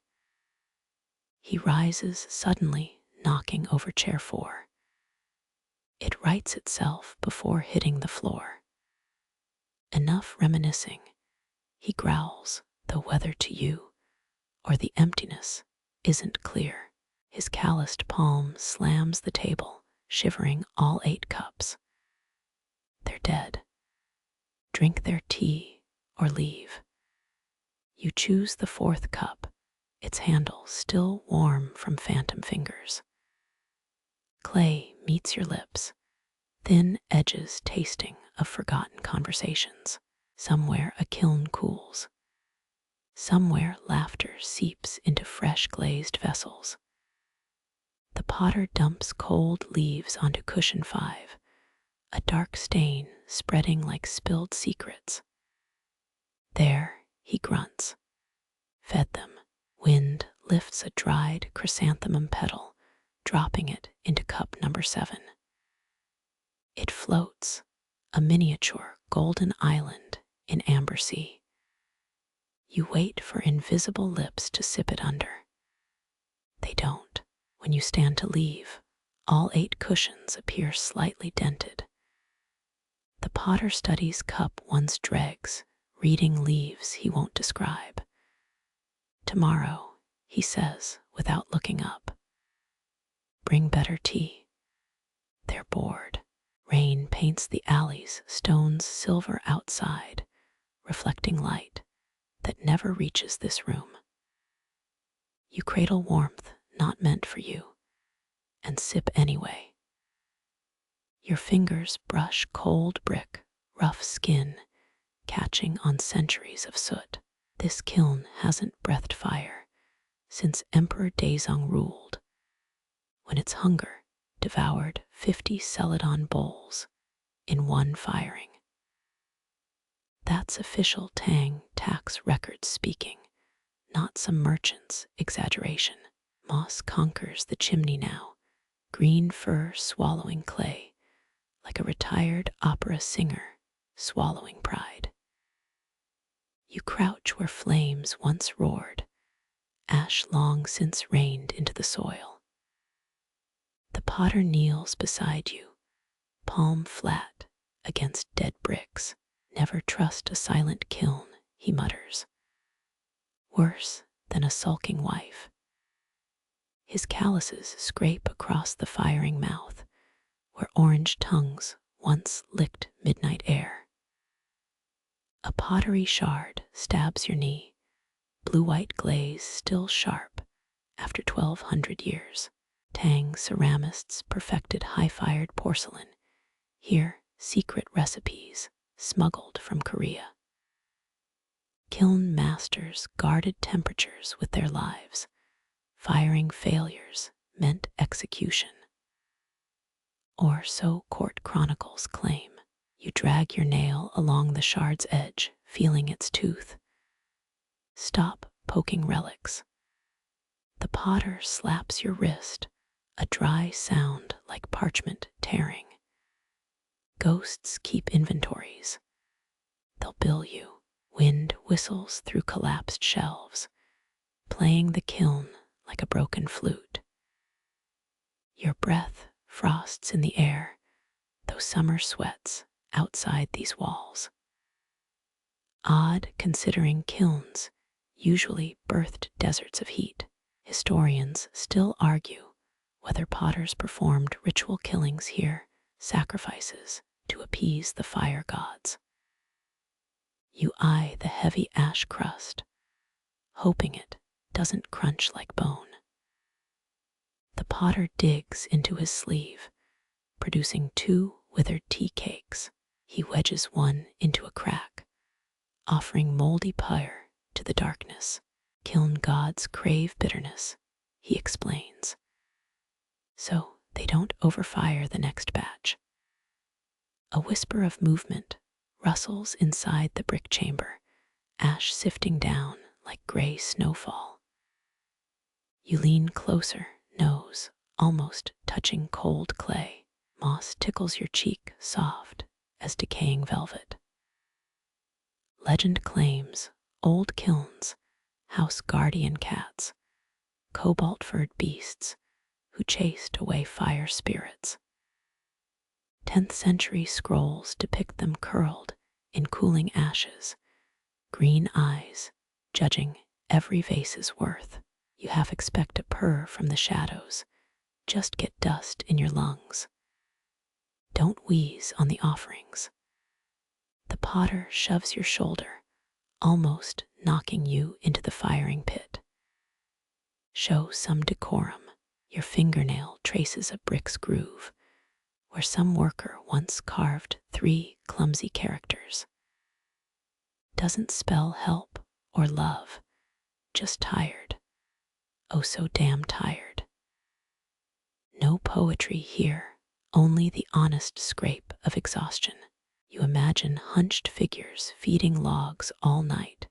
A: He rises suddenly, knocking over chair 4. It rights itself before hitting the floor. Enough reminiscing, he growls, though whether to you or the emptiness isn't clear. His calloused palm slams the table, shivering all 8 cups. They're dead. Drink their tea or leave. You choose the 4th cup, its handle still warm from phantom fingers. Clay meets your lips, thin edges tasting of forgotten conversations. Somewhere a kiln cools. Somewhere laughter seeps into fresh glazed vessels. The potter dumps cold leaves onto cushion 5, a dark stain spreading like spilled secrets. There he grunts. Fed them. Wind lifts a dried chrysanthemum petal, dropping it into cup number 7. It floats, a miniature golden island in amber sea. You wait for invisible lips to sip it under. They don't. When you stand to leave, all 8 cushions appear slightly dented. The potter studies cup 1's dregs, reading leaves he won't describe. Tomorrow, he says without looking up. Bring better tea. They're bored. Rain paints the alleys, stones silver outside, reflecting light that never reaches this room. You cradle warmth not meant for you, and sip anyway. Your fingers brush cold brick, rough skin, catching on centuries of soot. This kiln hasn't breathed fire since Emperor Daezong ruled, when its hunger devoured 50 Celadon bowls in one firing. That's official Tang tax records speaking, not some merchant's exaggeration. Moss conquers the chimney now, green fur swallowing clay, like a retired opera singer swallowing pride. You crouch where flames once roared, ash long since rained into the soil. The potter kneels beside you, palm flat against dead bricks. Never trust a silent kiln, he mutters. Worse than a sulking wife. His calluses scrape across the firing mouth, where orange tongues once licked midnight air. A pottery shard stabs your knee, blue-white glaze still sharp after 1,200 years. Tang ceramists perfected high-fired porcelain. Here, secret recipes smuggled from Korea. Kiln masters guarded temperatures with their lives. Firing failures meant execution. Or so court chronicles claim. You drag your nail along the shard's edge, feeling its tooth. Stop poking relics. The potter slaps your wrist, a dry sound like parchment tearing. Ghosts keep inventories. They'll bill you. Wind whistles through collapsed shelves, playing the kiln like a broken flute. Your breath frosts in the air, though summer sweats outside these walls. Odd considering kilns usually birthed deserts of heat. Historians still argue whether potters performed ritual killings here, sacrifices to appease the fire gods. You eye the heavy ash crust, hoping it doesn't crunch like bone. The potter digs into his sleeve, producing 2 withered tea cakes. He wedges one into a crack, offering moldy pyre to the darkness. Kiln gods crave bitterness, he explains, so they don't overfire the next batch. A whisper of movement rustles inside the brick chamber, ash sifting down like gray snowfall. You lean closer, nose almost touching cold clay. Moss tickles your cheek, soft as decaying velvet. Legend claims old kilns house guardian cats, cobalt-furred beasts who chased away fire spirits. 10th century scrolls depict them curled in cooling ashes, green eyes judging every vase's worth. You half expect a purr from the shadows, just get dust in your lungs. Don't wheeze on the offerings. The potter shoves your shoulder, almost knocking you into the firing pit. Show some decorum. Your fingernail traces a brick's groove, where some worker once carved 3 clumsy characters. Doesn't spell help or love, just tired. Oh, so damn tired. No poetry here, only the honest scrape of exhaustion. You imagine hunched figures feeding logs all night,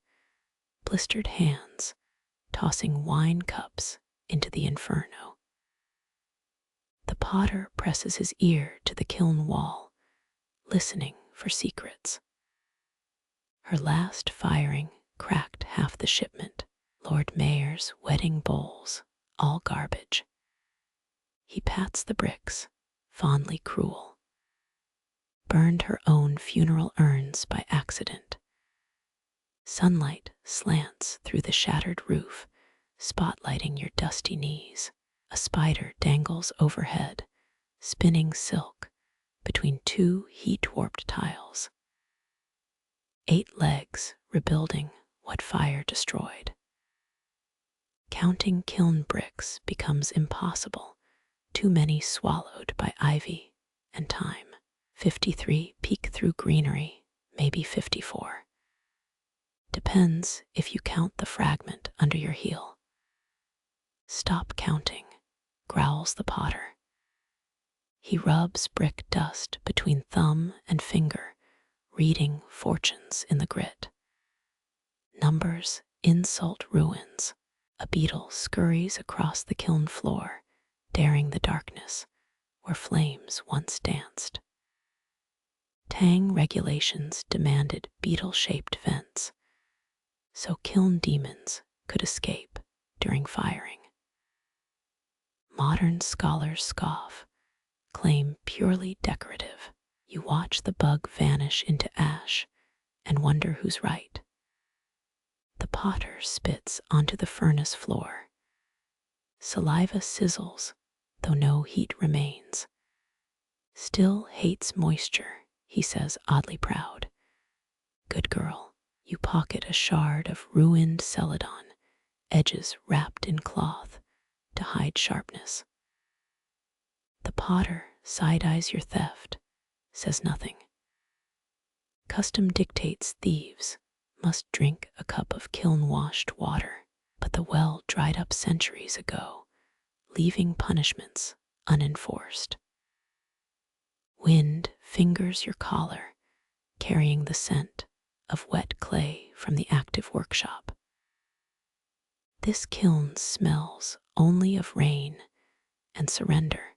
A: blistered hands tossing wine cups into the inferno. The potter presses his ear to the kiln wall, listening for secrets. Her last firing cracked half the shipment. Lord Mayor's wedding bowls, all garbage. He pats the bricks, fondly cruel. Burned her own funeral urns by accident. Sunlight slants through the shattered roof, spotlighting your dusty knees. A spider dangles overhead, spinning silk between 2 heat-warped tiles. 8 legs rebuilding what fire destroyed. Counting kiln bricks becomes impossible, too many swallowed by ivy and time. 53 peek through greenery, maybe 54. Depends if you count the fragment under your heel. Stop counting, growls the potter. He rubs brick dust between thumb and finger, reading fortunes in the grit. Numbers insult ruins. A beetle scurries across the kiln floor, daring the darkness where flames once danced. Tang regulations demanded beetle-shaped vents, so kiln demons could escape during firing. Modern scholars scoff, claim purely decorative. You watch the bug vanish into ash and wonder who's right. The potter spits onto the furnace floor. Saliva sizzles, though no heat remains. Still hates moisture, he says, oddly proud. Good girl. You pocket a shard of ruined Celadon, edges wrapped in cloth to hide sharpness. The potter side-eyes your theft, says nothing. Custom dictates thieves must drink a cup of kiln-washed water, but the well dried up centuries ago, leaving punishments unenforced. Wind fingers your collar, carrying the scent of wet clay from the active workshop. This kiln smells only of rain and surrender,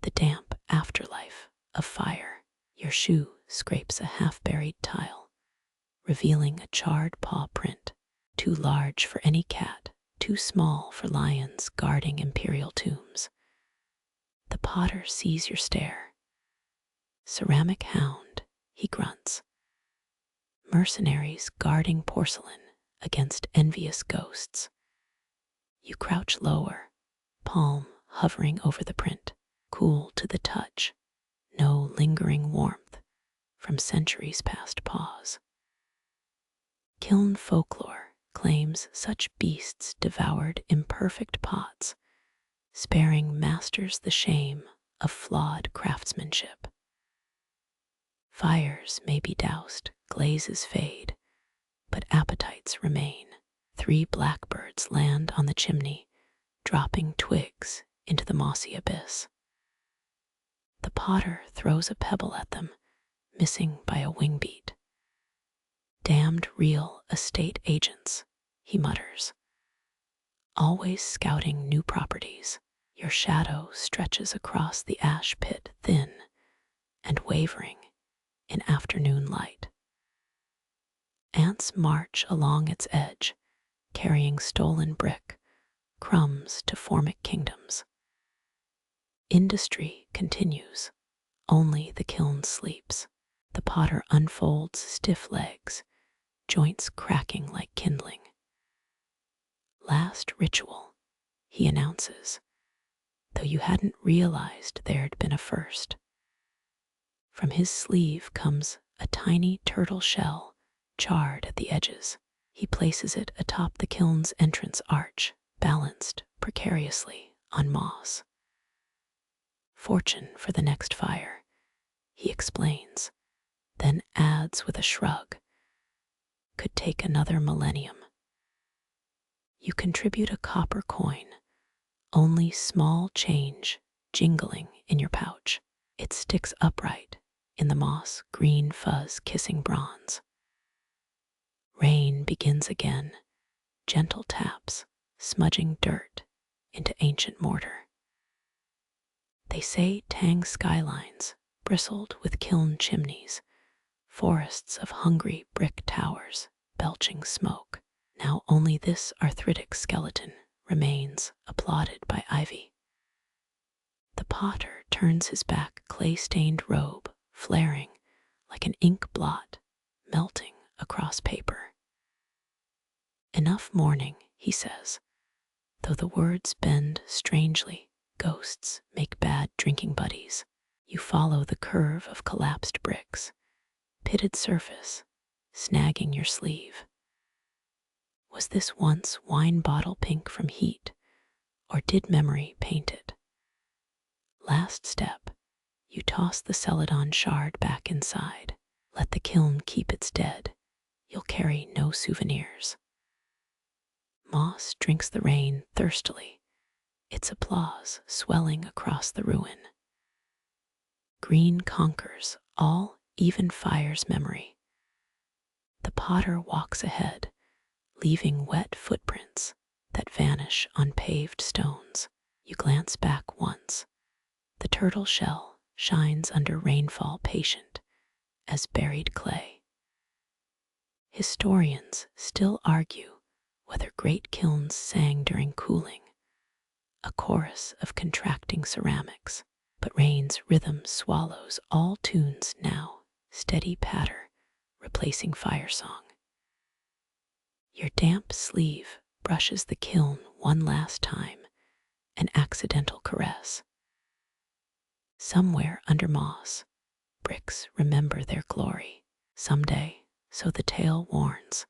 A: the damp afterlife of fire. Your shoe scrapes a half-buried tile, revealing a charred paw print, too large for any cat, too small for lions guarding imperial tombs. The potter sees your stare. Ceramic hound, he grunts. Mercenaries guarding porcelain against envious ghosts. You crouch lower, palm hovering over the print, cool to the touch, no lingering warmth from centuries past paws. Kiln folklore claims such beasts devoured imperfect pots, sparing masters the shame of flawed craftsmanship. Fires may be doused, glazes fade, but appetites remain. 3 blackbirds land on the chimney, dropping twigs into the mossy abyss. The potter throws a pebble at them, missing by a wing beat. Damned real estate agents, he mutters. Always scouting new properties. Your shadow stretches across the ash pit, thin and wavering in afternoon light. Ants march along its edge, carrying stolen brick, crumbs to formic kingdoms. Industry continues, only the kiln sleeps. The potter unfolds stiff legs, joints cracking like kindling. Last ritual, he announces, though you hadn't realized there'd been a first. From his sleeve comes a tiny turtle shell, charred at the edges. He places it atop the kiln's entrance arch, balanced precariously on moss. Fortune for the next fire, he explains, then adds with a shrug, could take another millennium. You contribute a copper coin, only small change jingling in your pouch. It sticks upright in the moss green fuzz kissing bronze. Rain begins again, gentle taps smudging dirt into ancient mortar. They say Tang skylines bristled with kiln chimneys, forests of hungry brick towers belching smoke. Now only this arthritic skeleton remains, applauded by ivy. The potter turns his back clay-stained robe, flaring like an ink blot melting across paper. Enough mourning, he says, though the words bend strangely. Ghosts make bad drinking buddies. You follow the curve of collapsed bricks, pitted surface, snagging your sleeve. Was this once wine bottle pink from heat, or did memory paint it? Last step, you toss the Celadon shard back inside. Let the kiln keep its dead. You'll carry no souvenirs. Moss drinks the rain thirstily, its applause swelling across the ruin. Green conquers all, even fire's memory. The potter walks ahead, leaving wet footprints that vanish on paved stones. You glance back once. The turtle shell shines under rainfall patient as buried clay. Historians still argue whether great kilns sang during cooling, a chorus of contracting ceramics, but rain's rhythm swallows all tunes now, steady patter replacing fire song. Your damp sleeve brushes the kiln one last time, an accidental caress. Somewhere under moss, bricks remember their glory. Someday, so the tale warns,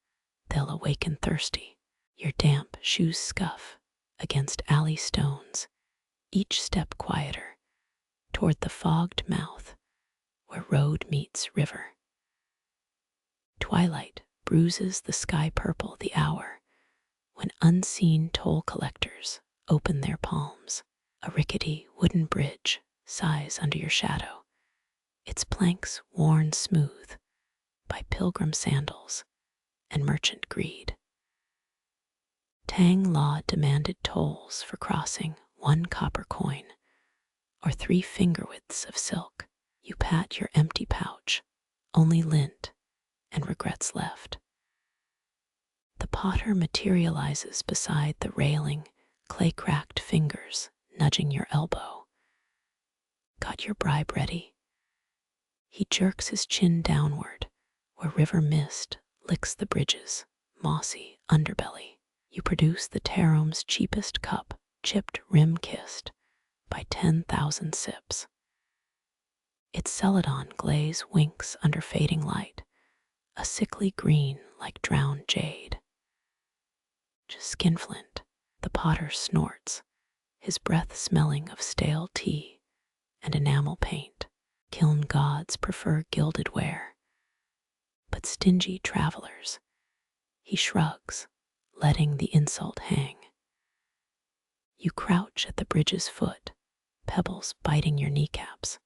A: they'll awaken thirsty. Your damp shoes scuff against alley stones, each step quieter, toward the fogged mouth where road meets river. Twilight bruises the sky purple the hour when unseen toll collectors open their palms. A rickety wooden bridge sighs under your shadow, its planks worn smooth by pilgrim sandals and merchant greed. Tang law demanded tolls for crossing 1 copper coin or 3 finger widths of silk. You pat your empty pouch, only lint and regrets left. The potter materializes beside the railing, clay-cracked fingers nudging your elbow. Got your bribe ready? He jerks his chin downward, where river mist licks the bridge's mossy underbelly. You produce the Tearoom's cheapest cup, chipped rim-kissed by 10,000 sips. Its Celadon glaze winks under fading light, a sickly green like drowned jade. Skinflint, the potter snorts, his breath smelling of stale tea and enamel paint. Kiln gods prefer gilded ware, but stingy travelers, he shrugs, letting the insult hang. You crouch at the bridge's foot, pebbles biting your kneecaps.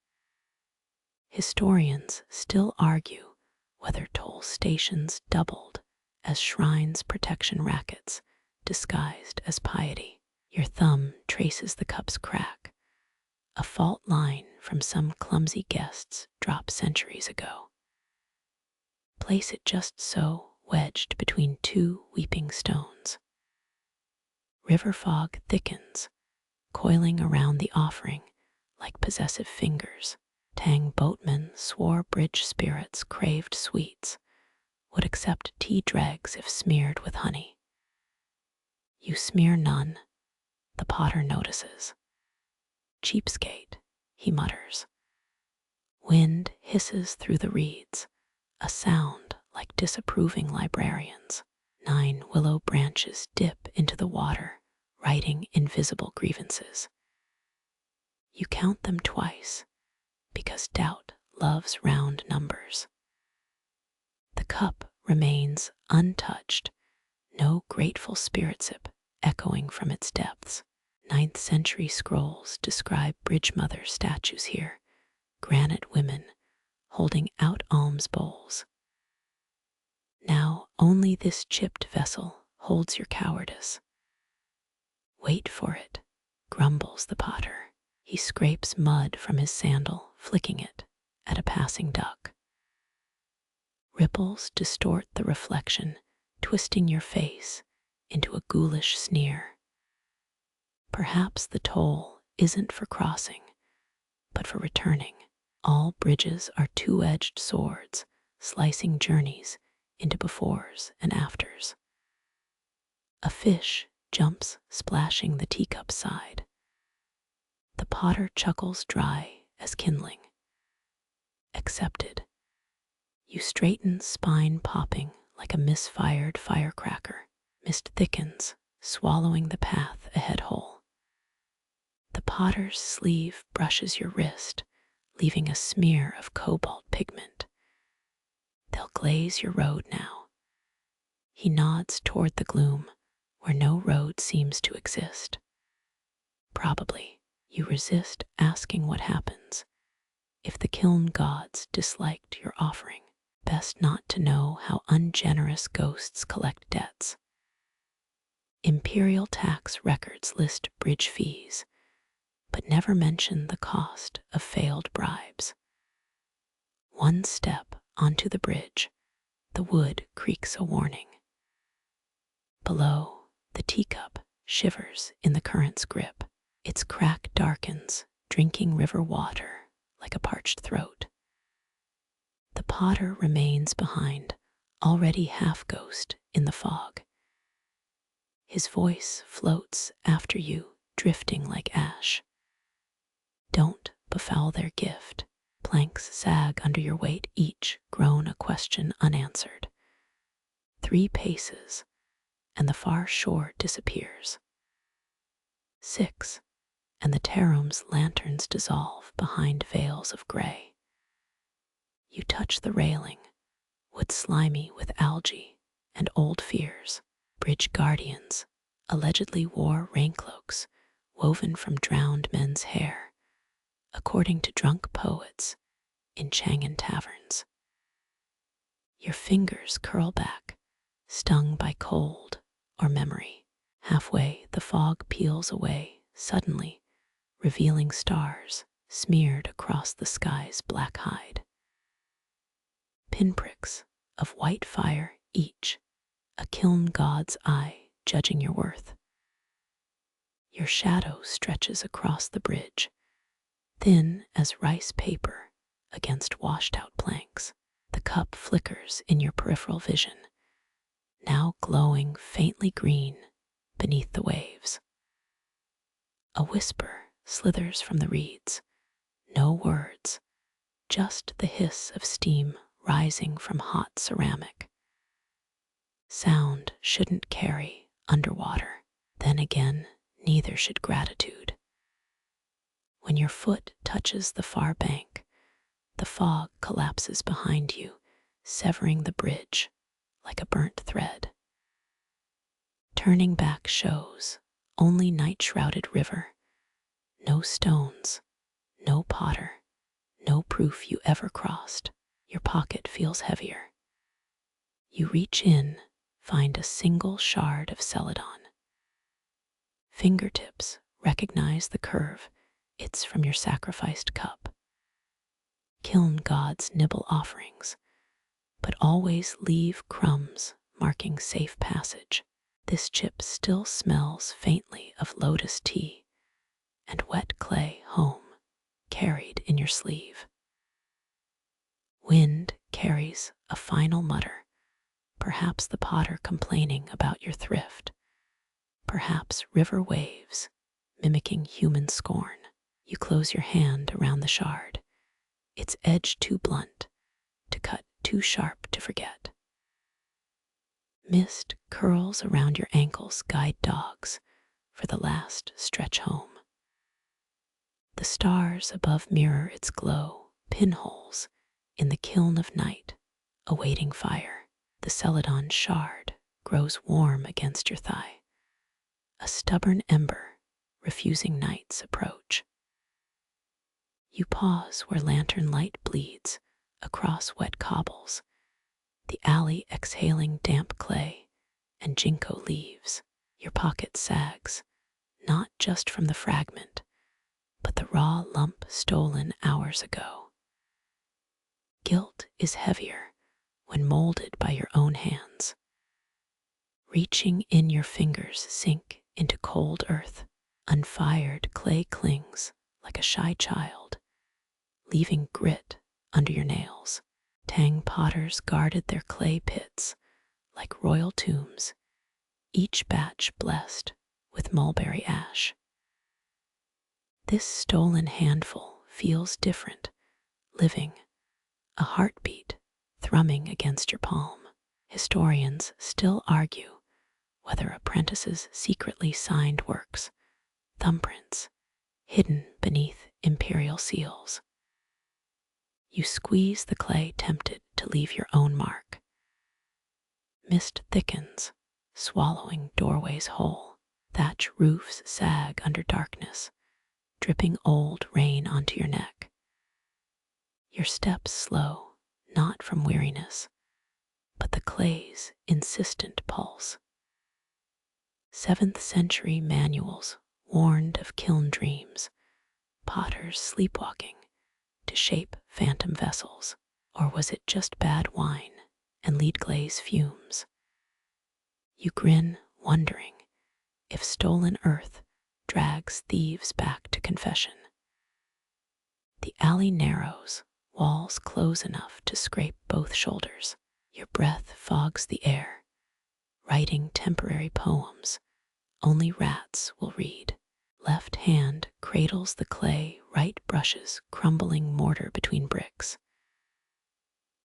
A: Historians still argue whether toll stations doubled as shrines' protection rackets disguised as piety. Your thumb traces the cup's crack, a fault line from some clumsy guest's drop centuries ago. Place it just so, wedged between two weeping stones. River fog thickens, coiling around the offering like possessive fingers. Tang boatmen swore bridge spirits craved sweets, would accept tea dregs if smeared with honey. You smear none, the potter notices. Cheapskate, he mutters. Wind hisses through the reeds, a sound like disapproving librarians. 9 willow branches dip into the water, writing invisible grievances. You count them twice, because doubt loves round numbers. The cup remains untouched, no grateful spirit sip echoing from its depths. 9th century scrolls describe bridge mother statues here, granite women holding out alms bowls. Now only this chipped vessel holds your cowardice. Wait for it, grumbles the potter. He scrapes mud from his sandal, flicking it at a passing duck. Ripples distort the reflection, twisting your face into a ghoulish sneer. Perhaps the toll isn't for crossing, but for returning. All bridges are two-edged swords, slicing journeys into befores and afters. A fish jumps, splashing the teacup side. The potter chuckles dry as kindling. Accepted. You straighten, spine popping like a misfired firecracker. Mist thickens, swallowing the path ahead whole. The potter's sleeve brushes your wrist, leaving a smear of cobalt pigment. They'll glaze your road now. He nods toward the gloom, where no road seems to exist. Probably, you resist asking what happens. If the kiln gods disliked your offering, best not to know how ungenerous ghosts collect debts. Imperial tax records list bridge fees, but never mention the cost of failed bribes. One step onto the bridge, the wood creaks a warning. Below, the teacup shivers in the current's grip. Its crack darkens, drinking river water like a parched throat. The potter remains behind, already half-ghost in the fog. His voice floats after you, drifting like ash. Don't befoul their gift. Planks sag under your weight, each groan a question unanswered. 3 paces, and the far shore disappears. 6, and the Tearoom's lanterns dissolve behind veils of gray. You touch the railing, wood slimy with algae and old fears. Bridge guardians allegedly wore raincloaks woven from drowned men's hair, according to drunk poets in Chang'an taverns. Your fingers curl back, stung by cold or memory. Halfway, the fog peels away, suddenly revealing stars smeared across the sky's black hide. Pinpricks of white fire each, a kiln god's eye judging your worth. Your shadow stretches across the bridge, thin as rice paper against washed-out planks. The cup flickers in your peripheral vision, now glowing faintly green beneath the waves. A whisper slithers from the reeds, no words, just the hiss of steam rising from hot ceramic. Sound shouldn't carry underwater. Then again, neither should gratitude. When your foot touches the far bank, the fog collapses behind you, severing the bridge like a burnt thread. Turning back shows only night-shrouded river, no stones, no potter, no proof you ever crossed. Your pocket feels heavier. You reach in, find a single shard of Celadon. Fingertips recognize the curve. It's from your sacrificed cup. Kiln gods nibble offerings, but always leave crumbs marking safe passage. This chip still smells faintly of lotus tea and wet clay home carried in your sleeve. Wind carries a final mutter, perhaps the potter complaining about your thrift, perhaps river waves mimicking human scorn. You close your hand around the shard, its edge too blunt to cut, too sharp to forget. Mist curls around your ankles, guide dogs for the last stretch home. The stars above mirror its glow, pinholes in the kiln of night, awaiting fire. The Celadon shard grows warm against your thigh, a stubborn ember refusing night's approach. You pause where lantern light bleeds across wet cobbles, the alley exhaling damp clay and ginkgo leaves. Your pocket sags, not just from the fragment, but the raw lump stolen hours ago. Guilt is heavier when molded by your own hands. Reaching in, your fingers sink into cold earth. Unfired clay clings like a shy child, leaving grit under your nails. Tang potters guarded their clay pits like royal tombs, each batch blessed with mulberry ash. This stolen handful feels different, living, a heartbeat thrumming against your palm. Historians still argue whether apprentices secretly signed works, thumbprints hidden beneath imperial seals. You squeeze the clay, tempted to leave your own mark. Mist thickens, swallowing doorways whole. Thatch roofs sag under darkness, dripping old rain onto your neck. Your steps slow, not from weariness, but the clay's insistent pulse. 7th century manuals warned of kiln dreams, potters sleepwalking to shape phantom vessels. Or was it just bad wine and lead glaze fumes? You grin, wondering if stolen earth drags thieves back to confession. The alley narrows, walls close enough to scrape both shoulders. Your breath fogs the air, writing temporary poems only rats will read. Left hand cradles the clay, right brushes crumbling mortar between bricks.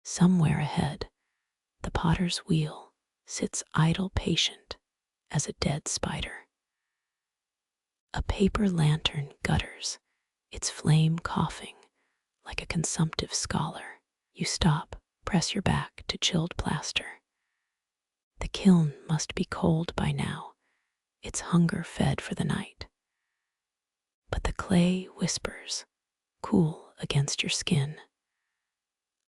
A: Somewhere ahead, the potter's wheel sits idle, patient as a dead spider. A paper lantern gutters, its flame coughing like a consumptive scholar. You stop, press your back to chilled plaster. The kiln must be cold by now, its hunger fed for the night. But the clay whispers, cool against your skin.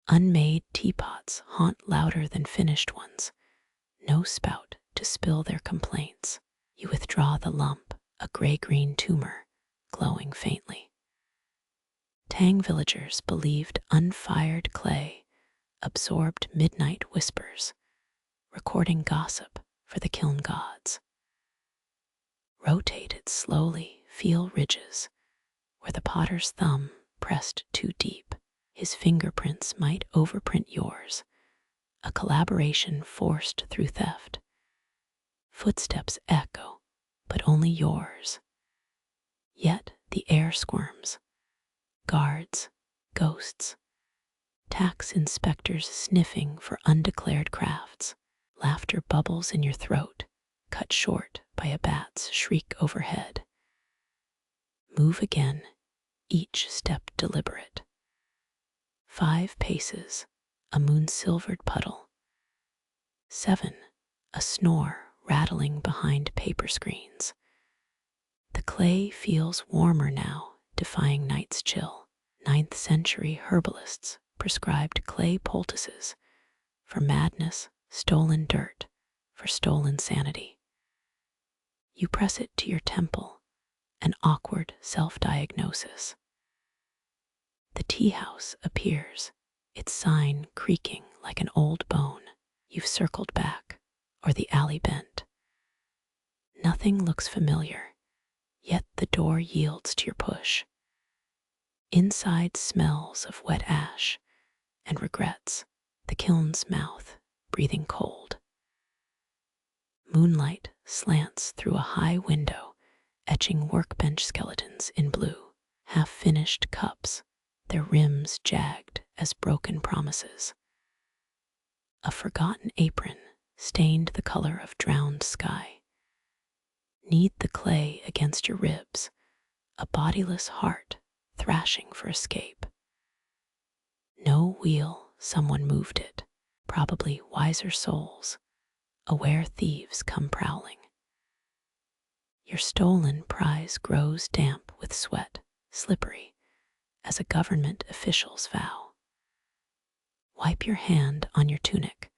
A: Unmade teapots haunt louder than finished ones, no spout to spill their complaints. You withdraw the lump, a gray-green tumor, glowing faintly. Tang villagers believed unfired clay absorbed midnight whispers, recording gossip for the kiln gods. Rotated slowly, feel ridges where the potter's thumb pressed too deep. His fingerprints might overprint yours, a collaboration forced through theft. Footsteps echo, but only yours. Yet the air squirms. Guards, ghosts, tax inspectors sniffing for undeclared crafts. Laughter bubbles in your throat, cut short by a bat's shriek overhead. Move again, each step deliberate. 5 paces, a moon-silvered puddle. 7, a snore rattling behind paper screens. The clay feels warmer now, defying night's chill. 9th century herbalists prescribed clay poultices for madness, stolen dirt for stolen sanity. You press it to your temple, an awkward self-diagnosis. The teahouse appears, its sign creaking like an old bone. You've circled back, or the alley bent. Nothing looks familiar, yet the door yields to your push. Inside smells of wet ash and regrets, the kiln's mouth breathing cold. Moonlight slants through a high window, etching workbench skeletons in blue, half-finished cups, their rims jagged as broken promises. A forgotten apron stained the color of drowned sky. Knead the clay against your ribs, a bodiless heart thrashing for escape. No wheel, someone moved it, probably wiser souls, aware thieves come prowling. Your stolen prize grows damp with sweat, slippery as a government official's vow. Wipe your hand on your tunic,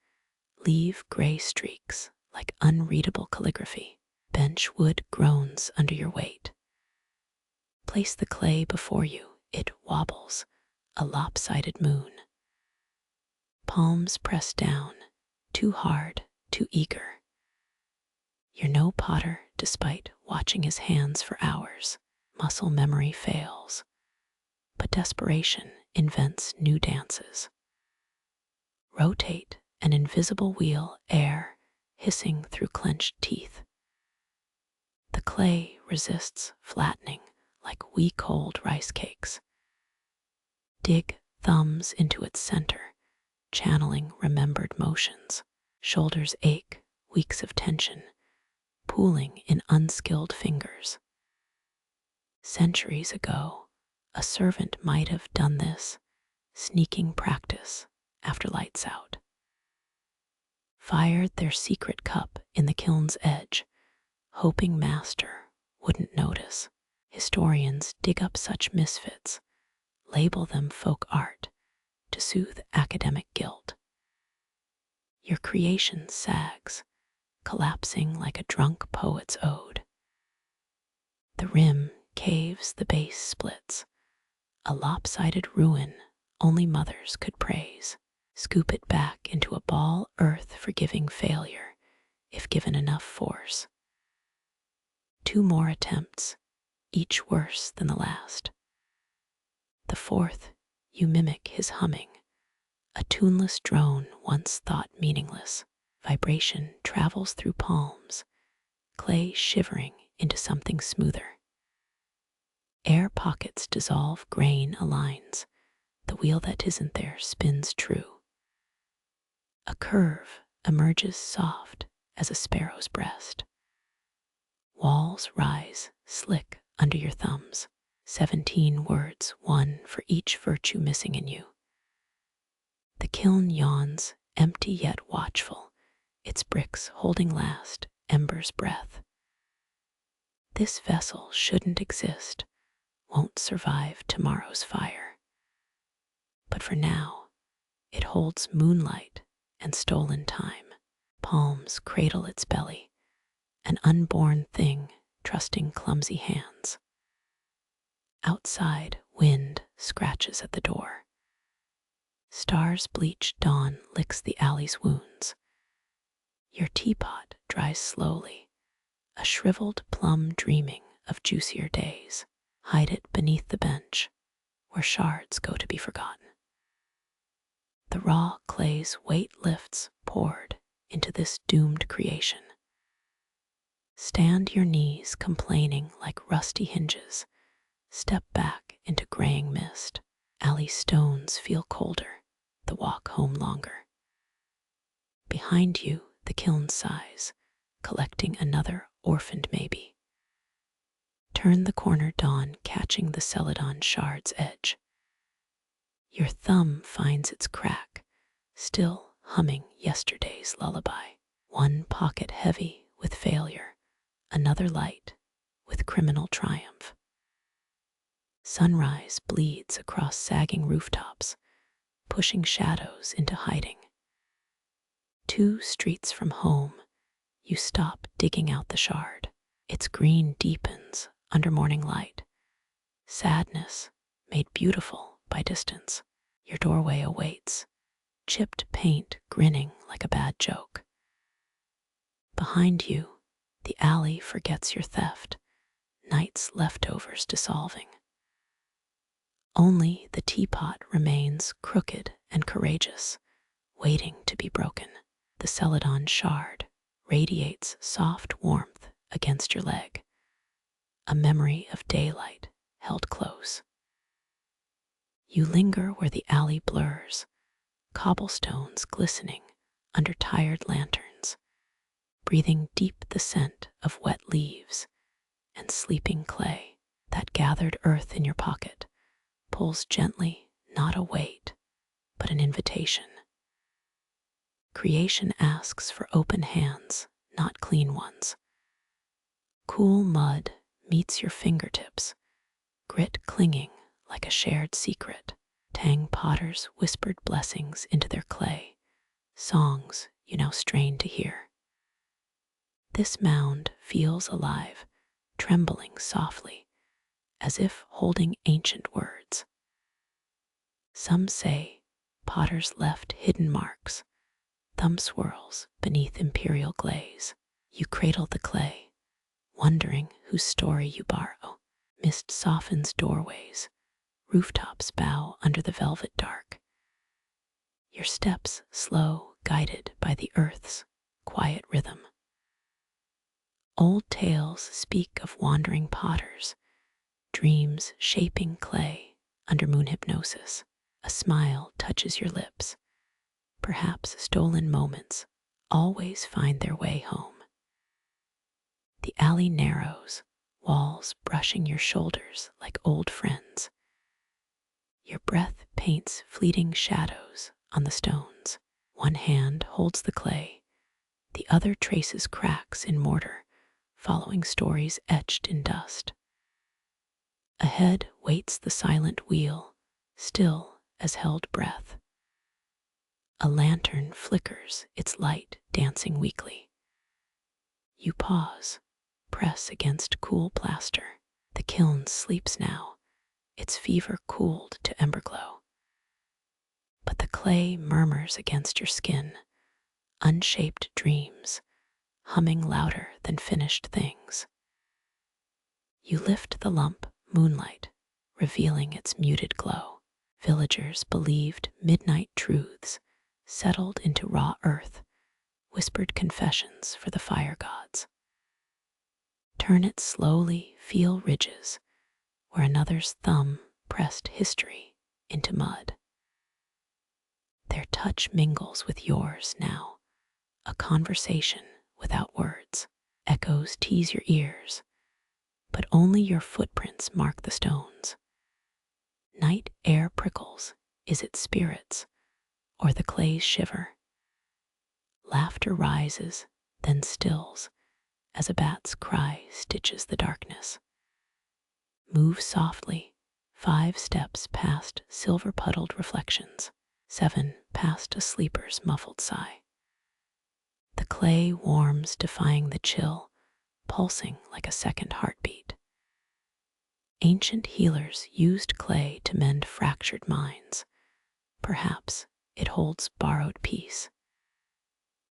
A: leave gray streaks like unreadable calligraphy. Bench wood groans under your weight. Place the clay before you, it wobbles, a lopsided moon. Palms press down, too hard, too eager. You're no potter despite watching his hands for hours. Muscle memory fails, but desperation invents new dances. Rotate an invisible wheel, air hissing through clenched teeth. The clay resists flattening like week-old rice cakes. Dig thumbs into its center, channeling remembered motions. Shoulders ache, weeks of tension, pooling in unskilled fingers. Centuries ago, a servant might have done this, sneaking practice after lights out. Fired their secret cup in the kiln's edge, hoping master wouldn't notice. Historians dig up such misfits, label them folk art to soothe academic guilt. Your creation sags, collapsing like a drunk poet's ode. The rim caves, the base splits, a lopsided ruin only mothers could praise. Scoop it back into a ball, earth forgiving failure if given enough force. 2 more attempts, each worse than the last. The 4th, you mimic his humming, a tuneless drone once thought meaningless. Vibration travels through palms, clay shivering into something smoother. Air pockets dissolve, grain aligns, the wheel that isn't there spins true. A curve emerges soft as a sparrow's breast. Walls rise, slick under your thumbs. 17 words, 1 for each virtue missing in you. The kiln yawns, empty yet watchful, its bricks holding last ember's breath. This vessel shouldn't exist, won't survive tomorrow's fire. But for now, it holds moonlight and stolen time. Palms cradle its belly, an unborn thing trusting clumsy hands. Outside, wind scratches at the door. Stars bleached dawn licks the alley's wounds. Your teapot dries slowly, a shriveled plum dreaming of juicier days. Hide it beneath the bench, where shards go to be forgotten. The raw clay's weight lifts, poured into this doomed creation. Stand your knees complaining like rusty hinges. Step back into graying mist. Alley stones feel colder, the walk home longer. Behind you, the kiln sighs, collecting another orphaned maybe. Turn the corner, dawn catching the Celadon shard's edge. Your thumb finds its crack, still humming yesterday's lullaby. One pocket heavy with failure, another light with criminal triumph. Sunrise bleeds across sagging rooftops, pushing shadows into hiding. 2 streets from home, you stop digging out the shard. Its green deepens under morning light. Sadness made beautiful by distance. Your doorway awaits, chipped paint grinning like a bad joke. Behind you, the alley forgets your theft, night's leftovers dissolving. Only the teapot remains crooked and courageous, waiting to be broken. The Celadon shard radiates soft warmth against your leg, a memory of daylight held close. You linger where the alley blurs, cobblestones glistening under tired lanterns, breathing deep the scent of wet leaves and sleeping clay. That gathered earth in your pocket pulls gently, not a weight, but an invitation. Creation asks for open hands, not clean ones. Cool mud meets your fingertips, grit clinging like a shared secret. Tang potters whispered blessings into their clay, songs you now strain to hear. This mound feels alive, trembling softly, as if holding ancient words. Some say potters left hidden marks, thumb swirls beneath imperial glaze. You cradle the clay, wondering whose story you borrow. Mist softens doorways, rooftops bow under the velvet dark. Your steps slow, guided by the earth's quiet rhythm. Old tales speak of wandering potters, dreams shaping clay under moon hypnosis. A smile touches your lips. Perhaps stolen moments always find their way home. The alley narrows, walls brushing your shoulders like old friends. Your breath paints fleeting shadows on the stones. One hand holds the clay, the other traces cracks in mortar, following stories etched in dust. Ahead waits the silent wheel, still as held breath. A lantern flickers, its light dancing weakly. You pause, press against cool plaster. The kiln sleeps now, its fever cooled to ember glow. But the clay murmurs against your skin, unshaped dreams, humming louder than finished things. You lift the lump, moonlight, revealing its muted glow. Villagers believed midnight truths, settled into raw earth, whispered confessions for the fire gods. Turn it slowly, feel ridges, where another's thumb pressed history into mud. Their touch mingles with yours now, a conversation without words. Echoes tease your ears, but only your footprints mark the stones. Night air prickles, is it spirits, or the clay's shiver? Laughter rises, then stills, as a bat's cry stitches the darkness. Move softly, 5 steps past silver-puddled reflections, 7 past a sleeper's muffled sigh. The clay warms, defying the chill, pulsing like a second heartbeat. Ancient healers used clay to mend fractured minds. Perhaps it holds borrowed peace.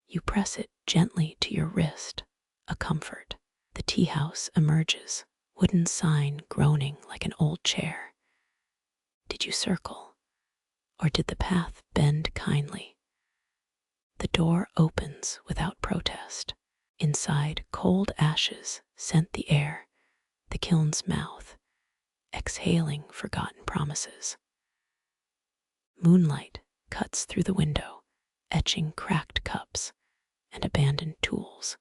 A: You press it gently to your wrist, a comfort. The teahouse emerges, wooden sign groaning like an old chair. Did you circle, or did the path bend kindly? The door opens without protest. Inside, cold ashes scent the air, the kiln's mouth, exhaling forgotten promises. Moonlight cuts through the window, etching cracked cups and abandoned tools.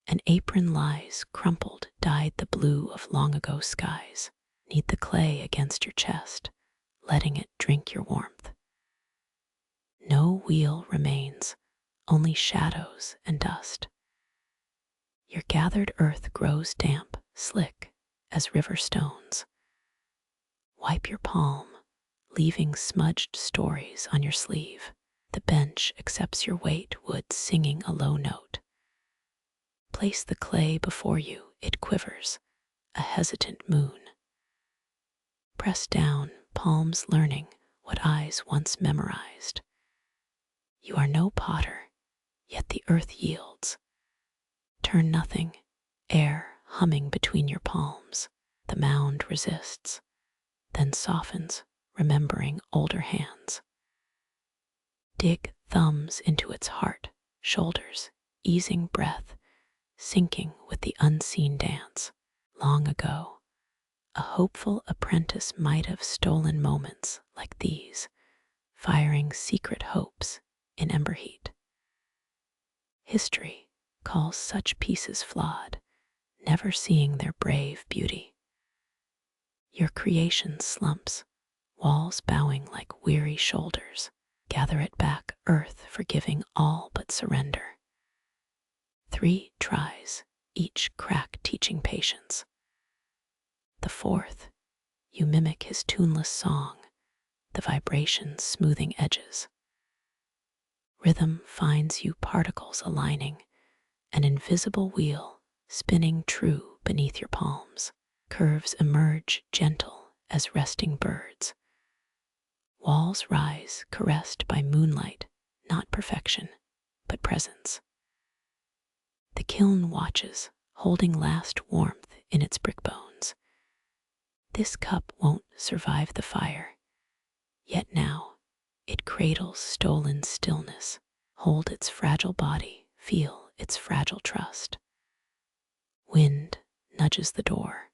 A: An apron lies crumpled, dyed the blue of long ago skies. Knead the clay against your chest, letting it drink your warmth. No wheel remains, only shadows and dust. Your gathered earth grows damp, slick as river stones. Wipe your palm, leaving smudged stories on your sleeve. The bench accepts your weight, wood singing a low note. Place the clay before you, it quivers, a hesitant moon. Press down, palms learning what eyes once memorized. You are no potter, yet the earth yields. Turn nothing, air humming between your palms. The mound resists, then softens, remembering older hands. Dig thumbs into its heart, shoulders, easing breath, sinking with the unseen dance. Long ago, a hopeful apprentice might have stolen moments like these, firing secret hopes in ember heat. History calls such pieces flawed, never seeing their brave beauty. Your creation slumps, walls bowing like weary shoulders. Gather it back, earth forgiving all but surrender. 3 tries, each crack teaching patience. The 4th, you mimic his tuneless song, the vibrations smoothing edges. Rhythm finds you, particles aligning, an invisible wheel spinning true beneath your palms. Curves emerge gentle as resting birds. Walls rise caressed by moonlight, not perfection, but presence. The kiln watches, holding last warmth in its brick bones. This cup won't survive the fire, yet now it cradles stolen stillness. Hold its fragile body, feel its fragile trust. Wind nudges the door.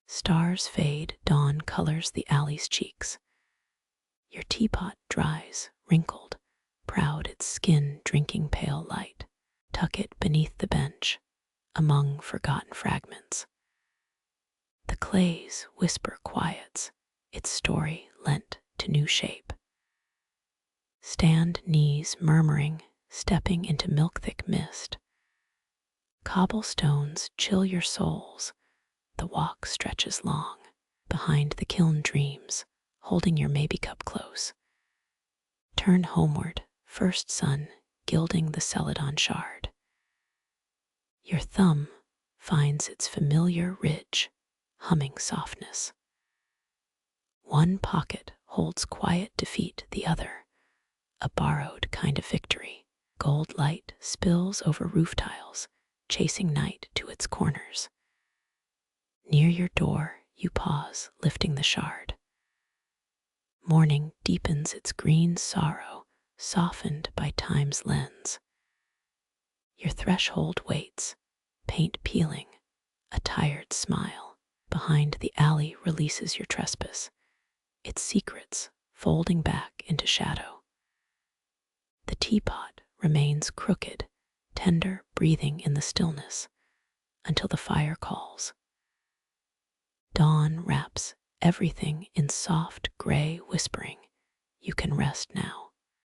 A: Stars fade, dawn colors the alley's cheeks. Your teapot dries, wrinkled, proud its skin drinking pale light. Tuck it beneath the bench, among forgotten fragments. The clay's whisper quiets, its story lent to new shape. Stand knees murmuring, stepping into milk-thick mist. Cobblestones chill your souls, the walk stretches long. Behind the kiln dreams, holding your maybe cup close. Turn homeward, first sun gilding the Celadon shard. Your thumb finds its familiar ridge, humming softness. One pocket holds quiet defeat, the other, a borrowed kind of victory. Gold light spills over roof tiles, chasing night to its corners. Near your door, you pause, lifting the shard. Morning deepens its green sorrow, softened by time's lens. Your threshold waits, paint peeling, a tired smile. Behind the alley releases your trespass, its secrets folding back into shadow. The teapot remains crooked, tender, breathing in the stillness, until the fire calls. Dawn wraps everything in soft gray whispering. You can rest now.